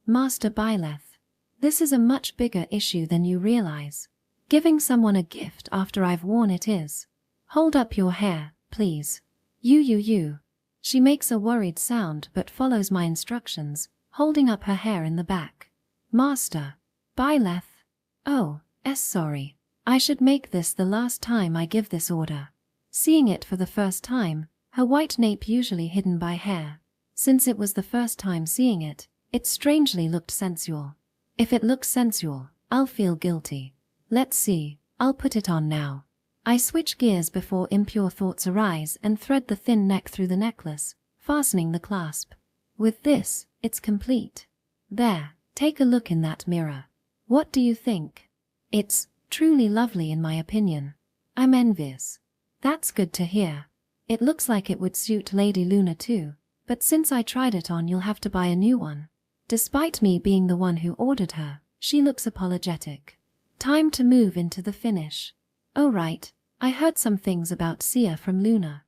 Master Byleth. This is a much bigger issue than you realize. Giving someone a gift after I've worn it is. Hold up your hair, please. You. She makes a worried sound but follows my instructions, holding up her hair in the back. Master Byleth. Oh, sorry. I should make this the last time I give this order. Seeing it for the first time, her white nape usually hidden by hair. Since it was the first time seeing it, it strangely looked sensual. If it looks sensual, I'll feel guilty. Let's see, I'll put it on now. I switch gears before impure thoughts arise and thread the thin neck through the necklace, fastening the clasp. With this, it's complete. There, take a look in that mirror. What do you think? It's truly lovely in my opinion. I'm envious. That's good to hear. It looks like it would suit Lady Luna too, but since I tried it on you'll have to buy a new one. Despite me being the one who ordered her, she looks apologetic. Time to move into the finish. Oh right, I heard some things about Sia from Luna.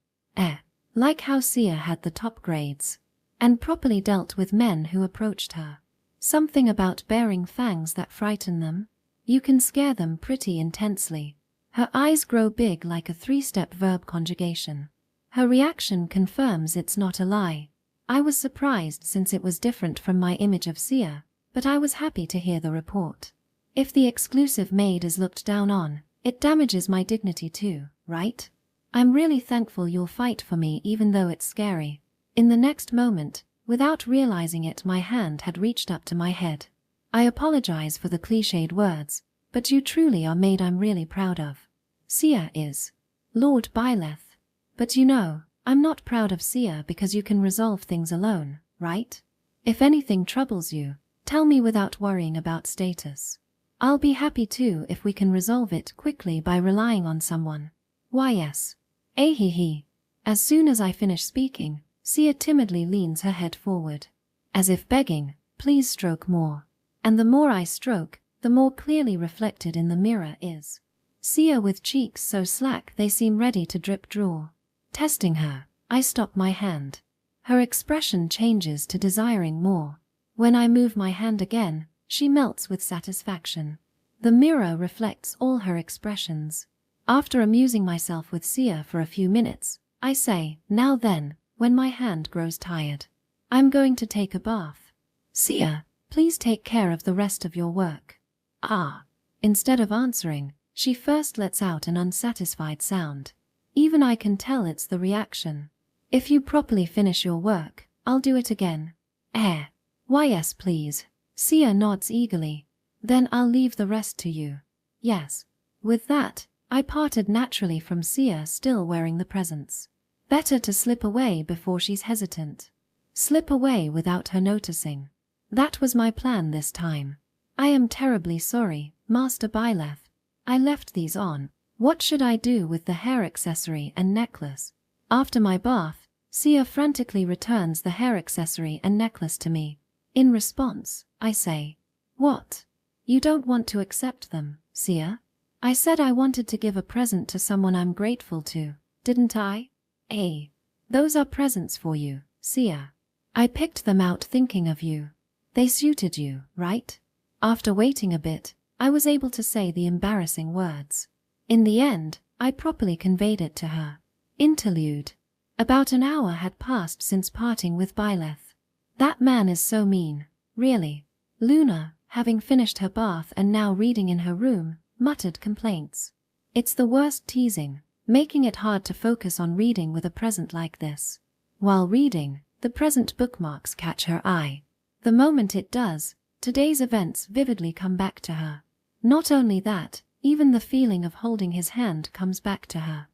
Like how Sia had the top grades, and properly dealt with men who approached her. Something about bearing fangs that frighten them. You can scare them pretty intensely. Her eyes grow big like a 3-step verb conjugation. Her reaction confirms it's not a lie. I was surprised since it was different from my image of Sia, but I was happy to hear the report. If the exclusive maid is looked down on, it damages my dignity too, right? I'm really thankful you'll fight for me even though it's scary. In the next moment, without realizing it, my hand had reached up to my head. I apologize for the cliched words, but you truly are maid I'm really proud of. Sia is Lord Byleth. But you know, I'm not proud of Sia because you can resolve things alone, right? If anything troubles you, tell me without worrying about status. I'll be happy too if we can resolve it quickly by relying on someone. Why yes. Ahihi. As soon as I finish speaking, Sia timidly leans her head forward, as if begging, please stroke more. And the more I stroke, the more clearly reflected in the mirror is Sia with cheeks so slack they seem ready to drip drool. Testing her, I stop my hand. Her expression changes to desiring more. When I move my hand again, she melts with satisfaction. The mirror reflects all her expressions. After amusing myself with Sia for a few minutes, I say, now then, when my hand grows tired, I'm going to take a bath. Sia, please take care of the rest of your work. Instead of answering, she first lets out an unsatisfied sound. Even I can tell it's the reaction. If you properly finish your work, I'll do it again. Why yes please. Sia nods eagerly. Then I'll leave the rest to you. Yes. With that, I parted naturally from Sia still wearing the presents. Better to slip away before she's hesitant. Slip away without her noticing. That was my plan this time. I am terribly sorry, Master Byleth. I left these on. What should I do with the hair accessory and necklace? After my bath, Sia frantically returns the hair accessory and necklace to me. In response, I say, what? You don't want to accept them, Sia? I said I wanted to give a present to someone I'm grateful to, didn't I? Those are presents for you, Sia. I picked them out thinking of you. They suited you, right? After waiting a bit, I was able to say the embarrassing words. In the end, I properly conveyed it to her. Interlude. About an hour had passed since parting with Byleth. That man is so mean, really. Luna, having finished her bath and now reading in her room, muttered complaints. It's the worst teasing, making it hard to focus on reading with a present like this. While reading, the present bookmarks catch her eye. The moment it does, today's events vividly come back to her. Not only that, even the feeling of holding his hand comes back to her.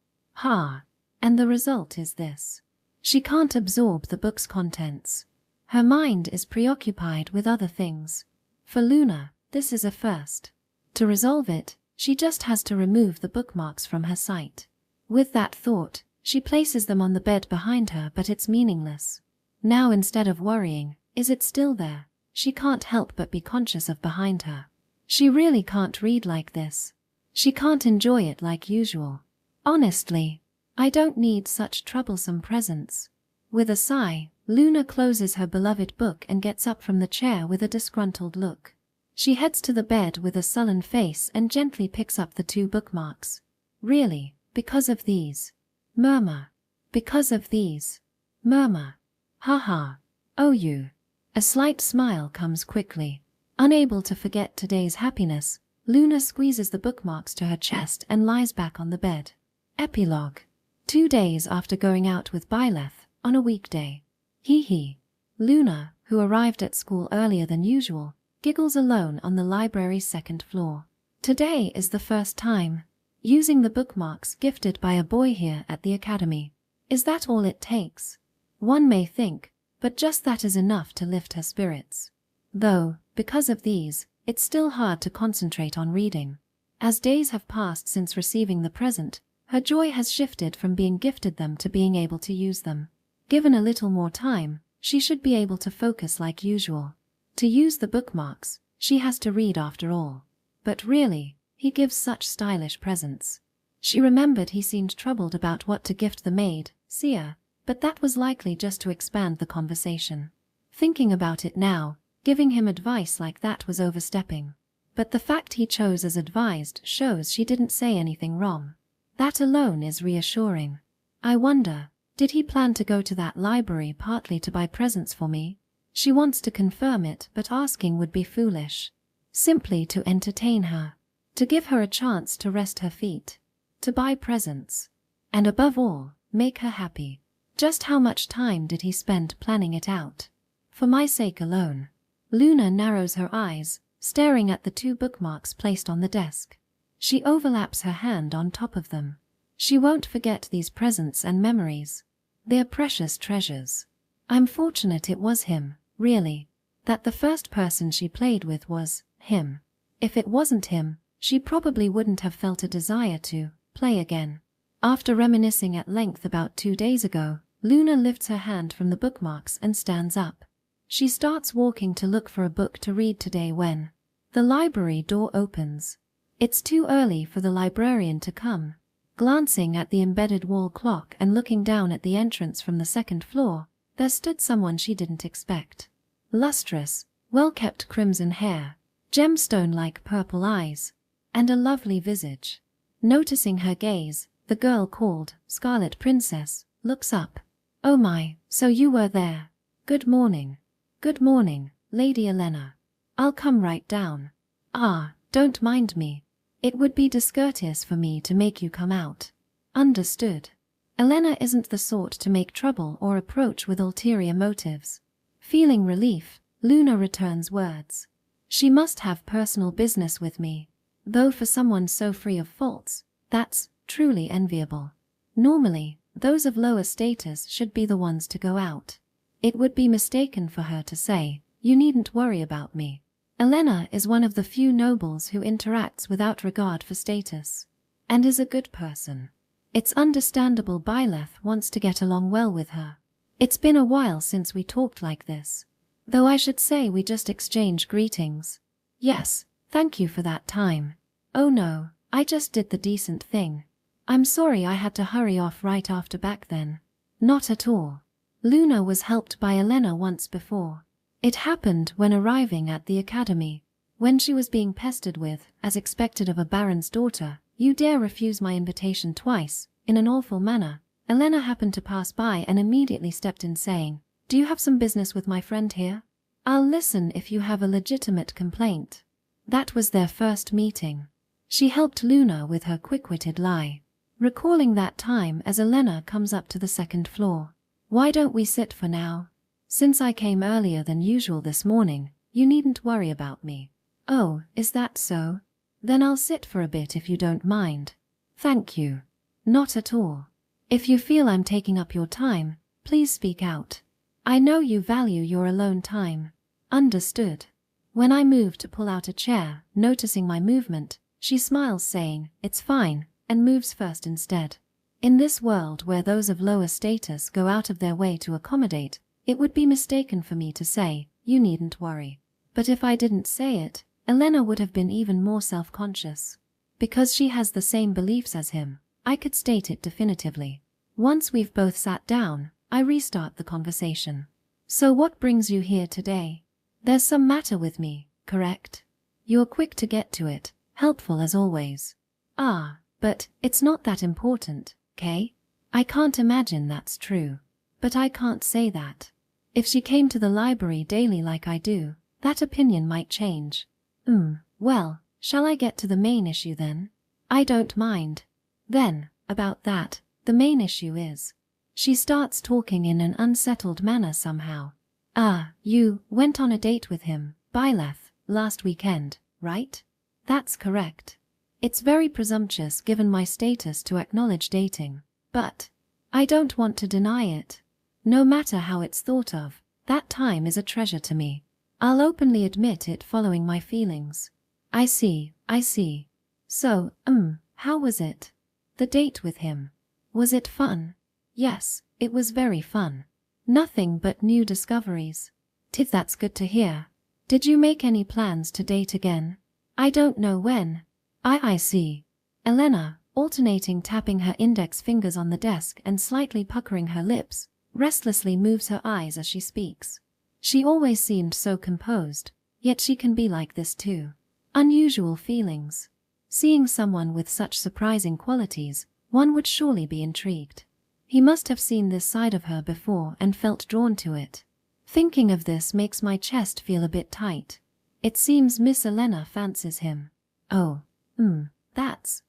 And the result is this. She can't absorb the book's contents. Her mind is preoccupied with other things. For Luna, this is a first. To resolve it, she just has to remove the bookmarks from her sight. With that thought, she places them on the bed behind her, but it's meaningless. Now instead of worrying, is it still there? She can't help but be conscious of behind her. She really can't read like this. She can't enjoy it like usual. Honestly, I don't need such troublesome presents. With a sigh, Luna closes her beloved book and gets up from the chair with a disgruntled look. She heads to the bed with a sullen face and gently picks up the 2 bookmarks. Really, because of these. Murmur. Because of these. Murmur. Oh you. A slight smile comes quickly. Unable to forget today's happiness, Luna squeezes the bookmarks to her chest and lies back on the bed. Epilogue. 2 days after going out with Byleth, on a weekday. Luna, who arrived at school earlier than usual, giggles alone on the library's 2nd floor. Today is the first time, Using the bookmarks gifted by a boy here at the academy. Is that all it takes? One may think, but just that is enough to lift her spirits. Though, because of these, it's still hard to concentrate on reading. As days have passed since receiving the present, her joy has shifted from being gifted them to being able to use them. Given a little more time, she should be able to focus like usual. To use the bookmarks, she has to read after all. But really, he gives such stylish presents. She remembered he seemed troubled about what to gift the maid, Sia, but that was likely just to expand the conversation. Thinking about it now, giving him advice like that was overstepping. But the fact he chose as advised shows she didn't say anything wrong. That alone is reassuring. I wonder, did he plan to go to that library partly to buy presents for me? She wants to confirm it, but asking would be foolish. Simply to entertain her. To give her a chance to rest her feet. To buy presents. And above all, make her happy. Just how much time did he spend planning it out? For my sake alone. Luna narrows her eyes, staring at the 2 bookmarks placed on the desk. She overlaps her hand on top of them. She won't forget these presents and memories. They're precious treasures. I'm fortunate it was him, really. That the first person she played with was him. If it wasn't him, she probably wouldn't have felt a desire to play again. After reminiscing at length about 2 days ago, Luna lifts her hand from the bookmarks and stands up. She starts walking to look for a book to read today when the library door opens. It's too early for the librarian to come. Glancing at the embedded wall clock and looking down at the entrance from the 2nd floor, there stood someone she didn't expect. Lustrous, well-kept crimson hair, gemstone-like purple eyes, and a lovely visage. Noticing her gaze, the girl called Scarlet Princess looks up. Oh my, so you were there. Good morning. Good morning, Lady Elena. I'll come right down. Ah, don't mind me. It would be discourteous for me to make you come out. Understood. Elena isn't the sort to make trouble or approach with ulterior motives. Feeling relief, Luna returns words. She must have personal business with me. Though for someone so free of faults, that's truly enviable. Normally, those of lower status should be the ones to go out. It would be mistaken for her to say, "You needn't worry about me." Elena is one of the few nobles who interacts without regard for status, and is a good person. It's understandable Byleth wants to get along well with her. It's been a while since we talked like this. Though I should say we just exchanged greetings. Yes, thank you for that time. Oh no, I just did the decent thing. I'm sorry I had to hurry off right after back then. Not at all. Luna was helped by Elena once before. It happened when arriving at the academy. When she was being pestered with, as expected of a baron's daughter, "You dare refuse my invitation twice," in an awful manner, Elena happened to pass by and immediately stepped in saying, "Do you have some business with my friend here? I'll listen if you have a legitimate complaint." That was their first meeting. She helped Luna with her quick-witted lie. Recalling that time as Elena comes up to the 2nd floor. "Why don't we sit for now? Since I came earlier than usual this morning, you needn't worry about me." "Oh, is that so? Then I'll sit for a bit if you don't mind." "Thank you." "Not at all. If you feel I'm taking up your time, please speak out. I know you value your alone time." "Understood." When I move to pull out a chair, noticing my movement, she smiles saying, "It's fine," and moves first instead. In this world where those of lower status go out of their way to accommodate, it would be mistaken for me to say, "You needn't worry." But if I didn't say it, Elena would have been even more self-conscious. Because she has the same beliefs as him, I could state it definitively. Once we've both sat down, I restart the conversation. "So what brings you here today? There's some matter with me, correct? You're quick to get to it, helpful as always." "Ah, but it's not that important, Kay?" "I can't imagine that's true. But I can't say that. If she came to the library daily like I do, that opinion might change." Well, shall I get to the main issue then?" "I don't mind." "Then, about that, the main issue is..." She starts talking in an unsettled manner somehow. "Ah, you went on a date with him, Byleth, last weekend, right?" "That's correct." It's very presumptuous given my status to acknowledge dating, but I don't want to deny it. No matter how it's thought of, that time is a treasure to me. I'll openly admit it following my feelings. I see. So, how was it? The date with him. Was it fun? Yes, it was very fun. Nothing but new discoveries. That's good to hear. Did you make any plans to date again? I don't know when. I see. Elena, alternating tapping her index fingers on the desk and slightly puckering her lips, restlessly moves her eyes as she speaks. She always seemed so composed, yet she can be like this too. Unusual feelings. Seeing someone with such surprising qualities, one would surely be intrigued. He must have seen this side of her before and felt drawn to it. Thinking of this makes my chest feel a bit tight. It seems Miss Elena fancies him. Oh,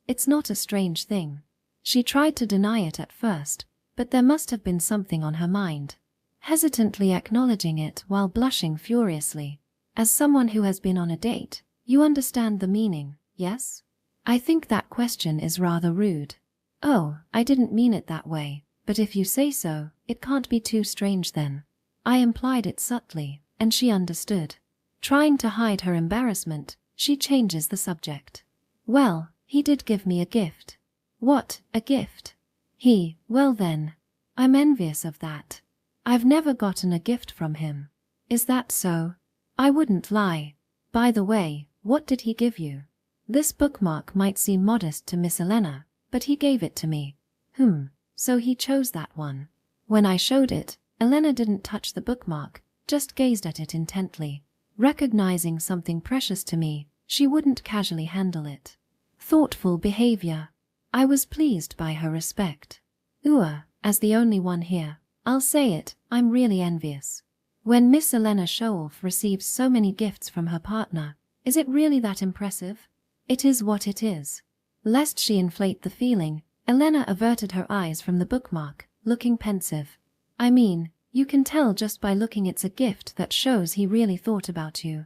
it's not a strange thing. She tried to deny it at first, but there must have been something on her mind. Hesitantly acknowledging it while blushing furiously. As someone who has been on a date, you understand the meaning, yes? I think that question is rather rude. Oh, I didn't mean it that way, but if you say so, it can't be too strange then. I implied it subtly, and she understood. Trying to hide her embarrassment, she changes the subject. Well, he did give me a gift. What, a gift? Well then, I'm envious of that. I've never gotten a gift from him. Is that so? I wouldn't lie. By the way, what did he give you? This bookmark might seem modest to Miss Elena, but he gave it to me. So he chose that one. When I showed it, Elena didn't touch the bookmark, just gazed at it intently. Recognizing something precious to me, she wouldn't casually handle it. Thoughtful behavior. I was pleased by her respect. As the only one here, I'll say it, I'm really envious. When Miss Elena Shoalf receives so many gifts from her partner, is it really that impressive? It is what it is. Lest she inflate the feeling, Elena averted her eyes from the bookmark, looking pensive. I mean, you can tell just by looking it's a gift that shows he really thought about you.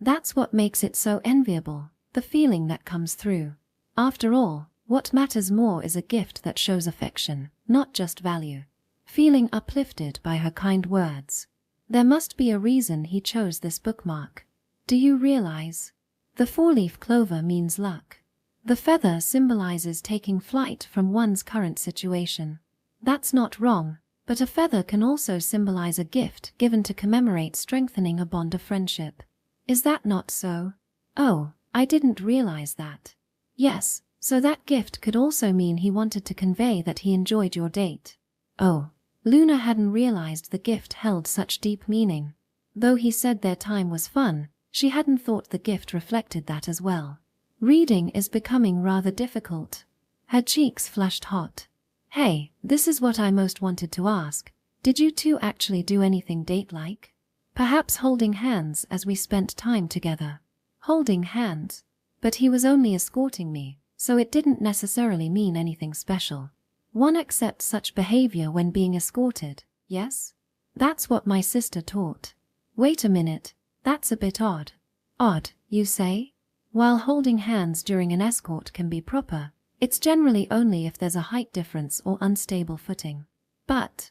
That's what makes it so enviable, the feeling that comes through. After all, what matters more is a gift that shows affection, not just value. Feeling uplifted by her kind words. There must be a reason he chose this bookmark. Do you realize? The four-leaf clover means luck. The feather symbolizes taking flight from one's current situation. That's not wrong, but a feather can also symbolize a gift given to commemorate strengthening a bond of friendship. Is that not so? Oh, I didn't realize that. Yes, so that gift could also mean he wanted to convey that he enjoyed your date. Oh, Luna hadn't realized the gift held such deep meaning. Though he said their time was fun, she hadn't thought the gift reflected that as well. Reading is becoming rather difficult. Her cheeks flushed hot. Hey, this is what I most wanted to ask. Did you two actually do anything date-like? Perhaps holding hands as we spent time together. Holding hands? But he was only escorting me, so it didn't necessarily mean anything special. One accepts such behavior when being escorted, yes? That's what my sister taught. Wait a minute, that's a bit odd. Odd, you say? While holding hands during an escort can be proper, it's generally only if there's a height difference or unstable footing. But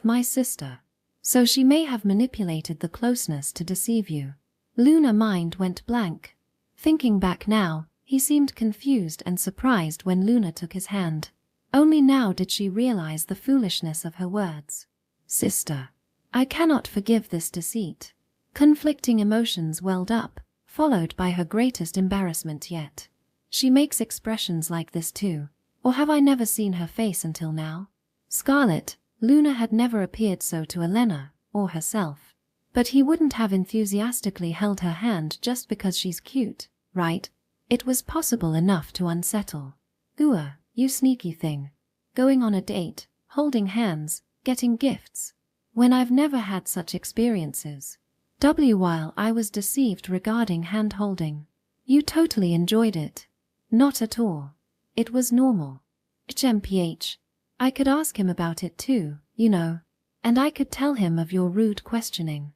my sister. So she may have manipulated the closeness to deceive you. Luna's mind went blank. Thinking back now, he seemed confused and surprised when Luna took his hand. Only now did she realize the foolishness of her words. Sister. I cannot forgive this deceit. Conflicting emotions welled up, followed by her greatest embarrassment yet. She makes expressions like this too, or have I never seen her face until now? Scarlet, Luna had never appeared so to Elena, or herself. But he wouldn't have enthusiastically held her hand just because she's cute, right? It was possible enough to unsettle. You sneaky thing. Going on a date, holding hands, getting gifts. When I've never had such experiences. While I was deceived regarding hand-holding. You totally enjoyed it. Not at all. It was normal. HMPH. I could ask him about it too, you know. And I could tell him of your rude questioning.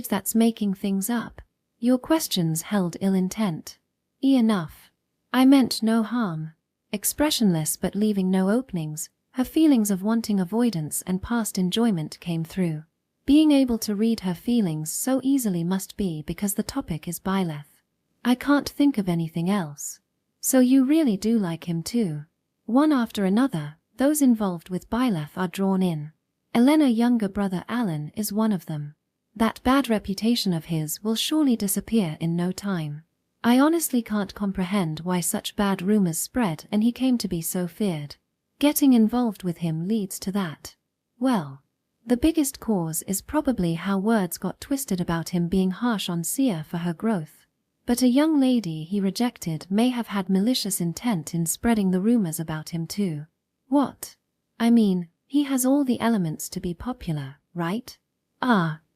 That's making things up. Your questions held ill intent. Enough. I meant no harm. Expressionless but leaving no openings, her feelings of wanting avoidance and past enjoyment came through. Being able to read her feelings so easily must be because the topic is Byleth. I can't think of anything else. So you really do like him too? One after another, those involved with Byleth are drawn in. Elena's younger brother Alan is one of them. That bad reputation of his will surely disappear in no time. I honestly can't comprehend why such bad rumors spread and he came to be so feared. Getting involved with him leads to that. Well, the biggest cause is probably how words got twisted about him being harsh on Sia for her growth. But a young lady he rejected may have had malicious intent in spreading the rumors about him too. What? I mean, he has all the elements to be popular, right?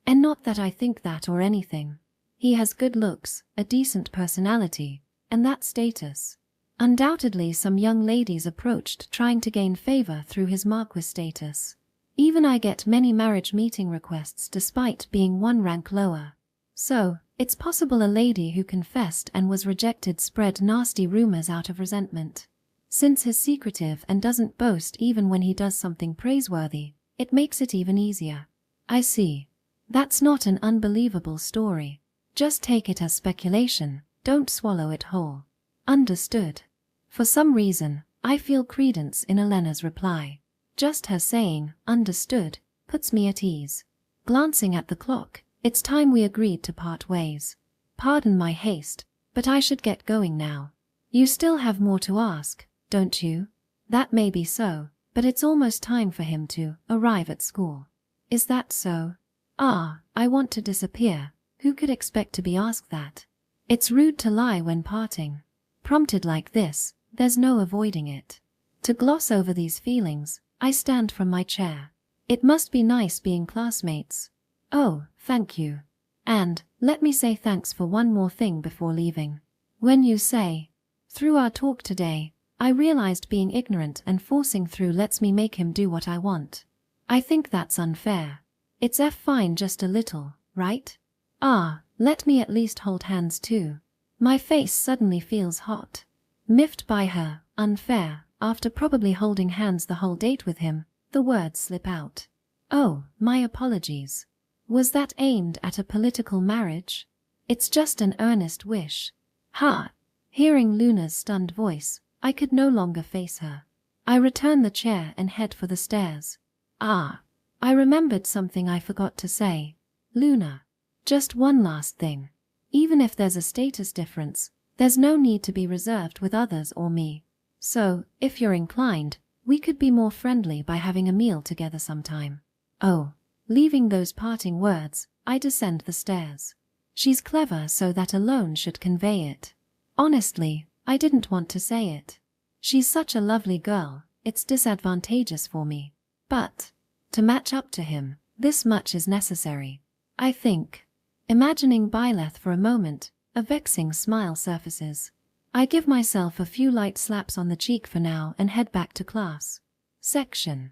And not that I think that or anything. He has good looks, a decent personality, and that status. Undoubtedly some young ladies approached trying to gain favor through his Marquis status. Even I get many marriage meeting requests despite being one rank lower. So, it's possible a lady who confessed and was rejected spread nasty rumors out of resentment. Since he's secretive and doesn't boast even when he does something praiseworthy, it makes it even easier. I see. That's not an unbelievable story. Just take it as speculation, don't swallow it whole. Understood. For some reason, I feel credence in Elena's reply. Just her saying, understood, puts me at ease. Glancing at the clock, it's time we agreed to part ways. Pardon my haste, but I should get going now. You still have more to ask, don't you? That may be so, but it's almost time for him to arrive at school. Is that so? I want to disappear. Who could expect to be asked that? It's rude to lie when parting. Prompted like this, there's no avoiding it. To gloss over these feelings, I stand from my chair. It must be nice being classmates. Oh, thank you. And, let me say thanks for one more thing before leaving. When you say, through our talk today, I realized being ignorant and forcing through lets me make him do what I want. I think that's unfair. It's fine just a little, right? Let me at least hold hands too. My face suddenly feels hot. Miffed by her, unfair, after probably holding hands the whole date with him, the words slip out. Oh, my apologies. Was that aimed at a political marriage? It's just an earnest wish. Hearing Luna's stunned voice, I could no longer face her. I return the chair and head for the stairs. I remembered something I forgot to say. Luna. Just one last thing. Even if there's a status difference, there's no need to be reserved with others or me. So, if you're inclined, we could be more friendly by having a meal together sometime. Leaving those parting words, I descend the stairs. She's clever, so that alone should convey it. Honestly, I didn't want to say it. She's such a lovely girl, it's disadvantageous for me. But, to match up to him, this much is necessary. I think. Imagining Byleth for a moment, a vexing smile surfaces. I give myself a few light slaps on the cheek for now and head back to class. Section.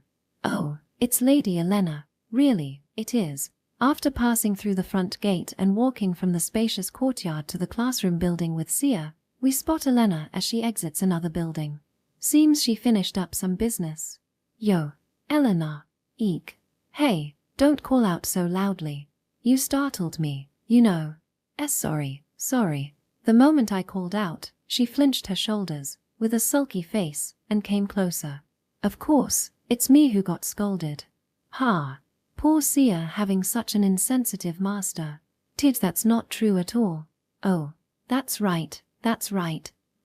It's Lady Elena. Really, it is. After passing through the front gate and walking from the spacious courtyard to the classroom building with Sia, we spot Elena as she exits another building. Seems she finished up some business. Yo, Elena. Eek. Hey, don't call out so loudly. You startled me, you know. Sorry. The moment I called out, she flinched her shoulders, with a sulky face, and came closer. Of course, it's me who got scolded. Poor Sia having such an insensitive master. That's not true at all. That's right.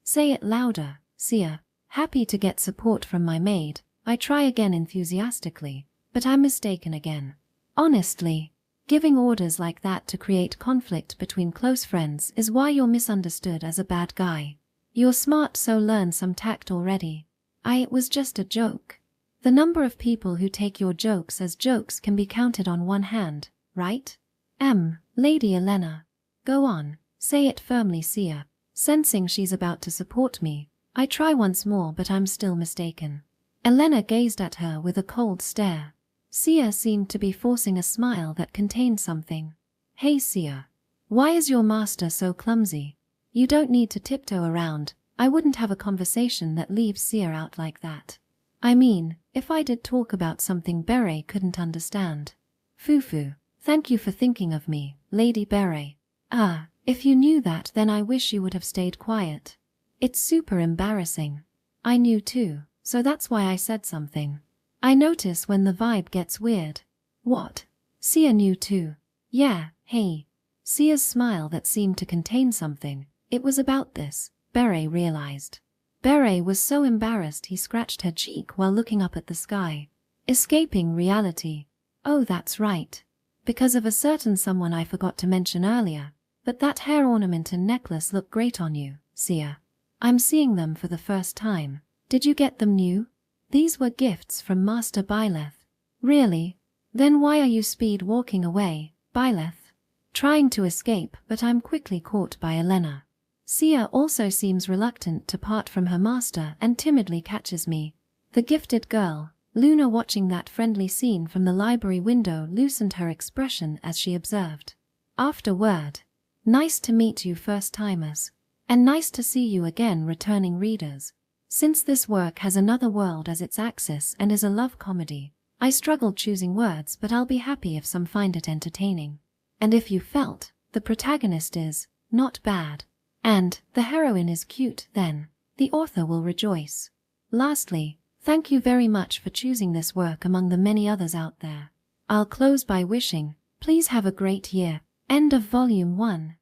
Say it louder, Sia. Happy to get support from my maid. I try again enthusiastically, but I'm mistaken again. Honestly, giving orders like that to create conflict between close friends is why you're misunderstood as a bad guy. You're smart, so learn some tact already. It was just a joke. The number of people who take your jokes as jokes can be counted on one hand, right? Lady Elena. Go on, say it firmly, Sia. Sensing she's about to support me, I try once more, but I'm still mistaken. Elena gazed at her with a cold stare. Sia seemed to be forcing a smile that contained something. Hey Sia. Why is your master so clumsy? You don't need to tiptoe around. I wouldn't have a conversation that leaves Sia out like that. I mean, if I did talk about something Beret couldn't understand. Fufu, thank you for thinking of me, Lady Beret. Ah, if you knew that, then I wish you would have stayed quiet. It's super embarrassing. I knew too, so that's why I said something. I notice when the vibe gets weird. What? Sia knew too. Yeah, hey. Sia's smile that seemed to contain something. It was about this, Beret realized. Beret was so embarrassed he scratched her cheek while looking up at the sky. Escaping reality. Oh, that's right. Because of a certain someone I forgot to mention earlier. But that hair ornament and necklace look great on you, Sia. I'm seeing them for the first time. Did you get them new? These were gifts from Master Byleth. Really? Then why are you speed walking away, Byleth? Trying to escape, but I'm quickly caught by Elena. Sia also seems reluctant to part from her master and timidly catches me. The gifted girl, Luna, watching that friendly scene from the library window, loosened her expression as she observed. Afterward, nice to meet you first-timers. And nice to see you again, returning readers. Since this work has another world as its axis and is a love comedy, I struggled choosing words, but I'll be happy if some find it entertaining. And if you felt the protagonist is not bad and the heroine is cute, then the author will rejoice. Lastly, thank you very much for choosing this work among the many others out there. I'll close by wishing, please have a great year. End of Volume 1.